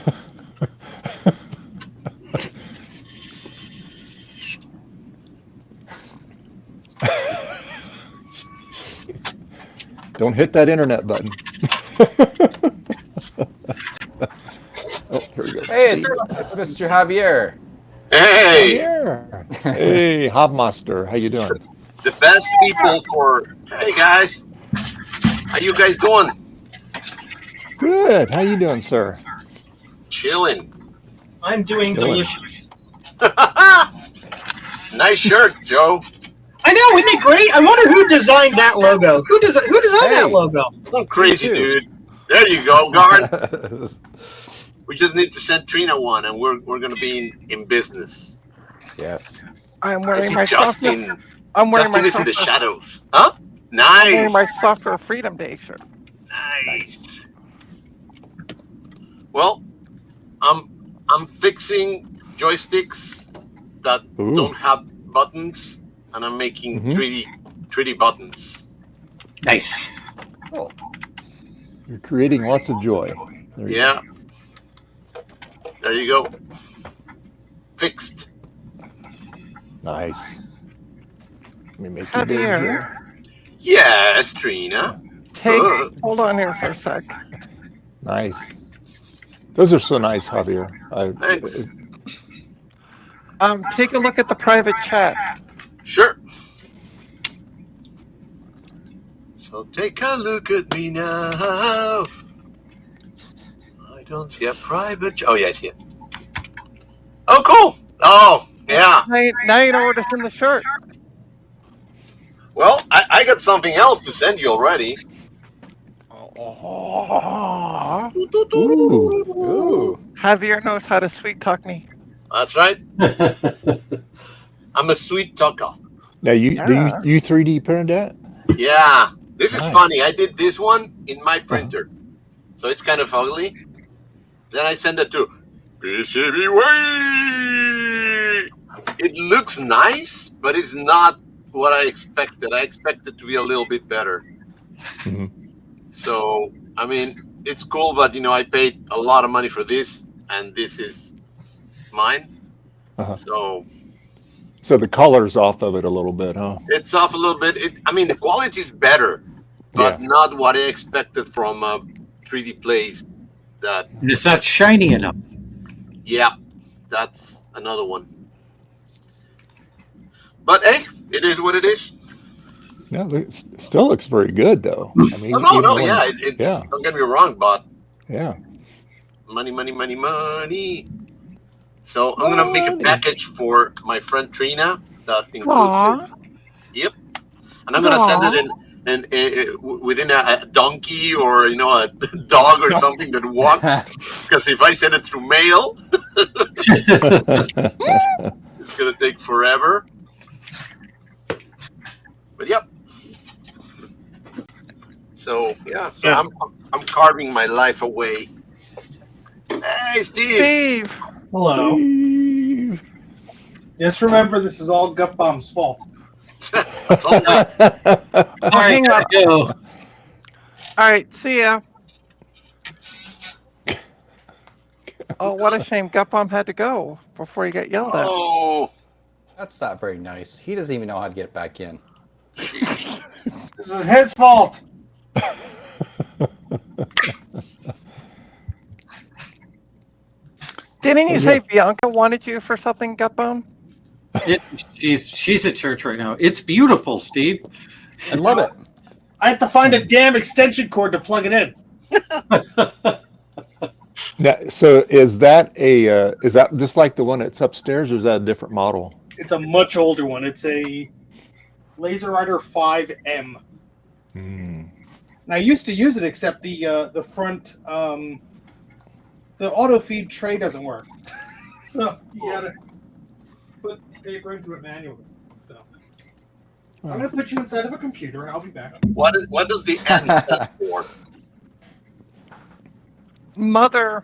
don't hit that internet button. Oh, here we go. Hey, it's Mr. Javier. Hey, Here. Hey, Hobmaster, how you doing? the best people for. Hey guys, how you guys doing? Good. How you doing, sir? Chilling. I'm doing Killing. delicious. Nice shirt, Joe. I know, isn't it great? I wonder who designed that logo. Who designed that logo? I'm crazy, dude. There you go, Garn. We just need to send Trina one, and we're gonna be in business. Yes. I'm I wearing see my Justin. software. I'm wearing Justin my is in the software. shadows. Huh? I'm wearing my Nice. Software Freedom Day shirt. Nice. Well, I'm fixing joysticks that Ooh. don't have buttons, and I'm making 3D buttons. Nice. Cool. You're creating lots of joy. There you Yeah. There you go. Fixed. go. Nice. Let me make you big Javier, here. Yes, Trina. hold on here for a sec. Nice. Those are so nice, Javier. Thanks. Take a look at the private chat. Sure. So take a look at me now. I don't see a private. Oh, yeah, I see it. Oh, cool. Oh, yeah. Now you know where to send the shirt. Well, I got something else to send you already. Ooh. Javier knows how to sweet talk me. That's right. I'm a sweet talker. Now you Yeah. you 3D printed that? Yeah. This is Nice. funny. I did this one in my printer. So it's kind of ugly. Then I send it to PCBWay. It looks nice, but it's not what I expected. I expected to be a little bit better. Mhm. So, I mean, it's cool, but, I paid a lot of money for this, and this is mine. Uh-huh. So the color's off of it a little bit, huh? it's off a little bit. The quality is better, but not what I expected from a 3D Place. That Is that shiny enough? Yeah, that's another one. But hey, it is what it is. No, it still looks very good, though. I mean, Yeah. Don't get me wrong, but yeah, money. So I'm gonna make a package for my friend Trina that includes it. Yep, and I'm gonna send it within a donkey or a dog or something that walks. Because if I send it through mail, it's gonna take forever. But yep. So I'm carving my life away. Hey, Steve. Hello. Steve. Just remember, this is all Gut Bomb's fault. That's all right. Hang on. Go. All right, see ya. Oh, what a shame. Gut Bomb had to go before he got yelled at. Oh, That's not very nice. He doesn't even know how to get back in. This is his fault. Didn't you say Bianca wanted you for something, Gutbone? She's at church right now. It's beautiful, Steve. I love it. I have to find a damn extension cord to plug it in. Now, so is that just like the one that's upstairs, or is that a different model? It's a much older one. It's a Laser Rider 5M. And I used to use it, except the front the auto feed tray doesn't work. So you gotta put paper into it manually. So I'm gonna put you inside of a computer and I'll be back. what does the N stand for? Mother.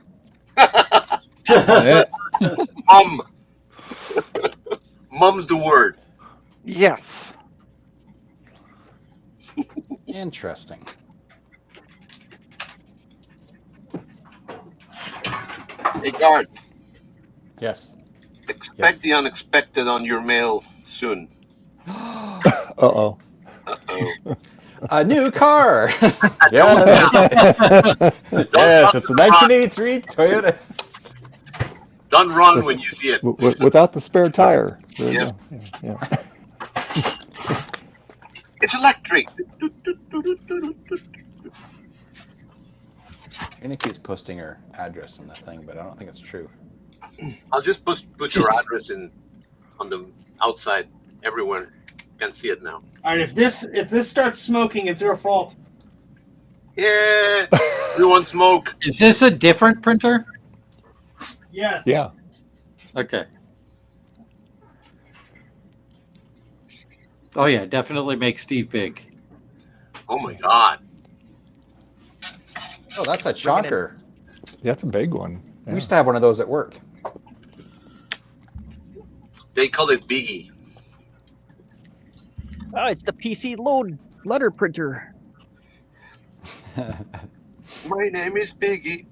Mum. Mum's the word. Yes. Interesting. Hey, Garth. Yes. Expect the unexpected on your mail soon. Uh-oh. A new car. Yes. Yes, it's a 1983 Toyota. Don't run when you see it. Without the spare tire. There you Yep. go. Yeah. It's electric. Trina keeps posting her address on the thing, but I don't think it's true. I'll just put your address on the outside. Everyone can see it now. All right, if this starts smoking, it's your fault. Yeah, everyone smoke. Is this a different printer? Yes. Yeah. Okay. Oh yeah, definitely make Steve big. Oh my God. Oh, that's a chonker. Yeah, that's a big one. We used to have one of those at work. They call it Biggie. Oh, it's the PC load letter printer. My name is Biggie.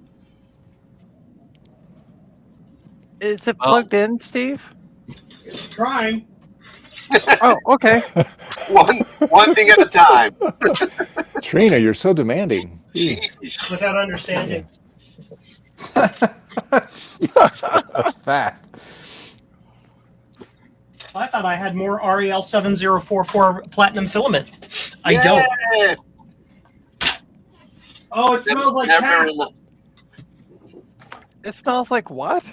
Is it plugged in, Steve? It's trying. Oh, okay. One thing at a time. Trina, you're so demanding. Without understanding. Fast. I thought I had more REL 7044 platinum filament. I don't. Oh, it smells like cat. It smells like what?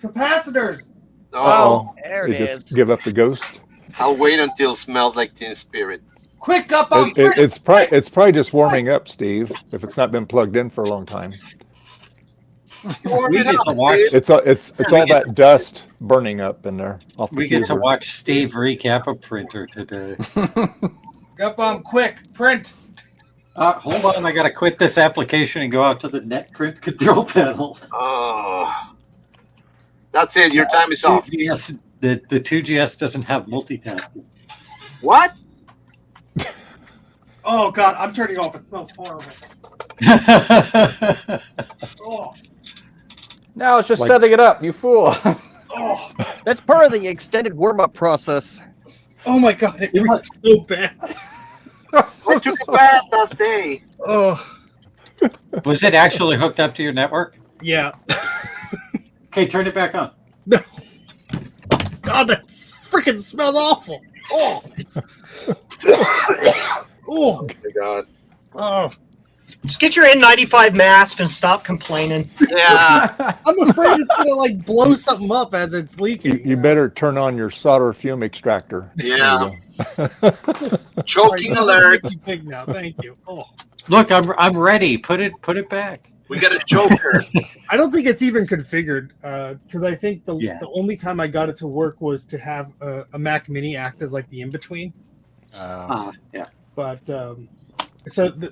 Capacitors. Oh, There They it just is. give up the ghost. I'll wait until it smells like Teen Spirit. Quick up on It's probably just warming up, Steve. If it's not been plugged in for a long time, We get to watch. it's all that dust burning up in there off the We get to fuser. watch Steve recap a printer today. Up on quick print. Hold on, I gotta quit this application and go out to the net print control panel. Oh, that's it. Your time is off. 2GS, the 2GS doesn't have multitasking. What? Oh God, I'm turning off. It smells horrible. Oh, No, it's just setting it up, you fool. oh, That's part of the extended warm-up process. oh my God, it looks so bad. What took day. Oh, Was it actually hooked up to your network? yeah. Okay, turn it back on. God, that freaking smells awful. Oh. Oh. Oh my god. Oh. Just get your N95 mask and stop complaining. Yeah. I'm afraid it's gonna like blow something up as it's leaking. You better turn on your solder fume extractor. Yeah. There you go. Choking Sorry, alert. too big now. Thank you. Oh. Look, I'm ready. Put it back. We got a choker. I don't think it's even configured because I think the only time I got it to work was to have a Mac Mini act as like the in between. Yeah. But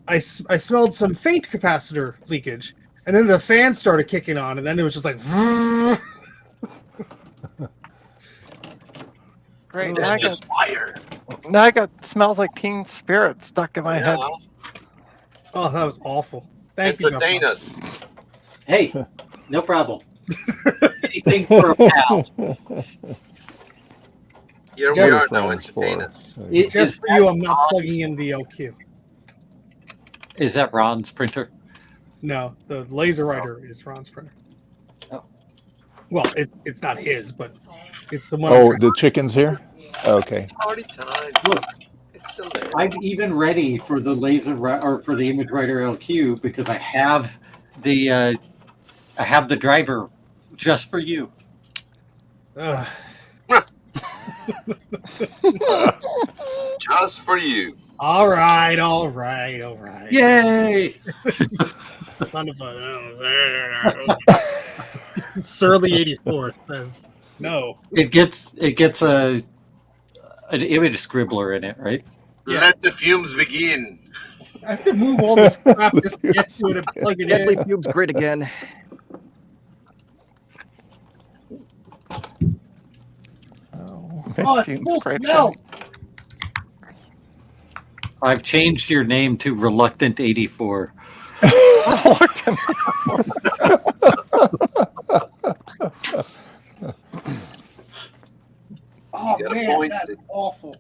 I smelled some faint capacitor leakage, and then the fan started kicking on, and then it was just like. Great. That's Now I just fire. got smells like Teen Spirit stuck in my head. Oh, that was awful. Thank you. Entertain Papa. us. Hey, no problem. Anything for a pal. Here we Just are now. friends Entertain for- us. Just for you, I'm not plugging in the LQ. Is that Ron's printer? No, the laser writer is Ron's printer. Oh. Well, it's not his, but it's the one. Oh, the chicken's here? Okay. Party time. Look, It's still there. I'm even ready for the or for the image writer LQ because I have the driver just for you. Just for you. All right. Yay! Son of a surly 84 says no. It gets an image scribbler in it, right? Let the fumes begin. I have to move all this crap just to get to it and plug it Deadly in. Fume's great again. Oh, it full smells. I've changed your name to Reluctant 84. Oh You got a man, point. that's awful.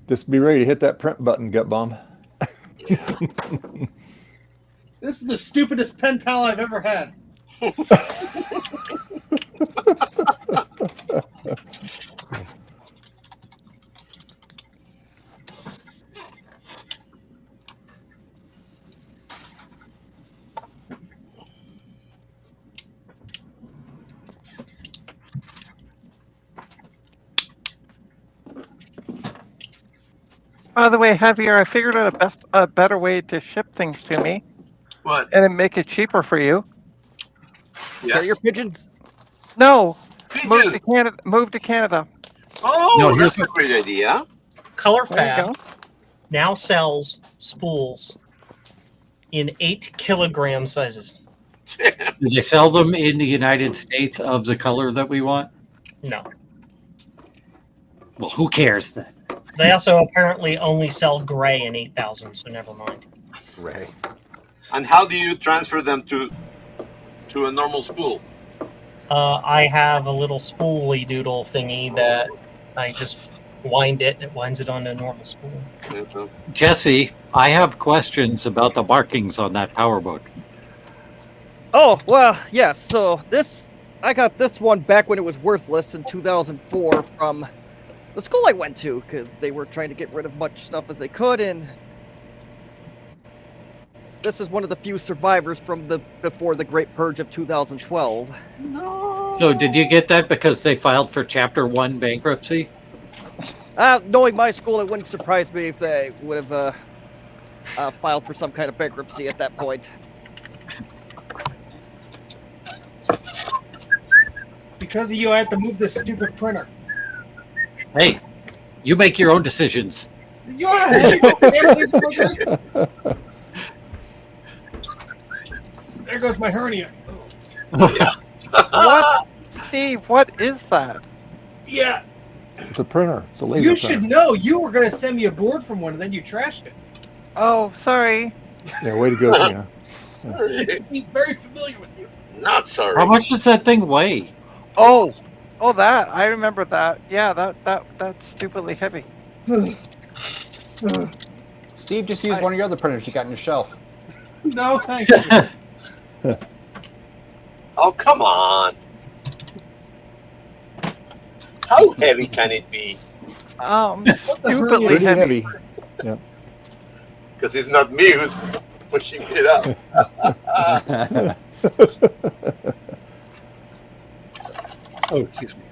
Just be ready to hit that print button, Gut Bomb. This is the stupidest pen pal I've ever had. By the way, Javier, I figured out a better way to ship things to me. What? And then make it cheaper for you. Yes. Your pigeons. No, move Pigeons. to Canada. Move to Canada. Oh, No, that's here's a great idea. Color There you Fab now sells spools in 8 kilogram sizes. Do they sell them in the United States of the color that we want? No. Well, who cares then? They also apparently only sell gray in 8,000, so never mind. Ray. And how do you transfer them to a normal spool? I have a little spoolie doodle thingy that I just wind it, and it winds it on a normal spool. Jesse, I have questions about the markings on that PowerBook. Oh, well, yes. So I got this one back when it was worthless in 2004 from the school I went to because they were trying to get rid of much stuff as they could, and this is one of the few survivors from before the Great Purge of 2012. So did you get that because they filed for Chapter 1 bankruptcy? Knowing my school, it wouldn't surprise me if they would have filed for some kind of bankruptcy at that point. Because of you, I had to move this stupid printer. Hey, you make your own decisions. Yeah. There goes my hernia. What? Steve, what is that? Yeah. It's a printer. It's a laser You printer. should know. You were going to send me a board from one, and then you trashed it. Oh, sorry. Yeah, way to go, Tina. I'm very familiar with you. Not sorry. How much does that thing weigh? Oh, Oh, that I remember that. Yeah, that's stupidly heavy. Steve, just use one of your other printers you got on your shelf. No, thank you. Oh, come on. How heavy can it be? Stupidly Pretty heavy. heavy. Yeah. Because it's not me who's pushing it up. Oh, excuse me.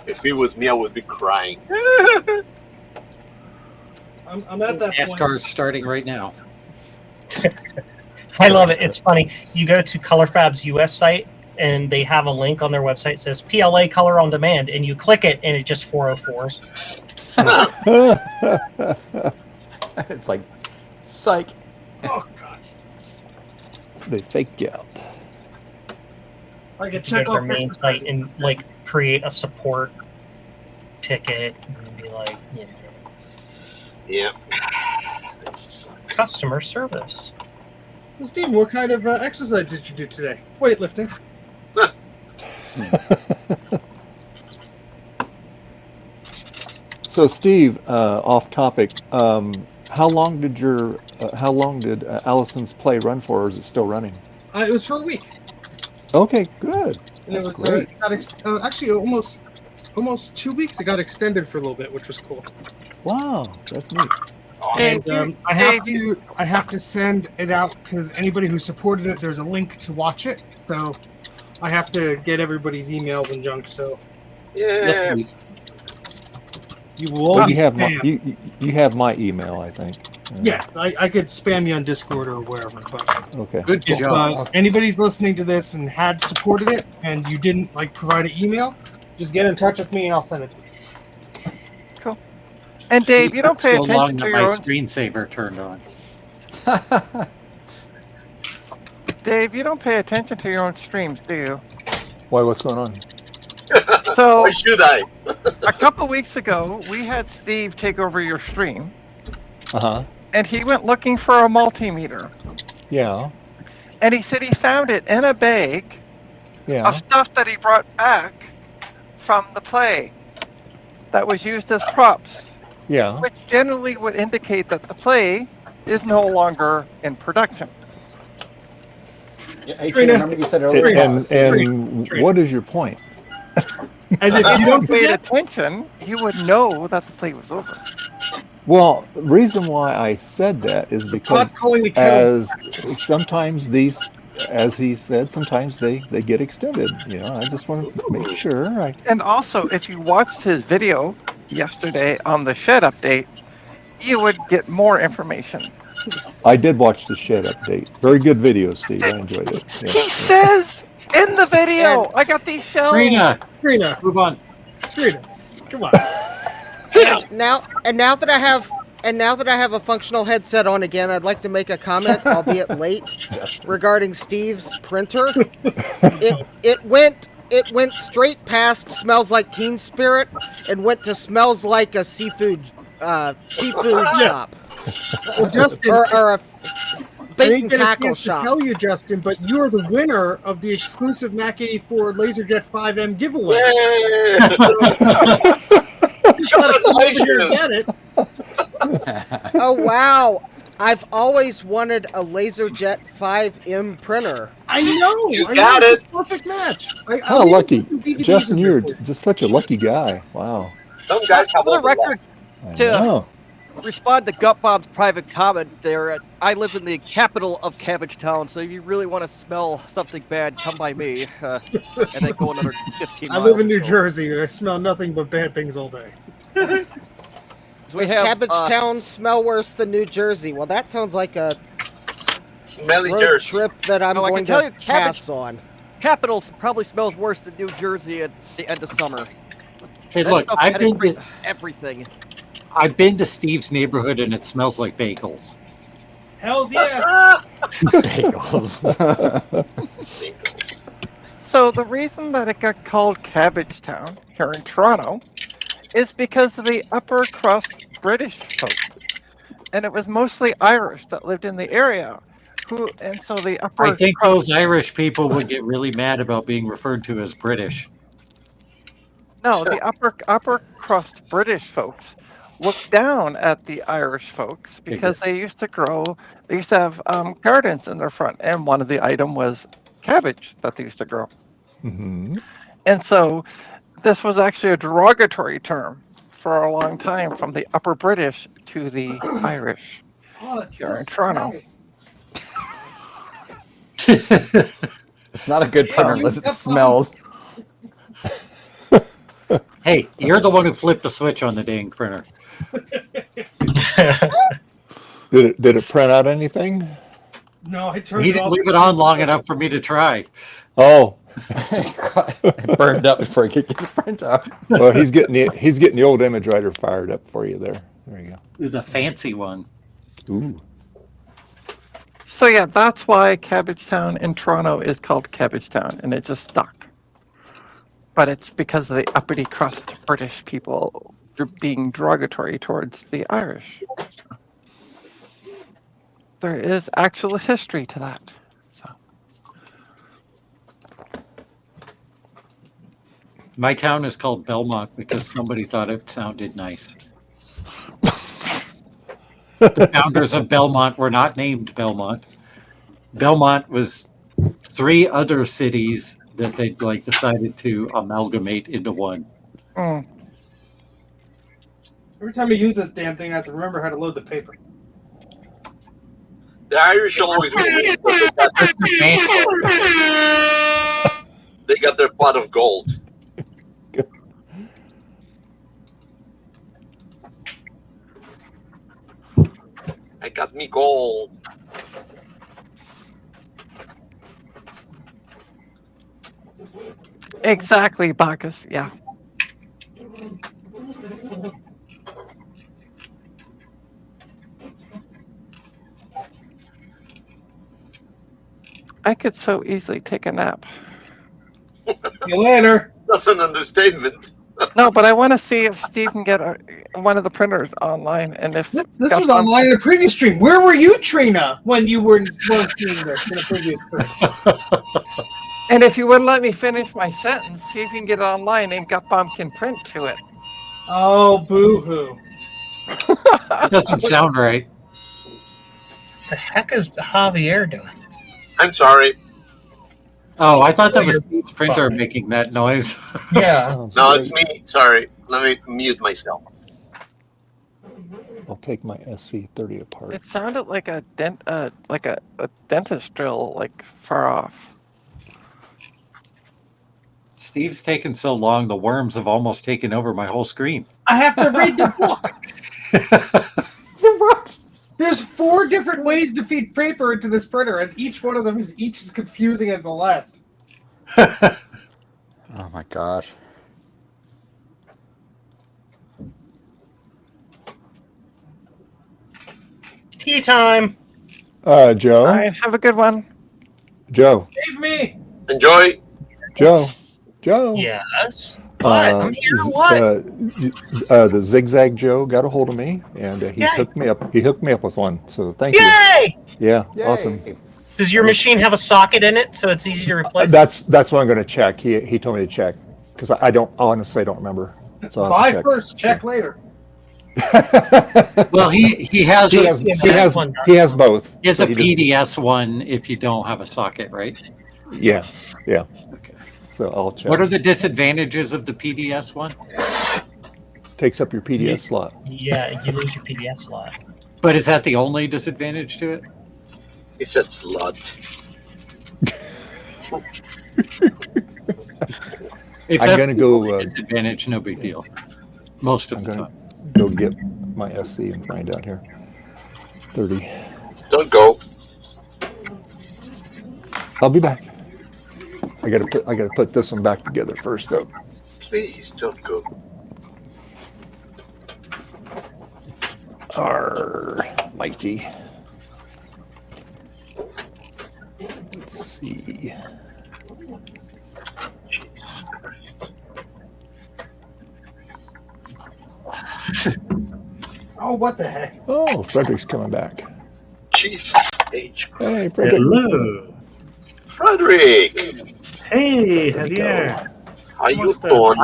If it was me, I would be crying. I'm at that point. NASCAR's starting right now. I love it. It's funny. You go to ColorFab's US site, and they have a link on their website that says PLA Color on Demand, and you click it, and it just 404s. It's like, psych. Oh god. They faked you out. I could Go check to their off main site and like create a support ticket and be like, you know, Yeah. customer service. Well, Steve, what kind of exercise did you do today? Weightlifting. So, Steve, off topic. How long did Allison's play run for, or is it still running? It was for a week. Okay, good. And it That's was great. actually almost 2 weeks. It got extended for a little bit, which was cool. Wow, that's neat. And I have to send it out because anybody who supported it, there's a link to watch it. So I have to get everybody's emails and junk. So Yeah. please. you will Well, always you have my spam. you have my email, I think. Yes, I could spam you on Discord or wherever. But Okay. Good if job. anybody's listening to this and had supported it and you didn't provide an email, just get in touch with me and I'll send it to you. And Dave, you don't pay so long attention that to my your own. screensaver turned on. Dave, you don't pay attention to your own streams, do you? Why? What's going on? So Why should I? a couple weeks ago, we had Steve take over your stream, and he went looking for a multimeter. Yeah. And he said he found it in a bag Yeah. of stuff that he brought back from the play that was used as props, Yeah. which generally would indicate that the play is no longer in production. Yeah, hey, Trina. remember you said earlier. And what is your point? As if If you you don't paid forget, attention, you would know that the play was over. Well, the reason why I said that is because Stop calling the kettle. as sometimes these, as he said, sometimes they get extended. You know, I just want to make sure. And also, if you watched his video yesterday on the shed update, you would get more information. I did watch the shed update. Very good video, Steve. I enjoyed it. Yeah. He says in the video, I got these shells. Trina, Trina, move on. Trina, come on. Now that I have a functional headset on again, I'd like to make a comment, albeit late, regarding Steve's printer. It went straight past smells like Teen Spirit and went to smells like a seafood shop Well, Justin, or a I bait didn't and get a tackle chance to shop. tell you, Justin, but you are the winner of the exclusive Mac 84 LaserJet 5M giveaway. You gotta come over here and get it. Oh wow! I've always wanted a LaserJet 5M printer. I know. You I got know, it. it's a perfect match. How lucky, DVDs Justin! are You're good. just such a lucky guy. Wow. Some guys have For the overlap. record, I To- know. respond to Gutbomb's private comment there. I live in the capital of Cabbage Town, so if you really want to smell something bad, come by me, and then go another 15 I miles. live in New So- Jersey. I smell nothing but bad things all day. So we Does have, Cabbage Town smell worse than New Jersey? Well, that sounds like a Smelly road Jersey. trip that I'm Oh, I can going tell to you, Cabbage- pass on. Capital probably smells worse than New Jersey at the end of summer. Hey, That look, stuff I've been penetrates to, everything. I've been to Steve's neighborhood and it smells like bagels. Hell's yeah. Bagels. So the reason that it got called Cabbage Town here in Toronto is because of the upper crust British folk. And it was mostly Irish that lived in the area. And so the upper. I think those Irish people would get really mad about being referred to as British. No, the upper crust British folks looked down at the Irish folks because they used to have gardens in their front, and one of the item was cabbage that they used to grow. Mm-hmm. And so this was actually a derogatory term for a long time from the upper British to the Irish here in Toronto. It's not a good printer unless it smells. Hey, you're the one who flipped the switch on the dang printer. Did it print out anything? No, I turned He it didn't off. leave it on long enough for me to try. Oh, It burned up before I could get the print out. well, he's getting the old image writer fired up for you there. There you go. The fancy one. Ooh. So yeah, that's why Cabbagetown in Toronto is called Cabbagetown, and it just stuck. But it's because of the uppity crust British people being derogatory towards the Irish. There is actual history to that. So My town is called Belmont because somebody thought it sounded nice. The founders of Belmont were not named Belmont. Belmont was 3 other cities that they decided to amalgamate into one. mm. Every time I use this damn thing, I have to remember how to load the paper. The Irish always win. They got their pot of gold. I got me gold. Exactly, Bacchus. Yeah. I could so easily take a nap. See you later. That's an understatement. No, but I want to see if Steve can get one of the printers online, and if This was online in a previous stream. Where were you, Trina, when you were streaming this in a previous stream? And if you would let me finish my sentence, see if you can get it online, and Gutbomb can print to it. Oh, boo-hoo. That doesn't sound right. The heck is Javier doing? I'm sorry. Oh, I thought that was Steve's printer making that noise. Yeah. Sounds No, great. it's me. Sorry. Let me mute myself. I'll take my SC30 apart. It sounded like a dentist drill, like far off. Steve's taken so long, the worms have almost taken over my whole screen. I have to read the book. There's 4 different ways to feed paper into this printer, and each one of them is as confusing as the last. Oh my gosh. Tea time. Joe. All right, have a good one. Joe. Save me. Enjoy. Joe. Joe. Yes. What? I'm here. What? The Zigzag Joe got a hold of me, and he's hooked me up. He hooked me up with one. So thank Yay! you. Yeah, Yay. awesome. Does your machine have a socket in it so it's easy to replace? That's what I'm going to check. He told me to check because I honestly don't remember. So I'll Buy check. first, check later. Well, he has He has both. He has So a PDS one if you don't have a socket, right? Yeah. Okay. So I'll check. What are the disadvantages of the PDS one? Takes up your PDS slot. Yeah, you lose your PDS slot. But is that the only disadvantage to it? He said slut. If I'm that's gonna the go, only disadvantage, no big deal. Most of I'm the gonna time. go get my SC and find out here. 30. Don't go. I'll be back. I gotta put this one back together first though. Please don't go. Arr, mighty. Let's see. Jesus Christ. Oh, what the heck? Oh, Frederick's coming back. Jesus H. Hey, Frederick. Hello. Frederick, Hey, Javier. how you What's up? doing?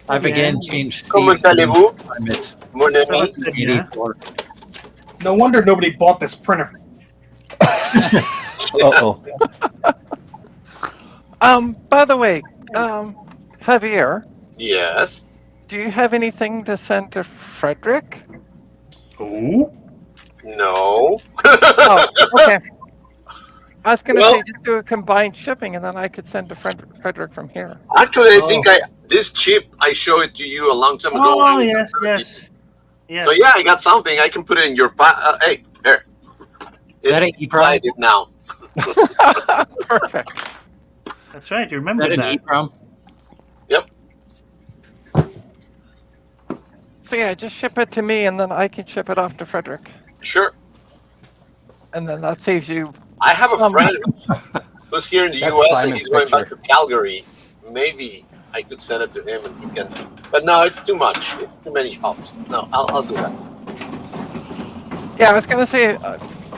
I've again changed Comment Steve's name. allez-vous? It's Mon ami. 84. No wonder nobody bought this printer. Uh-oh. By the way, Javier, Yes. do you have anything to send to Frederick? Oh? No. Oh, okay. I was going to Well- say just do a combined shipping, and then I could send to Frederick from here. Actually, I think this chip I showed it to you a long time ago. Oh, yes, yes. Yes. So yeah, I got something. I can put it in your hey, here. that It's it, EEPROM? inside it now. Perfect. That's right. You Is remember that an that. EEPROM? Yep. So yeah, just ship it to me, and then I can ship it off to Frederick, Sure. and then that saves you. I have a friend who's here in the That's U.S. and Simon's he's going back to picture. Calgary. Maybe I could send it to him and he can. But no, it's too much. It's too many hops. No, I'll do that. Yeah, I was going to say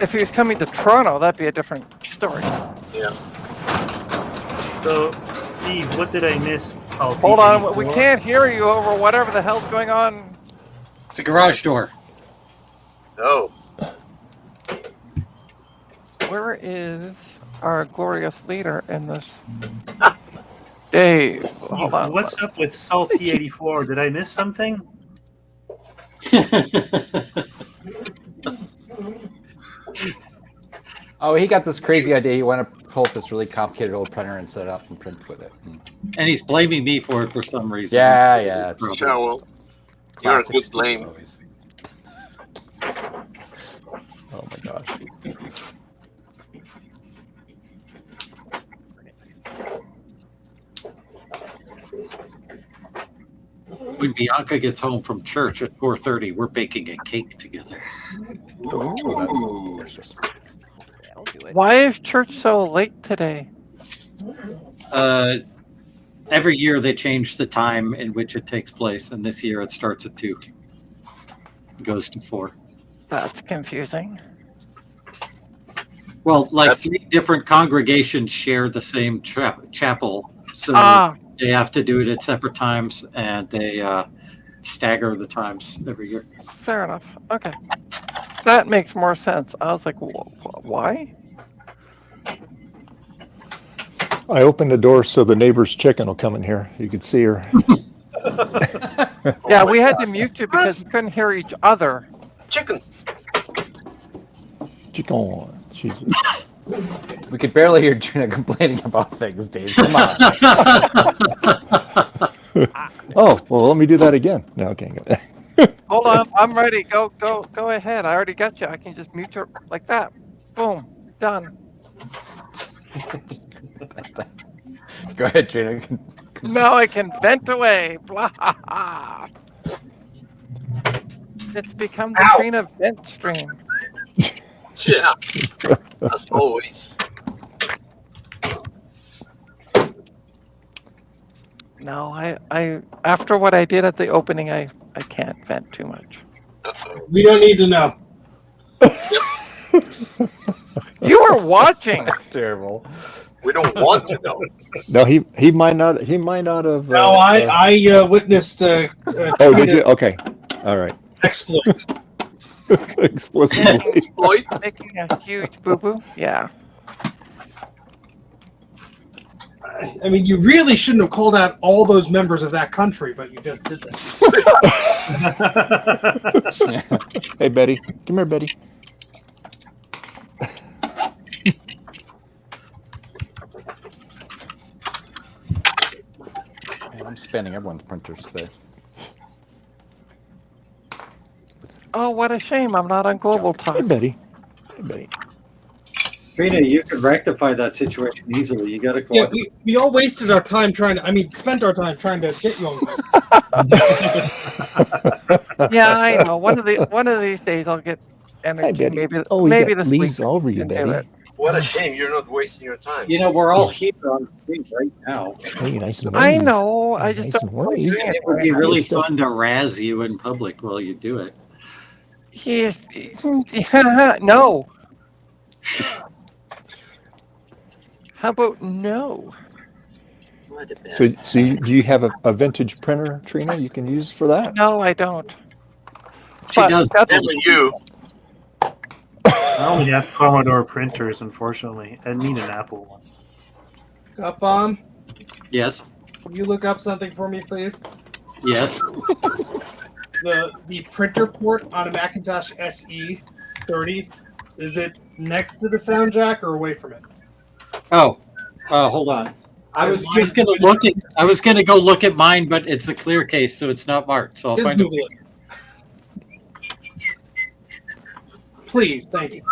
if he was coming to Toronto, that'd be a different story. Yeah. So, Steve, what did I miss? Hold on, we can't hear you over whatever the hell's going on. It's a garage door. Oh. Where is our glorious leader in this? Dave, hold on. What's up with Salty 84? Did I miss something? Oh, he got this crazy idea. He wanted to pull up this really complicated old printer and set it up and print with it. And he's blaming me for it for some reason. Yeah, yeah. Probably. Yeah, well, you're a Classic good Steve blame. always. Oh my gosh. When Bianca gets home from church at 4:30, we're baking a cake together. Oh, that's delicious. I'll do it. Why is church so late today? Every year they change the time in which it takes place, and this year it starts at 2. It goes to 4. That's confusing. Well, like 3 different congregations share the same chapel, so they have to do it at separate times, and they stagger the times every year. Fair enough. Okay. That makes more sense. I was like, why? I opened the door so the neighbor's chicken will come in here. You can see her. Yeah, we had to mute you because we couldn't hear each other. Chicken. Chicken. Jesus. We could barely hear Trina complaining about things, Dave. Come on. Oh, well, let me do that again. No, okay. Hold on, I'm ready. Go ahead. I already got you. I can just mute you like that. Boom. Done. Go ahead, Trina. Now I can vent away. Blah. It's become the Trina vent stream. Yeah. As always. No, I after what I did at the opening, I can't vent too much. We don't need to know. You were watching. That's terrible. We don't want to know. No, he might not have. No, I witnessed. Oh, did you? Okay. All right. Exploits. Explicitly. Exploits. Making a huge boo boo. Yeah. I mean, you really shouldn't have called out all those members of that country, but you just did that. Hey, Betty. Come here, Betty. Man, I'm spanning everyone's printers today. Oh, what a shame! I'm not on Global Hey, Talk. Betty. Hey, Betty. Trina, you could rectify that situation easily. You got to call. Yeah, we all wasted our time spent our time trying to get you on. Yeah, I know. One of these days I'll get energy. Betty. Maybe Oh, you maybe got this week. leaves all over you, we can do Betty. it. What a shame you're not wasting your time. You know, we're all here on the screen right now. Hey, nice and I nice. know. I just Nice don't and want to nice. do it. It would be really Good stuff. fun to razz you in public while you do it. Yes. No. How about no? So do you have a vintage printer, Trina, you can use for that? No, I don't. She But does. that's- Only you. I only have Commodore printers, unfortunately. I need an Apple one. Up bomb. Yes. Can you look up something for me, please? Yes. The printer port on a Macintosh SE 30, is it next to the sound jack or away from it? Oh, hold on. I was just gonna look at. I was gonna go look at mine, but it's a clear case, so it's not marked. So I'll Just find it. Google it. Please, thank you.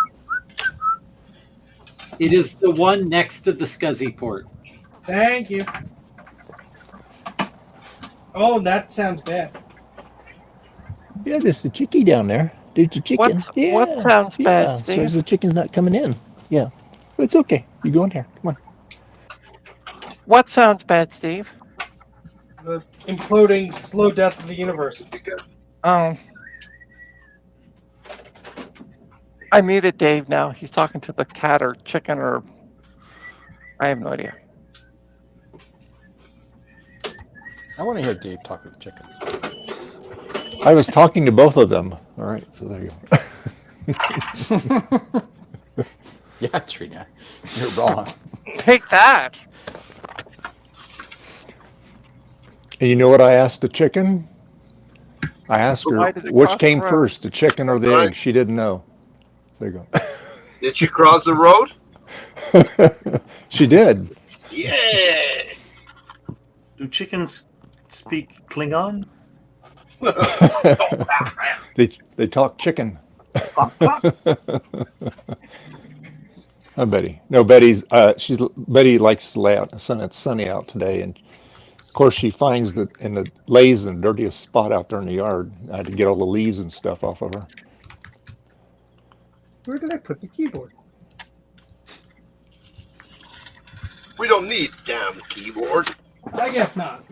It is the one next to the SCSI port. Thank you. Oh, that sounds bad. Yeah, there's a chickie down there. There's a chicken. What sounds bad, So Steve? the chicken's not coming in. Yeah. But it's okay. You go in here. Come on. What sounds bad, Steve? The imploding slow death of the universe. Oh. I muted Dave now. He's talking to the cat or chicken or... I have no idea. I want to hear Dave talk to the chicken. I was talking to both of them. All right, so there you go. Yeah, Trina, you're wrong. Take that. And you know what I asked the chicken? I asked Why her did it which cross came the road? first, the chicken or the Right. egg. She didn't know. There you Did she cross the road? go. She did. Yeah. Do chickens speak Klingon? They talk chicken. Oh, Betty. No, Betty's. Betty likes to lay out in the sun. It's sunny out today, and of course she finds that in the lays in the dirtiest spot out there in the yard. I had to get all the leaves and stuff off of her. Where did I put the keyboard? We don't need damn keyboard. I guess not.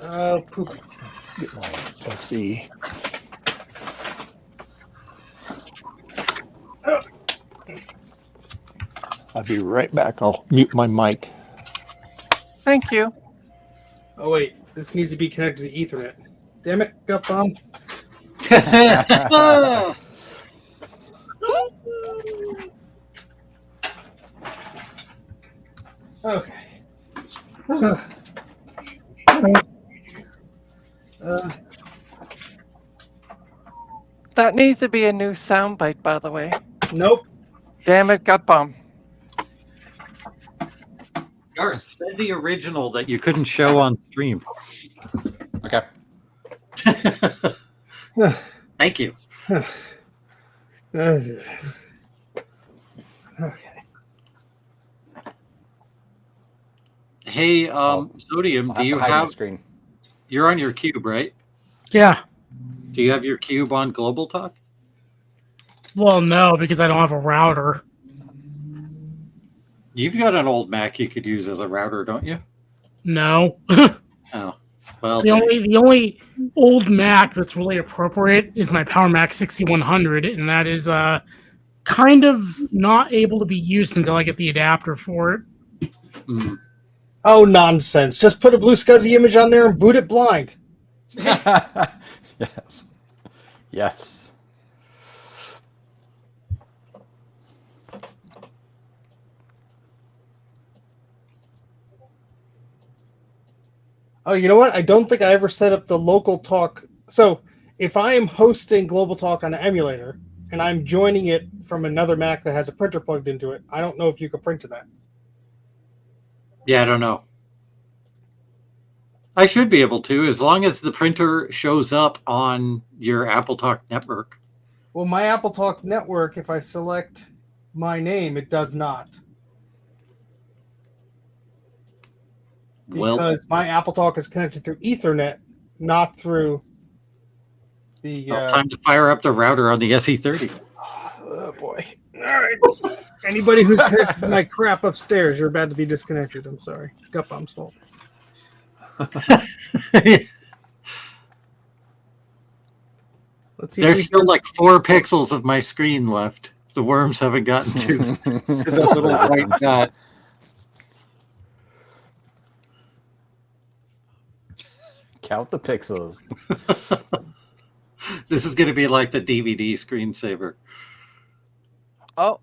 Oh, poop. Get my SE. I'll be right back. I'll mute my mic. Thank you. Oh, wait. This needs to be connected to Ethernet. Damn it, gut bomb. Okay. That needs to be a new soundbite, by the way. Nope. Damn it, gut bomb. Garth, say the original that you couldn't show on stream. Okay. Thank you. Okay. Hey, Sodium, I'll do you to hide my have? screen? You're on your cube, right? Yeah. Do you have your cube on Global Talk? Well, no, because I don't have a router. You've got an old Mac you could use as a router, don't you? No. Oh, well. The only old Mac that's really appropriate is my Power Mac 6100, and that is kind of not able to be used until I get the adapter for it. Mm. Oh, nonsense. Just put a blue SCSI image on there and boot it blind. Yes. Yes. Oh, you know what? I don't think I ever set up the local talk. So if I am hosting Global Talk on an emulator and I'm joining it from another Mac that has a printer plugged into it, I don't know if you could print to that. Yeah, I don't know. I should be able to, as long as the printer shows up on your Apple Talk network. Well, my Apple Talk network, if I select my name, it does not. Well, Because my Apple Talk is connected through Ethernet, not through the... time to fire up the router on the SE30. Oh, boy. All right. Anybody who's connected to my crap upstairs, you're about to be disconnected. I'm sorry. Gut Bomb's fault. Let's see. There's still like 4 pixels of my screen left. The worms haven't gotten to the little white dot. Count the pixels. This is going to be like the DVD screensaver. Oh,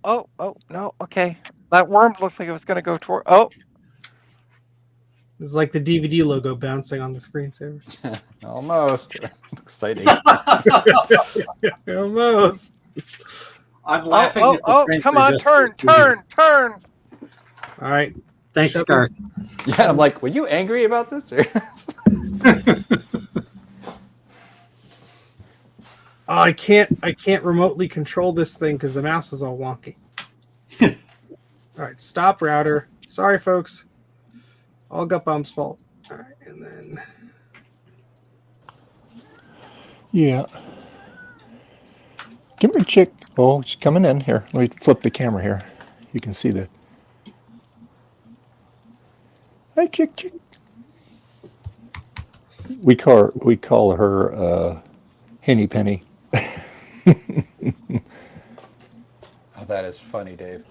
no, okay. That worm looks like it was going to go toward. Oh, It's like the DVD logo bouncing on the screensaver. Almost. Exciting. Almost. I'm laughing. oh, at the oh, print come for on, just turn. All right. Thanks, Shut Garth. Yeah, I'm like, were you angry about this? Or? Oh, I can't remotely control this thing because the mouse is all wonky. All right, stop router. Sorry, folks. All Gut Bomb's fault. All right, and then Yeah. Give her a chick. Oh, she's coming in here. Let me flip the camera here. You can see the. Hi, chick. We call her Henny Penny. Oh, that is funny, Dave.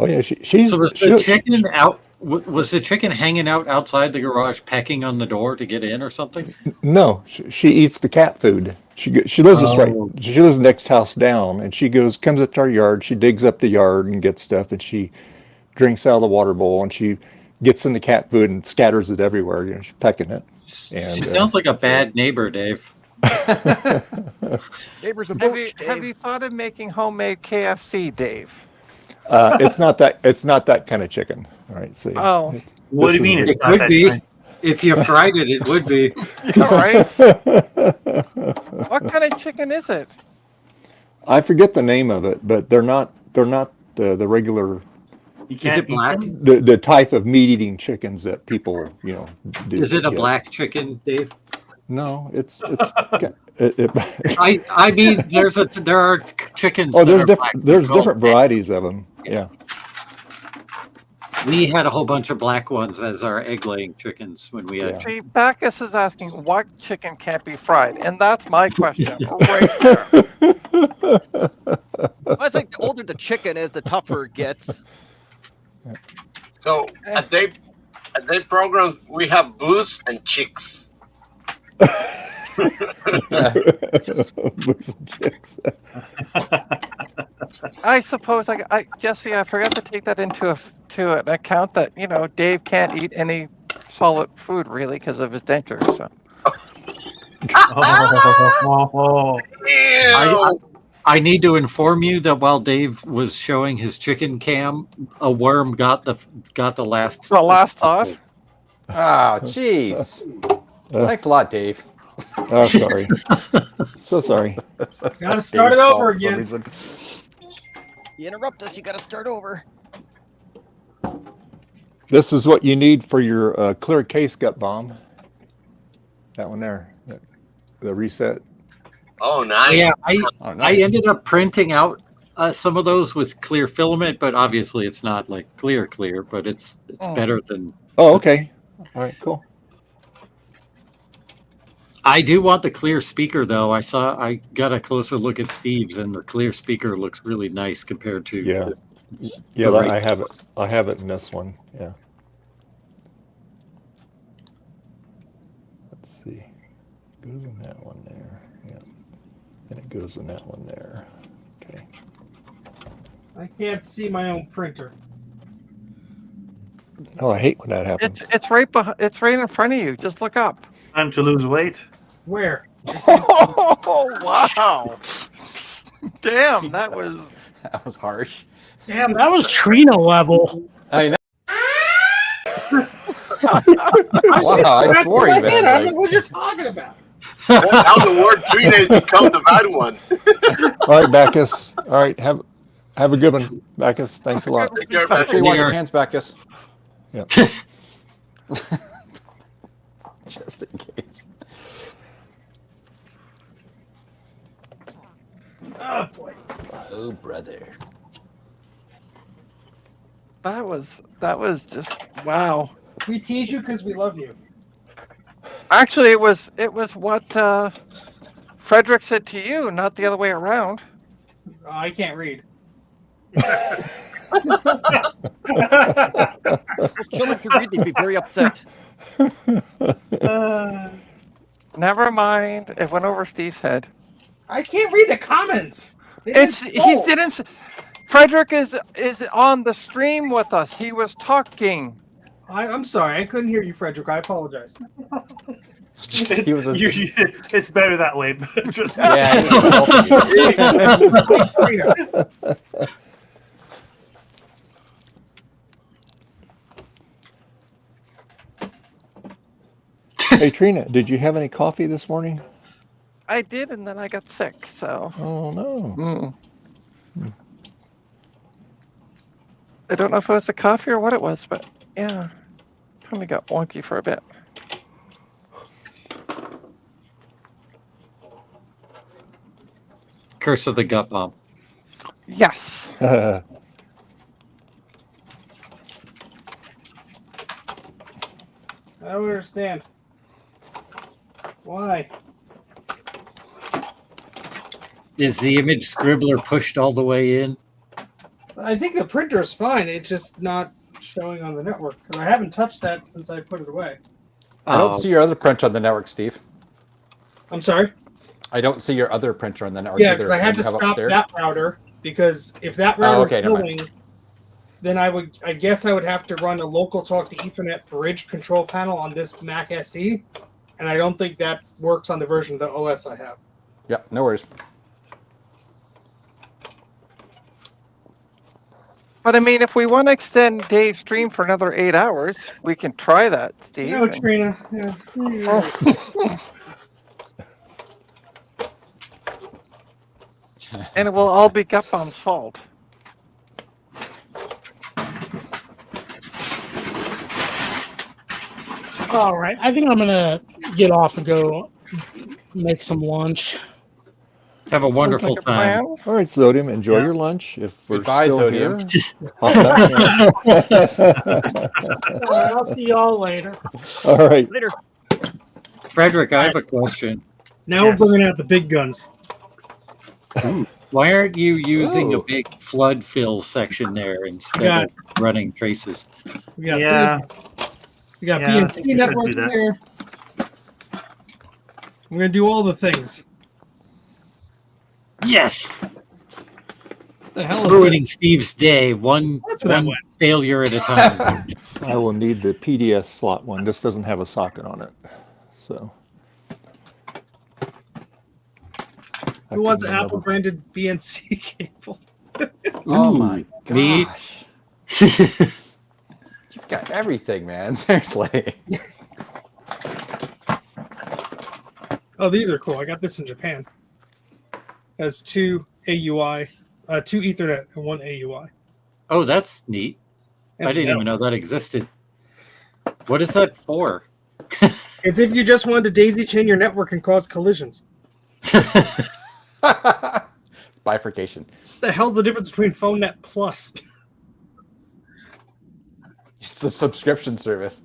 Oh yeah, she's. So was the chicken out? Was the chicken hanging out outside the garage, pecking on the door to get in, or something? No, she eats the cat food. She lives this right. She lives next house down, and she comes up to our yard. She digs up the yard and gets stuff, and she drinks out of the water bowl, and she gets in the cat food and scatters it everywhere. You know, she's pecking it. And She sounds like a bad neighbor, Dave. Neighbors of Have you thought of making homemade KFC, Dave? it's not that kind of chicken. All right, see. Oh. What do you mean? It could be. If you fried it, it would be. All right. What kind of chicken is it? I forget the name of it, but they're not the regular. You Is can't it black? The type of meat eating chickens that people do. Is it a get. black chicken, Dave? No, it's I mean, there are chickens. Oh, that there's are black. there's They're all different black. varieties of them. Yeah. We had a whole bunch of black ones as our egg-laying chickens when we had. See, Bacchus is asking what chicken can't be fried, and that's my question right there. I think the older the chicken is, the tougher it gets. So at their program, we have booze and chicks. I suppose Jesse, I forgot to take that into an account that Dave can't eat any solid food really because of his dentures. So. I need to inform you that while Dave was showing his chicken cam, a worm got the last. The last thought. Oh, jeez. Thanks a lot, Dave. Oh, sorry. So sorry. Gotta start it over again. You interrupt us, you gotta start over. This is what you need for your clear case Gut Bomb. That one there, the reset. Oh, nice. Yeah, Oh, nice. I ended up printing out some of those with clear filament, but obviously it's not like clear, but it's better than. Oh, okay. All right, cool. I do want the clear speaker though. I got a closer look at Steve's, and the clear speaker looks really nice compared to. Yeah. the right. I have it. I have it in this one. Yeah. Let's see. Goes in that one there. Yeah. And it goes in that one there. Okay. I can't see my own printer. Oh, I hate when that happens. It's right behind. It's right in front of you. Just look up. Time to lose weight. Where? Oh wow! Damn, that was harsh. Damn, that was Trina level. I know. I Wow, I swore I even. don't know what you're talking about. Now the word Trina has become the bad one. All right, Bacchus. All right, have a good one, Bacchus. Thanks a lot. Take care, Make sure you wash your Here. hands, Bacchus. Yeah. Just in case. Oh boy. Oh, brother. That was just wow. We tease you because we love you. Actually, it was what Frederick said to you, not the other way around. I can't read. If children could read, they'd be very upset. Never mind. It went over Steve's head. I can't read the comments. Frederick is on the stream with us. He was talking. I'm sorry. I couldn't hear you, Frederick. I apologize. It's better that way. Just Hey, Trina, did you have any coffee this morning? I did, and then I got sick. So. Oh no. I don't know if it was the coffee or what it was, but yeah, kind of got wonky for a bit. Curse of the gut bomb. Yes. I don't understand. Why? Is the image scribbler pushed all the way in? I think the printer is fine. It's just not showing on the network. And I haven't touched that since I put it away. I don't see your other printer on the network, Steve. I'm sorry? I don't see your other printer on the network. Yeah, because I had to stop that router. Because if that router is going, then I guess I would have to run a local talk to Ethernet bridge control panel on this Mac SE. And I don't think that works on the version of the OS I have. Yep, no worries. But I mean, if we want to extend Dave's stream for another 8 hours, we can try that, Steve. No, Trina. Yeah. And it will all be Gutbomb's fault. All right, I think I'm gonna get off and go make some lunch. Have a wonderful time. All right, Zodium, enjoy your lunch. If we're Goodbye, still Zodium. here, hop back in. All right, I'll see y'all later. All right. Later. Frederick, I have a question. Now we're bringing out the big guns. Why aren't you using a big flood fill section there instead of running traces? We got we got Yeah, I think BNC you should network do that. there. We're gonna do all the things. Yes. The hell is Ruining this? Steve's day, one failure at a time. I will need the PDS slot one. This doesn't have a socket on it, so. Who wants Apple branded BNC cable? Oh my Me? gosh. You've got everything, man. Seriously. Oh, these are cool. I got this in Japan. Has two AUI, two Ethernet and one AUI. Oh, that's neat. I didn't even know that existed. What is that for? It's if you just wanted to daisy chain your network and cause collisions. Bifurcation. The hell's the difference between PhoneNet Plus? It's a subscription service.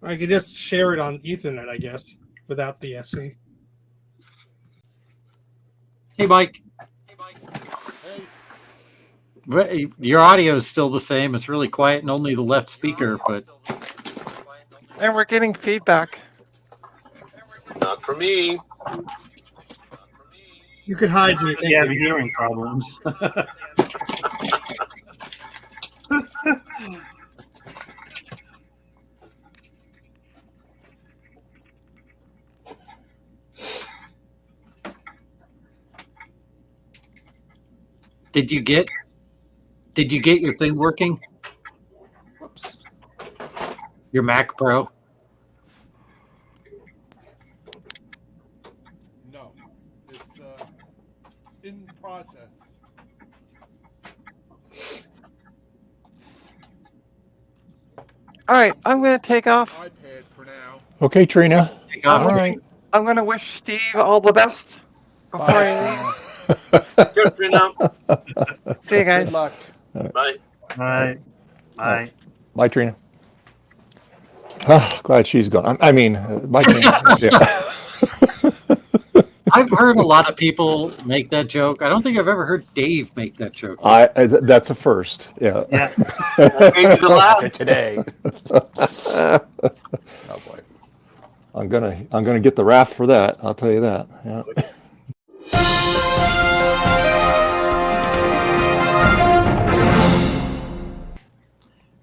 I could just share it on Ethernet, I guess, without the SE. Hey, Mike. Your audio is still the same. It's really quiet and only the left speaker, but And we're getting feedback. Not for me. You could hide me. You have hearing problems. Did you get your thing working? Whoops. Your Mac Pro? No, it's in process. All right, I'm going to take off. iPad for now. Okay, Trina. Take off. All right. I'm gonna wish Steve all the best before I Here, Trina. leave. See you guys. Good luck. Bye. Bye. Bye. Bye, Trina. Glad she's gone. I mean, bye, Trina. Yeah. I've heard a lot of people make that joke. I don't think I've ever heard Dave make that joke. That's a first. Yeah. Yeah. Maybe the last. Today. Oh boy. I'm gonna get the raft for that. I'll tell you that. Yeah.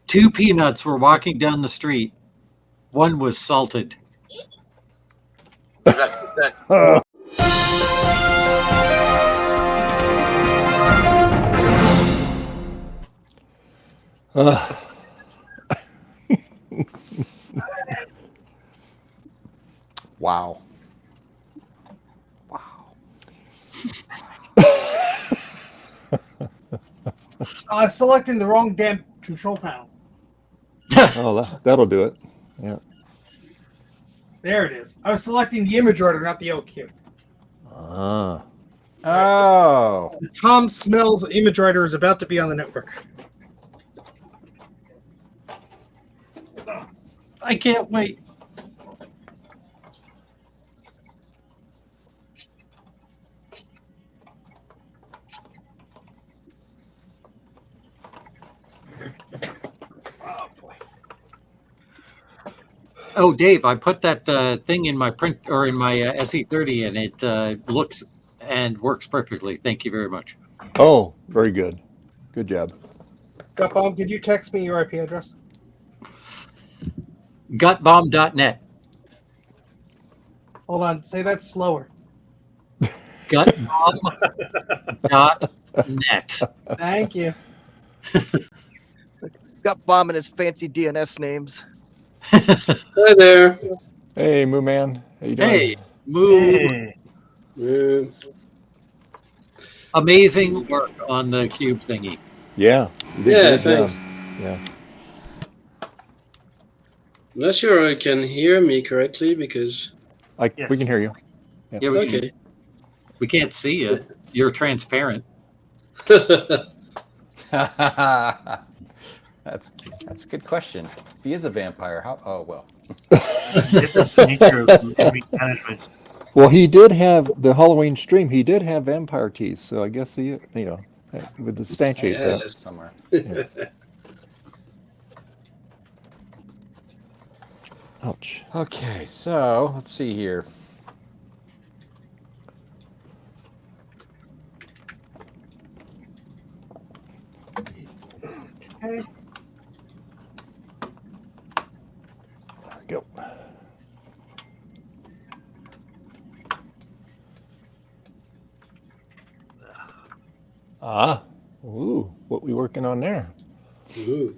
Two peanuts were walking down the street. One was salted. Exactly. Wow. Selecting the wrong damn control panel. Oh, that'll do it. Yeah. There it is. I was selecting the image order, not the OQ. Ah. Oh. The Tom Smells image writer is about to be on the network. I can't wait. Oh, Dave, I put that thing in my print or in my SE30, and it looks and works perfectly. Thank you very much. Oh, very good. Good job. Gutbomb, could you text me your IP address? Gutbomb.net. Hold on, say that slower. Gutbomb.net. Thank you. Got bomb in his fancy DNS names. Hi there. Hey, Moo Man. How you doing? Hey, Moo. Yeah. Amazing work on the cube thingy. Yeah. You did Yeah, a good thanks. job. Yeah. I'm not sure I can hear me correctly because. We can hear you. Yeah, Okay. we can't see you. You're transparent. That's a good question. If he is a vampire, how? Oh well. It's the nature of movie management. Well, he did have the Halloween stream. He did have vampire teeth, so I guess he, would substantiate that. Somewhere. Yeah. Ouch. Okay, so let's see here. Okay. There we go. Ooh, what we working on there? Ooh.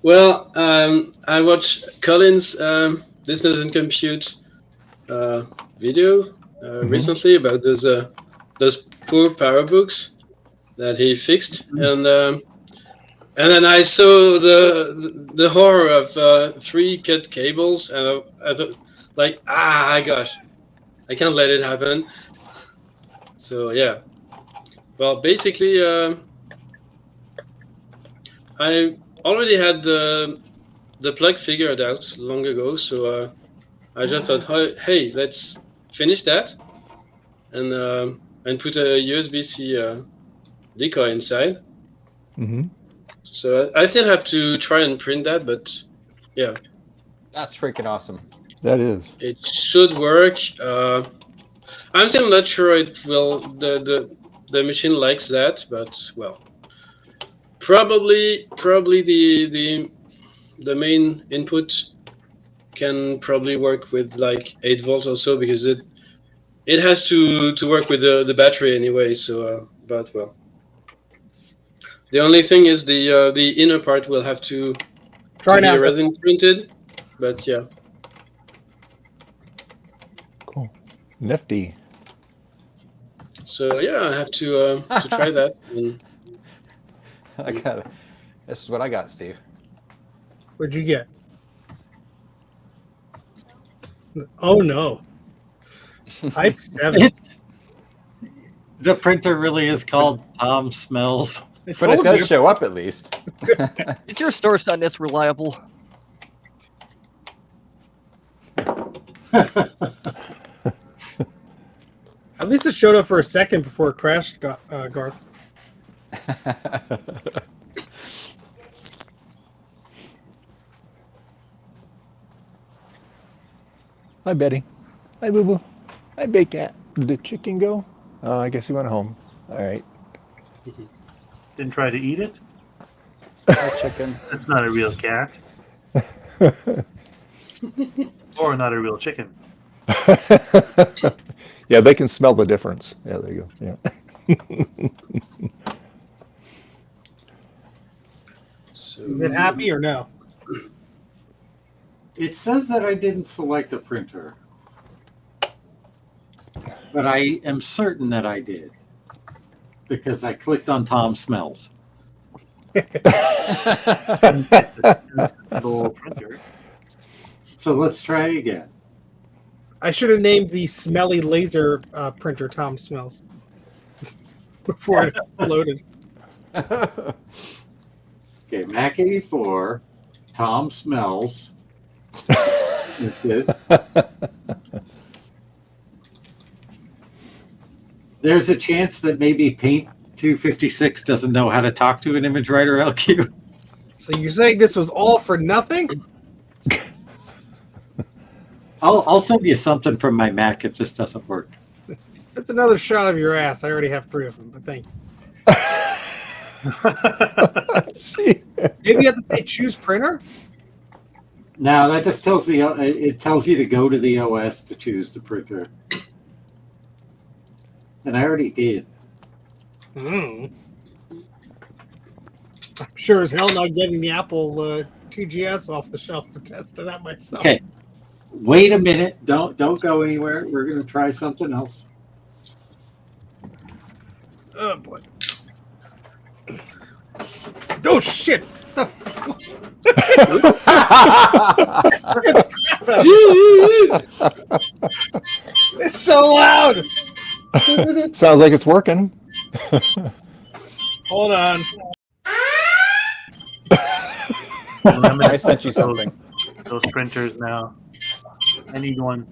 Well, I watched Colin's This Doesn't Compute video recently about those poor power books that he fixed, and then I saw the horror of 3 cut cables, and I thought, like, gosh, I can't let it happen. So yeah, well, basically, I already had the plug figured out long ago, so I just thought, hey, let's finish that, and put a USB-C decoy inside. Mm-hmm. So I still have to try and print that, but yeah. That's freaking awesome. That is. It should work. I'm still not sure it will. The machine likes that, but well, probably the main input can probably work with like 8 volts or so, because it has to work with the battery anyway. So, but well. The only thing is the inner part will have to be resin printed, but yeah. Cool. Nifty. So yeah, I have to try that. I got it. This is what I got, Steve. What'd you get? Oh no. Type 7. The printer really is called Tom Smells. But it does show up at least. Is your source on this reliable? At least it showed up for a second before it crashed, Garth. Hi, Betty. Hi, Boo Boo. Hi, Big Cat. Did the chicken go? I guess he went home. All right. Didn't try to eat it? Hi, chicken. That's not a real cat. Or not a real chicken. Yeah, they can smell the difference. Yeah, there you go. Yeah. Is it happy or no? It says that I didn't select a printer, but I am certain that I did because I clicked on Tom Smells. Printer. So let's try again. I should have named the smelly laser printer Tom Smells before it loaded. Okay, Mac 84, Tom Smells. That's it. There's a chance that maybe Paint 256 doesn't know how to talk to an image writer LQ. So you're saying this was all for nothing? I'll send you something from my Mac if this doesn't work. That's another shot of your ass. I already have 3 of them, but thank you. Maybe you have to say choose printer? Now that just tells it tells you to go to the OS to choose the printer. And I already did. I'm sure as hell not getting the Apple 2GS off the shelf to test it out myself. Okay. Wait a minute. Don't go anywhere. We're going to try something else. Oh boy. Oh shit! The it's so loud. Sounds like it's working. Hold on. I sent you something. Those printers now. I need one.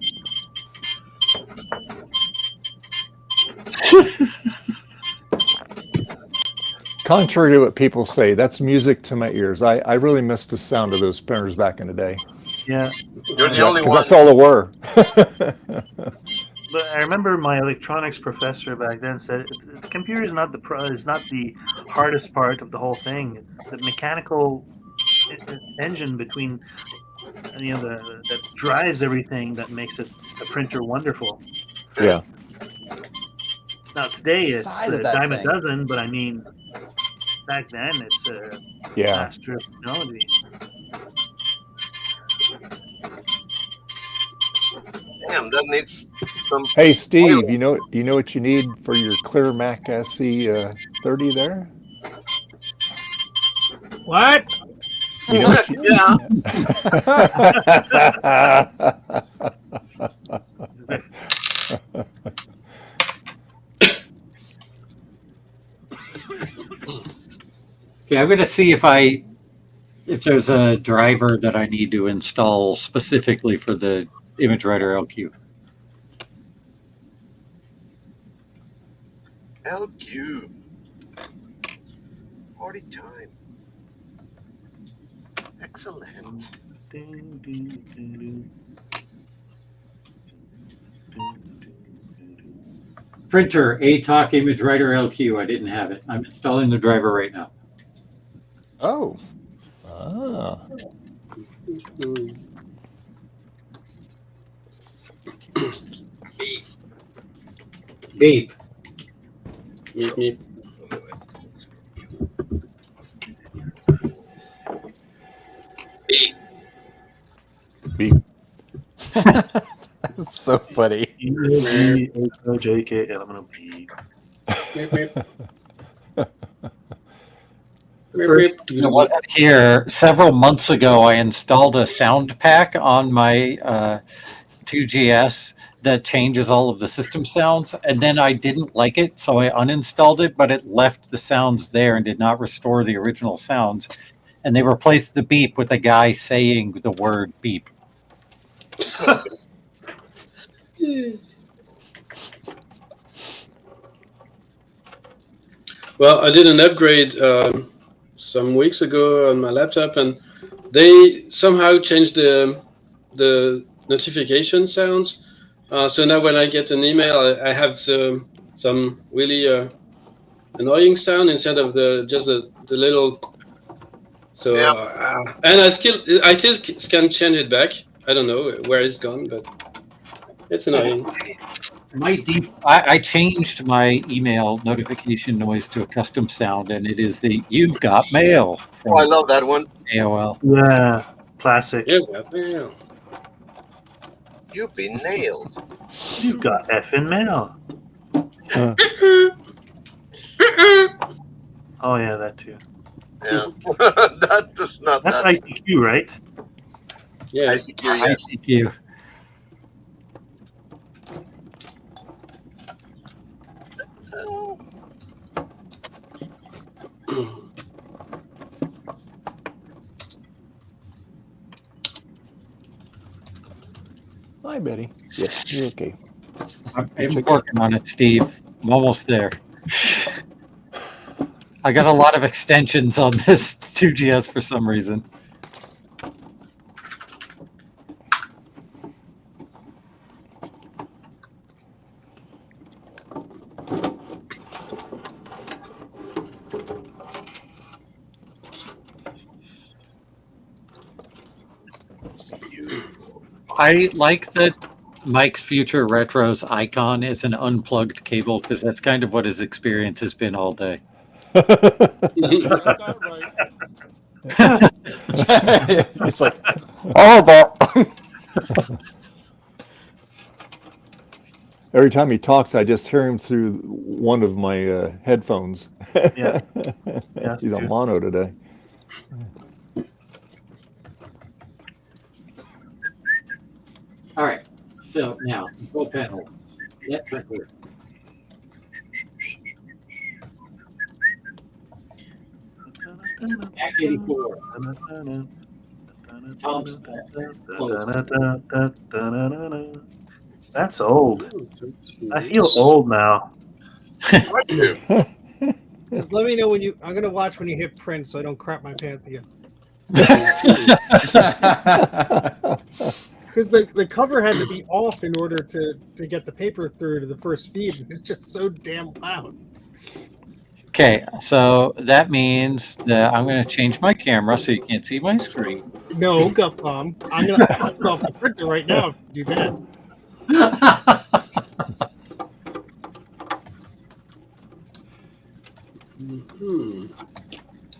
Contrary to what people say, that's music to my ears. I really missed the sound of those printers back in the day. Yeah. You're the only 'Cause one. that's all there were. But I remember my electronics professor back then said the computer is not the hardest part of the whole thing. It's the mechanical engine between that drives everything that makes a printer wonderful. Yeah. Now today it's Side of a that dime a thing. dozen, but I mean back then it's a Yeah. master of technology. Damn, that needs some. Hey, Steve, you know what you need for your Clear Mac SC 30 there? What? You know what you Yeah. Okay, I'm going to see if there's a driver that I need to install specifically for the image writer LQ. LQ. Party time. Excellent. Printer, ATOC image writer LQ. I didn't have it. I'm installing the driver right now. Oh. Ah. Beep. Meep, meep. Beep. That's so funny. EJKLMNOP. Meep, meep. For, it wasn't here. Several months ago, I installed a sound pack on my 2GS, that changes all of the system sounds, and then I didn't like it, so I uninstalled it, but it left the sounds there and did not restore the original sounds. And they replaced the beep with a guy saying the word beep. Well, I did an upgrade some weeks ago on my laptop, and they somehow changed the notification sounds. So now when I get an email, I have some really annoying sound instead of just the little. So and I still can change it back. I don't know where it's gone, but it's annoying. I changed my email notification noise to a custom sound, and it is the "You've got mail" from Oh, I love that one. AOL. Yeah, classic. You've got mail. You've been nailed. You've got effing mail. Oh yeah, that too. Yeah, that's not. That's ICQ, right? Yeah, ICQ. Yes. ICQ. Hi, Betty. Yes, you're okay. I'm working on it, Steve. I'm almost there. I got a lot of extensions on this 2GS for some reason. I like that Mike's Future Retro's icon is an unplugged cable, because that's kind of what his experience has been all day. It's like, every time he talks, I just hear him through one of my headphones. Yeah. He's on mono today. All right, so now control panels. Let record. Back 84. Tom's That's old. I feel old now. Just let me know when you. I'm gonna watch when you hit print, so I don't crap my pants again. Because the cover had to be off in order to get the paper through to the first feed. It's just so damn loud. Okay, so that means that I'm going to change my camera so you can't see my screen. No, Gupom. I'm gonna put it off the printer right now if you do that.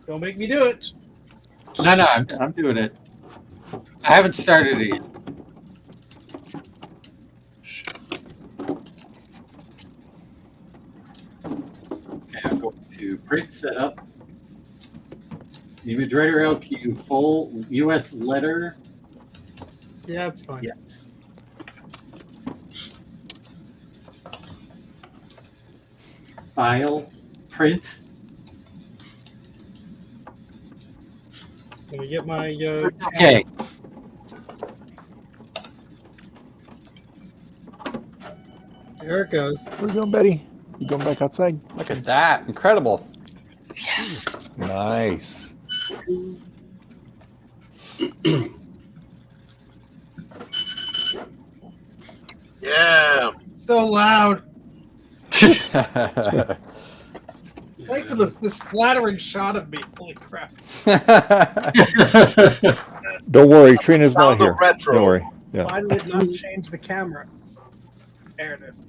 Don't make me do it. No, I'm doing it. I haven't started it yet. Okay, I'm going to print setup. Image writer LQ, full US letter. Yeah, it's fine. Yes. File, print. Let me get my. Okay. There it goes. Where you going, Betty? You going back outside? Look at that. Incredible. Yes. Nice. Yeah. So loud. Thanks for this flattering shot of me. Holy crap. Don't worry, Trina's not here. Retro. Don't worry. Yeah. Why did it not change the camera? There it is.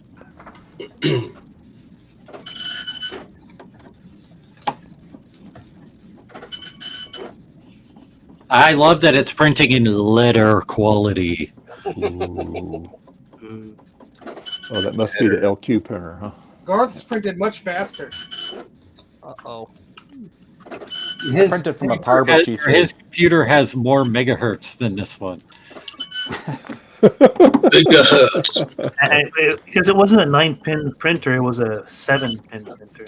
I love that it's printing in letter quality. Ooh. Oh, that must be the LQ printer, huh? Garth's printed much faster. Uh-oh. Printed from a Power Book G3. His computer has more megahertz than this one. Because it wasn't a 9-pin printer, it was a 7-pin printer.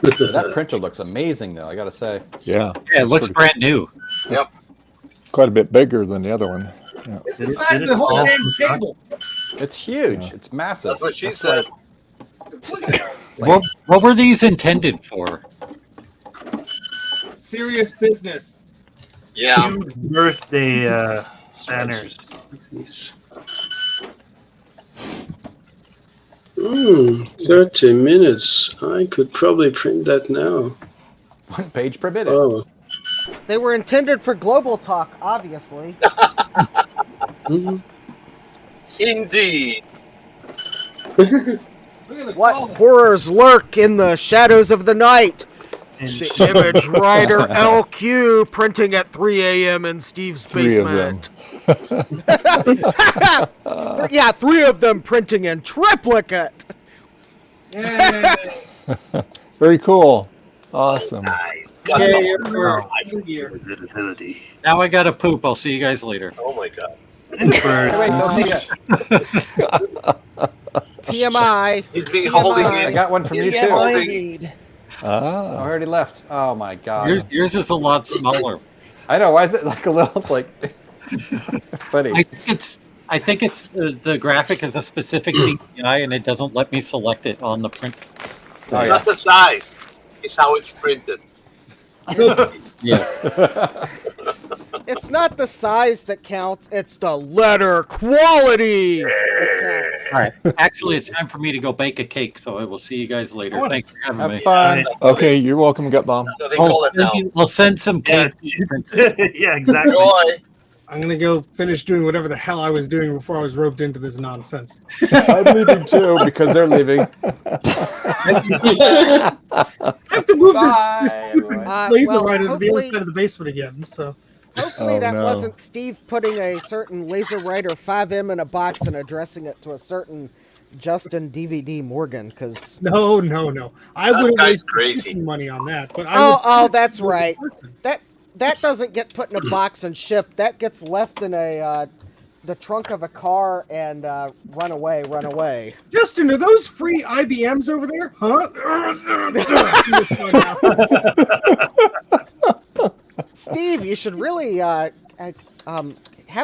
That printer looks amazing, though. I gotta say. Yeah. Yeah, it looks brand new. Yep. Quite a bit bigger than the other one. Yeah. It's the size of the whole damn table. It's huge. It's massive. That's what she It's said. What were these intended for? Serious business. Yeah. Birthday banners. 30 minutes. I could probably print that now. 1 page per minute. Oh. They were intended for global talk, obviously. Indeed. What horrors lurk in the shadows of the night? The Image Writer LQ printing at 3 a.m. in Steve's 3 of them. basement. Yeah, 3 of them printing in triplicate. Very cool. Awesome. Now I gotta poop. I'll see you guys later. Oh my god. TMI. He's being holding in. I got one from you too. TMI. I already left. Oh my god. Yours is a lot smaller. I know. Why is it like a little like funny? I think it's the graphic is a specific DPI and it doesn't let me select it on the print. Oh, Not the size. It's how it's printed. Yes. It's not the size that counts, it's the letter quality that counts. All right. Actually, it's time for me to go bake a cake, so I will see you guys later. Thanks for having me. Have fun. Okay, you're welcome, Gut Bomb. So they call it now. I'll send some cake. Yeah, exactly. Joy. I'm gonna go finish doing whatever the hell I was doing before I was roped into this nonsense. I'm leaving too because they're leaving. I have to move this stupid laser well, rider to the other hopefully- side of the basement again. So Hopefully Oh, that no. wasn't Steve putting a certain Laser Rider 5M in a box and addressing it to a certain Justin DVD Morgan, because... no. I would guy's waste crazy. shipping money on that. But Oh, that's right. That doesn't get put in a box and shipped. That gets left in the trunk of a car and run away. Justin, are those free IBMs over there? Huh? Steve, you should really have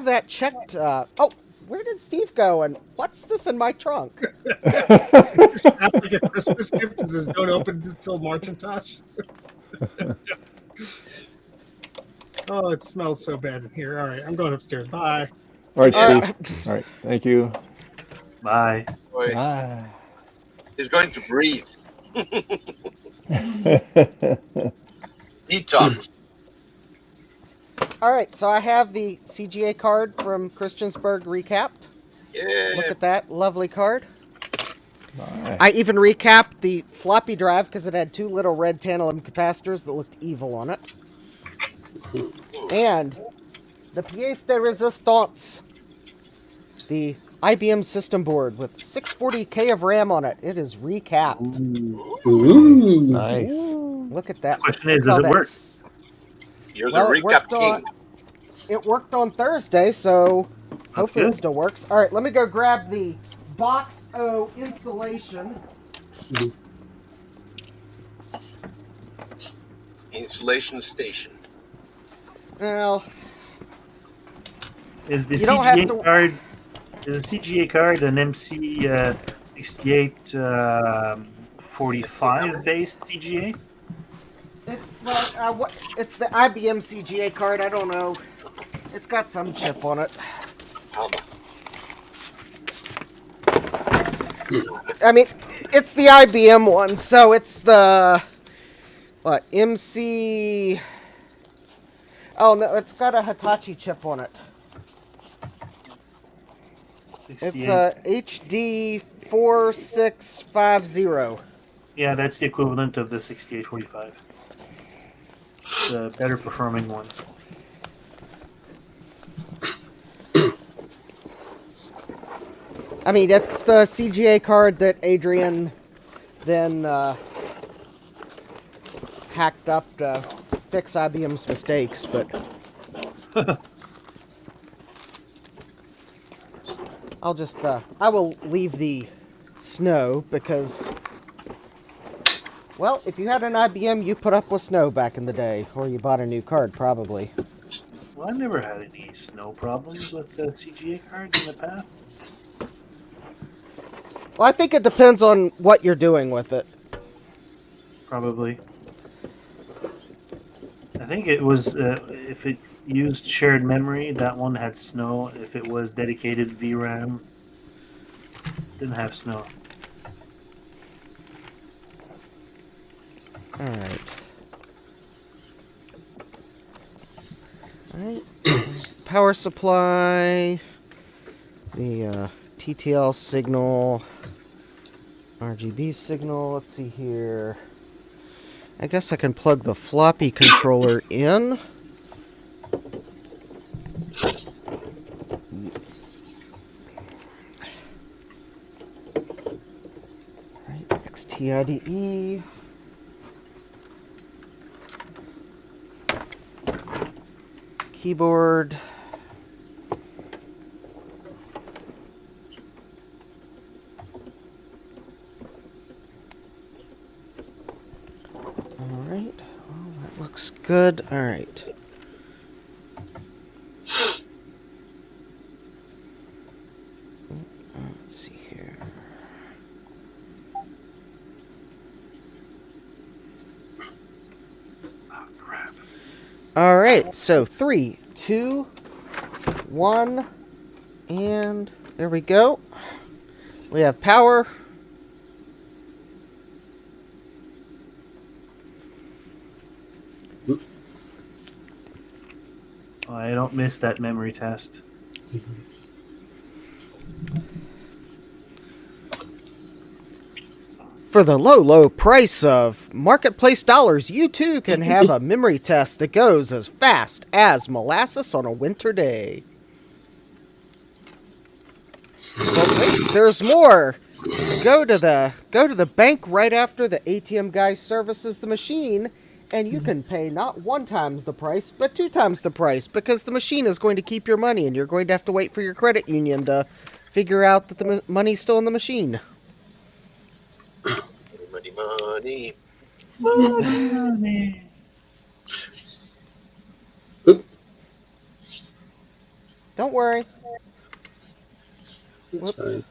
that checked. Oh, where did Steve go? And what's this in my trunk? Just have like a Christmas gift. Is this don't open until Marcintosh? Oh, it smells so bad in here. All right, I'm going upstairs. Bye. All right, Steve. All right, thank you. Bye. Boy, Bye. he's going to breathe. Detox. All right, so I have the CGA card from Christiansburg recapped. Yeah. Look at that lovely card. Bye. I even recapped the floppy drive because it had 2 little red tantalum capacitors that looked evil on it. And the pièce de résistance, the IBM system board with 640K of RAM on it. It is recapped. Ooh. Nice. Look at that. Question is, Look does how it work? that's- You're the Well, it recap worked king. on- It worked on Thursday, so hopefully good. it still works. All right, let me go grab the Box O insulation. Insulation station. Well, Is the You don't have CGA to- card? Is the CGA card an MC 68 45 based CGA? it's it's the IBM CGA card. I don't know. It's got some chip on it. I mean, it's the IBM one, so it's the what MC. Oh no, it's got a Hitachi chip on it. It's 68. HD 4650. Yeah, that's the equivalent of the 6845. The better performing one. I mean, it's the CGA card that Adrian then hacked up to fix IBM's mistakes, but I'll just, I will leave the snow because, well, if you had an IBM, you put up with snow back in the day, or you bought a new card, probably. Well, I've never had any snow problems with the CGA cards in the past. Well, I think it depends on what you're doing with it. Probably. I think it was, if it used shared memory, that one had snow. If it was dedicated VRAM, didn't have snow. Alright. Alright, there's the power supply, the TTL signal, RGB signal. Let's see here. I guess I can plug the floppy controller in. Right, XTIDE. Keyboard. Alright, well, that looks good. Alright. Let's see here. Oh, crap. Alright, so 3, 2, 1, and there we go. We have power. I don't miss that memory test. For the low, low price of marketplace dollars, you too can have a memory test that goes as fast as molasses on a winter day. But wait, there's more. Go to the bank right after the ATM guy services the machine, and you can pay not 1 times the price, but 2 times the price, because the machine is going to keep your money, and you're going to have to wait for your credit union to figure out that the money's still in the machine. Money. Money. Don't worry. That's fine.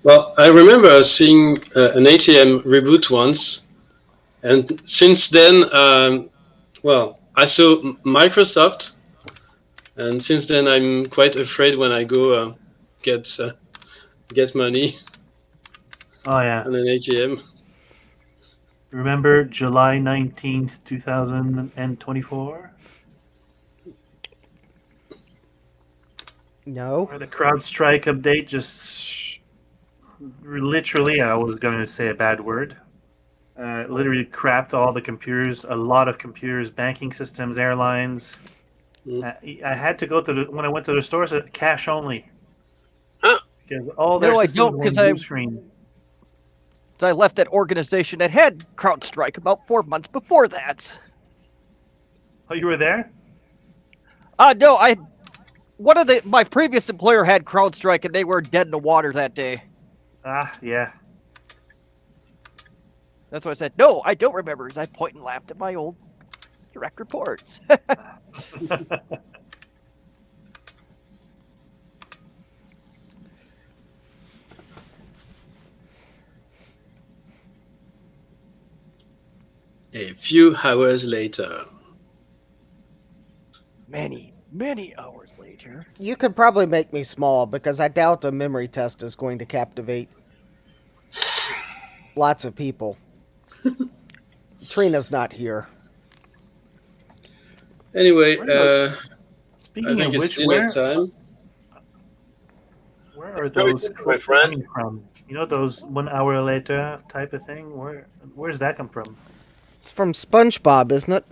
Well, I remember seeing an ATM reboot once, and since then, well, I saw Microsoft, and since then I'm quite afraid when I go get money Oh, yeah. on an ATM. Remember July 19th, 2024? No. Where the CrowdStrike update just literally, I was going to say a bad word, literally crapped all the computers, a lot of computers, banking systems, airlines. I had to go to when I went to the stores, cash only. Because all their No, I systems don't, were because blue screen. I left that organization that had CrowdStrike about 4 months before that. Oh, you were there? No, my previous employer had CrowdStrike, and they were dead in the water that day. Ah, yeah. That's why I said, no, I don't remember, as I point and laughed at my old direct reports. A few hours later. Many, many hours later. You could probably make me small, because I doubt a memory test is going to captivate lots of people. Trina's not here. Anyway, Speaking I think of it's which, dinner time. where are those my friend. coming from? You know those 1 hour later type of thing? Where's that come from? It's from SpongeBob, isn't it?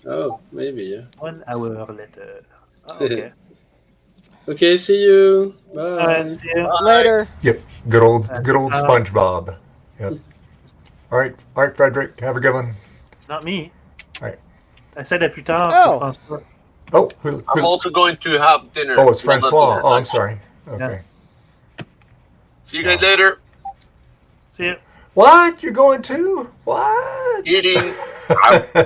Oh, maybe, yeah. 1 hour later. Oh, okay. Okay, see you. Bye. Alright, see you. Later. Yep, good old SpongeBob. Yep. All right, Frederick, have a good one. Not me. All right. I said that plus tard. Oh. François. Oh, I'm also going to have dinner. oh, it's Well, not Francois. dinner, Oh, I'm lunch. sorry. Okay. See you guys later. See you. What? You're going to? What? Eating. Okay.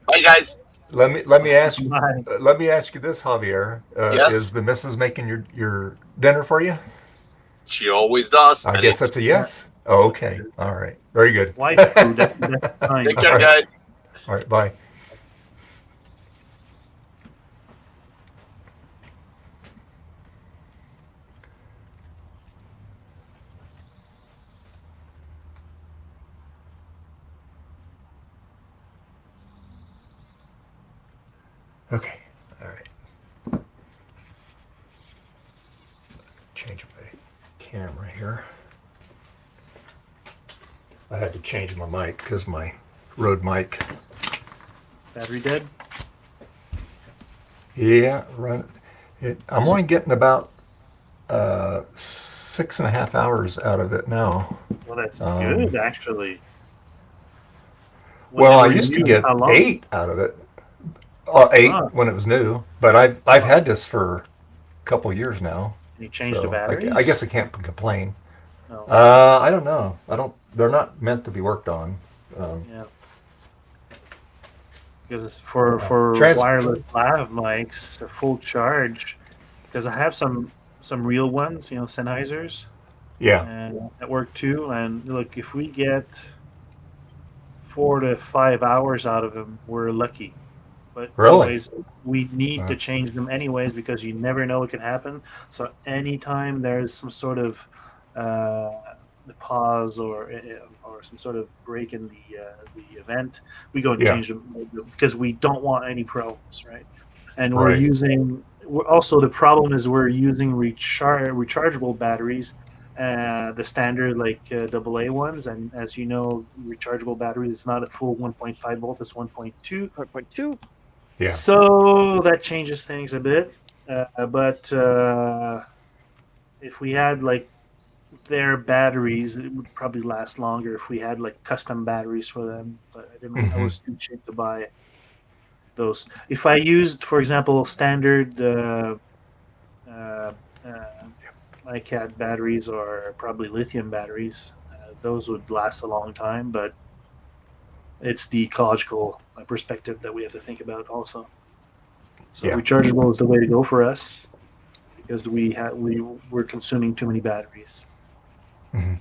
Bye, guys. Let me ask you this, Javier. Yes? Is the missus making your dinner for you? She always does. I and guess it's- that's a yes. Oh, okay. All right. Very good. Wife food, that's the best kind. Take care, All right. guys. All right. Bye. Okay. All right. Change my camera here. I had to change my mic because my Rode mic. Battery dead? Yeah, run it. I'm only getting about 6.5 hours out of it now. Well, that's good, actually. Well, I Whenever used to you- get how long? 8 out of it. 8 when it was new, but I've had this for a couple years now. You changed the so batteries? I guess I can't complain. Oh. I don't know. They're not meant to be worked on. Yeah. Because it's for wireless lav mics, a full charge. Because I have some real ones, Sennheisers. Yeah. And that work too. And look, if we get 4 to 5 hours out of them, we're lucky. But Really? anyways, we need to change them anyways because you never know what can happen. So anytime there's some sort of pause or some sort of break in the event, we go and change them because we don't want any problems, right? And we're using. Also, the problem is we're using rechargeable batteries, the standard AA ones, and as you know, rechargeable batteries is not a full 1.5 volt; it's 1.2. 1.2. Yeah. So that changes things a bit, but if we had their batteries, it would probably last longer if we had custom batteries for them. But I didn't. I was too cheap to buy those. If I used, for example, standard iCAD batteries or probably lithium batteries, those would last a long time. But it's the ecological perspective that we have to think about also. So rechargeable is the way to go for us because we're consuming too many batteries. Mm-hmm.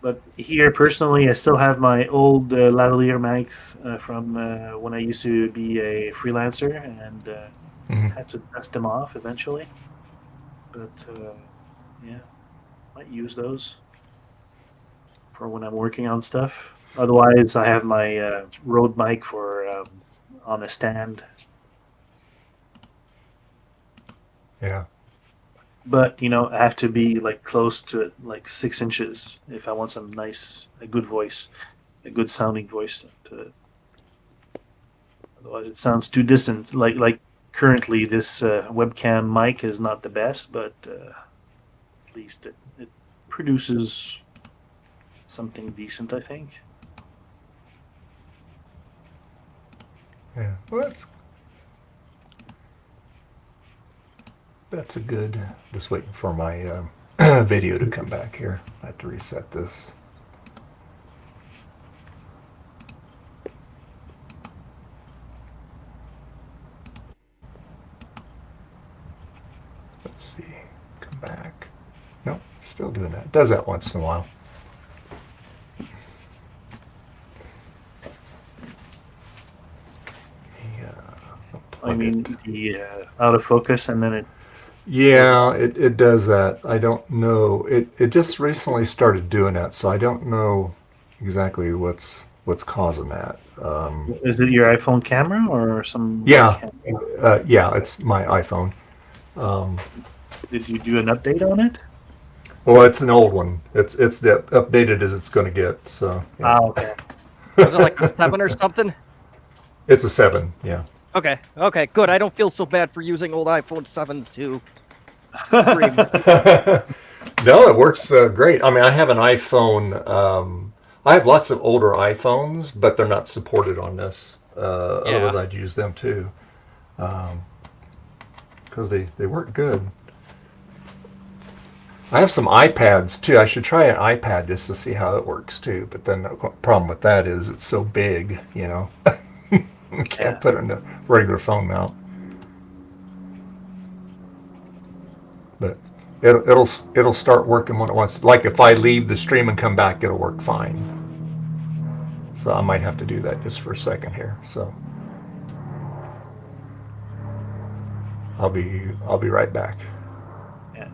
But here, personally, I still have my old lavalier mics from when I used to be a freelancer and had to dust them off eventually. But might use those for when I'm working on stuff. Otherwise, I have my Rode mic for on a stand. Yeah. But I have to be close to it, 6 inches, if I want a good voice, a good sounding voice. Otherwise, it sounds too distant. Like currently, this webcam mic is not the best, but at least it produces something decent, I think. Yeah. What? That's a good. Just waiting for my video to come back here. I have to reset this. Let's see. Come back. Nope, still doing that. Does that once in a while. I mean, the out of focus, and then it. Yeah, it does that. I don't know. It just recently started doing that, so I don't know exactly what's causing that. Is it your iPhone camera or some? Yeah, yeah, it's my iPhone. Did you do an update on it? Well, it's an old one. It's the updated as it's going to get. So. Yeah. Okay. Was it a 7 or something? It's a 7. Yeah. Okay, good. I don't feel so bad for using old iPhone 7s too. No, it works great. I mean, I have an iPhone I have lots of older iPhones, but they're not supported on this. Otherwise, I'd use them too, because they work good. I have some iPads too. I should try an iPad just to see how it works too. But then the problem with that is it's so big, you know. You can't put it in a regular phone mount. But it'll start working when it wants. Like if I leave the stream and come back, it'll work fine. So I might have to do that just for a second here. So I'll be right back. Yeah.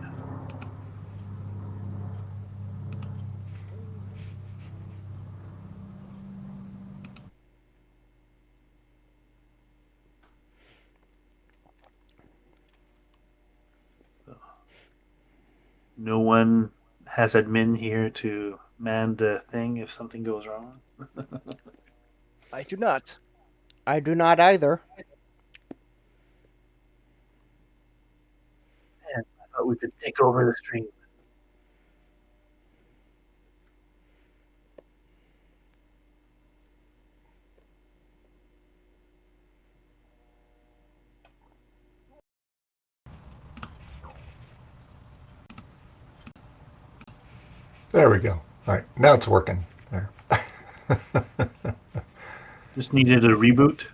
No one has admin here to man the thing if something goes wrong. I do not. I do not either. Man, I thought we could take over the stream. There we go. All right, now it's working. There. Just needed a reboot.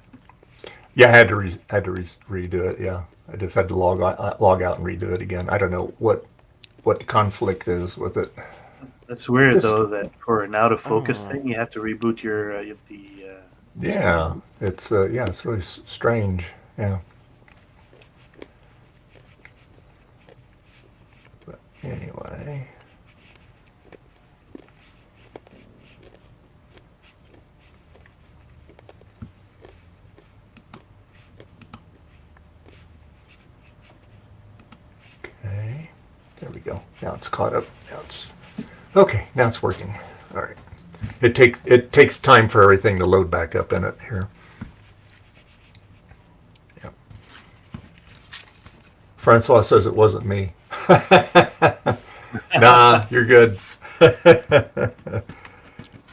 Yeah, I had to redo it. Yeah, I just had to log out and redo it again. I don't know what the conflict is with it. That's weird though. That for an out of focus thing, you have to reboot your yeah, it's it's really strange. Yeah. But anyway. Okay, there we go. Now it's caught up. Now it's okay. Now it's working. All right. It takes time for everything to load back up in it here. Yep. Francois says it wasn't me. Nah, you're good.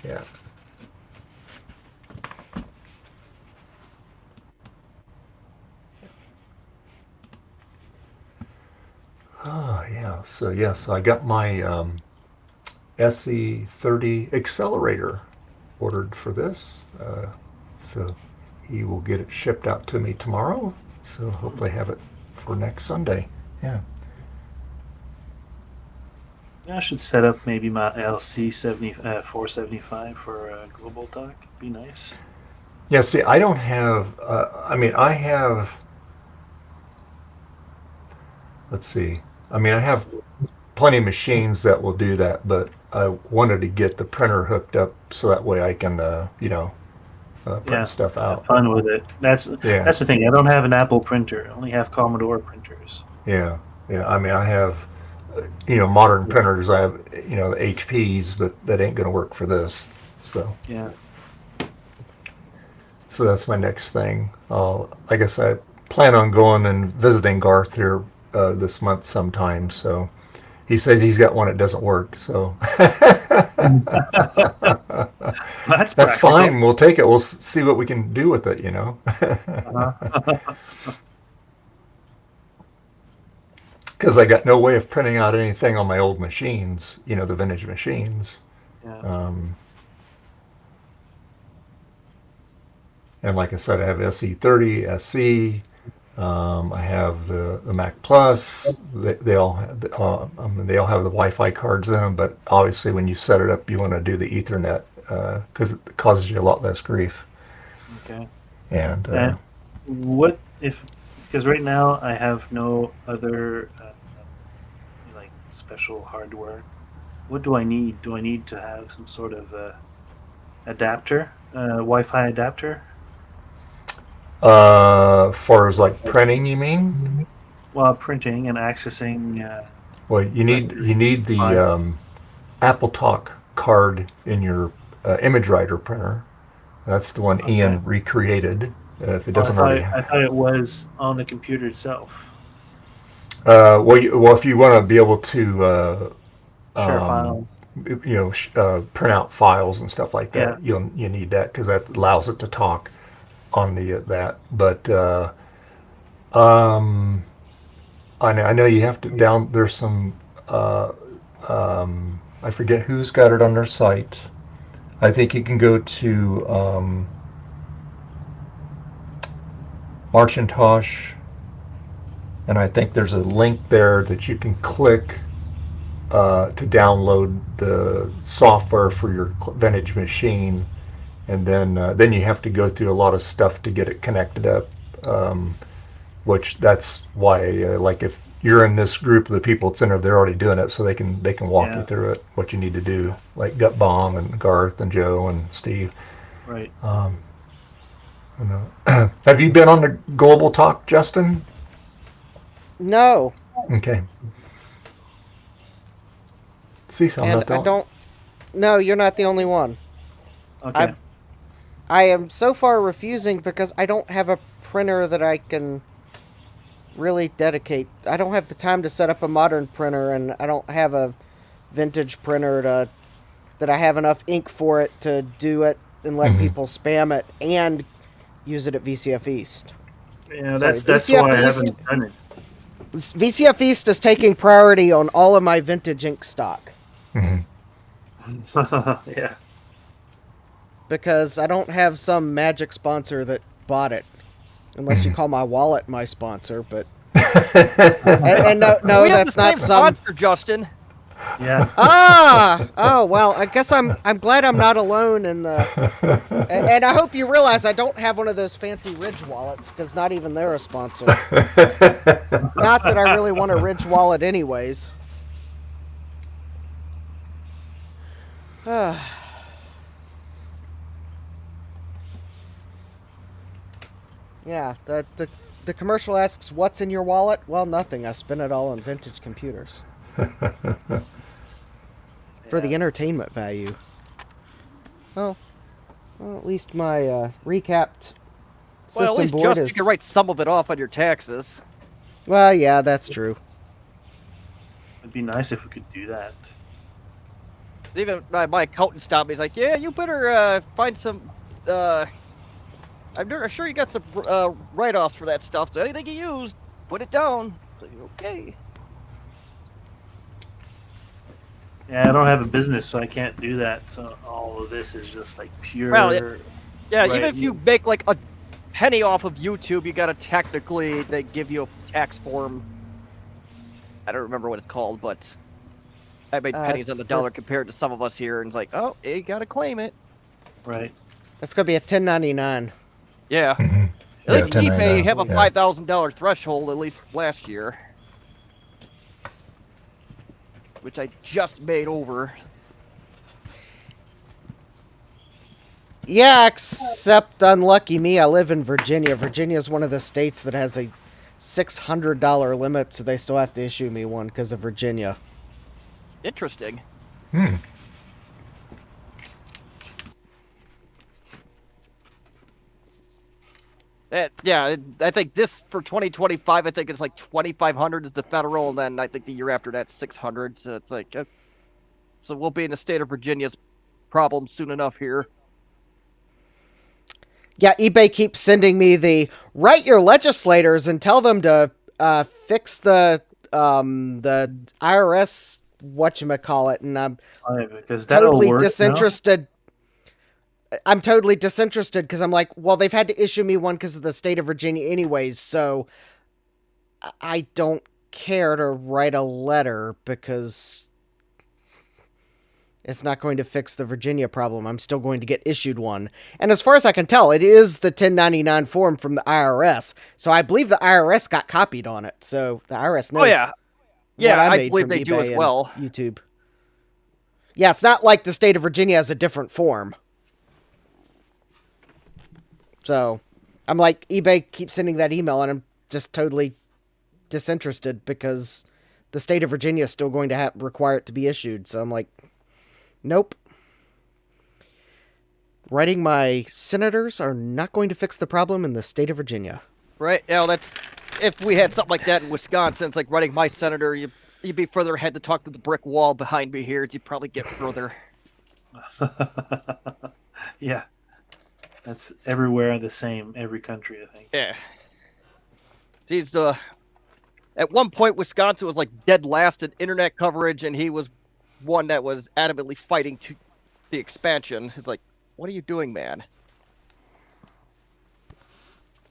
Yeah. Oh, yeah. So I got my SE30 accelerator ordered for this. So he will get it shipped out to me tomorrow. So hopefully have it for next Sunday. Yeah. I should set up maybe my LC 475 for Global Talk. Be nice. Yeah, see, I don't have, I have, let's see. I have plenty of machines that will do that, but I wanted to get the printer hooked up so that way I can, print stuff out. Have fun with it. That's the thing. I don't have an Apple printer. I only have Commodore printers. Yeah. I have, modern printers. I have, the HPs, but that ain't going to work for this. So. Yeah. So that's my next thing. I guess I plan on going and visiting Garth here this month sometime. So he says he's got one that doesn't work. So that's fine. We'll take it. We'll see what we can do with it. Because I got no way of printing out anything on my old machines. The vintage machines. Yeah. And like I said, I have SE30, SC. I have the Mac Plus. They all have the Wi-Fi cards in them. But obviously, when you set it up, you want to do the Ethernet because it causes you a lot less grief. Okay. And what if? Because right now I have no other like special hardware. What do I need? Do I need to have some sort of adapter, Wi-Fi adapter? far as like printing, you mean? Well, printing and accessing. Well, you need the Apple Talk card in your image writer printer. That's the one Ian recreated. If it doesn't already, I thought it was on the computer itself. Well, if you want to be able to Share files. print out files and stuff like that. Yeah. You need that because that allows it to talk on that. But I know you have to there's some I forget who's got it on their site. I think you can go to Marcintosh, and I think there's a link there that you can click to download the software for your vintage machine, and then you have to go through a lot of stuff to get it connected up. Which that's why, like, if you're in this group of the people that's in there, they're already doing it, so they can walk you through it, what you need to do, like Gut Bomb and Garth and Joe and Steve. Right. Have you been on the Global Talk, Justin? No. Okay. See, so And I don't. No, you're not the only one. Okay. I am so far refusing because I don't have a printer that I can really dedicate. I don't have the time to set up a modern printer, and I don't have a vintage printer that I have enough ink for it to do it and let people spam it and use it at VCF East. Yeah, that's VCF why I East, haven't done it. VCF East is taking priority on all of my vintage ink stock. Yeah. Because I don't have some magic sponsor that bought it. Unless you call my wallet my sponsor, but... and no, we have that's the not same some... sponsor, Justin. Yeah. Oh, well, I guess I'm glad I'm not alone in the... and I hope you realize I don't have one of those fancy Ridge wallets, because not even they're a sponsor. Not that I really want a Ridge wallet anyways. Yeah, the commercial asks, what's in your wallet? Well, nothing. I spent it all on vintage computers. For the entertainment value. Well, at least my recapped system Well, at least board Justin, is... you can write some of it off on your taxes. Well, yeah, that's true. It'd be nice if we could do that. 'Cause even my accountant stopped me. He's like, "Yeah, you better find some. I'm sure you got some write-offs for that stuff. So anything you use, put it down." So, okay. Yeah, I don't have a business, so I can't do that. So all of this is just like pure. Well, yeah, right. even if you make like a penny off of YouTube, you gotta technically they give you a tax form. I don't remember what it's called, but I made pennies on the dollar compared to some of us here, and it's like, oh, you gotta claim it. Right. That's going to be a 1099. Yeah. At least eBay have a $5,000 threshold, at least last year. Which I just made over. Yeah, except unlucky me, I live in Virginia. Virginia is one of the states that has a $600 limit, so they still have to issue me one because of Virginia. Interesting. Yeah, I think this for 2025, I think it's like 2,500 is the federal, and then I think the year after that's 600. So it's like, so we'll be in the state of Virginia's problem soon enough here. Yeah, eBay keeps sending me the write your legislators and tell them to fix the IRS whatchamacallit, and I'm totally disinterested. I'm totally disinterested because I'm like, well, they've had to issue me one because of the state of Virginia anyways, so I don't care to write a letter because it's not going to fix the Virginia problem. I'm still going to get issued one. And as far as I can tell, it is the 1099 form from the IRS. So I believe the IRS got copied on it. So the IRS knows. Oh, yeah. Yeah, I believe they do as well. YouTube. Yeah, it's not like the state of Virginia has a different form. So I'm like, eBay keeps sending that email, and I'm just totally disinterested because the state of Virginia is still going to require it to be issued. So I'm like, nope. Writing my senators are not going to fix the problem in the state of Virginia. Right. Yeah, that's if we had something like that in Wisconsin. It's like writing my senator. You you'd be further ahead to talk to the brick wall behind me here. You'd probably get further. Yeah, that's everywhere the same, every country, I think. Yeah. See, at one point, Wisconsin was like dead last in internet coverage, and he was one that was adamantly fighting to the expansion. It's like, what are you doing, man?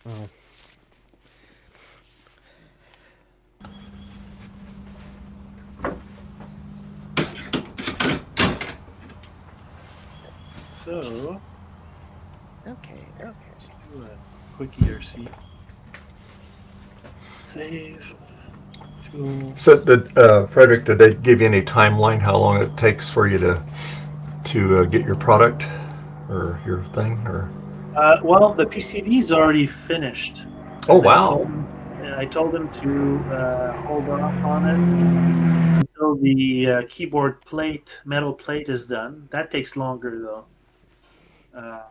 Oh. So, Okay. do a quick ERC. Save. Tool. So, Frederick, did they give you any timeline how long it takes for you to get your product or your thing? Or Well, the PCB's already finished. oh wow! I told him to hold off on it until the keyboard plate, metal plate, is done. That takes longer though. I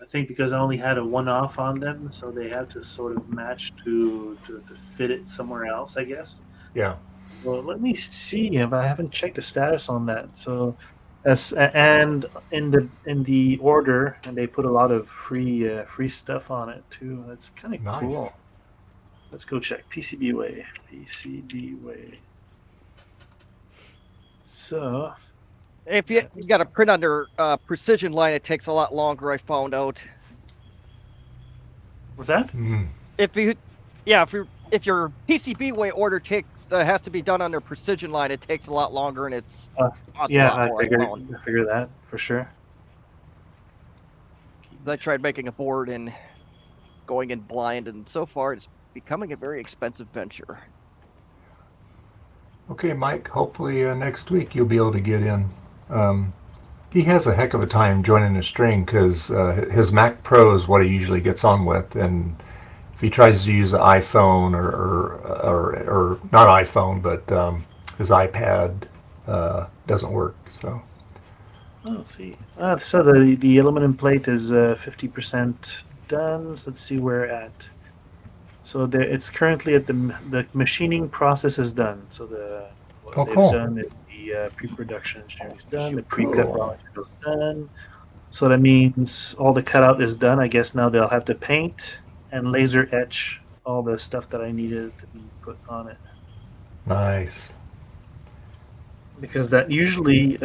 think because I only had a one-off on them, so they have to sort of match to fit it somewhere else, I guess. Yeah. Well, let me see if I haven't checked the status on that. So, and in the order, and they put a lot of free stuff on it too. That's kind of Nice. cool. Let's go check PCB way. So, If you got to print under precision line, it takes a lot longer. I found out. what's that? If your PCB way order has to be done under precision line, it takes a lot longer, and it's costs a Yeah, lot I more. figured that for sure. I tried making a board and going in blind, and so far it's becoming a very expensive venture. Okay, Mike. Hopefully next week you'll be able to get in. He has a heck of a time joining the string because his Mac Pro is what he usually gets on with, and if he tries to use the iPhone or not iPhone, but his iPad doesn't work. So. Oh, let's see. So the aluminum plate is 50% done. So let's see where we're at. So it's currently at the machining process is done. So what they've cool. done is the pre-production engineering is done. The pre-cut raw material is done. So that means all the cutout is done. I guess now they'll have to paint and laser etch all the stuff that I needed to be put on it. Nice. Because that usually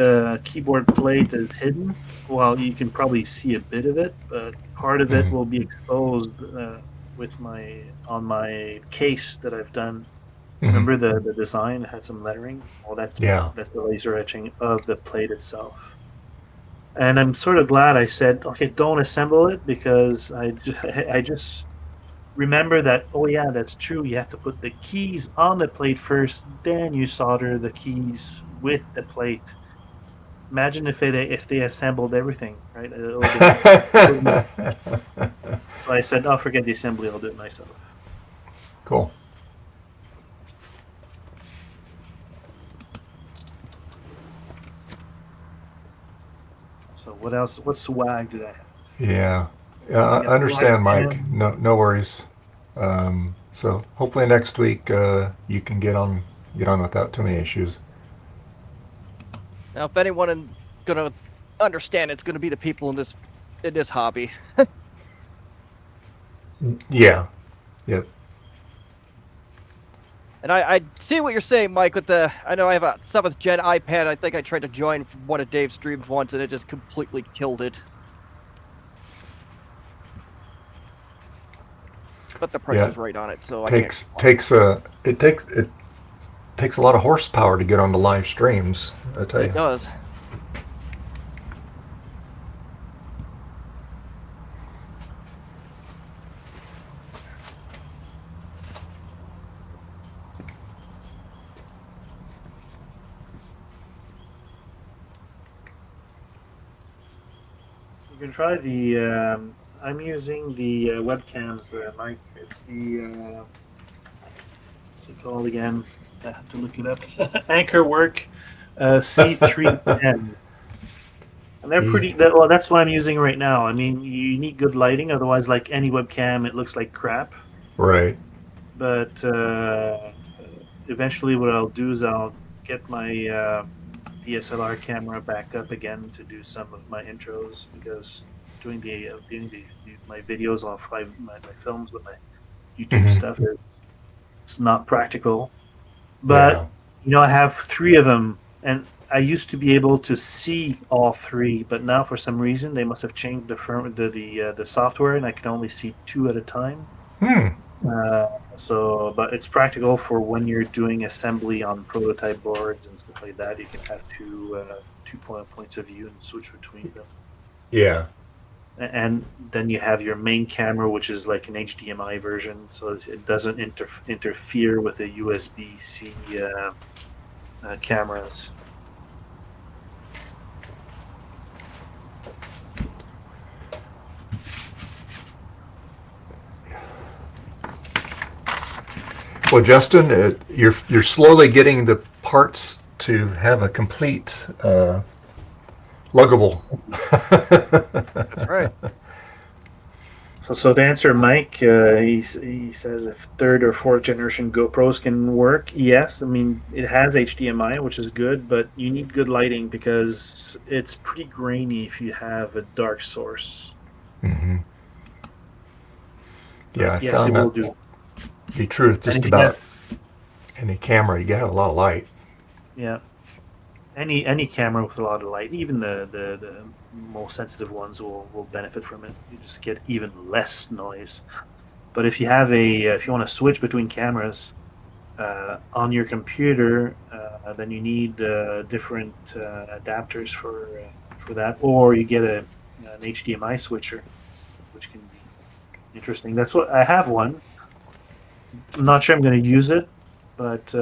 keyboard plate is hidden. Well, you can probably see a bit of it, but part of it will be exposed on my case that I've done. Remember the design had some lettering? Well, that's the laser etching of the plate itself. And I'm sort of glad I said, okay, don't assemble it, because I just remember that, oh yeah, that's true. You have to put the keys on the plate first, then you solder the keys with the plate. Imagine if they assembled everything, right? So I said, oh, forget the assembly, I'll do it myself. Cool. So what else? What swag do I have? Yeah. I understand, Mike. No worries. So hopefully next week you can get on without too many issues. Now, if anyone is gonna understand, it's gonna be the people in this hobby. Yeah. Yep. And I see what you're saying, Mike. I know I have a 7th gen iPad. I think I tried to join one of Dave's streams once, and it just completely killed it. But the price is right on it, so it takes a lot of horsepower to get on the live streams. I tell you. It does. You can try the. I'm using the webcams, Mike. It's the. What's it called again? I have to look it up. Anchorwork C310. And they're pretty. Well, that's what I'm using right now. I mean, you need good lighting, otherwise, like any webcam, it looks like crap. Right. But eventually what I'll do is I'll get my DSLR camera back up again to do some of my intros, because doing my videos off my films with my YouTube stuff is it's not practical. But I have 3 of them, and I used to be able to see all 3, but now for some reason they must have changed the software, and I can only see 2 at a time. But it's practical for when you're doing assembly on prototype boards and stuff like that. You can have two points of view and switch between them. Yeah. And then you have your main camera, which is like an HDMI version, so it doesn't interfere with the USB-C cameras. Well, Justin, you're slowly getting the parts to have a complete luggable. That's right. So to answer Mike, he says if 3rd or 4th generation GoPros can work, yes. I mean, it has HDMI, which is good, but you need good lighting because it's pretty grainy if you have a dark source. Mm-hmm. Yeah, I yes, found it that will do. Be true with just about any camera. You gotta have a lot of light. Yeah, any camera with a lot of light, even the most sensitive ones will benefit from it. You just get even less noise. But if you have if you want to switch between cameras on your computer, then you need different adapters for that, or you get an HDMI switcher, which can be interesting. That's what I have one. I'm not sure I'm going to use it, but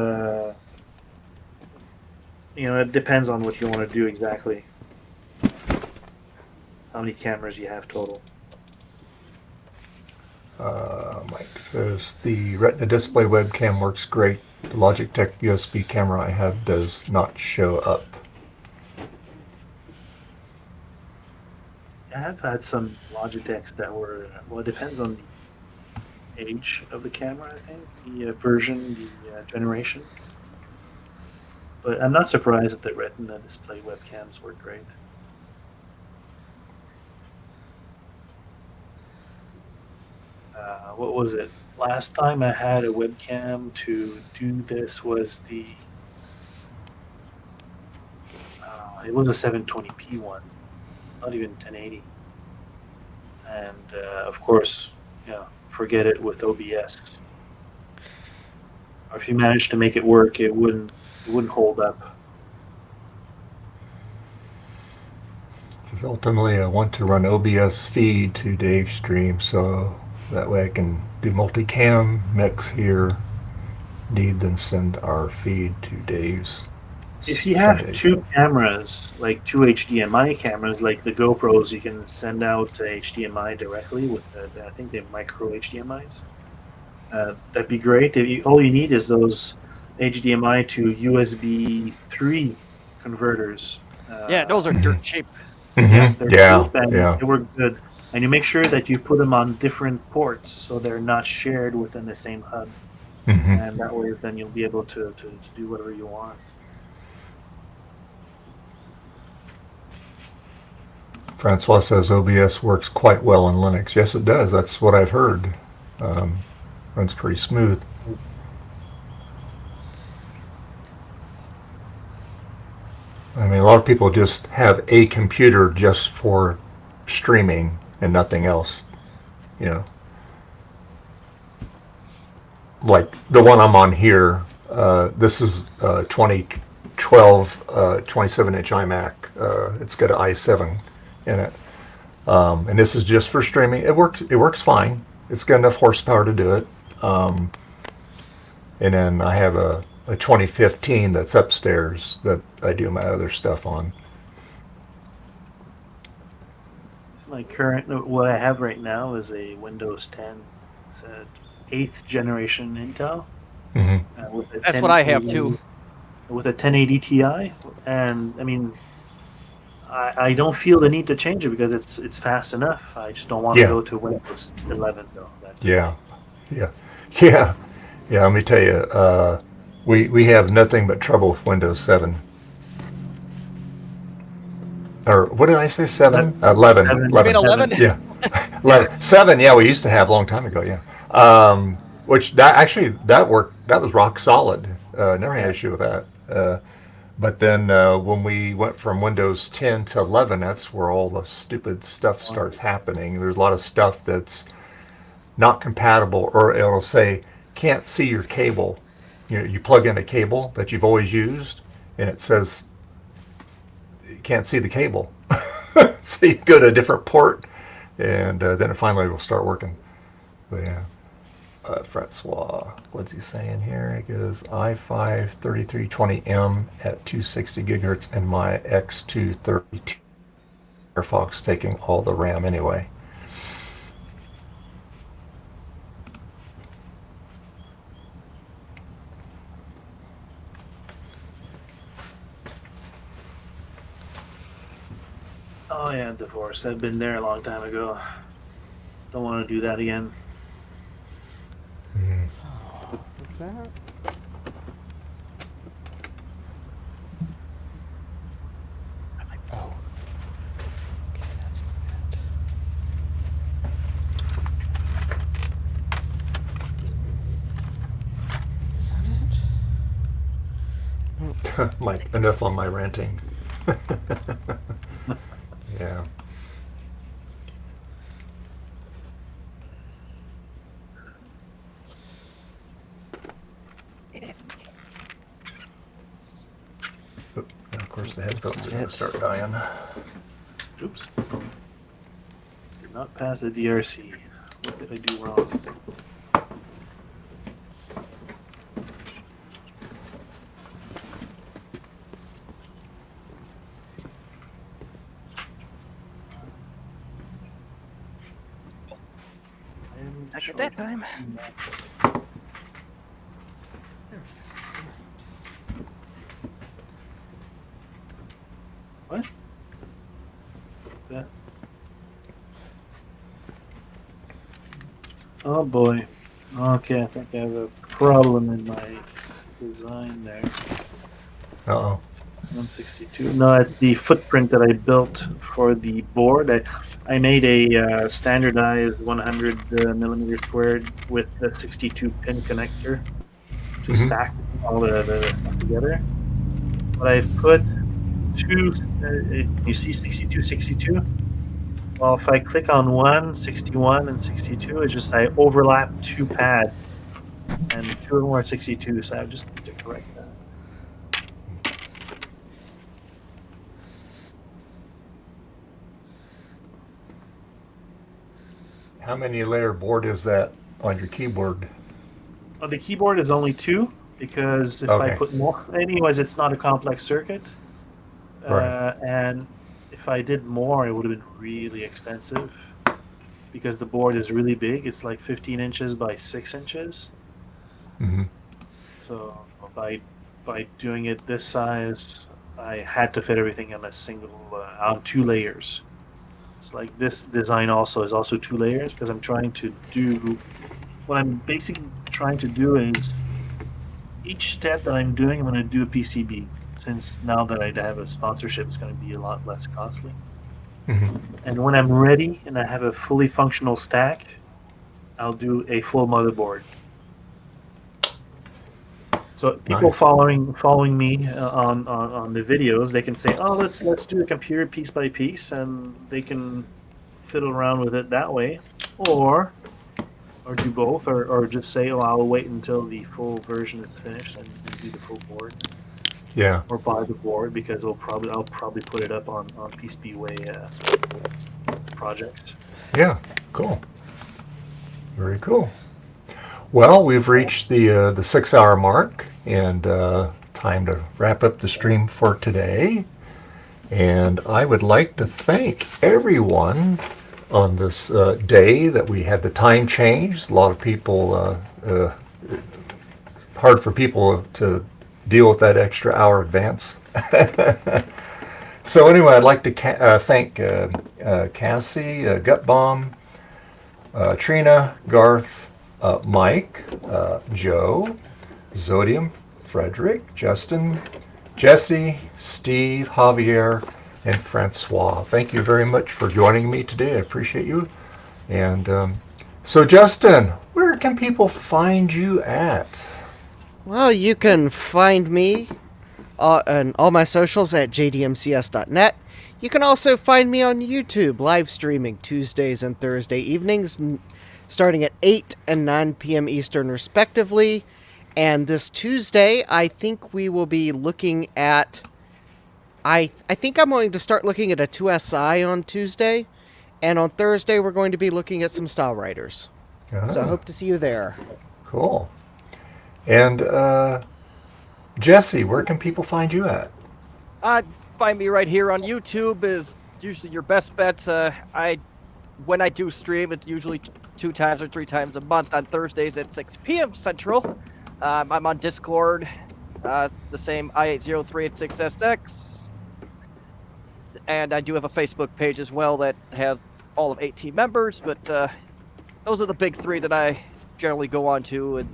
it depends on what you want to do exactly. How many cameras you have total? Mike says the Retina display webcam works great. The Logitech USB camera I have does not show up. I have had some Logitechs that were, well, it depends on the age of the camera, I think, the version, the generation. But I'm not surprised that the Retina display webcams work great. What was it? Last time I had a webcam to do this was the it was a 720p one. It's not even 1080. And of course, forget it with OBS. Or if you managed to make it work, it wouldn't hold up. Because ultimately, I want to run OBS feed to Dave's stream, so that way I can do multicam mix here. Need then send our feed to Dave's. If you have 2 cameras, like 2 HDMI cameras, like the GoPros, you can send out HDMI directly with I think they're micro HDMIs. That'd be great. All you need is those HDMI to USB 3 converters. Those are dirt cheap. Mm-hmm. They work good. And you make sure that you put them on different ports so they're not shared within the same hub. Mm-hmm. And that way then you'll be able to do whatever you want. Francois says OBS works quite well on Linux. Yes, it does. That's what I've heard. Runs pretty smooth. I mean, a lot of people just have a computer just for streaming and nothing else. Like the one I'm on here, this is 2012 27-inch iMac. It's got an i7 in it, and this is just for streaming. It works fine. It's got enough horsepower to do it. And then I have a 2015 that's upstairs that I do my other stuff on. My current, what I have right now is a Windows 10. It's a 8th generation Intel. Mm-hmm. That's what I have too. With a 1080 Ti, and I mean, I don't feel the need to change it because it's fast enough. I just don't want to go to Windows 11 though. Yeah. Let me tell you, We have nothing but trouble with Windows 7. Or what did I say? 7? 11. Seven. 11. I mean, 11. Yeah. 11. 7, yeah, we used to have a long time ago, yeah. Which that worked, that was rock solid. Never had an issue with that. But then when we went from Windows 10 to 11, that's where all the stupid stuff starts happening. There's a lot of stuff that's not compatible, or it'll say, can't see your cable. You know, you plug in a cable that you've always used, and it says, you can't see the cable. So you go to a different port, and then it finally will start working. But yeah. Francois, what's he saying here? It goes i5 3320M at 260 gigahertz and my X232 Firefox taking all the RAM anyway. Oh yeah, divorce. I've been there a long time ago. Don't want to do that again. That. Oh. Okay, that's not it. Is that it? Mike, enough on my ranting. Yeah. And of course, the headphones are going to start dying. Oops. Did not pass the DRC. What did I do wrong? Not at that time. What? That. Oh boy. Okay, I think I have a problem in my design there. Uh-oh. 162. No, it's the footprint that I built for the board. I made a standardized 100 millimeter squared with a 62 pin connector to stack all the stuff together. But I've put two, you see 62, 62? Well, if I click on one, 61 and 62, it's just I overlap two pads, and two of them are 62, so I just need to correct that. How many layer board is that on your keyboard? Well, the keyboard is only two, because if I put more, anyways, it's not a complex circuit. Right. And if I did more, it would have been really expensive, because the board is really big. It's like 15 inches by 6 inches. Mm-hmm. So by doing it this size, I had to fit everything on a single, on 2 layers. It's like this design also is also 2 layers, because I'm trying to do, what I'm basically trying to do is, each step that I'm doing, I'm going to do a PCB. Since now that I have a sponsorship, it's going to be a lot less costly. Mm-hmm. And when I'm ready and I have a fully functional stack, I'll do a full motherboard. So people following me on the videos, they can say, "Oh, let's do a computer piece by piece," and they can fiddle around with it that way, or do both, or just say, "Oh, I'll wait until the full version is finished and do the full board." Yeah. Or buy the board, because I'll probably put it up on PCBWay projects. Yeah. Cool. Very cool. Well, we've reached the 6-hour mark, and time to wrap up the stream for today. And I would like to thank everyone on this day that we had the time change. A lot of people, hard for people to deal with that extra hour advance. So anyway, I'd like to thank Cassie, Gutbomb, Trina, Garth, Mike, Joe, Zodium, Frederick, Justin, Jesse, Steve, Javier, and Francois. Thank you very much for joining me today. I appreciate you. And so, Justin, where can people find you at? Well, you can find me on all my socials at jdmcs.net. You can also find me on YouTube, live streaming Tuesdays and Thursday evenings, starting at 8 and 9 p.m. Eastern, respectively. And this Tuesday, I think we will be looking at... I think I'm going to start looking at a 2SI on Tuesday. And on Thursday, we're going to be looking at some Style Riders. So I hope to see you there. Cool. And Jesse, where can people find you at? Find me right here on YouTube is usually your best bet. When I do stream, it's usually 2 times or 3 times a month on Thursdays at 6 p.m. Central. I'm on Discord. It's the same I803866SX. And I do have a Facebook page as well that has all of 18 members, but those are the big 3 that I generally go on to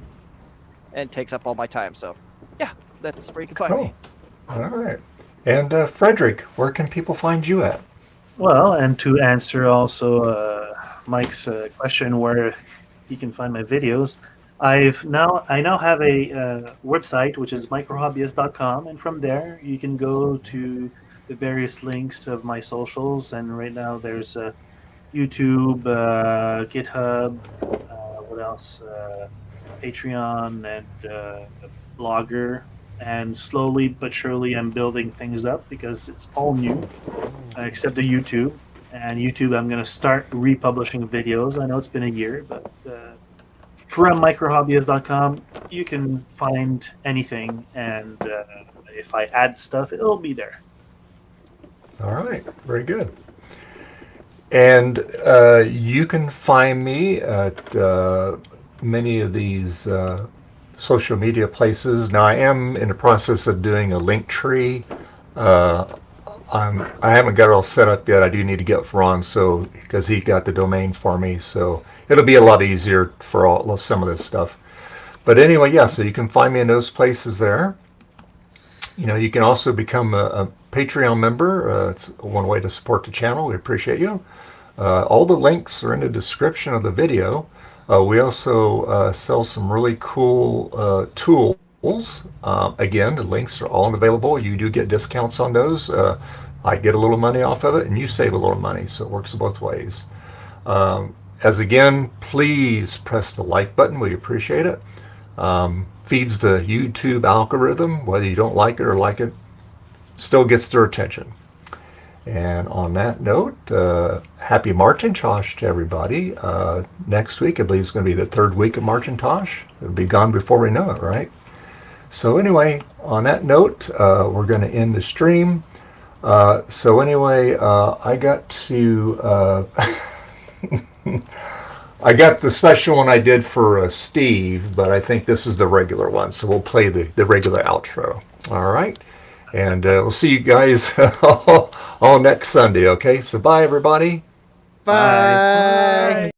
and takes up all my time. So, yeah, that's where you can find me. All right. And Frederick, where can people find you at? Well, and to answer also Mike's question where he can find my videos, I now have a website, which is microhobbyist.com, and from there you can go to the various links of my socials. And right now there's YouTube, GitHub, what else? Patreon and Blogger. And slowly but surely I'm building things up because it's all new, except the YouTube. And YouTube, I'm going to start republishing videos. I know it's been a year, but from microhobbyist.com, you can find anything. And if I add stuff, it'll be there. All right. Very good. And you can find me at many of these social media places. Now, I am in the process of doing a link tree. I haven't got it all set up yet. I do need to get with Ron, because he got the domain for me, so it'll be a lot easier for some of this stuff. But anyway, yeah, so you can find me in those places there. You know, you can also become a Patreon member. It's one way to support the channel. We appreciate you. All the links are in the description of the video. We also sell some really cool tools. Again, the links are all available. You do get discounts on those. I get a little money off of it, and you save a little money, so it works both ways. As again, please press the like button. We appreciate it. Feeds the YouTube algorithm, whether you don't like it or like it, still gets their attention. And on that note, happy Martintosh to everybody. Next week, I believe, is going to be the 3rd week of Martintosh. It'll be gone before we know it, right? So anyway, on that note, we're going to end the stream. So anyway, I got to... I got the special one I did for Steve, but I think this is the regular one. So we'll play the regular outro. All right? And we'll see you guys all next Sunday, okay? So bye, everybody. Bye.